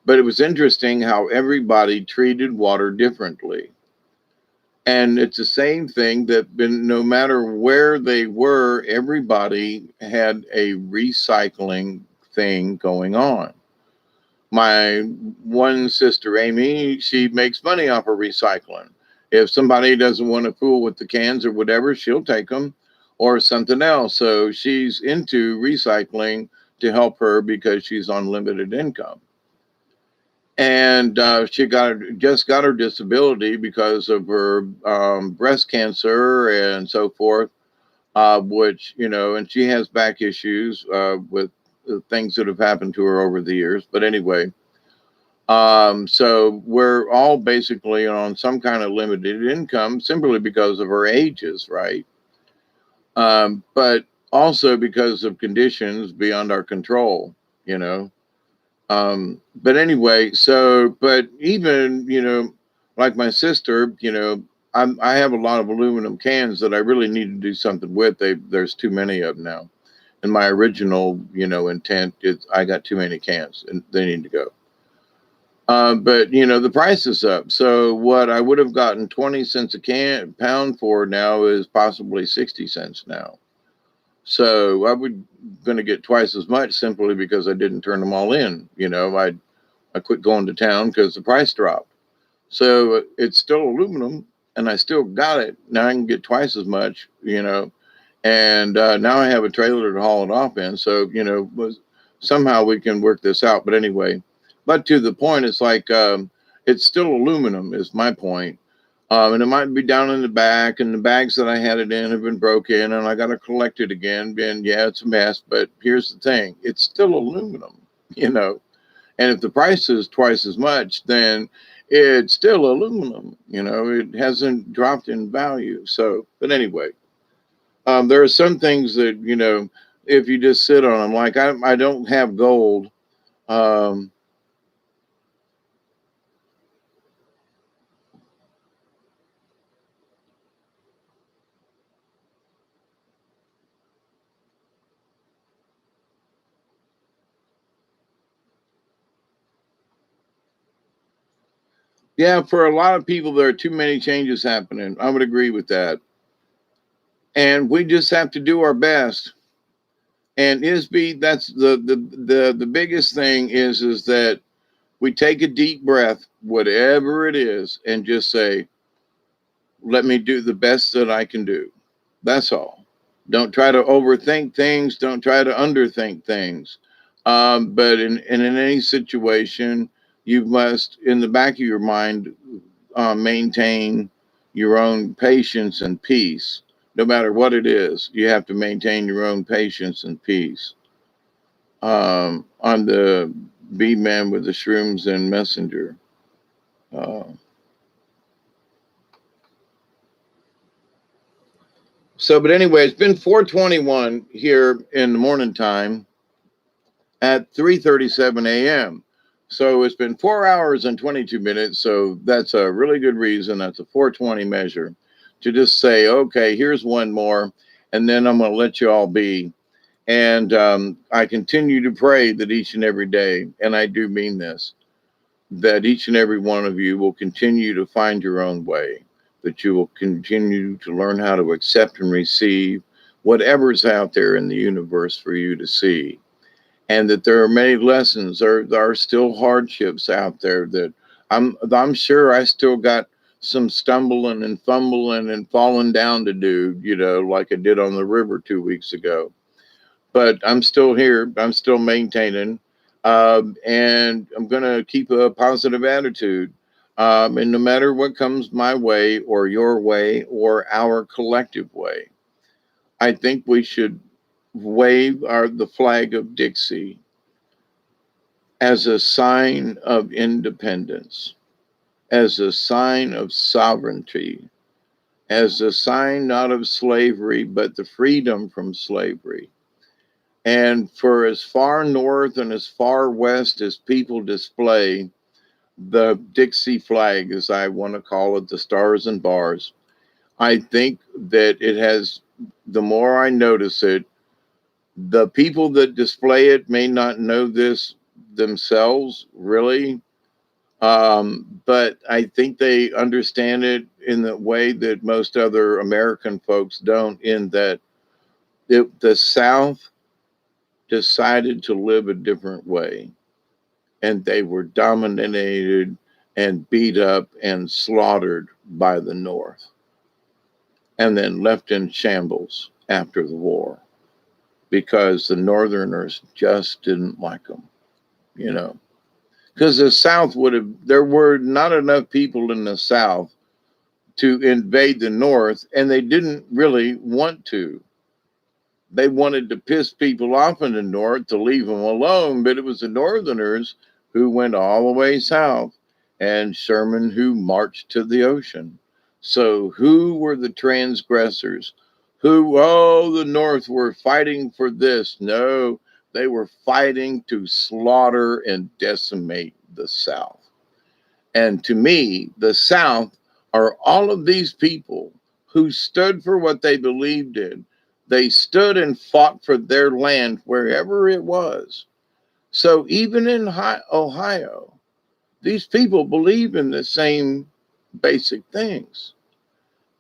But it was interesting how everybody treated water differently. And it's the same thing that no matter where they were, everybody had a recycling thing going on. My one sister, Amy, she makes money off of recycling. If somebody doesn't want to fool with the cans or whatever, she'll take them or something else. So she's into recycling to help her because she's on limited income. And she just got her disability because of her breast cancer and so forth, which, and she has back issues with things that have happened to her over the years. But anyway, so we're all basically on some kind of limited income simply because of our ages, right? But also because of conditions beyond our control, you know. But anyway, but even, like my sister, I have a lot of aluminum cans that I really need to do something with. There's too many of them now. And my original, intent is I got too many cans and they need to go. But the price is up. So what I would have gotten 20 cents a pound for now is possibly 60 cents now. So I would going to get twice as much simply because I didn't turn them all in. I quit going to town because the price dropped. So it's still aluminum and I still got it. Now I can get twice as much, and now I have a trailer to haul it off in. So, somehow we can work this out. But anyway, but to the point, it's like it's still aluminum is my point. And it might be down in the back, and the bags that I had it in have been broken, and I got to collect it again. And yeah, it's a mess. But here's the thing: it's still aluminum, And if the price is twice as much, then it's still aluminum. It hasn't dropped in value. So, but anyway, there are some things that if you just sit on them, like I don't have gold. Um, Yeah, for a lot of people, there are too many changes happening. I would agree with that. And we just have to do our best. And that's the biggest thing is that we take a deep breath, whatever it is, and just say, let me do the best that I can do. That's all. Don't try to overthink things. Don't try to underthink things. But in any situation, you must, in the back of your mind, maintain your own patience and peace. No matter what it is, you have to maintain your own patience and peace. On the B man with the shrooms and messenger. Uh, but anyway, it's been 4:21 here in the morning time at 3:37 a.m. So it's been 4 hours and 22 minutes. So that's a really good reason. That's a 420 measure to just say, okay, here's one more, and then I'm going to let you all be. And I continue to pray that each and every day, and I do mean this, that each and every one of you will continue to find your own way, that you will continue to learn how to accept and receive whatever's out there in the universe for you to see. And that there are many lessons, there are still hardships out there that I'm sure I still got some stumbling and fumbling and falling down to do, like I did on the river 2 weeks ago. But I'm still here. I'm still maintaining. And I'm going to keep a positive attitude. And no matter what comes my way or your way or our collective way, I think we should wave the flag of Dixie as a sign of independence, as a sign of sovereignty, as a sign not of slavery, but the freedom from slavery. And for as far north and as far west as people display, the Dixie flag, as I want to call it, the stars and bars. I think that it has, the more I notice it, the people that display it may not know this themselves, really. But I think they understand it in the way that most other American folks don't, in that the South decided to live a different way, and they were dominated and beat up and slaughtered by the North, and then left in shambles after the war because the Northerners just didn't like them, you know. Because the South would have, there were not enough people in the South to invade the North, and they didn't really want to. They wanted to piss people off in the North to leave them alone, but it was the Northerners who went all the way south, and Sherman who marched to the ocean. So who were the transgressors? Who, oh, the North were fighting for this. No, they were fighting to slaughter and decimate the South. And to me, the South are all of these people who stood for what they believed in. They stood and fought for their land wherever it was. So even in Ohio, these people believe in the same basic things.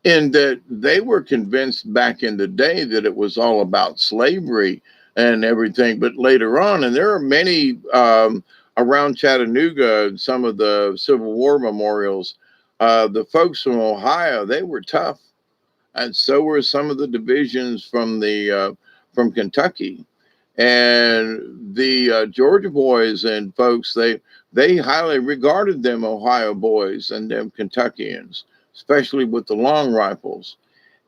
In that they were convinced back in the day that it was all about slavery and everything. But later on, and there are many around Chattanooga, some of the Civil War memorials, the folks from Ohio, they were tough, and so were some of the divisions from Kentucky, and the Georgia boys and folks. They highly regarded them Ohio boys and them Kentuckians, especially with the long rifles,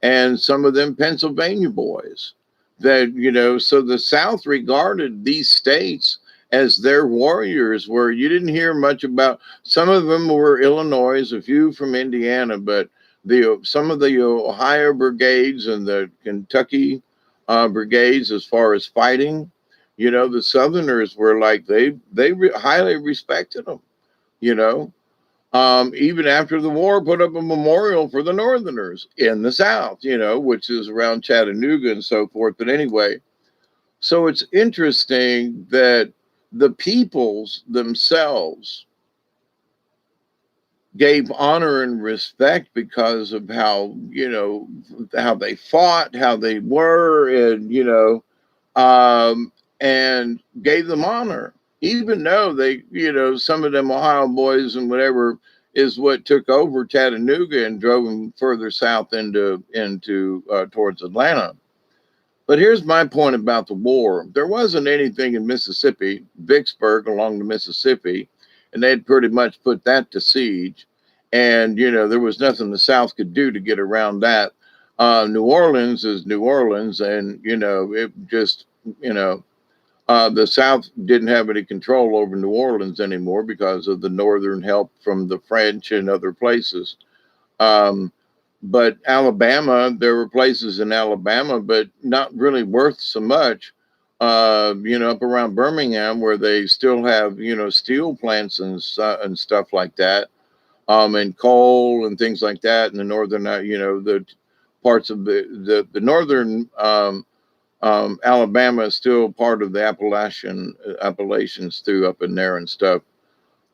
and some of them Pennsylvania boys. That, you know, so the South regarded these states as their warriors, where you didn't hear much about. Some of them were Illinois, a few from Indiana, but the some of the Ohio brigades and the Kentucky brigades, as far as fighting, you know, the Southerners were like highly respected them. You know, even after the war, put up a memorial for the Northerners in the South, you know, which is around Chattanooga and so forth. But anyway, so it's interesting that the peoples themselves gave honor and respect because of how, you know, how they fought, how they were, and, you know, and gave them honor, even though they, you know, some of them Ohio boys and whatever is what took over Chattanooga and drove them further south into towards Atlanta. But here's my point about the war. There wasn't anything in Mississippi, Vicksburg along the Mississippi, and they'd pretty much put that to siege. And, you know, there was nothing the South could do to get around that. New Orleans is New Orleans, and, you know, it just, you know, the South didn't have any control over New Orleans anymore because of the Northern help from the French and other places. Um, but Alabama, there were places in Alabama, but not really worth so much. You know, up around Birmingham, where they still have, you know, steel plants and stuff like that, and coal and things like that. In the northern, you know, the parts of the northern Alabama is still part of the Appalachians through up in there and stuff.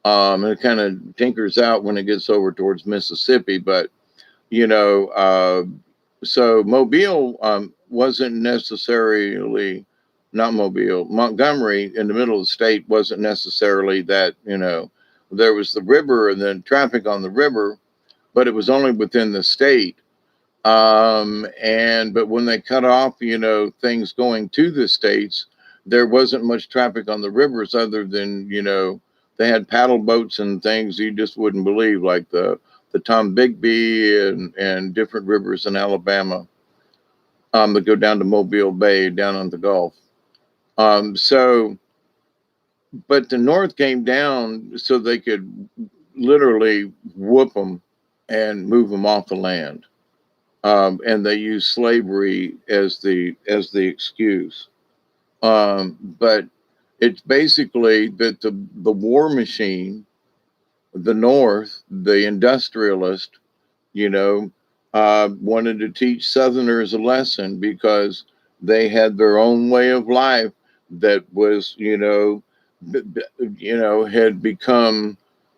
And it kind of tinkers out when it gets over towards Mississippi, but you know, so Mobile wasn't necessarily, not Mobile, Montgomery in the middle of the state wasn't necessarily that, you know, there was the river and then traffic on the river, but it was only within the state. But when they cut off, you know, things going to the states, there wasn't much traffic on the rivers other than, you know, they had paddle boats and things you just wouldn't believe, like the Tom Bigby and different rivers in Alabama that go down to Mobile Bay, down on the Gulf. So, but the North came down so they could literally whoop them and move them off the land. And they used slavery as the excuse. But it's basically that the war machine the North, the industrialist, you know, wanted to teach Southerners a lesson because they had their own way of life that was, had become,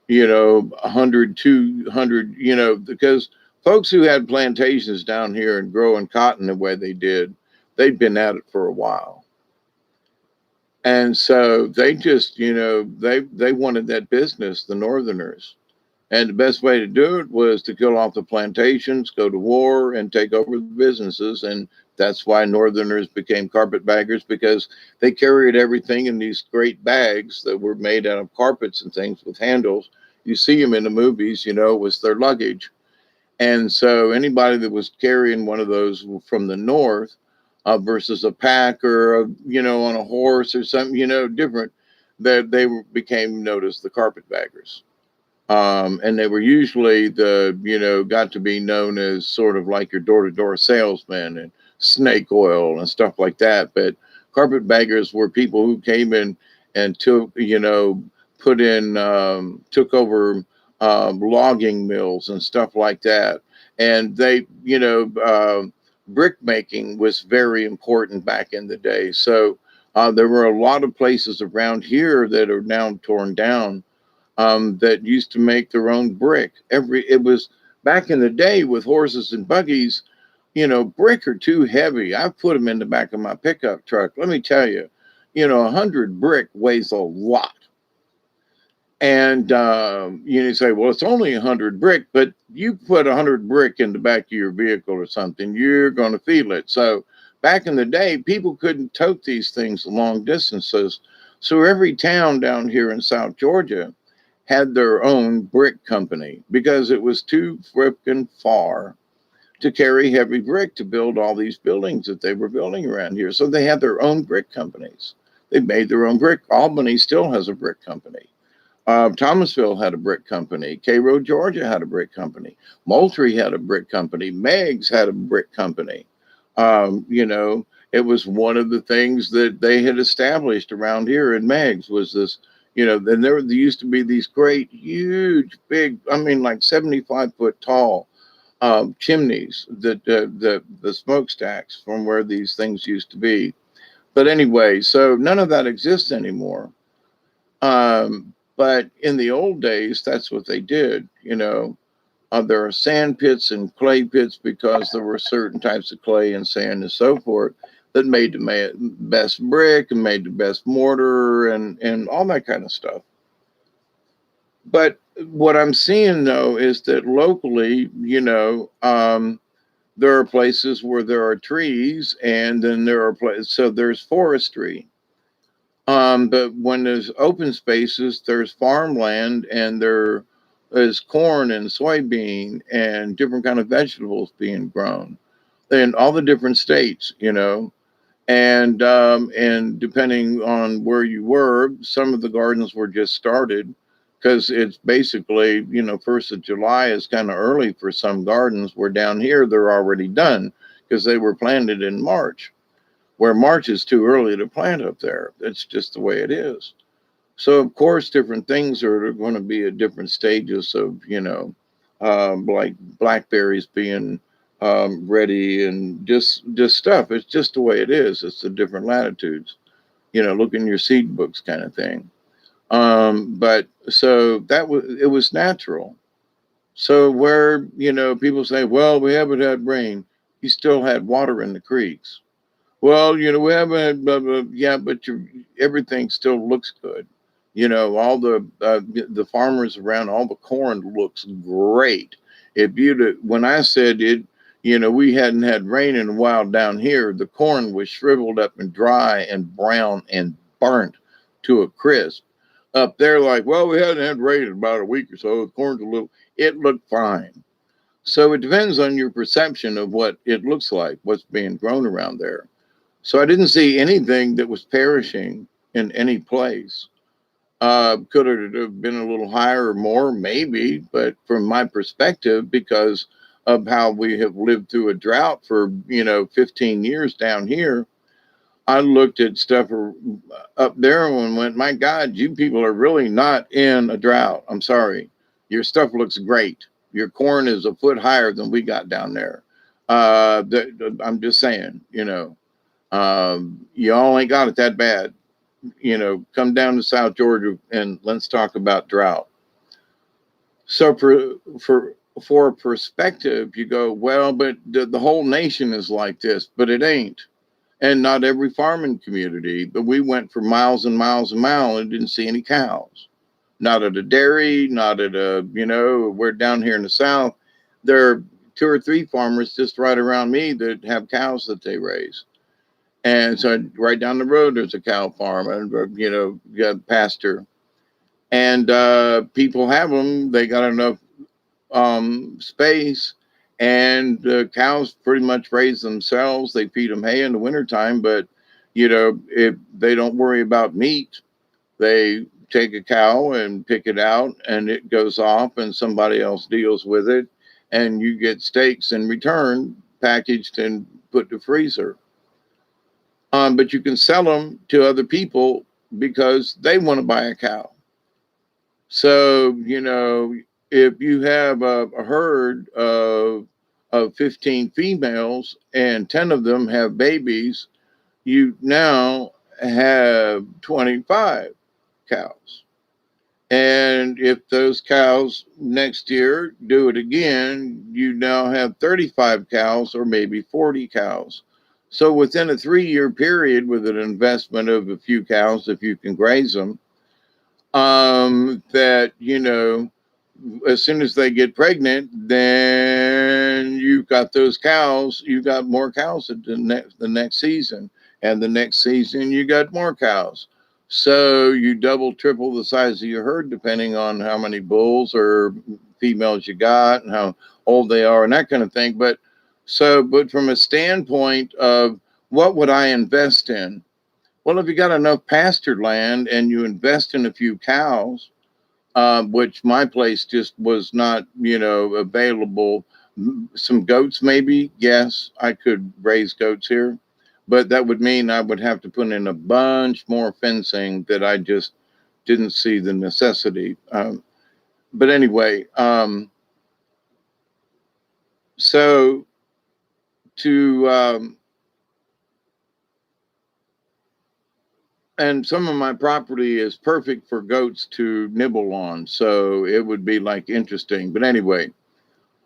100, 200, because folks who had plantations down here and growing cotton the way they did, they'd been at it for a while. And so they just, they wanted that business, the Northerners. And the best way to do it was to kill off the plantations, go to war, and take over the businesses. And that's why Northerners became carpetbaggers, because they carried everything in these great bags that were made out of carpets and things with handles. You see them in the movies, it was their luggage. And so anybody that was carrying one of those from the North versus a pack or, on a horse or something, different, that they became known as the carpetbaggers. And they were usually got to be known as sort of like your door-to-door salesman and snake oil and stuff like that. But carpetbaggers were people who came in and took over logging mills and stuff like that. And they, brick making was very important back in the day. So there were a lot of places around here that are now torn down that used to make their own brick. It was back in the day with horses and buggies, brick are too heavy. I put them in the back of my pickup truck. Let me tell you, 100 brick weighs a lot. And you say, well, it's only 100 brick, but you put 100 brick in the back of your vehicle or something, you're going to feel it. So back in the day, people couldn't tote these things long distances. So every town down here in South Georgia had their own brick company because it was too freaking far to carry heavy brick to build all these buildings that they were building around here. So they had their own brick companies. They made their own brick. Albany still has a brick company. Thomasville had a brick company. Cairo, Georgia had a brick company. Moultrie had a brick company. Meigs had a brick company. It was one of the things that they had established around here in Meigs was this, then there used to be these great, huge, big, like 75-foot tall chimneys, the smokestacks from where these things used to be. But anyway, so none of that exists anymore. But in the old days, that's what they did. There are sand pits and clay pits because there were certain types of clay and sand and so forth that made the best brick and made the best mortar and all that kind of stuff. But what I'm seeing, though, is that locally, there are places where there are trees, and then there are places, so there's forestry. But when there's open spaces, there's farmland, and there is corn and soybean and different kind of vegetables being grown in all the different states, and depending on where you were, some of the gardens were just started because it's basically, 1st of July is kind of early for some gardens, where down here they're already done because they were planted in March, where March is too early to plant up there. It's just the way it is. So, of course, different things are going to be at different stages of, like blackberries being ready and just stuff. It's just the way it is. It's the different latitudes, look in your seed books kind of thing. But so it was natural. So where, people say, well, we haven't had rain, you still had water in the creeks. Well, we haven't had blah, blah, yeah, but everything still looks good. All the farmers around, all the corn looks great. When I said it, we hadn't had rain in a while down here, the corn was shriveled up and dry and brown and burnt to a crisp. Up there, like, well, we hadn't had rain in about a week or so. The corn's it looked fine. So it depends on your perception of what it looks like, what's being grown around there. So I didn't see anything that was perishing in any place. Could it have been a little higher or more? Maybe. But from my perspective, because of how we have lived through a drought for, 15 years down here, I looked at stuff up there and went, my God, you people are really not in a drought. I'm sorry. Your stuff looks great. Your corn is a foot higher than we got down there. I'm just saying, y'all ain't got it that bad. Come down to South Georgia and let's talk about drought. So for perspective, you go, well, but the whole nation is like this, but it ain't. And not every farming community, but we went for miles and miles and miles and didn't see any cows. Not at a dairy, not at we're down here in the South. There are 2 or 3 farmers just right around me that have cows that they raise. And so right down the road, there's a cow farm and, you got pasture. And people have them. They got enough space. And the cows pretty much raise themselves. They feed them hay in the wintertime. But, if they don't worry about meat, they take a cow and pick it out and it goes off and somebody else deals with it. And you get steaks in return, packaged and put to freezer. But you can sell them to other people because they want to buy a cow. So, if you have a herd of 15 females and 10 of them have babies, you now have 25 cows. And if those cows next year do it again, you now have 35 cows or maybe 40 cows. So within a 3-year period with an investment of a few cows, if you can graze them, that, as soon as they get pregnant, then you've got those cows, you got more cows at the next season. And the next season, you got more cows. So you double, triple the size of your herd, depending on how many bulls or females you got and how old they are and that kind of thing. But from a standpoint of what would I invest in? Well, if you got enough pasture land and you invest in a few cows, which my place just was not, available. Some goats, maybe. Yes, I could raise goats here, but that would mean I would have to put in a bunch more fencing that I just didn't see the necessity. But anyway, so to and some of my property is perfect for goats to nibble on, so it would be like interesting. But anyway,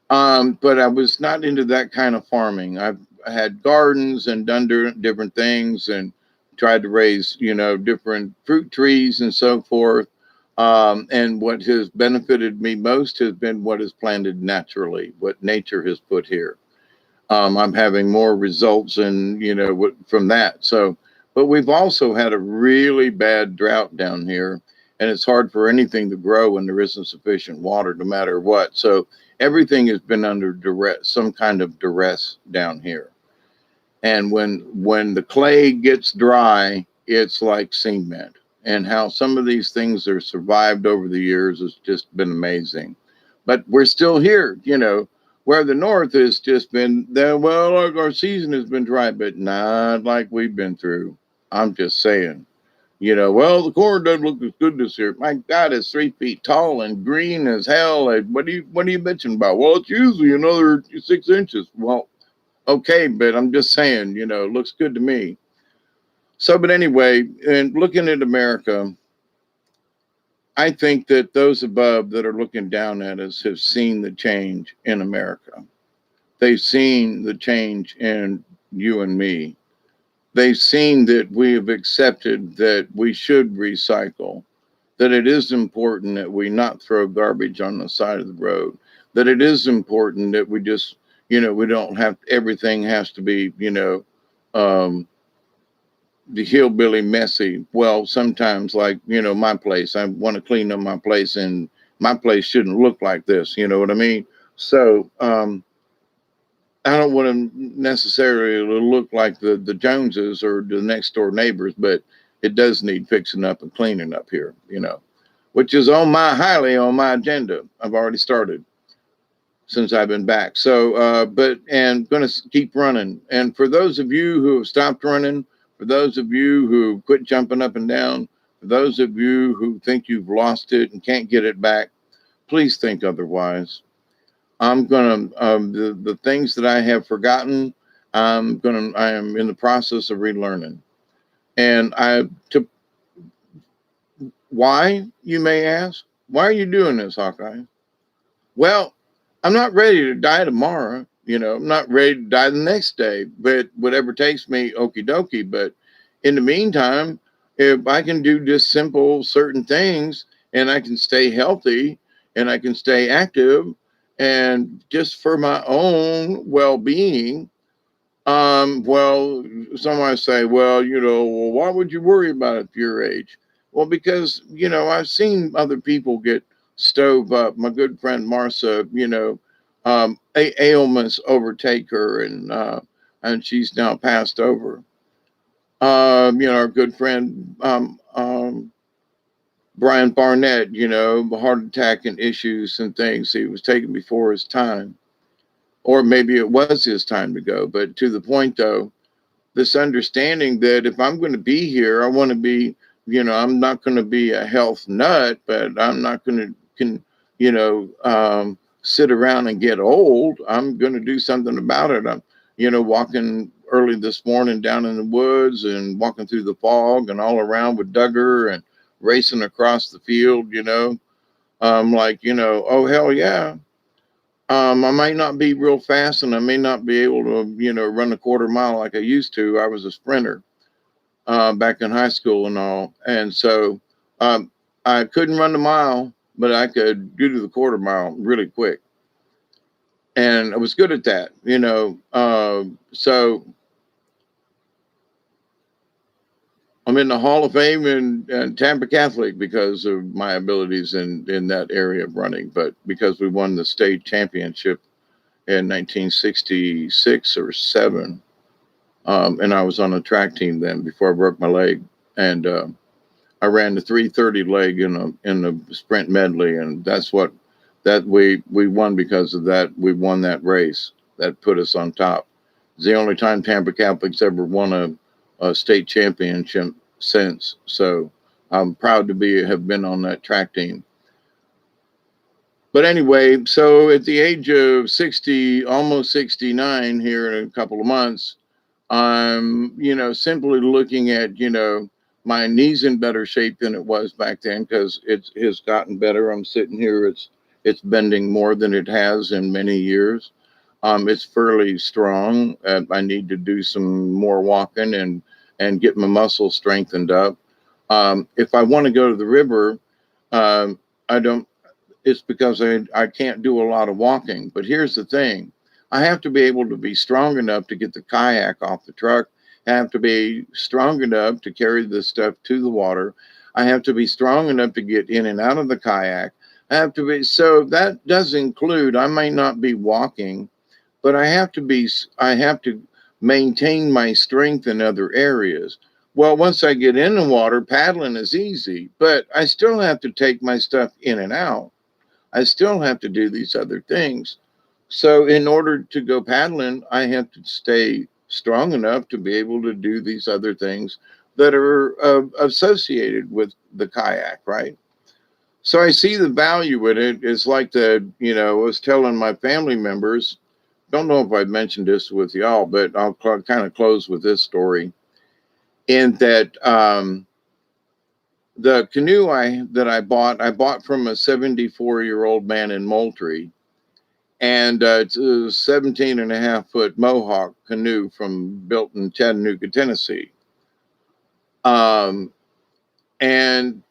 but I was not into that kind of farming. I've had gardens and done different things and tried to raise, different fruit trees and so forth. And what has benefited me most has been what is planted naturally, what nature has put here. I'm having more results and, from that. So, but we've also had a really bad drought down here, and it's hard for anything to grow when there isn't sufficient water, no matter what. So everything has been under duress, some kind of duress down here. And when the clay gets dry, it's like cement. And how some of these things are survived over the years has just been amazing. But we're still here, where the North has just been there. Well, our season has been dry, but not like we've been through. I'm just saying, well, the corn doesn't look as good this year. My God, it's 3 feet tall and green as hell. What are you bitching about? Well, it's usually another 6 inches. Well, okay, but I'm just saying, it looks good to me. So, but anyway, and looking at America, I think that those above that are looking down at us have seen the change in America. They've seen the change in you and me. They've seen that we have accepted that we should recycle, that it is important that we not throw garbage on the side of the road, that it is important that we just, we don't have, everything has to be, the hillbilly messy. Well, sometimes like, my place, I want to clean up my place and my place shouldn't look like this. You know what I mean? So, I don't want to necessarily look like the Joneses or the next door neighbors, but it does need fixing up and cleaning up here, which is highly on my agenda. I've already started since I've been back. So, and going to keep running. And for those of you who have stopped running, for those of you who quit jumping up and down, for those of you who think you've lost it and can't get it back, Please think otherwise. I'm gonna the things that I have forgotten. I am in the process of relearning, and I to why, you may ask, why are you doing this, Hawkeye? Well, I'm not ready to die tomorrow. I'm not ready to die the next day, but whatever takes me, okie dokie. But in the meantime, if I can do just simple certain things and I can stay healthy and I can stay active and just for my own well being, well, some might say, well, well, why would you worry about it at your age? Well, because, I've seen other people get stove up. My good friend Marcia, ailments overtake her and she's now passed over. Our good friend, Brian Barnett, heart attack and issues and things. He was taken before his time, or maybe it was his time to go. But to the point, though, this understanding that if I'm going to be here, I want to be, I'm not going to be a health nut, but I'm not going to, sit around and get old. I'm going to do something about it. I'm, walking early this morning down in the woods and walking through the fog and all around with Duggar and racing across the field, I'm like, oh, hell yeah. I might not be real fast and I may not be able to, run a quarter mile like I used to. I was a sprinter back in high school and all. And so I couldn't run the mile, but I could do the quarter mile really quick. And I was good at that, so I'm in the Hall of Fame in Tampa Catholic because of my abilities in that area of running, but because we won the state championship in 1966 or 7. And I was on a track team then before I broke my leg. And I ran the 3:30 leg in the sprint medley. And that's what we won because of that. We won that race that put us on top. It's the only time Tampa Catholics ever won a state championship since. So I'm proud to have been on that track team. But anyway, so at the age of 60, almost 69 here in a couple of months, I'm, simply looking at, my knees in better shape than it was back then because it has gotten better. I'm sitting here, it's bending more than it has in many years. It's fairly strong. I need to do some more walking and get my muscles strengthened up. If I want to go to the river, I don't. It's because I can't do a lot of walking. But here's the thing. I have to be able to be strong enough to get the kayak off the truck. I have to be strong enough to carry the stuff to the water. I have to be strong enough to get in and out of the kayak. So that does include, I may not be walking, but I have to maintain my strength in other areas. Well, once I get in the water, paddling is easy, but I still have to take my stuff in and out. I still have to do these other things. So in order to go paddling, I have to stay strong enough to be able to do these other things that are associated with the kayak, right? So I see the value in it. It's like I was telling my family members, don't know if I've mentioned this with y'all, but I'll kind of close with this story. In that the canoe that I bought from a 74-year-old man in Moultrie. And it's a 17 and a half foot Mohawk canoe built in Chattanooga, Tennessee. And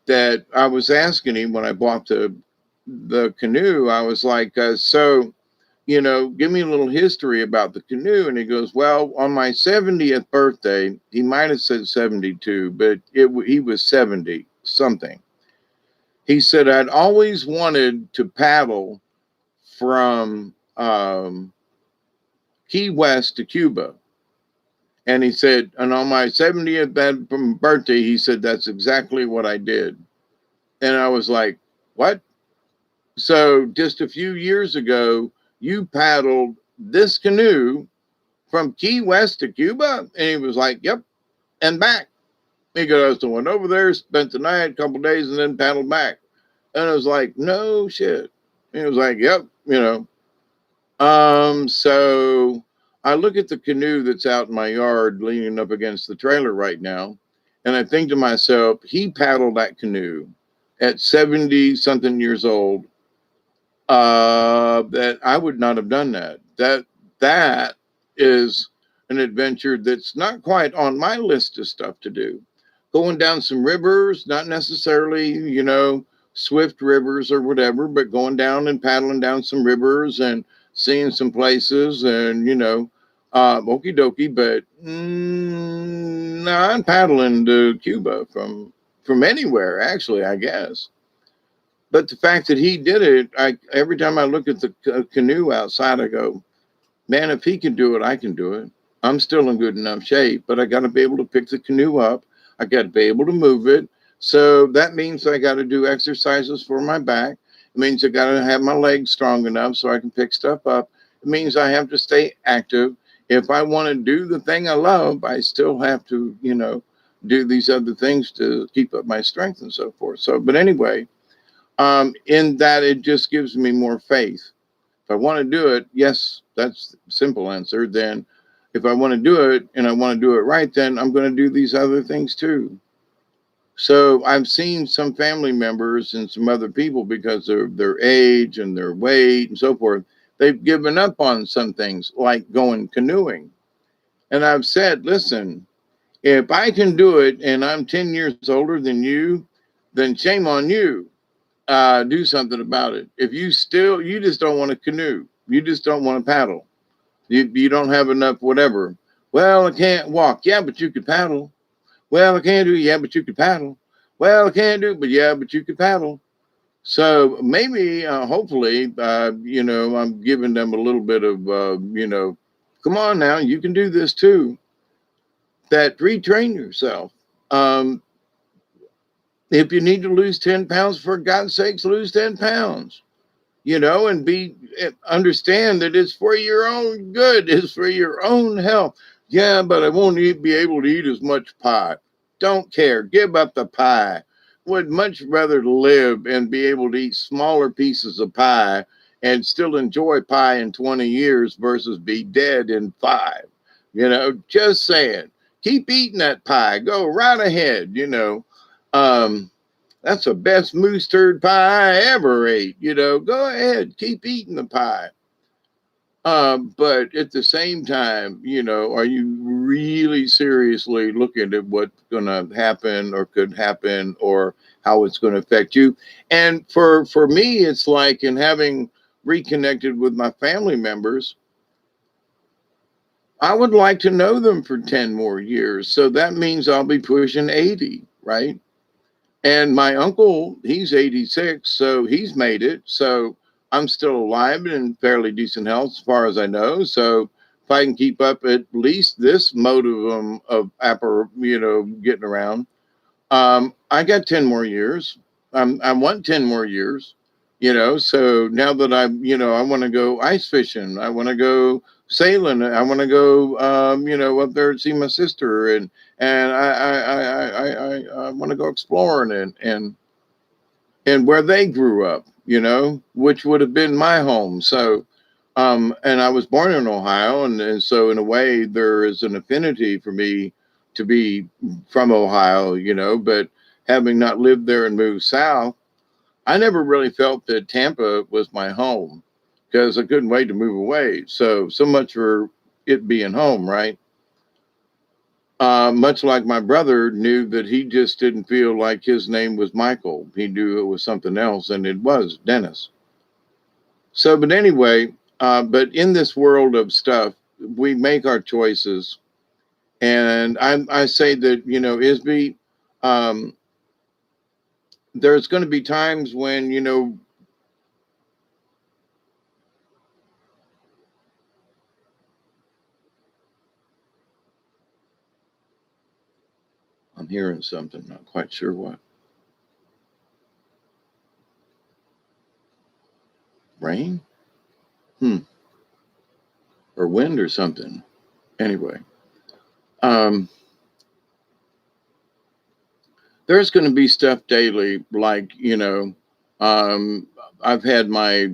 that I was asking him when I bought the canoe, I was like, so, give me a little history about the canoe. And he goes, well, on my 70th birthday, he might have said 72, but he was 70 something. He said, I'd always wanted to paddle from Key West to Cuba. And he said, and on my 70th birthday, he said, that's exactly what I did. And I was like, what? So just a few years ago, you paddled this canoe from Key West to Cuba? And he was like, yep, and back. He goes, so went over there, spent the night, a couple days, and then paddled back. And I was like, no shit. He was like, yep, So I look at the canoe that's out in my yard leaning up against the trailer right now, and I think to myself, he paddled that canoe at 70 something years old. That I would not have done that. That is an adventure that's not quite on my list of stuff to do. Going down some rivers, not necessarily, swift rivers or whatever, but going down and paddling down some rivers and seeing some places and, okie dokie. But no, I'm paddling to Cuba from anywhere, actually, I guess. But the fact that he did it, every time I look at the canoe outside, I go, man, if he can do it, I can do it. I'm still in good enough shape, but I got to be able to pick the canoe up. I got to be able to move it. So that means I got to do exercises for my back. It means I got to have my legs strong enough so I can pick stuff up. It means I have to stay active. If I want to do the thing I love, I still have to, do these other things to keep up my strength and so forth. So, but anyway, in that it just gives me more faith. If I want to do it, yes, that's the simple answer. Then if I want to do it and I want to do it right, then I'm going to do these other things too. So I've seen some family members and some other people because of their age and their weight and so forth. They've given up on some things like going canoeing. And I've said, listen, if I can do it and I'm 10 years older than you, then shame on you. Do something about it. If you just don't want to canoe, you just don't want to paddle. You don't have enough whatever. Well, I can't walk. Yeah, but you could paddle. Well, I can't do. Yeah, but you could paddle. Well, I can't do. But yeah, but you could paddle. So maybe, hopefully, I'm giving them a little bit of, come on now, you can do this too. That retrain yourself. Um, if you need to lose 10 pounds, for God's sakes, lose 10 pounds. And understand that it's for your own good, it's for your own health. Yeah, but I won't be able to eat as much pie. Don't care. Give up the pie. Would much rather live and be able to eat smaller pieces of pie and still enjoy pie in 20 years versus be dead in 5. Just saying. Keep eating that pie. Go right ahead. Um, that's the best moose turd pie I ever ate. Go ahead, keep eating the pie. But at the same time, are you really seriously looking at what's going to happen or could happen or how it's going to affect you? And for me, it's like in having reconnected with my family members, I would like to know them for 10 more years. So that means I'll be pushing 80, right? And my uncle, he's 86, so he's made it. So I'm still alive and in fairly decent health as far as I know. So if I can keep up at least this mode of getting around, I got 10 more years. I want 10 more years, So now that I want to go ice fishing, I want to go sailing, I want to go, up there and see my sister, and I want to go exploring and where they grew up, which would have been my home. So, and I was born in Ohio, and so in a way there is an affinity for me to be from Ohio, but having not lived there and moved south, I never really felt that Tampa was my home because I couldn't wait to move away. So much for it being home, right? Much like my brother knew that he just didn't feel like his name was Michael. He knew it was something else, and it was Dennis. So, but anyway, but in this world of stuff, we make our choices. And I say that, Isby, um, there's going to be times when, I'm hearing something, not quite sure what. Rain? Or wind or something. Anyway, um, there's going to be stuff daily like, um, I've had my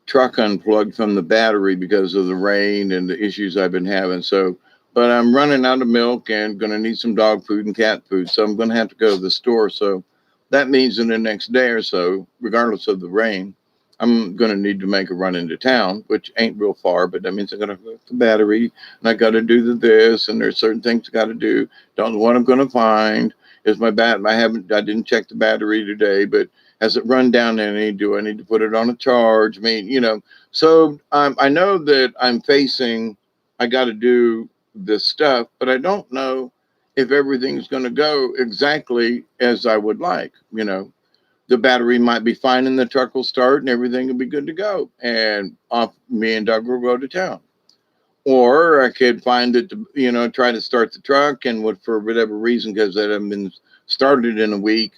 truck unplugged from the battery because of the rain and the issues I've been having. So, but I'm running out of milk and going to need some dog food and cat food. So I'm going to have to go to the store. So that means in the next day or so, regardless of the rain, I'm going to need to make a run into town, which ain't real far, but that means I got to hook the battery and I got to do this. And there's certain things I got to do. Don't know what I'm going to find. Is my I didn't check the battery today, but has it run down any? Do I need to put it on a charge? I mean, so I know that I got to do this stuff, but I don't know if everything's going to go exactly as I would like. The battery might be fine and the truck will start and everything will be good to go. And off me and Doug will go to town. Or I could find it, try to start the truck and for whatever reason, because that hasn't been started in a week,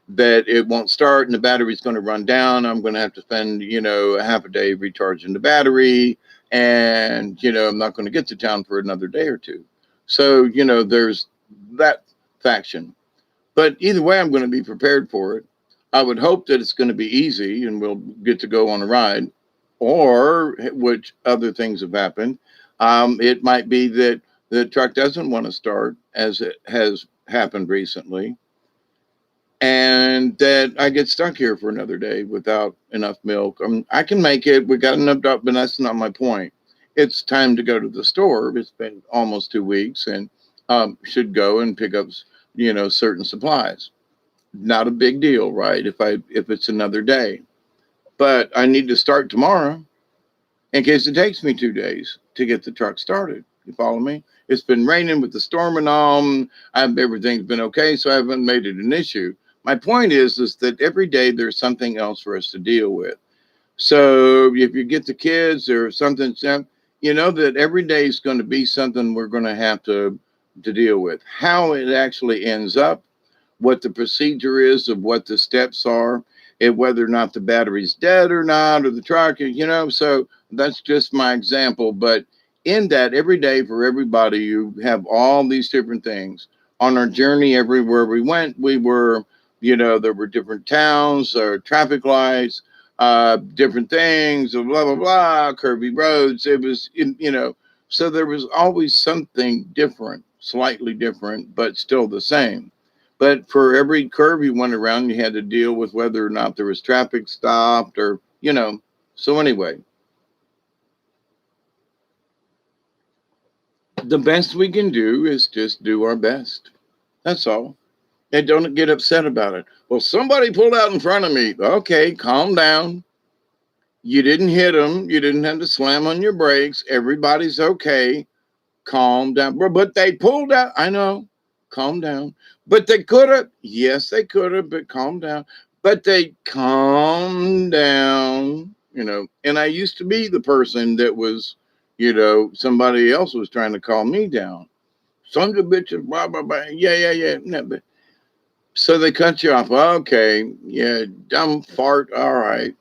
that it won't start and the battery's going to run down. I'm going to have to spend, a half a day recharging the battery. And, I'm not going to get to town for another day or two. So, there's that faction. But either way, I'm going to be prepared for it. I would hope that it's going to be easy and we'll get to go on a ride. Or, which other things have happened, it might be that the truck doesn't want to start, as it has happened recently, and that I get stuck here for another day without enough milk. I can make it. We got enough, but that's not my point. It's time to go to the store. It's been almost 2 weeks, and should go and pick up, certain supplies. Not a big deal, right? If it's another day, but I need to start tomorrow in case it takes me 2 days to get the truck started. You follow me? It's been raining with the storm and all. Everything's been okay, so I haven't made it an issue. My point is that every day there's something else for us to deal with. So if you get the kids or something, that every day is going to be something we're going to have to deal with. How it actually ends up, what the procedure is of what the steps are, and whether or not the battery's dead or not, or the truck, so that's just my example. But in that, every day for everybody, you have all these different things. On our journey, everywhere we went, there were different towns or traffic lights, different things, blah, blah, blah, curvy roads. It was, so there was always something different, slightly different, but still the same. But for every curve you went around, you had to deal with whether or not there was traffic stopped or, So anyway, the best we can do is just do our best. That's all. And don't get upset about it. Well, somebody pulled out in front of me. Okay, calm down. You didn't hit them. You didn't have to slam on your brakes. Everybody's okay. Calm down. But they pulled out. I know. Calm down. But they could have. Yes, they could have, but calm down. But they calm down, And I used to be the person that was, somebody else was trying to calm me down. Sons of bitches, blah, blah, blah. Yeah. No, but, so they cut you off. Okay. Yeah. Dumb fart. All right.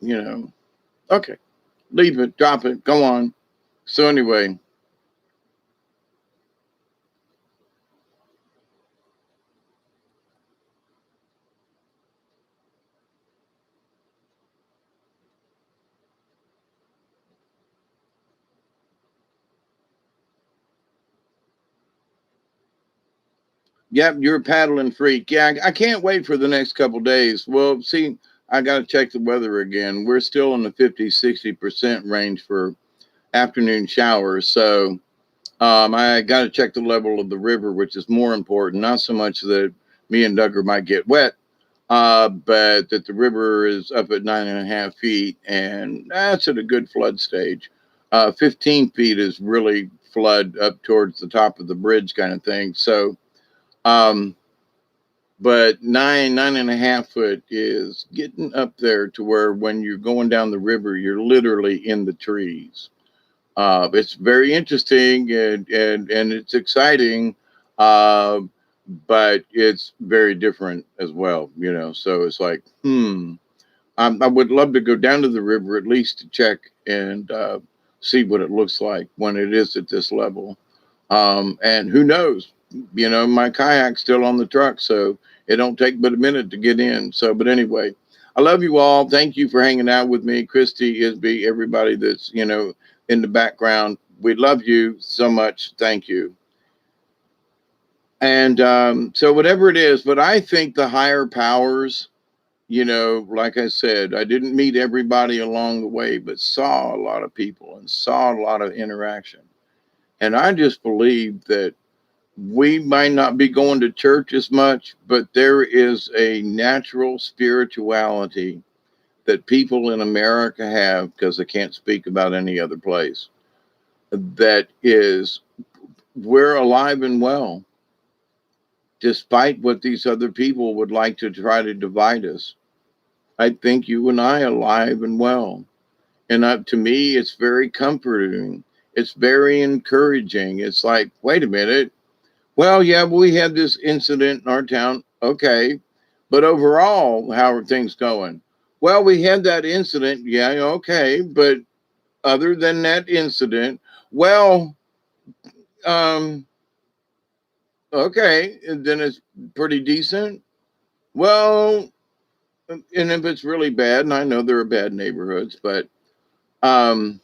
Okay. Leave it. Drop it. Go on. So anyway. Yep, you're a paddling freak. Yeah, I can't wait for the next couple days. Well, see, I got to check the weather again. We're still in the 50-60% range for afternoon showers. So I got to check the level of the river, which is more important. Not so much that me and Duggar might get wet, but that the river is up at 9.5 feet, and that's at a good flood stage. 15 feet is really flood up towards the top of the bridge kind of thing. So, but 9.5 foot is getting up there to where when you're going down the river, you're literally in the trees. It's very interesting and it's exciting, but it's very different as well, So it's like, I would love to go down to the river at least to check and see what it looks like when it is at this level. And who knows? My kayak's still on the truck, so it don't take but a minute to get in. So, but anyway, I love you all. Thank you for hanging out with me. Christy, Isby, everybody that's, in the background. We love you so much. Thank you. And so whatever it is, but I think the higher powers, like I said, I didn't meet everybody along the way, but saw a lot of people and saw a lot of interaction. And I just believe that we might not be going to church as much, but there is a natural spirituality that people in America have, because I can't speak about any other place, that is, we're alive and well, despite what these other people would like to try to divide us. I think you and I are alive and well. And to me, it's very comforting. It's very encouraging. It's like, wait a minute. Well, yeah, we had this incident in our town. Okay. But overall, how are things going? Well, we had that incident. Yeah, okay. But other than that incident, well, um, okay. And then it's pretty decent. Well, and if it's really bad, and I know there are bad neighborhoods, but um,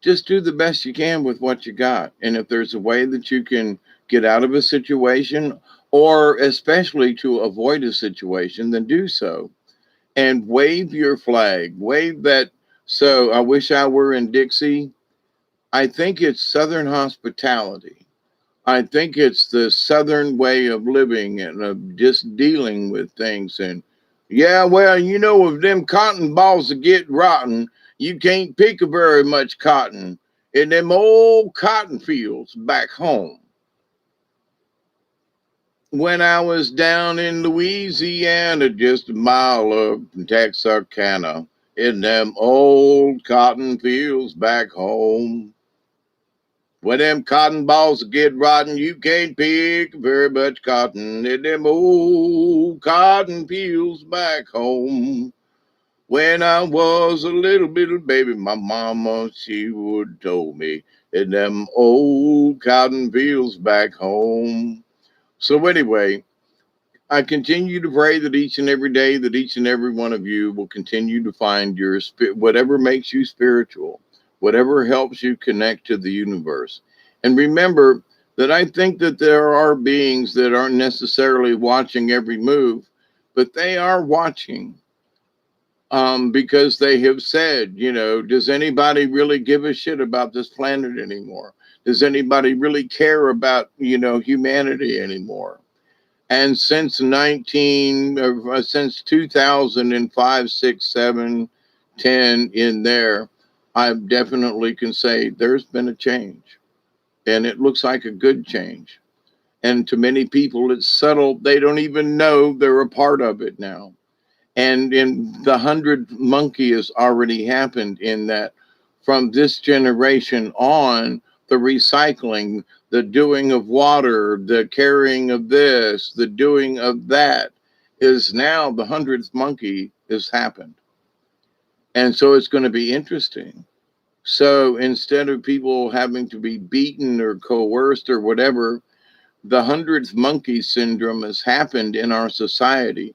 just do the best you can with what you got. And if there's a way that you can get out of a situation, or especially to avoid a situation, then do so. And wave your flag, wave that. So I wish I were in Dixie. I think it's Southern hospitality. I think it's the Southern way of living and of just dealing with things. And yeah, well, if them cotton balls get rotten, you can't pick very much cotton in them old cotton fields back home. When I was down in Louisiana, just a mile up from Texarkana, in them old cotton fields back home. When them cotton balls get rotten, you can't pick very much cotton in them old cotton fields back home. When I was a little bitty baby, my mama, she would told me in them old cotton fields back home. So anyway, I continue to pray that each and every day that each and every one of you will continue to find your spirit, whatever makes you spiritual, whatever helps you connect to the universe. And remember that I think that there are beings that aren't necessarily watching every move, but they are watching, because they have said, does anybody really give a shit about this planet anymore? Does anybody really care about, humanity anymore? And since 2005, 6, 7, 10 in there, I definitely can say there's been a change, and it looks like a good change. And to many people, it's subtle. They don't even know they're a part of it now. And in the 100th monkey has already happened, in that from this generation on, the recycling, the doing of water, the carrying of this, the doing of that, is now the 100th monkey has happened. And so it's going to be interesting. So instead of people having to be beaten or coerced or whatever, the 100th monkey syndrome has happened in our society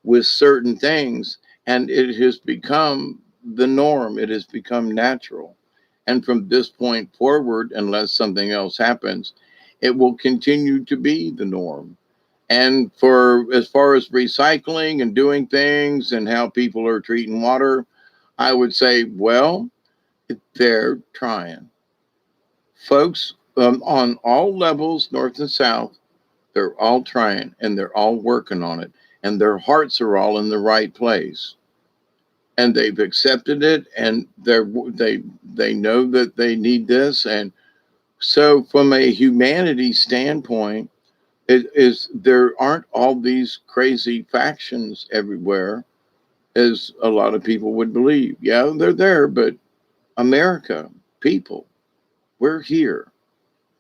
with certain things, and it has become the norm. It has become natural. And from this point forward, unless something else happens, it will continue to be the norm. And for as far as recycling and doing things and how people are treating water, I would say, well, they're trying. Folks, on all levels, north and south, they're all trying, and they're all working on it, and their hearts are all in the right place, and they've accepted it, and they know that they need this. And so from a humanity standpoint, it is, there aren't all these crazy factions everywhere as a lot of people would believe. Yeah, they're there, but America, people, we're here,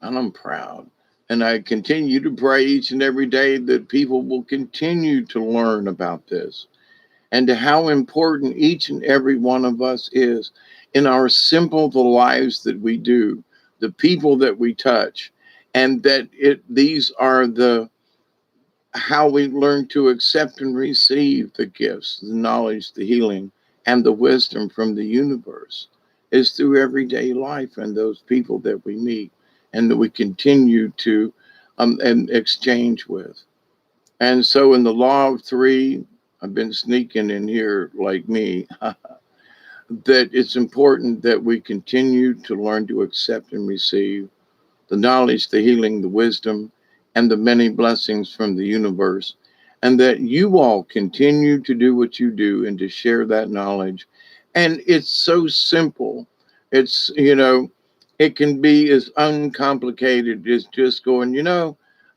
and I'm proud. And I continue to pray each and every day that people will continue to learn about this, and to how important each and every one of us is in our simple the lives that we do, the people that we touch, and that these are the how we learn to accept and receive the gifts, the knowledge, the healing, and the wisdom from the universe is through everyday life and those people that we meet and that we continue to and exchange with. And so in the law of three, I've been sneaking in here like me, that it's important that we continue to learn to accept and receive the knowledge, the healing, the wisdom, and the many blessings from the universe, and that you all continue to do what you do and to share that knowledge. And it's so simple. It's, it can be as uncomplicated as just going,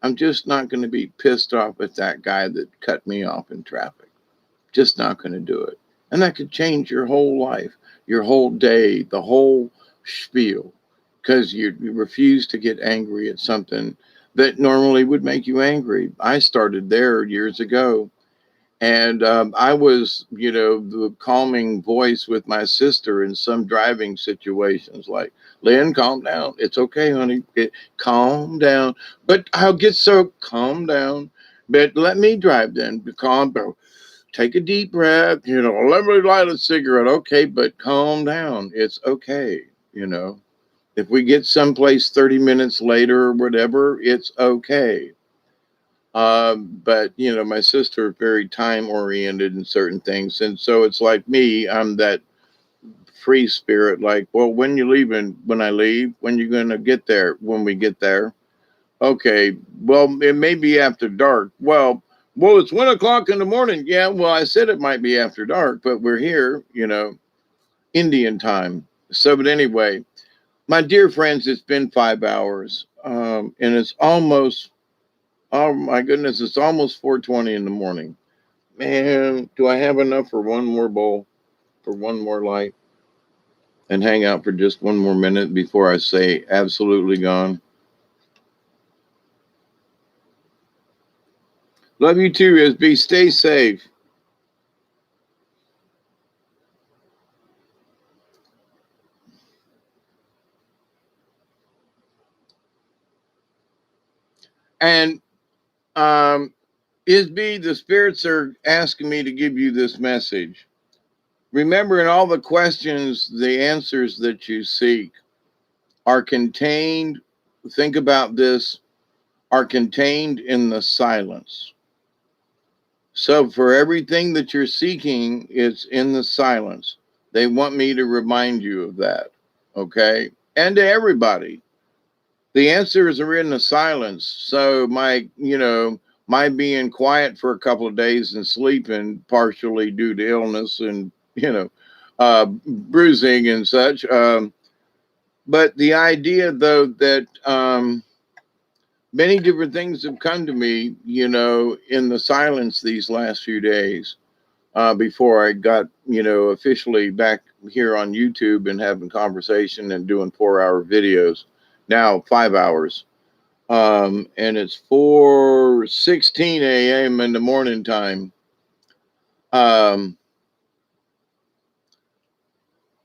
I'm just not going to be pissed off at that guy that cut me off in traffic. Just not going to do it. And that could change your whole life, your whole day, the whole spiel, because you refuse to get angry at something that normally would make you angry. I started there years ago. And I was, the calming voice with my sister in some driving situations, like, Lynn, calm down. It's okay, honey. Calm down. But I'll get so calm down. But let me drive then. Calm down. Take a deep breath. Let me light a cigarette. Okay, but calm down. It's okay. If we get someplace 30 minutes later or whatever, it's okay. But my sister very time oriented in certain things, and so it's like me. I'm that free spirit. Like, well, when you leaving? When I leave? When you gonna get there? When we get there? Okay. Well, it may be after dark. Well, it's 1 o'clock in the morning. Yeah. Well, I said it might be after dark, but we're here. Indian time. So, but anyway, my dear friends, it's been 5 hours, and it's almost. Oh my goodness, it's almost 4:20 in the morning. Man, do I have enough for one more bowl, for one more light, and hang out for just one more minute before I say absolutely gone? Love you too, SB. Stay safe. And SB, the spirits are asking me to give you this message. Remember, in all the questions, the answers that you seek are contained, think about this, are contained in the silence. So for everything that you're seeking, it's in the silence. They want me to remind you of that. Okay. And to everybody, the answers are in the silence. So my being quiet for a couple of days and sleeping partially due to illness and, bruising and such. But the idea though, that, many different things have come to me, in the silence these last few days, before I got, officially back here on YouTube and having conversation and doing 4-hour videos. Now 5 hours. And it's 4:16 a.m. in the morning time.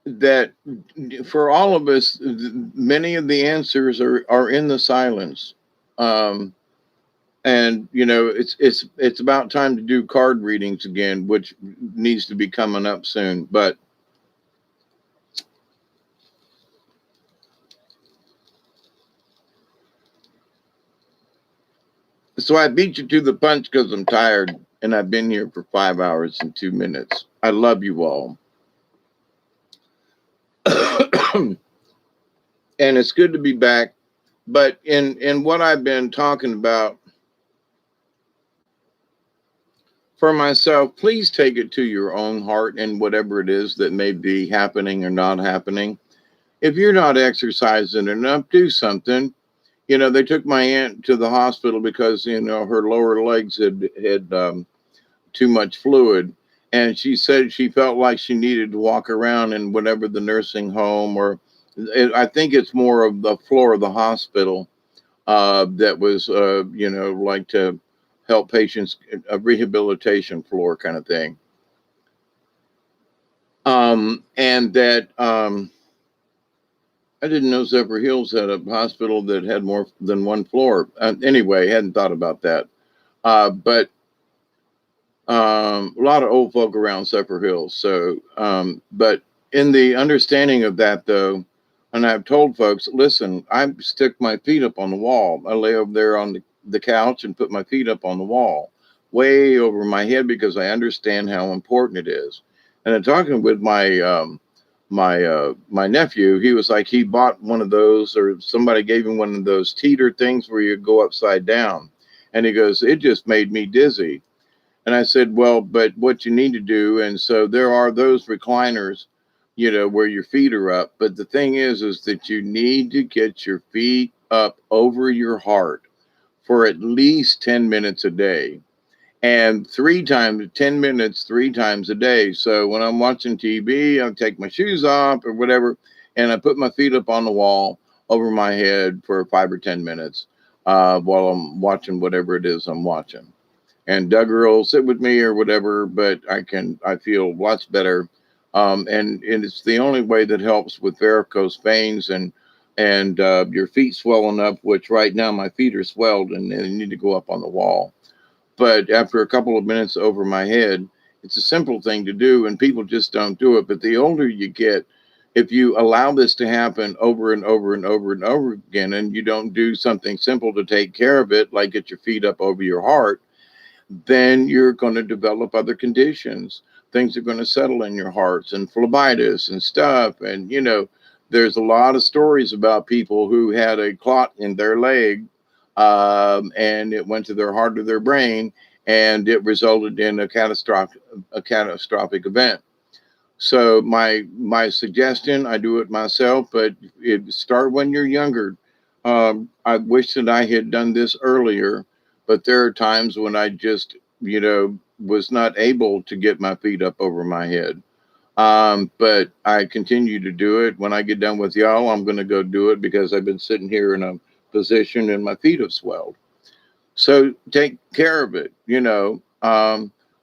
That for all of us, many of the answers are in the silence. And it's about time to do card readings again, which needs to be coming up soon. But so I beat you to the punch because I'm tired, and I've been here for 5 hours and 2 minutes. I love you all. And it's good to be back. But in what I've been talking about, for myself, please take it to your own heart and whatever it is that may be happening or not happening. If you're not exercising enough, do something. They took my aunt to the hospital because, her lower legs had too much fluid. And she said she felt like she needed to walk around in whatever the nursing home, or I think it's more of the floor of the hospital that was, like to help patients, a rehabilitation floor kind of thing. And that I didn't know Zephyr Hills had a hospital that had more than one floor. Anyway, hadn't thought about that. But a lot of old folk around Supper Hill. So, but in the understanding of that, though, and I've told folks, listen, I stick my feet up on the wall. I lay over there on the couch and put my feet up on the wall, way over my head, because I understand how important it is. And I'm talking with my nephew. He was like, he bought one of those, or somebody gave him one of those teeter things where you go upside down, and he goes, it just made me dizzy. And I said, well, but what you need to do, and so there are those recliners, where your feet are up. But the thing is that you need to get your feet up over your heart for at least 10 minutes a day, and 10 minutes, 3 times a day. So when I'm watching TV, I take my shoes off or whatever, and I put my feet up on the wall over my head for 5 or 10 minutes while I'm watching whatever it is I'm watching. And Duggar will sit with me or whatever, but I feel lots better. And it's the only way that helps with varicose veins and your feet swelling up, which right now my feet are swelled and they need to go up on the wall. But after a couple of minutes over my head, it's a simple thing to do, and people just don't do it. But the older you get, if you allow this to happen over and over and over and over again, and you don't do something simple to take care of it, like get your feet up over your heart, then you're going to develop other conditions. Things are going to settle in your hearts, and phlebitis and stuff. And, there's a lot of stories about people who had a clot in their leg, and it went to their heart or their brain, and it resulted in a catastrophic event. So my suggestion, I do it myself, but start when you're younger. I wish that I had done this earlier, but there are times when I just, was not able to get my feet up over my head. But I continue to do it. When I get done with y'all, I'm going to go do it because I've been sitting here in a position and my feet have swelled. So take care of it.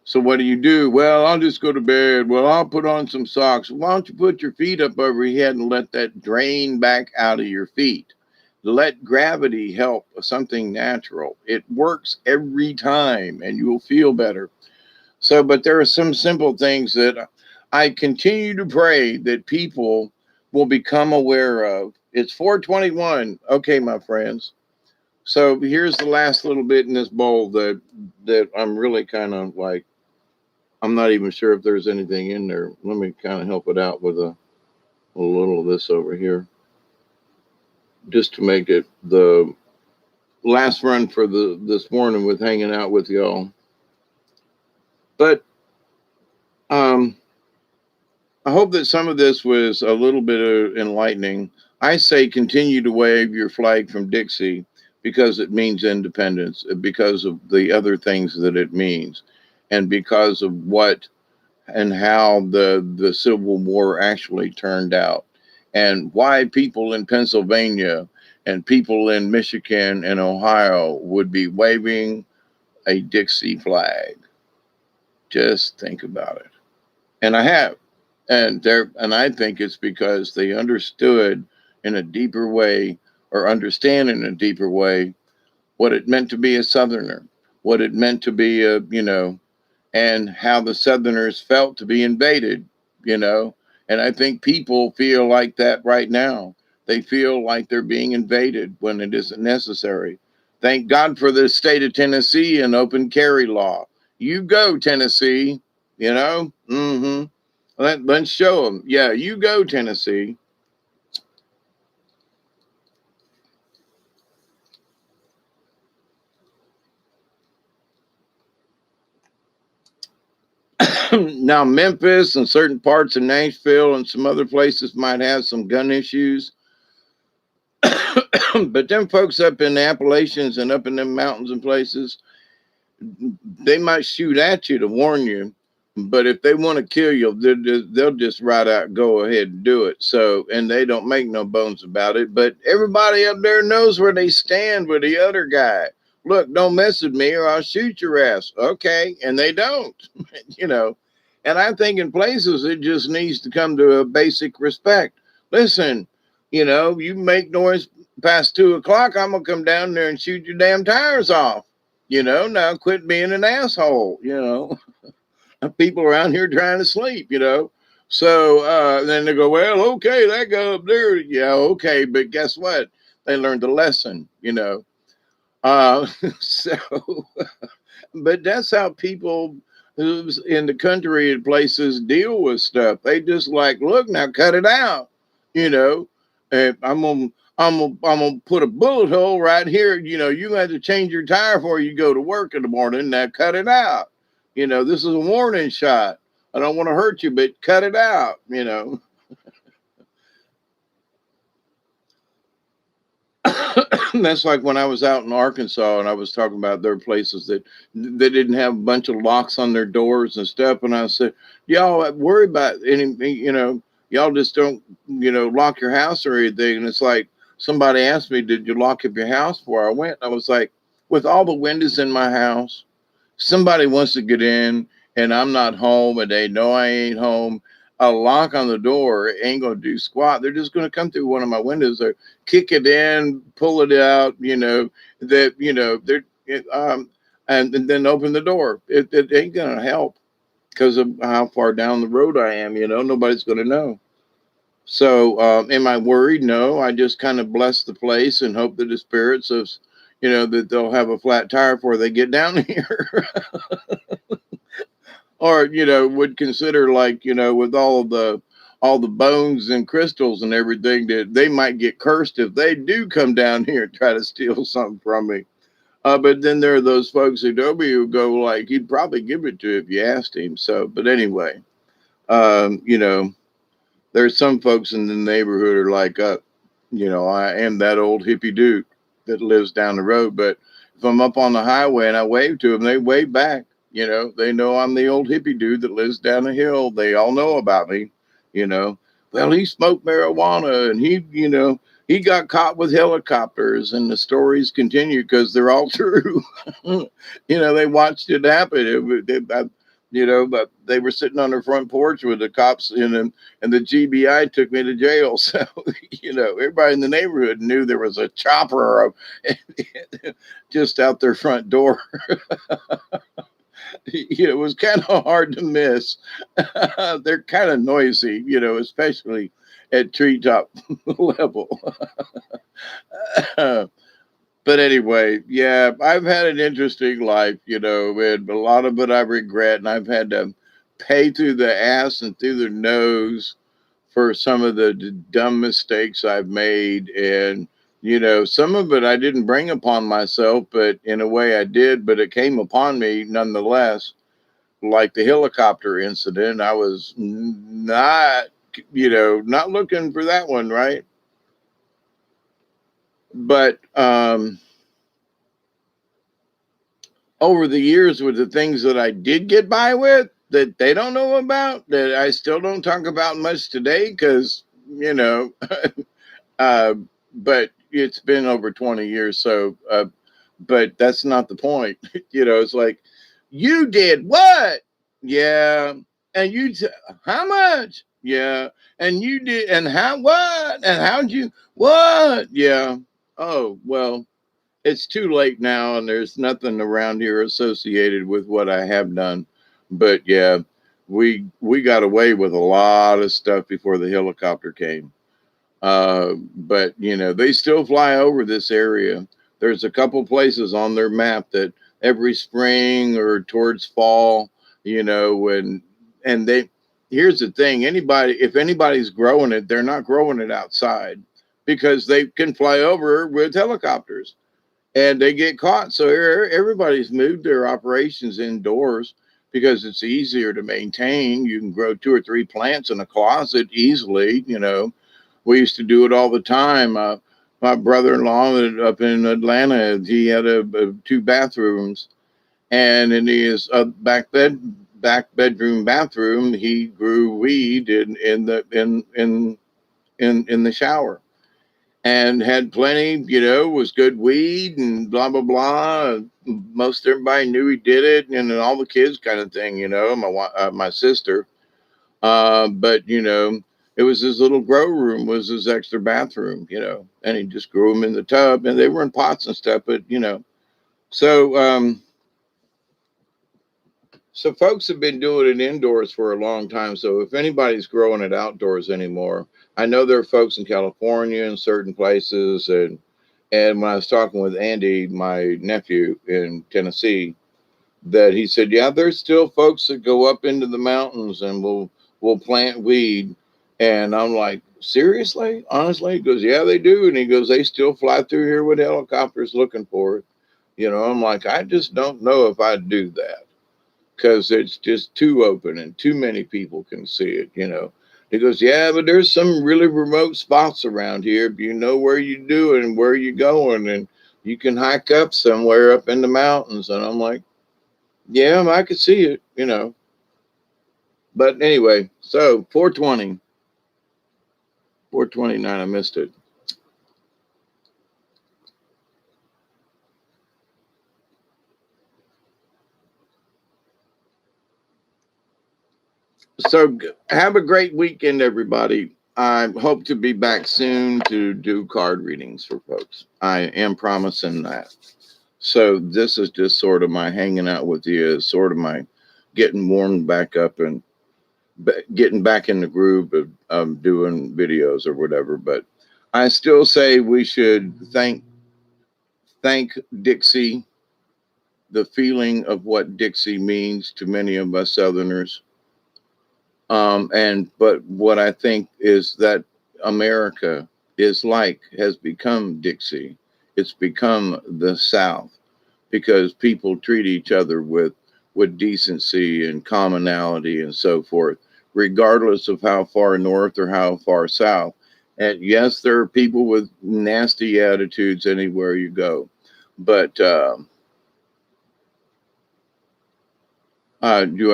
So what do you do? Well, I'll just go to bed. Well, I'll put on some socks. Why don't you put your feet up over your head and let that drain back out of your feet? Let gravity help something natural. It works every time and you will feel better. So, but there are some simple things that I continue to pray that people will become aware of. It's 421. Okay, my friends. So here's the last little bit in this bowl that I'm really kind of like, I'm not even sure if there's anything in there. Let me kind of help it out with a little of this over here, just to make it the last run for this morning with hanging out with y'all. But I hope that some of this was a little bit enlightening. I say continue to wave your flag from Dixie because it means independence, because of the other things that it means, and because of what and how the Civil War actually turned out, and why people in Pennsylvania and people in Michigan and Ohio would be waving a Dixie flag. Just think about it. And I have. And I think it's because they understood in a deeper way, or understand in a deeper way, what it meant to be a Southerner, what it meant to be and how the Southerners felt to be invaded, And I think people feel like that right now. They feel like they're being invaded when it isn't necessary. Thank God for the state of Tennessee and open carry law. You go, Tennessee, Mm-hmm. Let's show them. Yeah, you go, Tennessee. Now, Memphis and certain parts of Nashville and some other places might have some gun issues. But them folks up in the Appalachians and up in them mountains and places, they might shoot at you to warn you. But if they want to kill you, they'll just right out go ahead and do it. So, and they don't make no bones about it. But everybody up there knows where they stand with the other guy. Look, don't mess with me or I'll shoot your ass. Okay. And they don't, And I think in places it just needs to come to a basic respect. Listen, you make noise past 2 o'clock, I'm going to come down there and shoot your damn tires off. Now quit being an asshole, people around here trying to sleep. So then they go, well, okay, that go up there. Yeah, okay. But guess what? They learned the lesson. Uh, so, but that's how people who's in the country and places deal with stuff. They just like, look, now cut it out. You know, and I'm gonna put a bullet hole right here. You have to change your tire before you go to work in the morning. Now cut it out. This is a warning shot. I don't want to hurt you, but cut it out. That's like when I was out in Arkansas and I was talking about there are places that they didn't have a bunch of locks on their doors and stuff. And I said, y'all worry about anything, y'all just don't, lock your house or anything. And it's like somebody asked me, did you lock up your house before I went? I was like, with all the windows in my house, somebody wants to get in and I'm not home and they know I ain't home. A lock on the door ain't gonna do squat. They're just gonna come through one of my windows or kick it in, pull it out. They're and then open the door. It ain't gonna help because of how far down the road I am. Nobody's gonna know. So, am I worried? No, I just kind of bless the place and hope that the spirits of, that they'll have a flat tire before they get down here. Or would consider like with all the bones and crystals and everything that they might get cursed if they do come down here and try to steal something from me. But then there are those folks who know me who go like he'd probably give it to you if you asked him. So, but anyway, um, you know, there's some folks in the neighborhood are like, I am that old hippie dude that lives down the road. But if I'm up on the highway and I wave to them, they wave back. They know I'm the old hippie dude that lives down the hill. They all know about me. You know, well, he smoked marijuana and he got caught with helicopters, and the stories continue because they're all true. They watched it happen. But they were sitting on their front porch with the cops in them, and the GBI took me to jail. So, everybody in the neighborhood knew there was a chopper just out their front door. It was kind of hard to miss. They're kind of noisy, especially at treetop level. But anyway, yeah, I've had an interesting life, and a lot of it I regret, and I've had to pay through the ass and through the nose for some of the dumb mistakes I've made. And, some of it I didn't bring upon myself, but in a way I did, but it came upon me nonetheless. Like the helicopter incident, I was not looking for that one, right? But over the years, with the things that I did get by with that they don't know about, that I still don't talk about much today, because uh, but it's been over 20 years, so but that's not the point. It's like, you did what? Yeah. And how much? Yeah. And you did, and how, what? And how'd you, what? Yeah. Oh, well, it's too late now, and there's nothing around here associated with what I have done. But yeah, we got away with a lot of stuff before the helicopter came. But they still fly over this area. There's a couple places on their map that every spring or towards fall, and they, here's the thing, if anybody's growing it, they're not growing it outside because they can fly over with helicopters and they get caught. So everybody's moved their operations indoors because it's easier to maintain. You can grow 2 or 3 plants in a closet easily. We used to do it all the time. My brother-in-law up in Atlanta, he had 2 bathrooms, and in his back bedroom bathroom, he grew weed in the shower, and had plenty. Was good weed and blah blah blah. Most everybody knew he did it, and all the kids kind of thing. My sister. But it was his little grow room, was his extra bathroom, and he just grew them in the tub, and they were in pots and stuff. But So, so folks have been doing it indoors for a long time. So if anybody's growing it outdoors anymore, I know there are folks in California and certain places, and when I was talking with Andy, my nephew in Tennessee, that he said, yeah, there's still folks that go up into the mountains and will plant weed. And I'm like, seriously? Honestly? He goes, yeah, they do. And he goes, they still fly through here with helicopters looking for it. You know, I'm like, I just don't know if I'd do that because it's just too open and too many people can see it, you know. He goes, yeah, but there's some really remote spots around here. If you know where you do and where you're going, and you can hike up somewhere up in the mountains. And I'm like, yeah, I could see it, you know. But anyway, so 420, 429, I missed it. So have a great weekend, everybody. I hope to be back soon to do card readings for folks. I am promising that. So this is just sort of my hanging out with you, sort of my getting warmed back up and getting back in the groove of doing videos or whatever. But I still say we should thank Dixie, the feeling of what Dixie means to many of us Southerners. But what I think is that America has become Dixie. It's become the South because people treat each other with decency and commonality and so forth, regardless of how far north or how far south. And yes, there are people with nasty attitudes anywhere you go, but do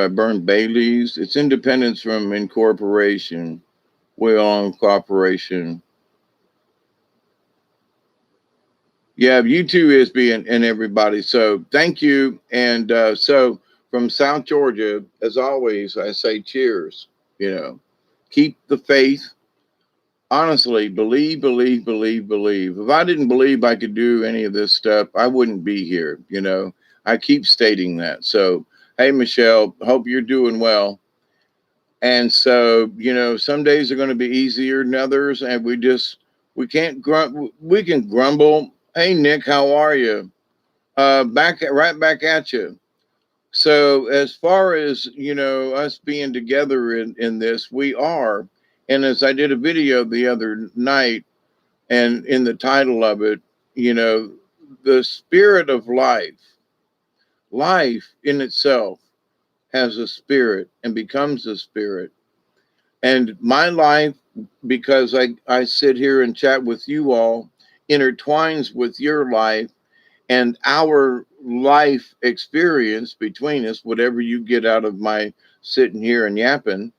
I burn bay leaves? It's independence from incorporation. We all in cooperation. Yeah, you too, Isby, and everybody. So thank you. And so from South Georgia, as always, I say cheers. You know, keep the faith. Honestly, believe, believe, believe, believe. If I didn't believe I could do any of this stuff, I wouldn't be here. You know, I keep stating that. So, hey, Michelle, hope you're doing well. And so, you know, some days are going to be easier than others, and we can't we can grumble. Hey, Nick, how are you? Right back at you. So, as far as you know, us being together in this, we are. And as I did a video the other night, and in the title of it, you know, the spirit of life in itself has a spirit and becomes a spirit. And my life, because I sit here and chat with you all, intertwines with your life and our life experience between us, whatever you get out of my sitting here and yapping,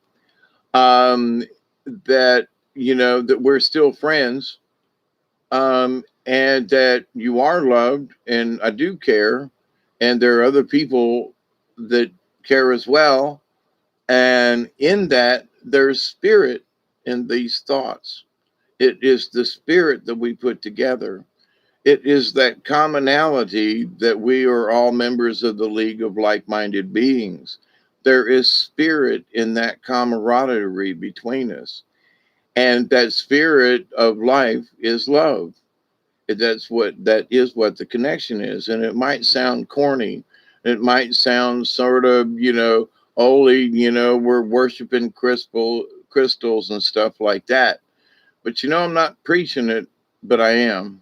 um, that, you know, that we're still friends, and that you are loved, and I do care, and there are other people that care as well. And in that, there's spirit in these thoughts. It is the spirit that we put together. It is that commonality that we are all members of the League of Like Minded Beings. There is spirit in that camaraderie between us. And that spirit of life is love. That is what the connection is. And it might sound corny. It might sound sort of, you know, only, you know, we're worshiping crystals and stuff like that. But you know, I'm not preaching it, but I am.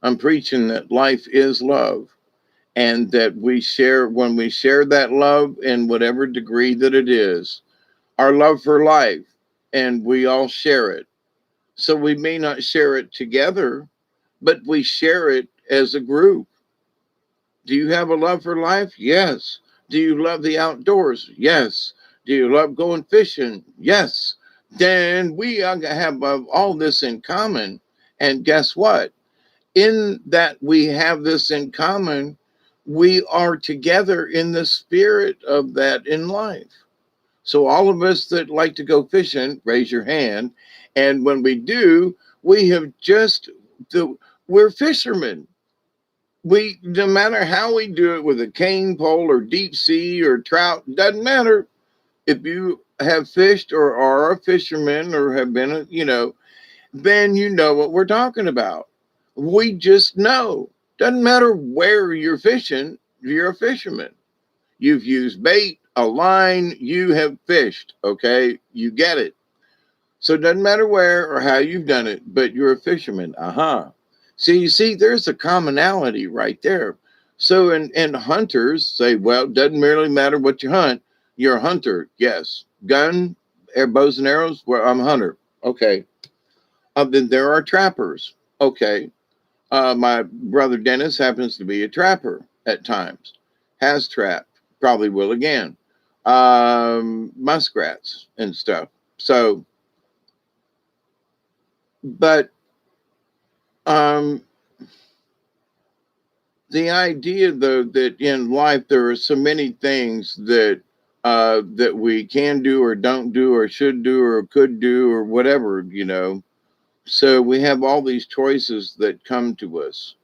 I'm preaching that life is love, and that when we share that love in whatever degree that it is, our love for life, and we all share it. So we may not share it together, but we share it as a group. Do you have a love for life? Yes. Do you love the outdoors? Yes. Do you love going fishing? Yes. Then we have all this in common. And guess what? In that we have this in common, we are together in the spirit of that in life. So all of us that like to go fishing, raise your hand. And when we do, we have we're fishermen. We, no matter how we do it with a cane pole or deep sea or trout, doesn't matter. If you have fished or are a fisherman or have been a, then you know what we're talking about. We just know. Doesn't matter where you're fishing, you're a fisherman. You've used bait, a line, you have fished. Okay, you get it. So it doesn't matter where or how you've done it, but you're a fisherman. So you see, there's a commonality right there. So and hunters say, well, it doesn't really matter what you hunt. You're a hunter. Yes. Gun, bows and arrows. Well, I'm a hunter. Okay. Then there are trappers. Okay. My brother Dennis happens to be a trapper at times. Has trapped. Probably will again. Muskrats and stuff. So, but um, the idea, though, that in life there are so many things that we can do or don't do or should do or could do or whatever. So we have all these choices that come to us,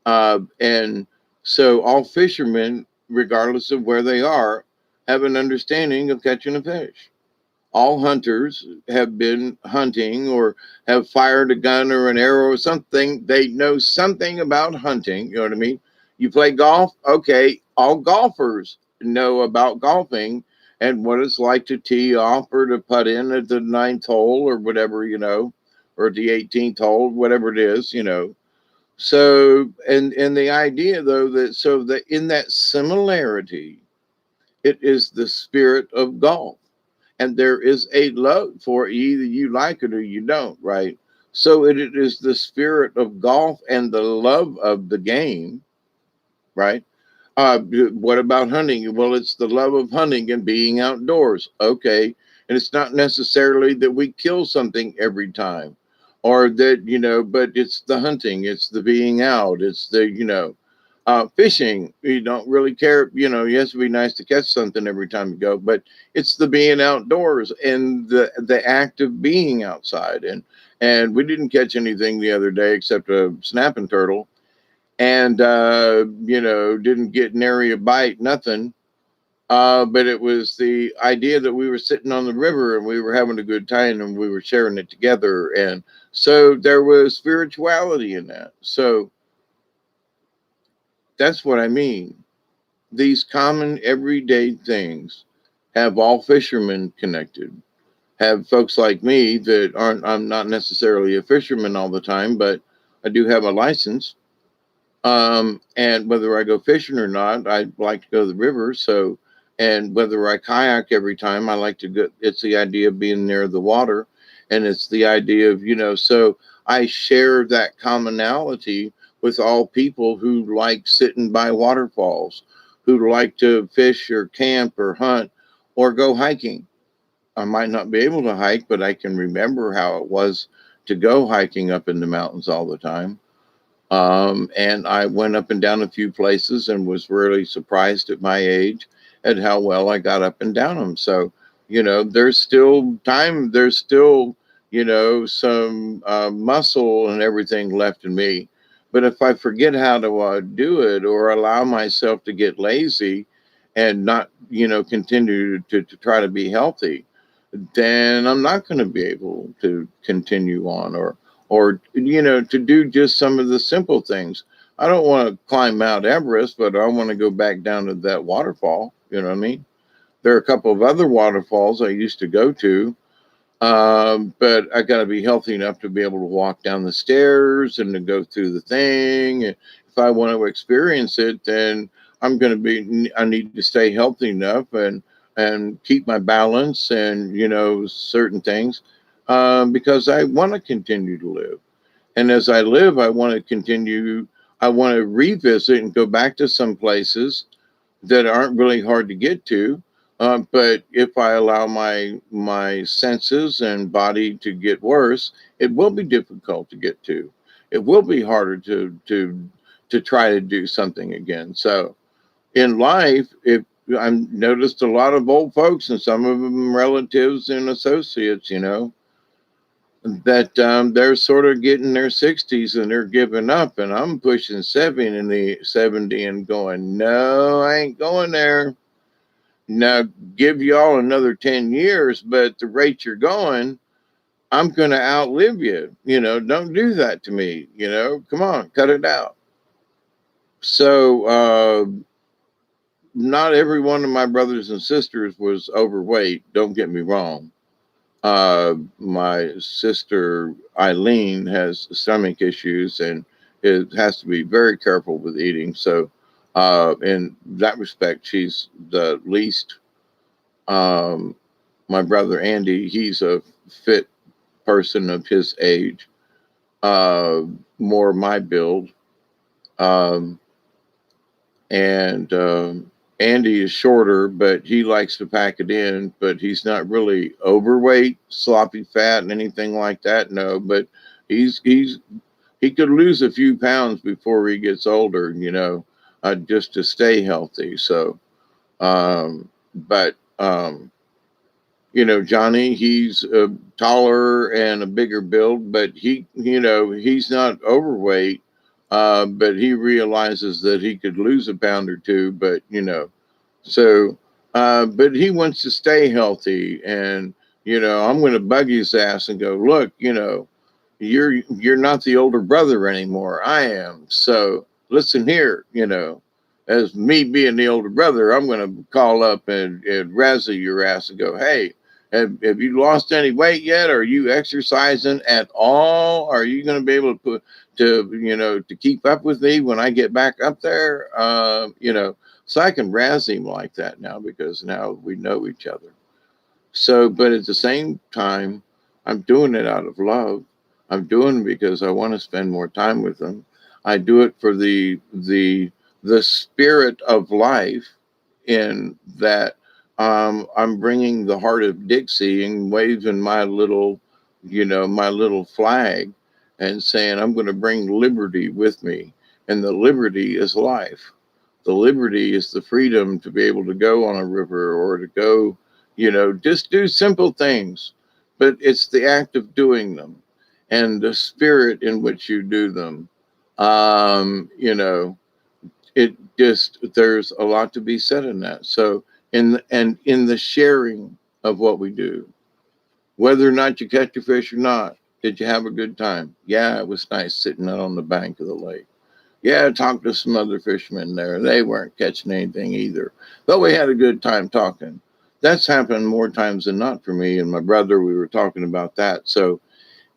and so all fishermen, regardless of where they are, have an understanding of catching a fish. All hunters have been hunting or have fired a gun or an arrow or something. They know something about hunting. You know what I mean? You play golf? Okay. All golfers know about golfing and what it's like to tee off or to putt in at the ninth hole or whatever, or the 18th hole, whatever it is. So, and the idea, though, that in that similarity, it is the spirit of golf, and there is a love for it. Either you like it or you don't, right? So it is the spirit of golf and the love of the game, right? What about hunting? Well, it's the love of hunting and being outdoors. Okay. And it's not necessarily that we kill something every time or that, but it's the hunting, it's the being out, it's the, fishing. You don't really care, yes, it'd be nice to catch something every time you go, but it's the being outdoors and the act of being outside. And we didn't catch anything the other day except a snapping turtle, and didn't get nary a bite, nothing. But it was the idea that we were sitting on the river and we were having a good time and we were sharing it together, and so there was spirituality in that. So that's what I mean. These common everyday things have all fishermen connected. Have folks like me that aren't, I'm not necessarily a fisherman all the time, but I do have a license. And whether I go fishing or not, I like to go to the river. So, and whether I kayak every time, I like to go. It's the idea of being near the water, and it's the idea of, so I share that commonality with all people who like sitting by waterfalls, who like to fish or camp or hunt or go hiking. I might not be able to hike, but I can remember how it was to go hiking up in the mountains all the time. And I went up and down a few places and was really surprised at my age at how well I got up and down them. So, there's still time, there's still, some muscle and everything left in me. But if I forget how to do it or allow myself to get lazy and not, continue to try to be healthy, then I'm not going to be able to continue on or to do just some of the simple things. I don't want to climb Mount Everest, but I want to go back down to that waterfall. You know what I mean? There are a couple of other waterfalls I used to go to, but I got to be healthy enough to be able to walk down the stairs and to go through the thing. And if I want to experience it, then I need to stay healthy enough and keep my balance and, certain things, because I want to continue to live. And as I live, I want to revisit and go back to some places that aren't really hard to get to. But if I allow my senses and body to get worse, it will be difficult to get to. It will be harder to try to do something again. So in life, if I've noticed a lot of old folks and some of them relatives and associates, that they're sort of getting their 60s and they're giving up, and I'm pushing 70 and going, no, I ain't going there. Now, give y'all another 10 years, but the rate you're going, I'm going to outlive you. Don't do that to me. Come on, cut it out. So, not every one of my brothers and sisters was overweight. Don't get me wrong. My sister Eileen has stomach issues and it has to be very careful with eating. So, in that respect, she's the least. Um, my brother Andy, he's a fit person of his age, uh, more my build. Um, and Andy is shorter, but he likes to pack it in, but he's not really overweight, sloppy fat, and anything like that. No, but he's he could lose a few pounds before he gets older, just to stay healthy. So, but Johnny, he's taller and a bigger build, but he's not overweight. But he realizes that he could lose a pound or two, so, but he wants to stay healthy, and I'm going to bug his ass and go, look, you're not the older brother anymore. I am. So listen here, as me being the older brother, I'm going to call up and razzle your ass and go, hey, have you lost any weight yet? Are you exercising at all? Are you going to be able to keep up with me when I get back up there? So I can razz him like that now because now we know each other. So, but at the same time, I'm doing it out of love. I'm doing it because I want to spend more time with them. I do it for the spirit of life, in that I'm bringing the heart of Dixie and waving my little flag, and saying I'm going to bring liberty with me, and the liberty is life. The liberty is the freedom to be able to go on a river or to go, just do simple things, but it's the act of doing them and the spirit in which you do them. It just, there's a lot to be said in that. So, in the sharing of what we do, whether or not you catch your fish or not, did you have a good time? Yeah, it was nice sitting out on the bank of the lake. Yeah, I talked to some other fishermen there. They weren't catching anything either, but we had a good time talking. That's happened more times than not for me and my brother. We were talking about that. So,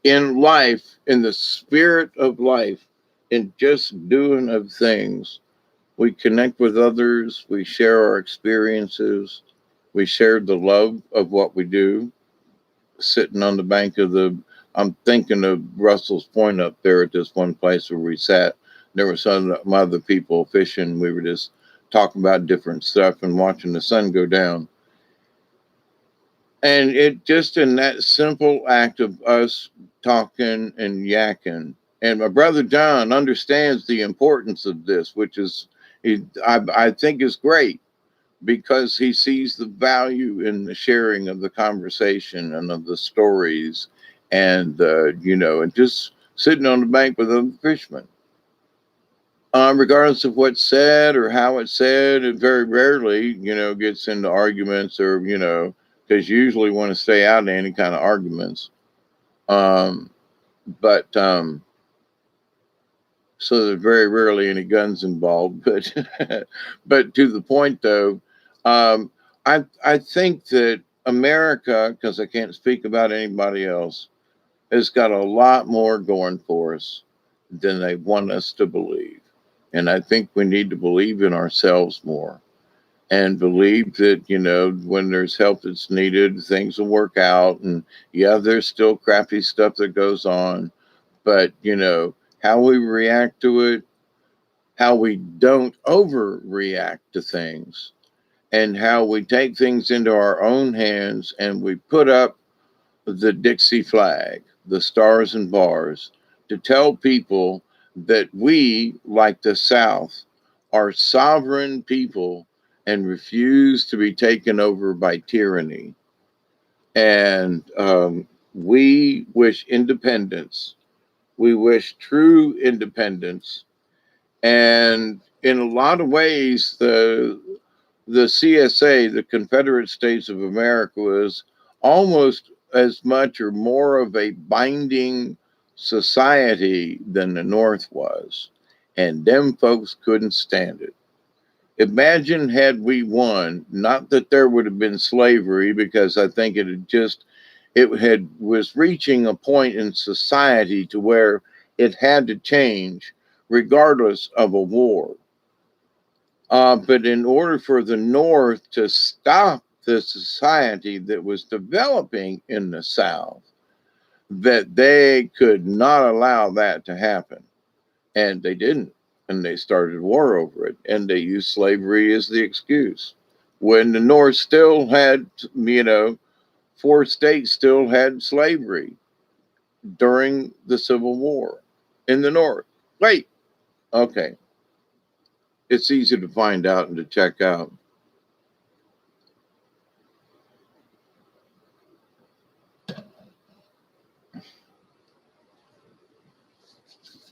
in life, in the spirit of life, in just doing of things, we connect with others, we share our experiences, we share the love of what we do. Sitting on the bank of I'm thinking of Russell's Point up there at this one place where we sat. There were some other people fishing. We were just talking about different stuff and watching the sun go down. And it just, in that simple act of us talking and yakking. And my brother John understands the importance of this, which is, I think is great, because he sees the value in the sharing of the conversation and of the stories, and and just sitting on the bank with other fishermen. Regardless of what's said or how it's said, it very rarely, gets into arguments, or because you usually want to stay out of any kind of arguments. Um, but So there's very rarely any guns involved. But but to the point though, um, I think that America, because I can't speak about anybody else, has got a lot more going for us than they want us to believe. And I think we need to believe in ourselves more, and believe that, when there's help that's needed, things will work out. And yeah, there's still crappy stuff that goes on, but how we react to it, how we don't overreact to things, and how we take things into our own hands and we put up the Dixie flag, the stars and bars, to tell people that we, like the South, are sovereign people and refuse to be taken over by tyranny. And We wish independence. We wish true independence. And in a lot of ways, the CSA, the Confederate States of America, was almost as much or more of a binding society than the North was. And them folks couldn't stand it. Imagine had we won, not that there would have been slavery, because I think it was reaching a point in society to where it had to change regardless of a war. But in order for the North to stop the society that was developing in the South, that they could not allow that to happen. And they didn't. And they started war over it. And they used slavery as the excuse. When the North still had, 4 states still had slavery during the Civil War in the North. Wait, okay. It's easy to find out and to check out.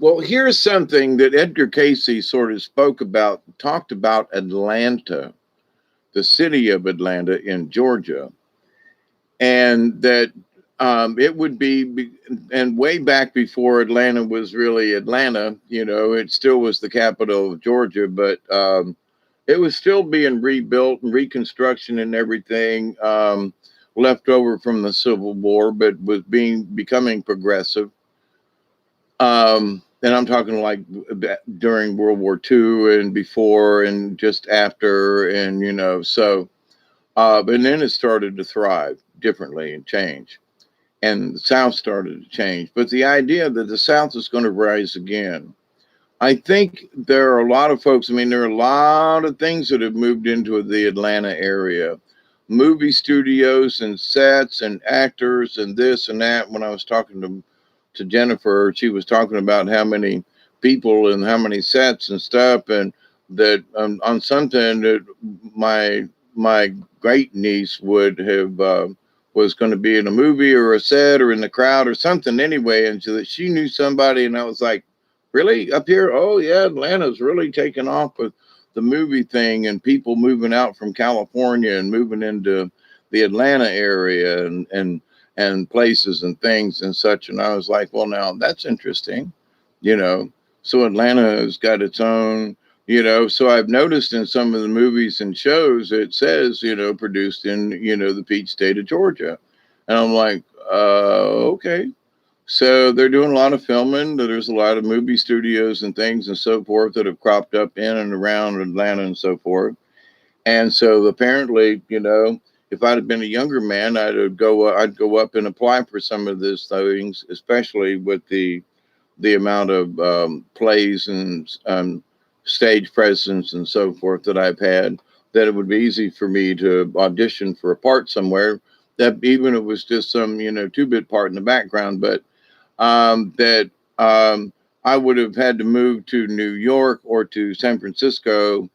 Well, here's something that Edgar Cayce sort of talked about Atlanta, the city of Atlanta in Georgia, and that it would be, and way back before Atlanta was really Atlanta, it still was the capital of Georgia, but it was still being rebuilt and reconstruction and everything left over from the Civil War, but was becoming progressive. And I'm talking like during World War II and before and just after, and so, and then it started to thrive differently and change. And the South started to change. But the idea that the South is going to rise again, I think there are a lot of folks, there are a lot of things that have moved into the Atlanta area. Movie studios and sets and actors and this and that. When I was talking to Jennifer, she was talking about how many people and how many sets and stuff, and that on something that my great niece would have was going to be in a movie or a set or in the crowd or something anyway, and so that she knew somebody, and I was like, really, up here? Oh yeah, Atlanta's really taken off with the movie thing and people moving out from California and moving into the Atlanta area and places and things and such. And I was like, well, now that's interesting, So Atlanta has got its own, so I've noticed in some of the movies and shows, it says, produced in, the Peach State of Georgia. And I'm like, okay. So they're doing a lot of filming. There's a lot of movie studios and things and so forth that have cropped up in and around Atlanta and so forth. And so apparently, if I'd have been a younger man, I'd go up and apply for some of these things, especially with the amount of plays and stage presence and so forth that I've had, that it would be easy for me to audition for a part somewhere, that even if it was just some, 2-bit part in the background, but that I would have had to move to New York or to San Francisco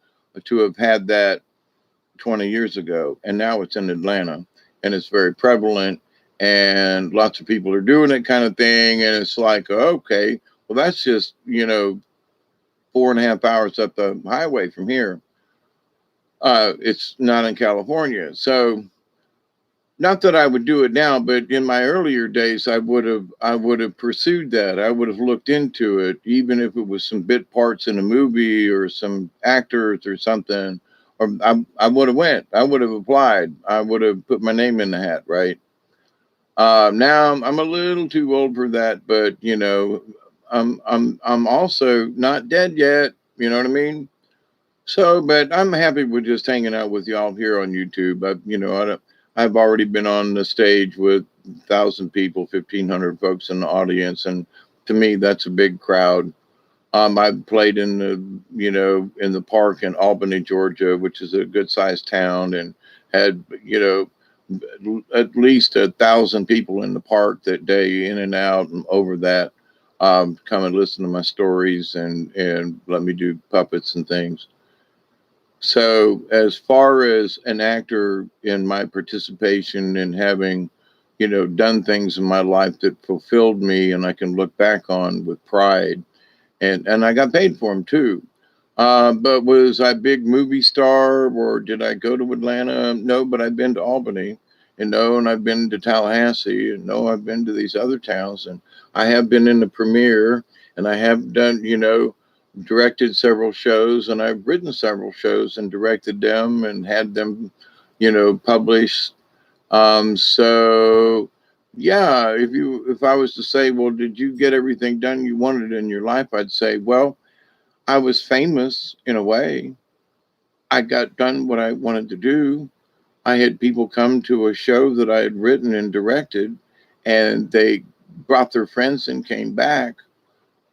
to have had that 20 years ago. And now it's in Atlanta and it's very prevalent and lots of people are doing it, kind of thing. And it's like, okay, well, that's just, 4.5 hours up the highway from here. It's not in California. So not that I would do it now, but in my earlier days, I would have pursued that. I would have looked into it, even if it was some bit parts in a movie or some actors or something. Or I would have went. I would have applied. I would have put my name in the hat, right? Now I'm a little too old for that, but I'm also not dead yet. You know what I mean? So, but I'm happy with just hanging out with y'all here on YouTube. I've already been on the stage with 1,000 people, 1,500 folks in the audience, and to me, that's a big crowd. I've played in the park in Albany, Georgia, which is a good sized town, and had at least 1,000 people in the park that day, in and out and over that, come and listen to my stories and let me do puppets and things. So as far as an actor in my participation in having done things in my life that fulfilled me and I can look back on with pride. And I got paid for them too. But was I a big movie star, or did I go to Atlanta? No, but I've been to Albany, and no, and I've been to Tallahassee, and no, I've been to these other towns, and I have been in the premiere, and I have done, directed several shows, and I've written several shows and directed them and had them, published. So yeah, if I was to say, well, did you get everything done you wanted in your life? I'd say, well, I was famous in a way. I got done what I wanted to do. I had people come to a show that I had written and directed, and they brought their friends and came back.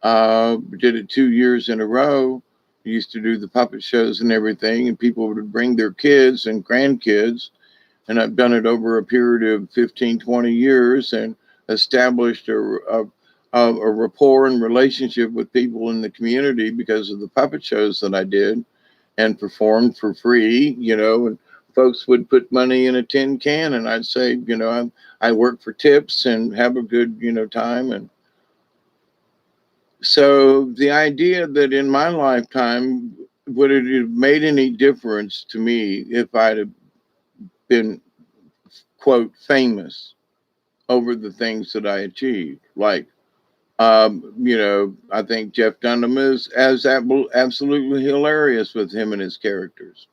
Did it 2 years in a row. Used to do the puppet shows and everything, and people would bring their kids and grandkids. And I've done it over a period of 15, 20 years and established a rapport and relationship with people in the community because of the puppet shows that I did and performed for free, and folks would put money in a tin can, and I'd say, I work for tips and have a good, time. And so the idea that in my lifetime, would it have made any difference to me if I'd have been, quote, famous over the things that I achieved? Like, I think Jeff Dunham is absolutely hilarious with him and his characters.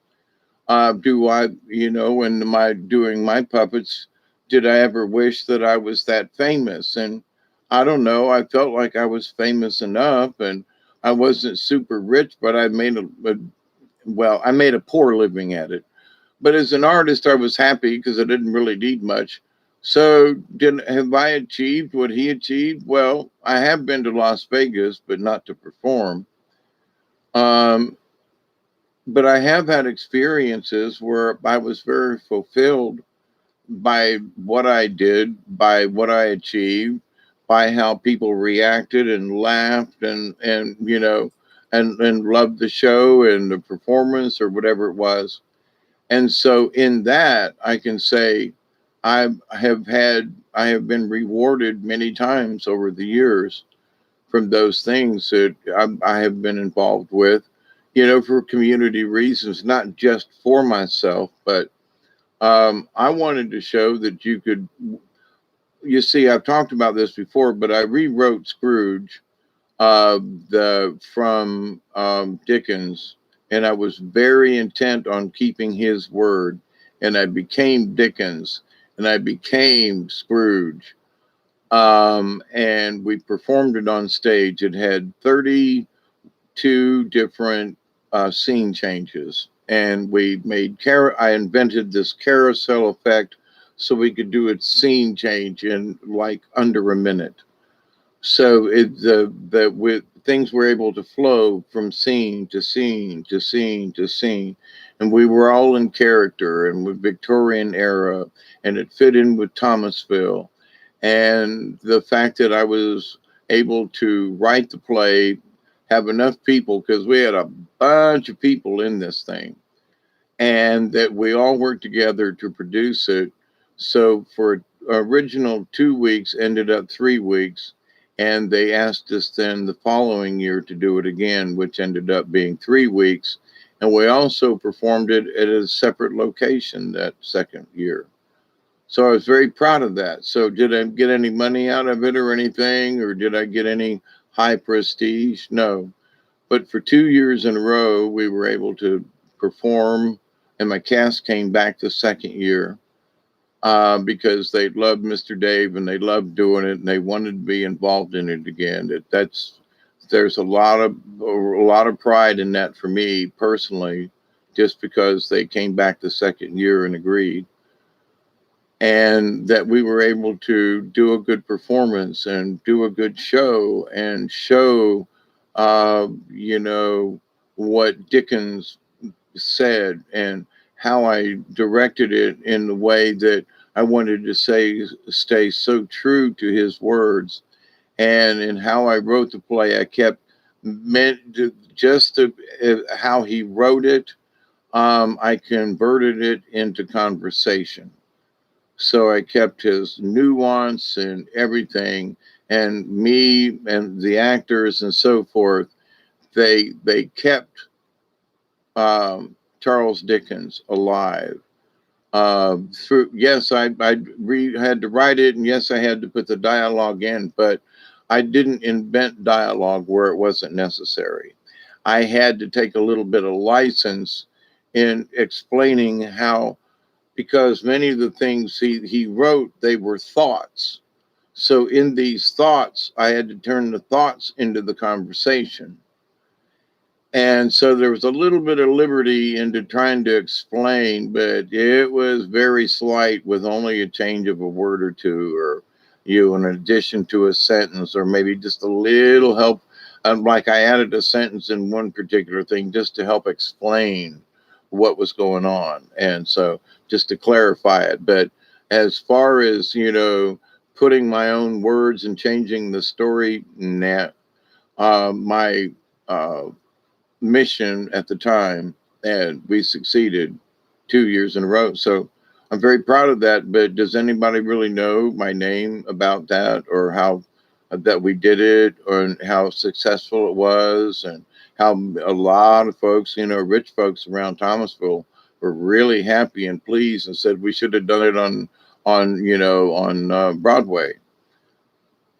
Do I, when doing my puppets, did I ever wish that I was that famous? And I don't know. I felt like I was famous enough, and I wasn't super rich, but I made I made a poor living at it. But as an artist, I was happy because I didn't really need much. So, have I achieved what he achieved? Well, I have been to Las Vegas, but not to perform. Um, but I have had experiences where I was very fulfilled by what I did, by what I achieved, by how people reacted and laughed and loved the show and the performance or whatever it was. And so in that, I can say I have been rewarded many times over the years from those things that I have been involved with, for community reasons, not just for myself, but I wanted to show that you see, I've talked about this before, but I rewrote Scrooge from Dickens, and I was very intent on keeping his word, and I became Dickens, and I became Scrooge, and we performed it on stage. It had 32 different scene changes, and I invented this carousel effect so we could do a scene change in like under a minute. So with things were able to flow from scene to scene to scene to scene, and we were all in character and with Victorian era, and it fit in with Thomasville, and the fact that I was able to write the play, have enough people because we had a bunch of people in this thing, and that we all worked together to produce it. So for original 2 weeks ended up 3 weeks, and they asked us then the following year to do it again, which ended up being 3 weeks. And we also performed it at a separate location that second year. So I was very proud of that. So did I get any money out of it or anything, or did I get any high prestige? No. But for 2 years in a row, we were able to perform, and my cast came back the second year because they loved Mr. Dave and they loved doing it and they wanted to be involved in it again. There's a lot of pride in that for me personally, just because they came back the second year and agreed, and that we were able to do a good performance and do a good show and show, what Dickens said and how I directed it in the way that I wanted to stay so true to his words, and in how I wrote the play, I kept how he wrote it. I converted it into conversation. So I kept his nuance and everything, and me and the actors and so forth. They kept Charles Dickens alive. Through yes, had to write it, and yes, I had to put the dialogue in, but I didn't invent dialogue where it wasn't necessary. I had to take a little bit of license in explaining how, because many of the things he wrote, they were thoughts. So in these thoughts, I had to turn the thoughts into the conversation. And so there was a little bit of liberty into trying to explain, but it was very slight, with only a change of a word or two, or an addition to a sentence, or maybe just a little help. Like I added a sentence in one particular thing just to help explain what was going on. And so just to clarify it. But as far as, putting my own words and changing the story, nah. My uh, mission at the time, and we succeeded 2 years in a row. So I'm very proud of that. But does anybody really know my name about that, or how that we did it, or how successful it was, and how a lot of folks, rich folks around Thomasville, were really happy and pleased and said we should have done it on Broadway.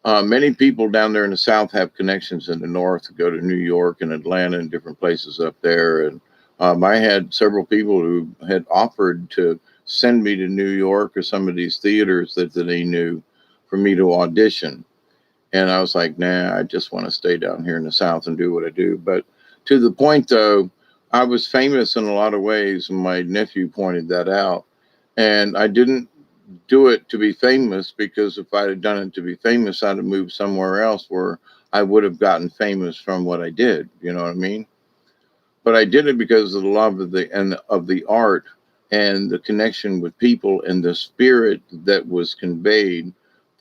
Many people down there in the South have connections in the North to go to New York and Atlanta and different places up there. And I had several people who had offered to send me to New York or some of these theaters that they knew for me to audition. And I was like, nah, I just want to stay down here in the South and do what I do. But to the point, though, I was famous in a lot of ways, and my nephew pointed that out. And I didn't do it to be famous, because if I'd have done it to be famous, I'd have moved somewhere else where I would have gotten famous from what I did. You know what I mean? But I did it because of the love of the art, and the connection with people, and the spirit that was conveyed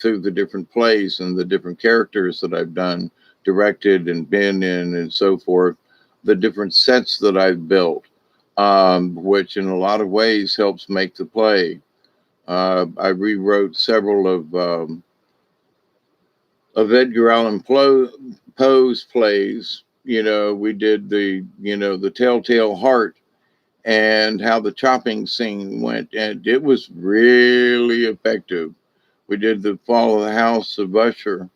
through the different plays and the different characters that I've done, directed, and been in, and so forth. The different sets that I've built, which in a lot of ways helps make the play. I rewrote several of Edgar Allan Poe's plays. We did the Telltale Heart, and how the chopping scene went, and it was really effective. We did the Fall of the House of Usher,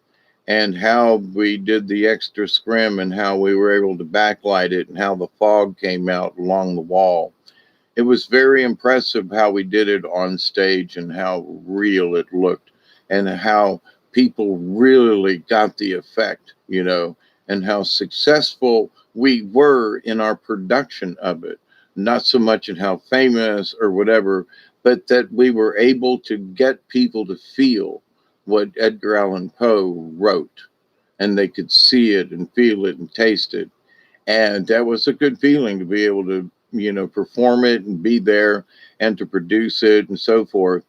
and how we did the extra scrim, and how we were able to backlight it, and how the fog came out along the wall. It was very impressive how we did it on stage, and how real it looked, and how people really got the effect, and how successful we were in our production of it. Not so much in how famous or whatever, but that we were able to get people to feel what Edgar Allan Poe wrote, and they could see it and feel it and taste it. And that was a good feeling to be able to perform it and be there, and to produce it and so forth.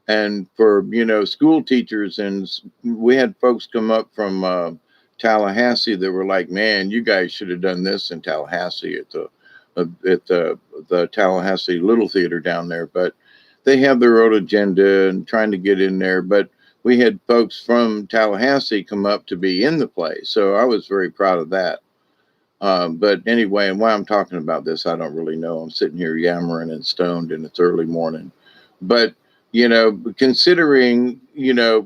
And for school teachers, and we had folks come up from Tallahassee that were like, man, you guys should have done this in Tallahassee at the Tallahassee Little Theater down there. But they have their own agenda and trying to get in there. But we had folks from Tallahassee come up to be in the play, so I was very proud of that. But anyway, and why I'm talking about this, I don't really know. I'm sitting here yammering and stoned, and it's early morning. But, considering,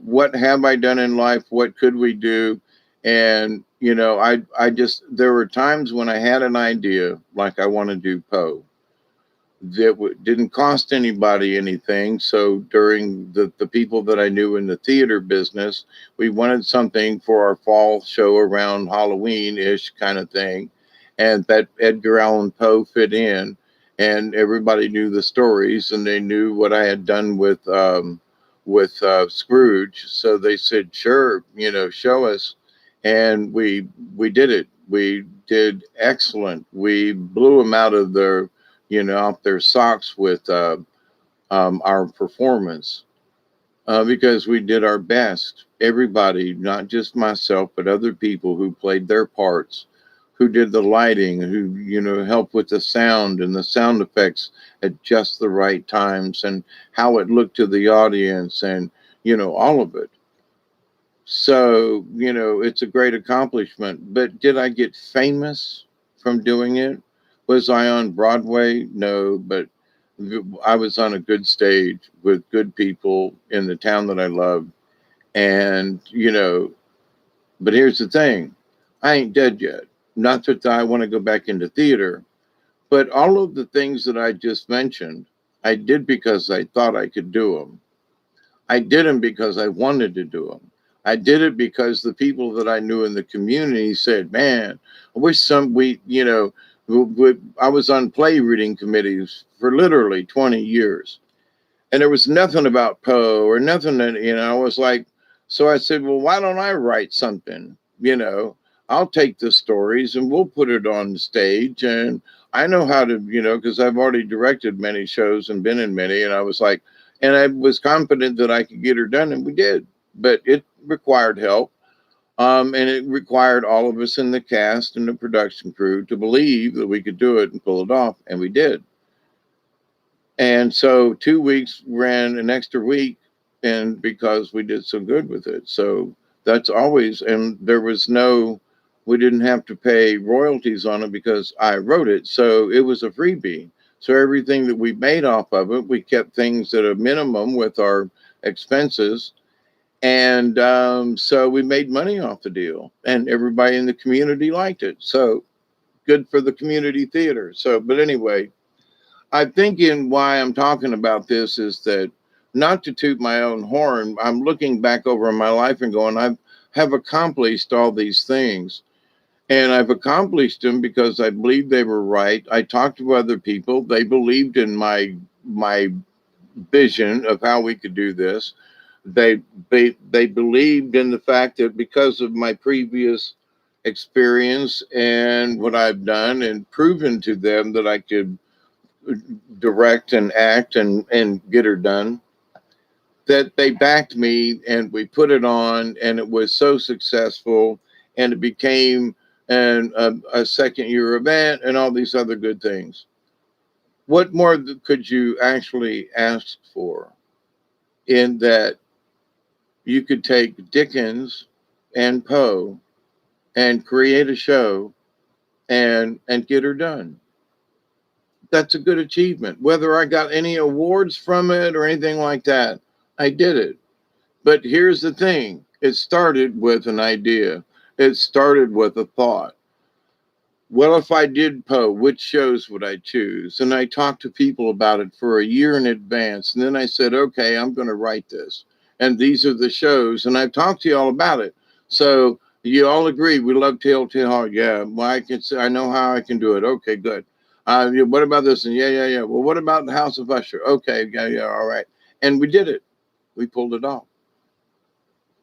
what have I done in life? What could we do? And, there were times when I had an idea, like I want to do Poe, that didn't cost anybody anything. So during the people that I knew in the theater business, we wanted something for our fall show around Halloween-ish kind of thing. And that Edgar Allan Poe fit in, and everybody knew the stories, and they knew what I had done with Scrooge. So they said, sure, show us. And we did it. We did excellent. We blew them out of off their socks with our performance, because we did our best. Everybody, not just myself, but other people who played their parts, who did the lighting, who, helped with the sound and the sound effects at just the right times, and how it looked to the audience, and, all of it. So, it's a great accomplishment. But did I get famous from doing it? Was I on Broadway? No, but I was on a good stage with good people in the town that I loved. And, but here's the thing, I ain't dead yet. Not that I want to go back into theater, but all of the things that I just mentioned, I did because I thought I could do them. I did them because I wanted to do them. I did it because the people that I knew in the community said, man, I wish I was on play reading committees for literally 20 years. And there was nothing about Poe or nothing that, I was like, so I said, well, why don't I write something? I'll take the stories and we'll put it on stage. And I know how to, because I've already directed many shows and been in many. And I was like, and I was confident that I could get her done, and we did. But it required help. And it required all of us in the cast and the production crew to believe that we could do it and pull it off. And we did. And so 2 weeks ran an extra week, and because we did so good with it. So that's always, and we didn't have to pay royalties on it because I wrote it. So it was a freebie. So everything that we made off of it, we kept things at a minimum with our expenses. And so we made money off the deal, and everybody in the community liked it. So good for the community theater. So, but anyway, I think in why I'm talking about this is that, not to toot my own horn, I'm looking back over my life and going, have accomplished all these things. And I've accomplished them because I believe they were right. I talked to other people. They believed in my vision of how we could do this. They believed in the fact that because of my previous experience and what I've done, and proven to them that I could direct and act and get her done, that they backed me, and we put it on, and it was so successful, and it became a second year event and all these other good things. What more could you actually ask for, in that you could take Dickens and Poe and create a show and get her done? That's a good achievement. Whether I got any awards from it or anything like that, I did it. But here's the thing. It started with an idea. It started with a thought. Well, if I did Poe, which shows would I choose? And I talked to people about it for a year in advance. And then I said, okay, I'm going to write this. And these are the shows. And I've talked to you all about it. So you all agree we love Telltale Heart. Yeah, well, I know how I can do it. Okay, good. What about this? And yeah. Well, what about the House of Usher? Okay, yeah, all right. And we did it. We pulled it off.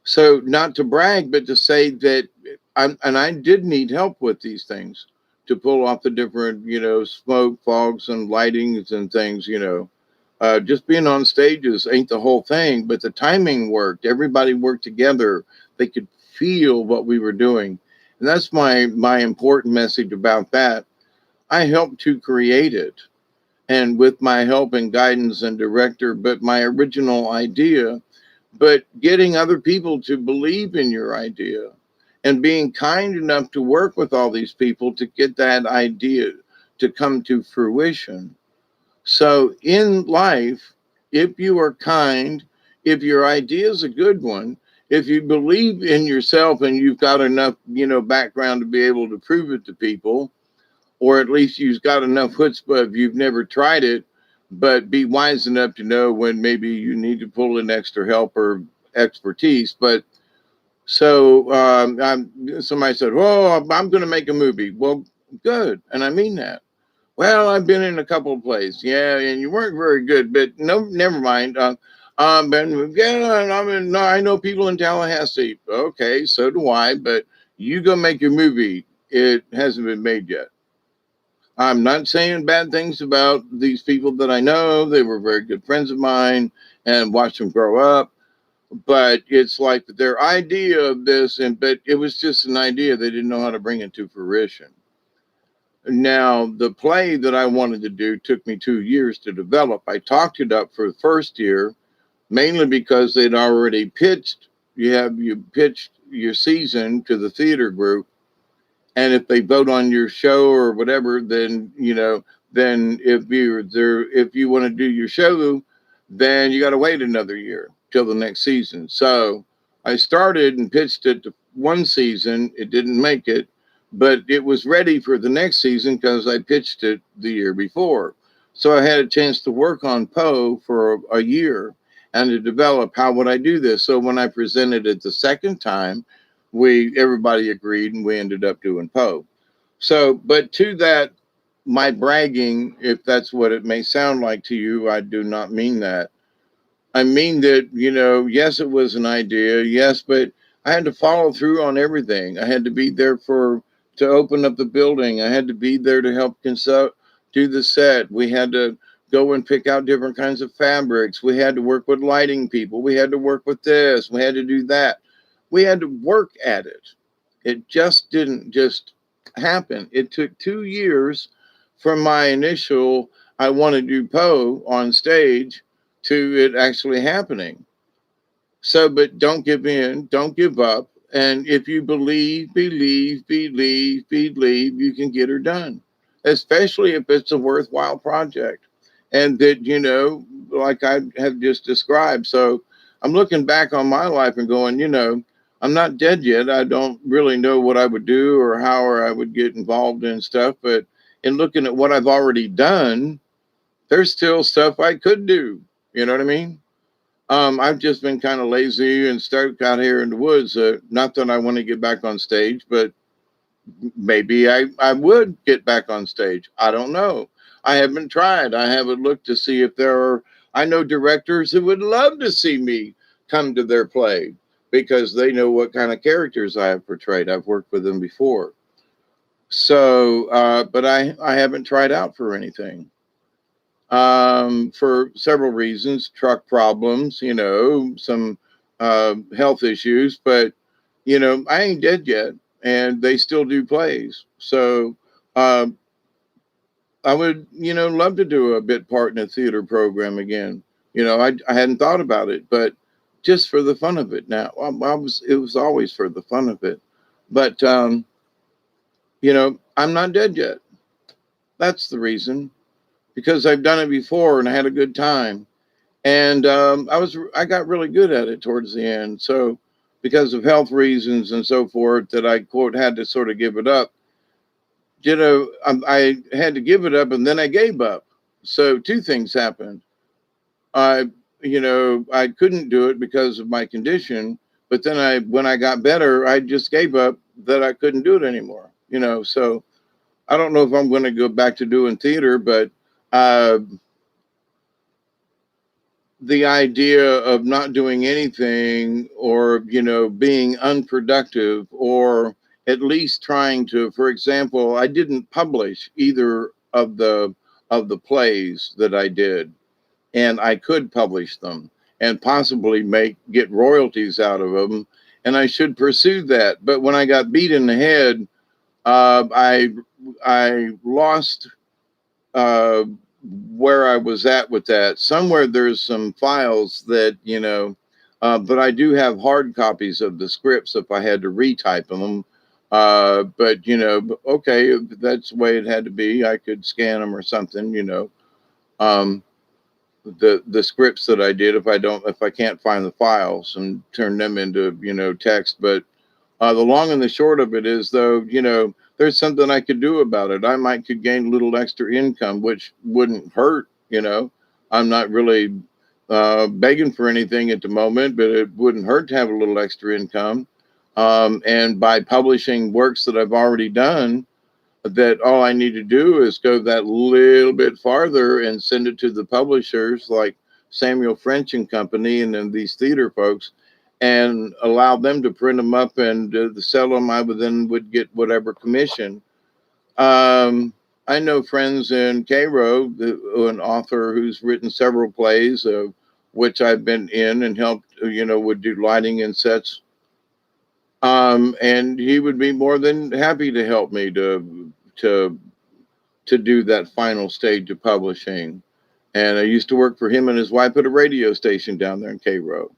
So not to brag, but to say that I did need help with these things to pull off the different, smoke, fogs, and lightings and things, just being on stages ain't the whole thing, but the timing worked. Everybody worked together. They could feel what we were doing. And that's my important message about that. I helped to create it, and with my help and guidance and director, but my original idea, but getting other people to believe in your idea and being kind enough to work with all these people to get that idea to come to fruition. So in life, if you are kind, if your idea is a good one, if you believe in yourself and you've got enough, background to be able to prove it to people, or at least you've got enough chutzpah if you've never tried it, but be wise enough to know when maybe you need to pull in extra help or expertise. But so somebody said, "Oh, I'm going to make a movie." Well, good, and I mean that. Well, I've been in a couple of plays, yeah, and you weren't very good, but no, never mind. And yeah, no, I know people in Tallahassee. Okay, so do I. But you go make your movie. It hasn't been made yet. I'm not saying bad things about these people that I know. They were very good friends of mine and watched them grow up. But it's like their idea of this, but it was just an idea. They didn't know how to bring it to fruition. Now, the play that I wanted to do took me 2 years to develop. I talked it up for the first year, mainly because they'd already pitched. You pitched your season to the theater group, and if they vote on your show or whatever, then then if you want to do your show, then you got to wait another year till the next season. So I started and pitched it to one season. It didn't make it, but it was ready for the next season because I pitched it the year before. So I had a chance to work on Poe for a year and to develop how would I do this. So when I presented it the second time, everybody agreed and we ended up doing Poe. So, but to that, my bragging, if that's what it may sound like to you, I do not mean that. I mean that, yes, it was an idea, yes, but I had to follow through on everything. I had to be there to open up the building. I had to be there to help consult, do the set. We had to go and pick out different kinds of fabrics. We had to work with lighting people. We had to work with this. We had to do that. We had to work at it. It just didn't just happen. It took 2 years from my initial, I want to do Poe on stage, to it actually happening. So, but don't give in, don't give up. And if you believe, you can get her done, especially if it's a worthwhile project. And that, like I have just described. So I'm looking back on my life and going, I'm not dead yet. I don't really know what I would do or how or I would get involved in stuff. But in looking at what I've already done, there's still stuff I could do. You know what I mean? I've just been kind of lazy and stuck out here in the woods. Not that I want to get back on stage, but maybe I would get back on stage. I don't know. I haven't tried. I haven't looked to see if there are, I know directors who would love to see me come to their play because they know what kind of characters I have portrayed. I've worked with them before. So, but I haven't tried out for anything. For several reasons, truck problems, some health issues, but, I ain't dead yet and they still do plays. So I would, love to do a bit part in a theater program again. I hadn't thought about it, but just for the fun of it. Now, it was always for the fun of it. But, I'm not dead yet. That's the reason. Because I've done it before and I had a good time. And I got really good at it towards the end. So because of health reasons and so forth that I, quote, had to sort of give it up, I had to give it up and then I gave up. So two things happened. I couldn't do it because of my condition, but then when I got better, I just gave up that I couldn't do it anymore, so I don't know if I'm going to go back to doing theater, but the idea of not doing anything or, being unproductive or at least trying to, for example, I didn't publish either of the plays that I did, and I could publish them and possibly get royalties out of them. And I should pursue that. But when I got beat in the head, I lost where I was at with that. Somewhere there's some files that, but I do have hard copies of the scripts if I had to retype them. But, okay, if that's the way it had to be, I could scan them or something, the scripts that I did if I can't find the files and turn them into, text. But the long and the short of it is, though, there's something I could do about it. Could gain a little extra income, which wouldn't hurt. I'm not really begging for anything at the moment, but it wouldn't hurt to have a little extra income. And by publishing works that I've already done, that all I need to do is go that little bit farther and send it to the publishers like Samuel French and Company and then these theater folks, and allow them to print them up and sell them. I would get whatever commission. I know friends in Cairo, an author who's written several plays, which I've been in and helped, would do lighting and sets. And he would be more than happy to help me to to do that final stage of publishing. And I used to work for him and his wife at a radio station down there in Cairo.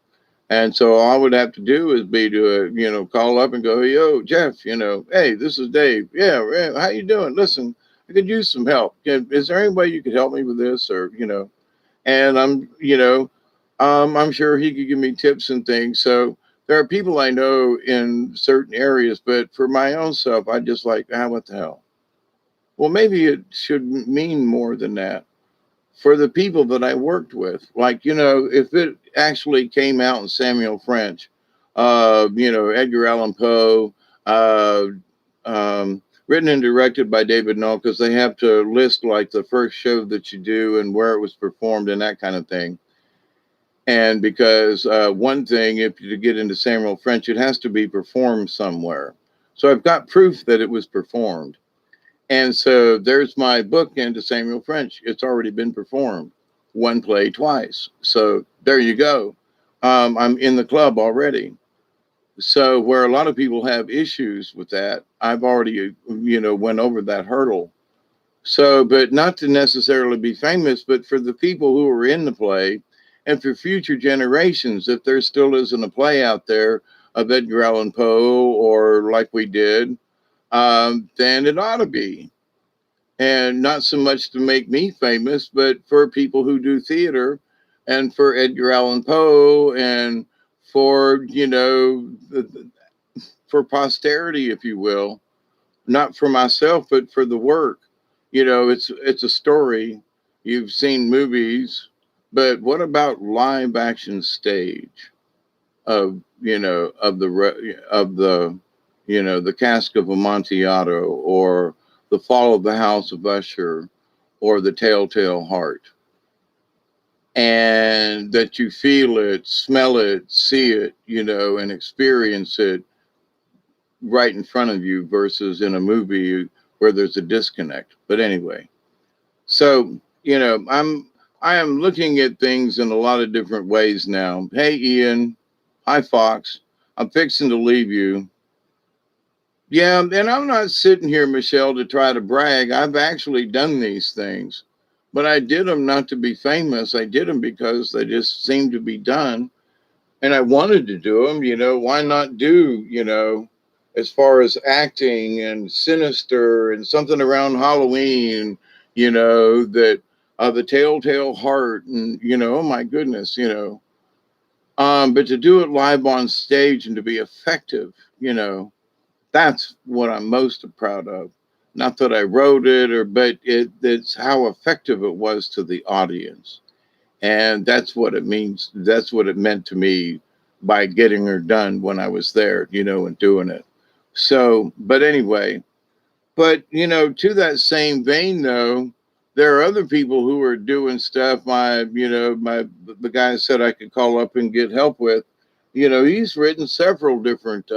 And so all I would have to do is be to, call up and go, hey, yo, Jeff, hey, this is Dave. Yeah, yeah, how you doing? Listen, I could use some help. Is there any way you could help me with this? And I'm sure he could give me tips and things. So there are people I know in certain areas, but for my own self, I just like, what the hell? Well, maybe it should mean more than that. For the people that I worked with, like, if it actually came out in Samuel French, Edgar Allan Poe, uh, written and directed by David Null, because they have to list like the first show that you do and where it was performed and that kind of thing. And because one thing, if you get into Samuel French, it has to be performed somewhere. So I've got proof that it was performed. And so there's my book into Samuel French. It's already been performed, one play twice. So there you go. I'm in the club already. So where a lot of people have issues with that, I've already, went over that hurdle. So, but not to necessarily be famous, but for the people who are in the play and for future generations, if there still isn't a play out there of Edgar Allan Poe or like we did, then it ought to be. And not so much to make me famous, but for people who do theater and for Edgar Allan Poe and for, for posterity, if you will, not for myself, but for the work. It's a story. You've seen movies, but what about live action stage of, the Cask of Amontillado or the Fall of the House of Usher or the Telltale Heart? And that you feel it, smell it, see it, and experience it right in front of you versus in a movie where there's a disconnect. But anyway, so, I am looking at things in a lot of different ways now. Hey, Ian. Hi, Fox. I'm fixing to leave you. Yeah, and I'm not sitting here, Michelle, to try to brag. I've actually done these things, but I did them not to be famous. I did them because they just seemed to be done. And I wanted to do them, why not do, as far as acting and sinister and something around Halloween, that the Telltale Heart and, oh my goodness, but to do it live on stage and to be effective, that's what I'm most proud of. Not that I wrote it but it's how effective it was to the audience. And that's what it means. That's what it meant to me by getting her done when I was there, and doing it. So, but anyway, to that same vein though, there are other people who are doing stuff. The guy said I could call up and get help with, he's written several different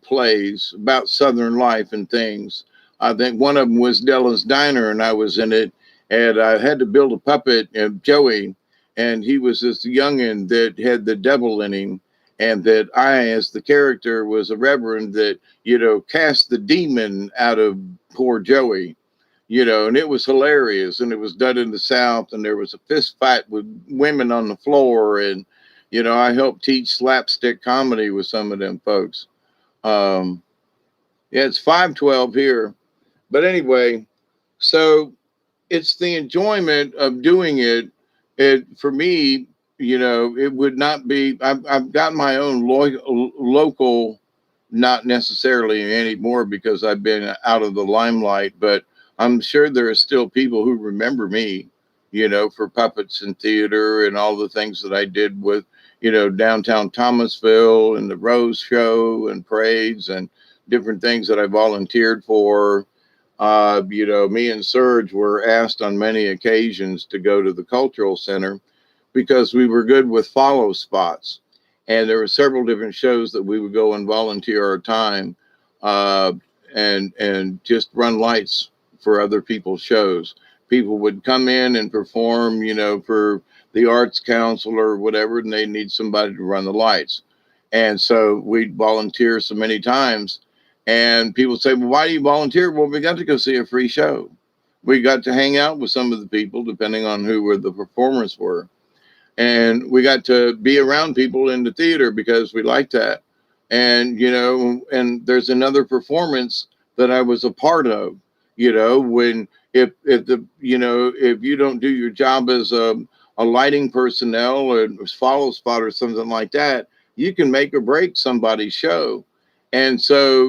plays about Southern life and things. I think one of them was Della's Diner, and I was in it, and I had to build a puppet of Joey, and he was this youngin' that had the devil in him, and that I, as the character, was a reverend that, cast the demon out of poor Joey, and it was hilarious, and it was done in the South, and there was a fist fight with women on the floor, and, I helped teach slapstick comedy with some of them folks. Yeah, it's 5:12 here. But anyway, so it's the enjoyment of doing it. For me, it would not be. I've got my own local, not necessarily anymore because I've been out of the limelight, but I'm sure there are still people who remember me, for puppets and theater and all the things that I did with, downtown Thomasville and the Rose Show and parades and different things that I volunteered for. Me and Serge were asked on many occasions to go to the cultural center because we were good with follow spots. And there were several different shows that we would go and volunteer our time uh, and just run lights for other people's shows. People would come in and perform, for the Arts Council or whatever, and they need somebody to run the lights. And so we'd volunteer so many times. And people say, well, why do you volunteer? Well, we got to go see a free show. we got to hang out with some of the people, depending on who were the performers were. And we got to be around people in the theater because we liked that. And, and there's another performance that I was a part of, when if the, if you don't do your job as a lighting personnel or follow spot or something like that, you can make or break somebody's show. And so,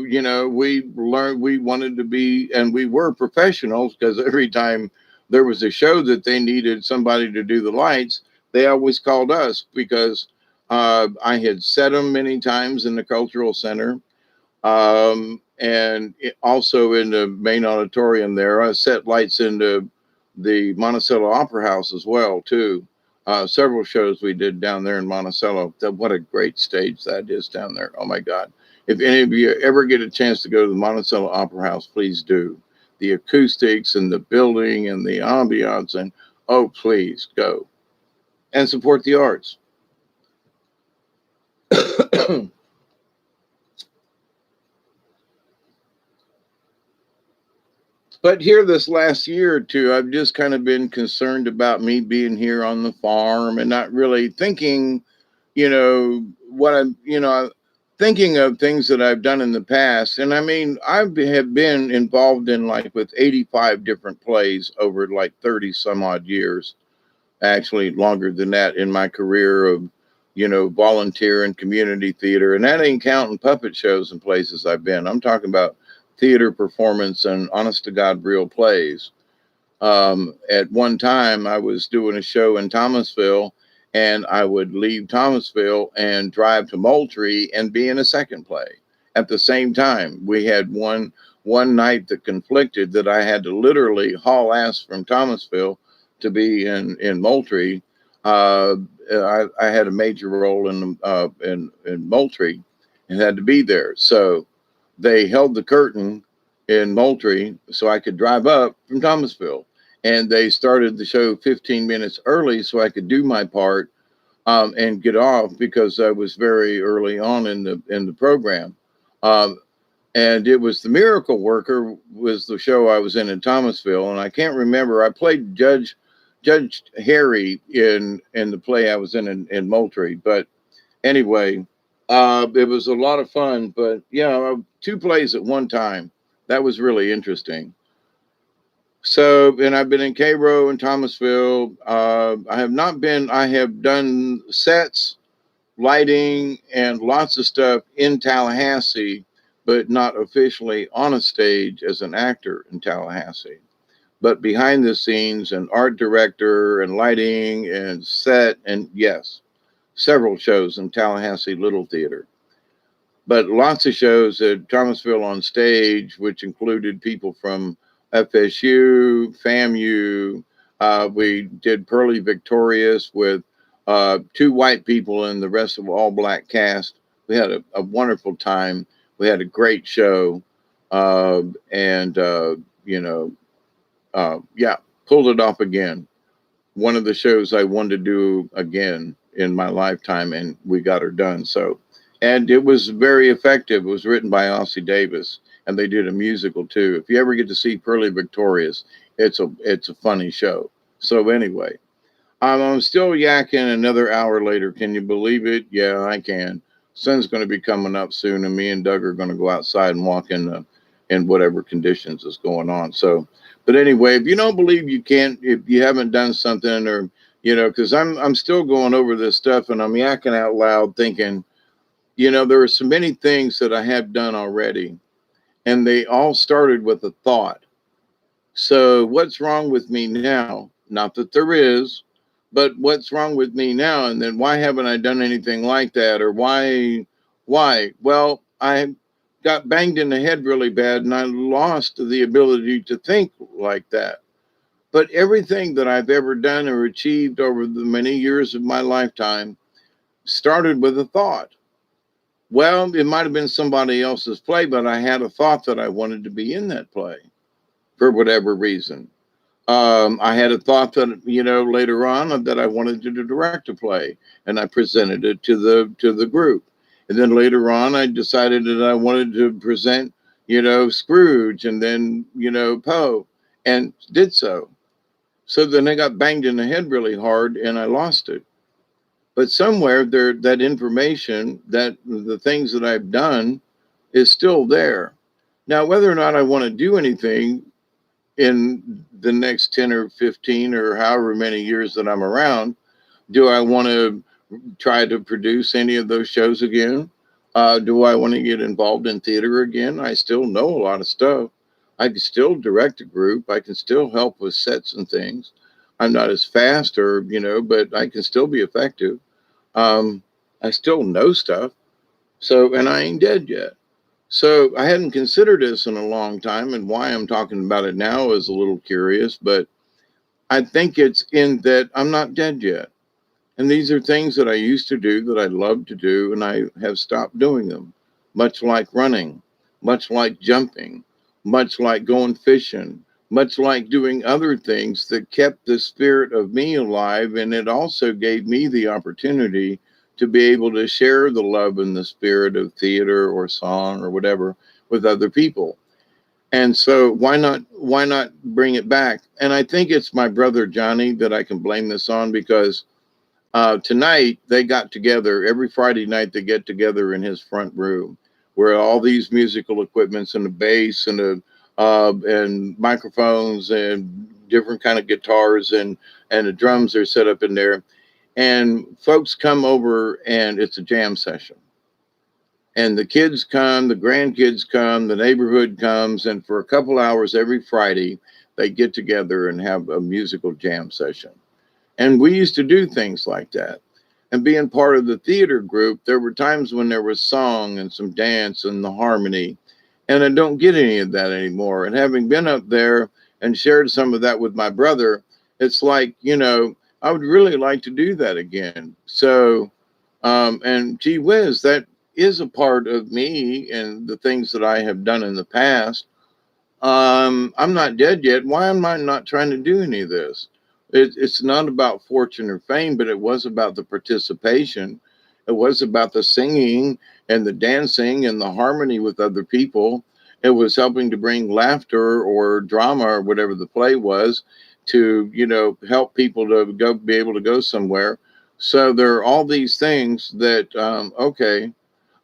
we learned we wanted to be, and we were professionals because every time there was a show that they needed somebody to do the lights, they always called us because I had set them many times in the cultural center, and also in the main auditorium there. I set lights in the Monticello Opera House as well too. Several shows we did down there in Monticello. What a great stage that is down there! Oh my God! If any of you ever get a chance to go to the Monticello Opera House, please do. The acoustics and the building and the ambiance, and oh, please go and support the arts. But here, this last year or two, I've just kind of been concerned about me being here on the farm and not really thinking, what I'm, thinking of things that I've done in the past. And I mean, I have been involved in like with 85 different plays over like 30 some odd years, actually longer than that in my career of, volunteer and community theater. And that ain't counting puppet shows and places I've been. I'm talking about theater performance and honest to God, real plays. At one time, I was doing a show in Thomasville, and I would leave Thomasville and drive to Moultrie and be in a second play at the same time. We had one night that conflicted that I had to literally haul ass from Thomasville to be in Moultrie. I had a major role in Moultrie and had to be there. So they held the curtain in Moultrie so I could drive up from Thomasville. And they started the show 15 minutes early so I could do my part and get off because I was very early on in the program. And it was The Miracle Worker was the show I was in Thomasville. And I can't remember. I played Judge Harry in the play I was in Moultrie. But anyway, it was a lot of fun. But yeah, two plays at one time. That was really interesting. So, and I've been in Cairo and Thomasville. I have done sets, lighting, and lots of stuff in Tallahassee, but not officially on a stage as an actor in Tallahassee. But behind the scenes, and art director and lighting and set, and yes, several shows in Tallahassee Little Theater. But lots of shows at Thomasville on stage, which included people from FSU, FAMU. We did Pearly Victorious with two white people and the rest of all black cast. We had a wonderful time. We had a great show. Yeah, pulled it off again. One of the shows I wanted to do again in my lifetime, and we got her done. So, and it was very effective. It was written by Ossie Davis, and they did a musical too. If you ever get to see Pearly Victorious, it's a funny show. So anyway, I'm still yakking another hour later. Can you believe it? Yeah, I can. Sun's going to be coming up soon, and me and Doug are going to go outside and walk in whatever conditions is going on. So, but anyway, if you don't believe you can't, if you haven't done something, or because I'm still going over this stuff and I'm yakking out loud, thinking, there are so many things that I have done already, and they all started with a thought. So what's wrong with me now? Not that there is, but what's wrong with me now? And then why haven't I done anything like that? Or why? Well, I got banged in the head really bad and I lost the ability to think like that. But everything that I've ever done or achieved over the many years of my lifetime started with a thought. Well, it might have been somebody else's play, but I had a thought that I wanted to be in that play for whatever reason. I had a thought that, later on that I wanted to direct a play, and I presented it to the group. And then later on, I decided that I wanted to present, Scrooge, and then, Poe. and did so. So then I got banged in the head really hard and I lost it. But somewhere there, that information, that the things that I've done is still there. Now, whether or not I want to do anything in the next 10 or 15 or however many years that I'm around, do I want to try to produce any of those shows again? Do I want to get involved in theater again? I still know a lot of stuff. I can still direct a group. I can still help with sets and things. I'm not as fast or, but I can still be effective. I still know stuff. So, and I ain't dead yet. So I hadn't considered this in a long time, and why I'm talking about it now is a little curious, but I think it's in that I'm not dead yet. And these are things that I used to do that I loved to do, and I have stopped doing them, much like running, much like jumping, much like going fishing, much like doing other things that kept the spirit of me alive. And it also gave me the opportunity to be able to share the love and the spirit of theater or song or whatever with other people. And so why not bring it back? And I think it's my brother Johnny that I can blame this on, because tonight they got together. Every Friday night they get together in his front room, where all these musical equipments and the bass and microphones and different kind of guitars and the drums are set up in there. And folks come over and it's a jam session. And the kids come, the grandkids come, the neighborhood comes, and for a couple hours every Friday they get together and have a musical jam session. And we used to do things like that. And being part of the theater group, there were times when there was song and some dance and the harmony. And I don't get any of that anymore. And having been up there and shared some of that with my brother, it's like, I would really like to do that again. So, and gee whiz, that is a part of me and the things that I have done in the past. I'm not dead yet. Why am I not trying to do any of this? It's not about fortune or fame, but it was about the participation. It was about the singing and the dancing and the harmony with other people. It was helping to bring laughter or drama or whatever the play was to, help people to be able to go somewhere. So there are all these things that, okay,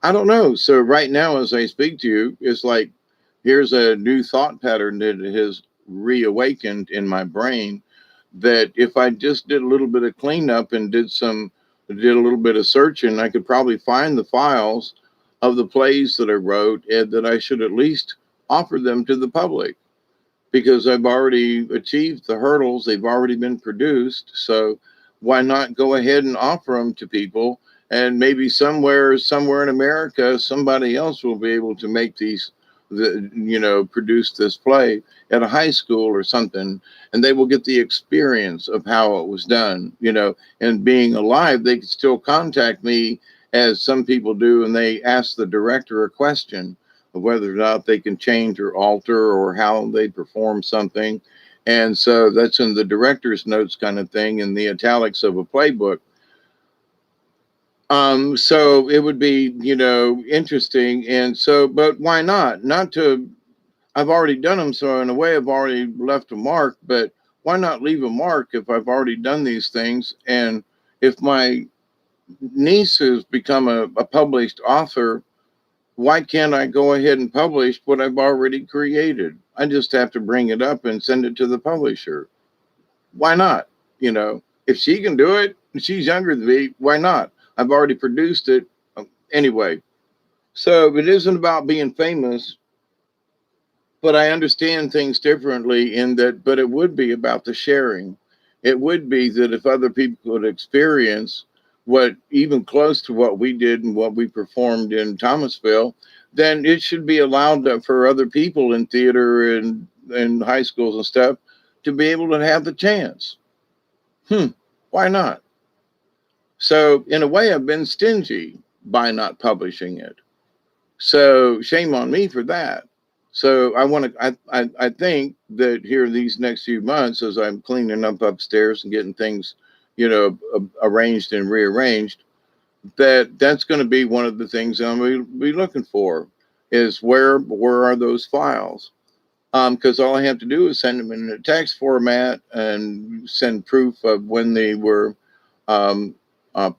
I don't know. So right now, as I speak to you, it's like, here's a new thought pattern that has reawakened in my brain, that if I just did a little bit of cleanup and did a little bit of searching, I could probably find the files of the plays that I wrote, and that I should at least offer them to the public, because I've already achieved the hurdles. They've already been produced. So why not go ahead and offer them to people? And maybe somewhere in America, somebody else will be able to make produce this play at a high school or something, and they will get the experience of how it was done, and being alive, they can still contact me as some people do, and they ask the director a question of whether or not they can change or alter or how they perform something. And so that's in the director's notes kind of thing in the italics of a playbook. So it would be, interesting. And so, but why not? I've already done them. So in a way, I've already left a mark, but why not leave a mark if I've already done these things? And if my niece has become a published author, why can't I go ahead and publish what I've already created? I just have to bring it up and send it to the publisher. Why not? If she can do it, she's younger than me, why not? I've already produced it. Anyway, so it isn't about being famous, but I understand things differently in that, but it would be about the sharing. It would be that if other people could experience what even close to what we did and what we performed in Thomasville, then it should be allowed for other people in theater and high schools and stuff to be able to have the chance. Why not? So in a way, I've been stingy by not publishing it. So shame on me for that. So I think that here these next few months, as I'm cleaning up upstairs and getting things, arranged and rearranged, that's going to be one of the things I'm going to be looking for, is where are those files? Because all I have to do is send them in a text format and send proof of when they were, um, uh,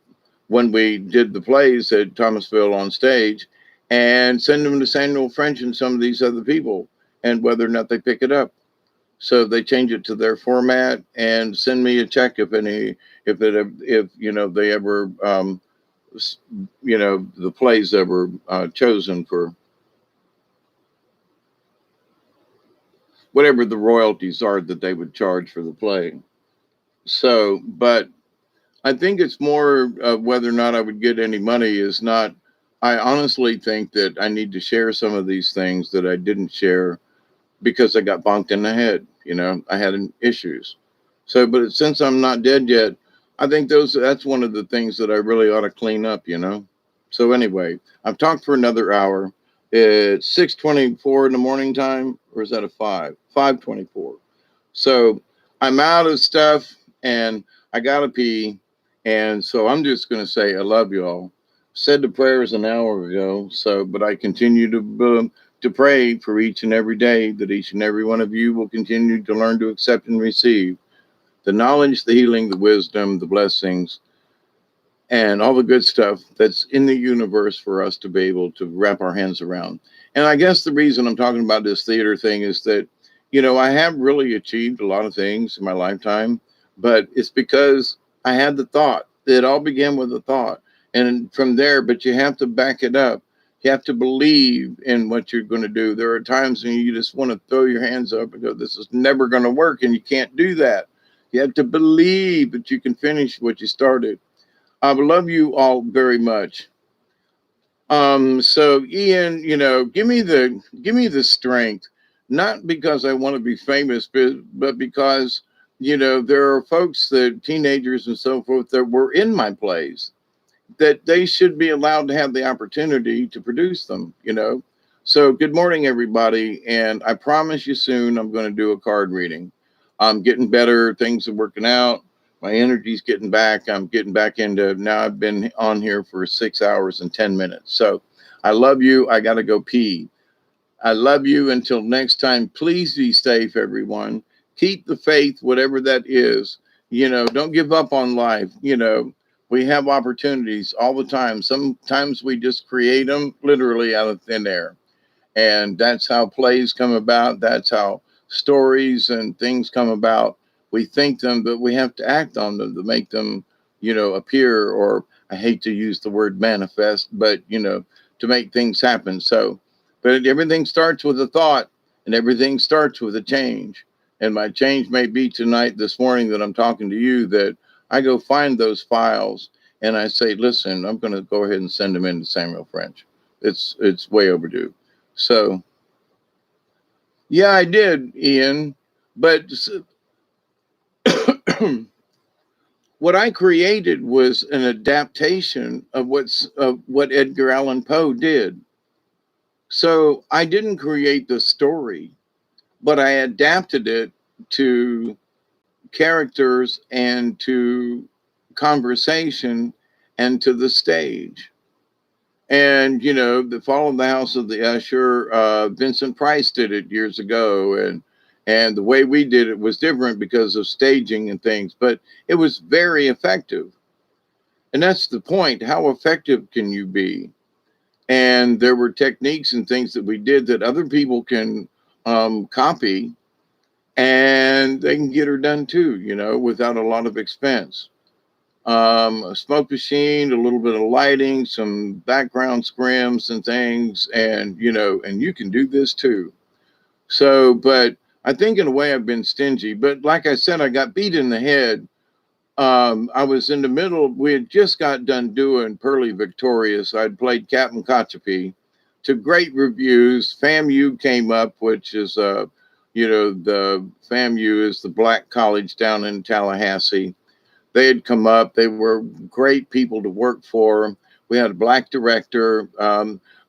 when we did the plays at Thomasville on stage, and send them to Samuel French and some of these other people, and whether or not they pick it up. So they change it to their format and send me a check if they ever, the plays ever chosen for whatever the royalties are that they would charge for the play. So, but I think it's more of whether or not I would get any money is not. I honestly think that I need to share some of these things that I didn't share because I got bonked in the head. I had issues. So, but since I'm not dead yet, I think that's one of the things that I really ought to clean up. So anyway, I've talked for another hour. It's 6:24 in the morning time, or is that a 5:24? So I'm out of stuff and I gotta pee. And so I'm just gonna say I love y'all. Said the prayers an hour ago. So, but I continue to pray for each and every day that each and every one of you will continue to learn to accept and receive the knowledge, the healing, the wisdom, the blessings, and all the good stuff that's in the universe for us to be able to wrap our hands around. And I guess the reason I'm talking about this theater thing is that, I have really achieved a lot of things in my lifetime, but it's because I had the thought. It all began with a thought. And from there, but you have to back it up. You have to believe in what you're going to do. There are times when you just want to throw your hands up and go, this is never going to work. And you can't do that. You have to believe that you can finish what you started. I love you all very much. So Ian, give me the strength, not because I want to be famous, but because, there are folks that teenagers and so forth that were in my plays that they should be allowed to have the opportunity to produce them. So good morning, everybody. And I promise you soon, I'm going to do a card reading. I'm getting better. Things are working out. My energy's getting back. I'm getting back into now. I've been on here for 6 hours and 10 minutes. So I love you. I got to go pee. I love you. Until next time, please be safe, everyone. Keep the faith, whatever that is. Don't give up on life. We have opportunities all the time. Sometimes we just create them literally out of thin air. And that's how plays come about. That's how stories and things come about. We think them, but we have to act on them to make them, appear, or I hate to use the word manifest, but, to make things happen. So, but everything starts with a thought and everything starts with a change. And my change may be tonight, this morning that I'm talking to you, that I go find those files and I say, listen, I'm going to go ahead and send them in to Samuel French. It's way overdue. So, yeah, I did, Ian. But what I created was an adaptation of what Edgar Allan Poe did. So I didn't create the story, but I adapted it to characters and to conversation and to the stage. And, the Fall of the House of the Usher, Vincent Price did it years ago. And the way we did it was different because of staging and things, but it was very effective. And that's the point. How effective can you be? And there were techniques and things that we did that other people can copy, and they can get her done too, without a lot of expense. A smoke machine, a little bit of lighting, some background scrims and things, and you can do this too. So, but I think in a way I've been stingy. But like I said, I got beat in the head. I was in the middle. We had just got done doing Pearly Victorious. I'd played Captain Kochapi to great reviews. FAMU came up, which is the FAMU is the black college down in Tallahassee. They had come up. They were great people to work for. We had a black director.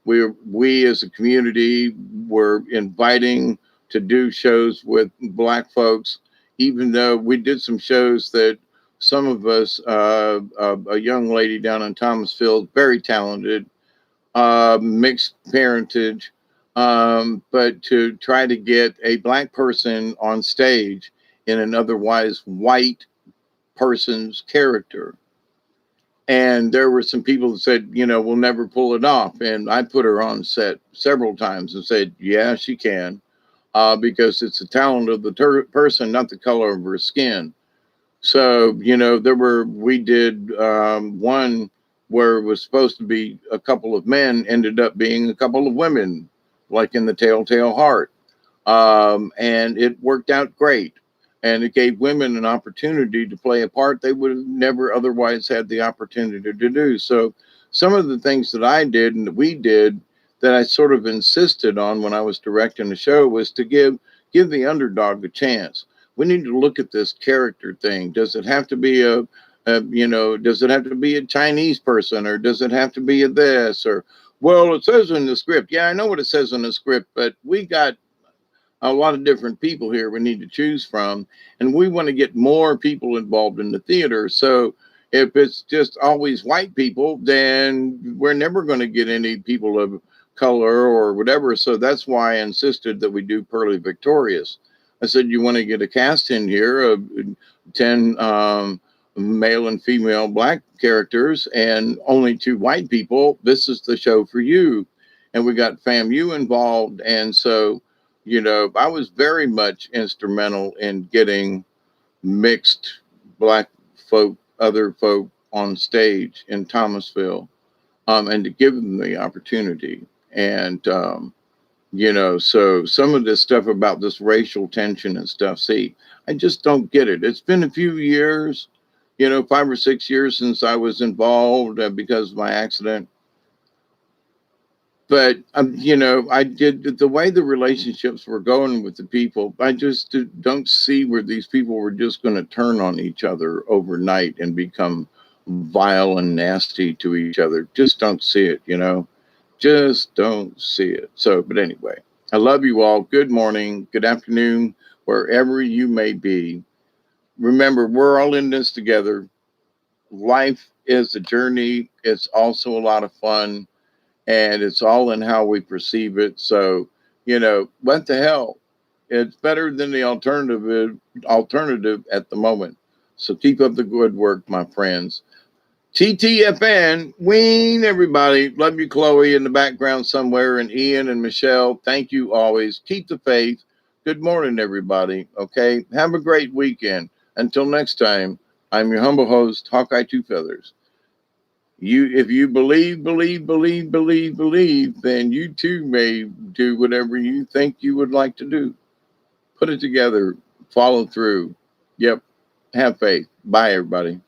We as a community were inviting to do shows with black folks, even though we did some shows that some of us, a young lady down in Thomasville, very talented, mixed parentage. But to try to get a black person on stage in an otherwise white person's character. And there were some people that said, we'll never pull it off. And I put her on set several times and said, yeah, she can, because it's the talent of the person, not the color of her skin. So, we did one where it was supposed to be a couple of men, ended up being a couple of women, like in the Telltale Heart. And it worked out great. And it gave women an opportunity to play a part they would have never otherwise had the opportunity to do. So some of the things that I did and that we did that I sort of insisted on when I was directing the show was to give the underdog a chance. We need to look at this character thing. Does it have to be does it have to be a Chinese person, or does it have to be a this? Or, well, it says in the script. Yeah, I know what it says in the script, but we got a lot of different people here we need to choose from, and we want to get more people involved in the theater. So if it's just always white people, then we're never going to get any people of color or whatever. So that's why I insisted that we do Pearly Victorious. I said, you want to get a cast in here of 10 male and female black characters and only 2 white people. This is the show for you. And we got FAMU involved. And so, I was very much instrumental in getting mixed black folk, other folk on stage in Thomasville, and to give them the opportunity. And, so some of this stuff about this racial tension and stuff, see, I just don't get it. It's been a few years, 5 or 6 years since I was involved because of my accident. But, I did the way the relationships were going with the people. I just don't see where these people were just going to turn on each other overnight and become vile and nasty to each other. Just don't see it, just don't see it. So, but anyway, I love you all. Good morning, good afternoon, wherever you may be. Remember, we're all in this together. Life is a journey. It's also a lot of fun. And it's all in how we perceive it. So, what the hell? It's better than the alternative at the moment. So keep up the good work, my friends. TTFN, Ween, everybody. Love you, Chloe, in the background somewhere, and Ian and Michelle. Thank you always. Keep the faith. Good morning, everybody. Okay. Have a great weekend. Until next time, I'm your humble host, Hawkeye Two Feathers. If you believe, then you too may do whatever you think you would like to do. Put it together, follow through. Yep. Have faith. Bye, everybody.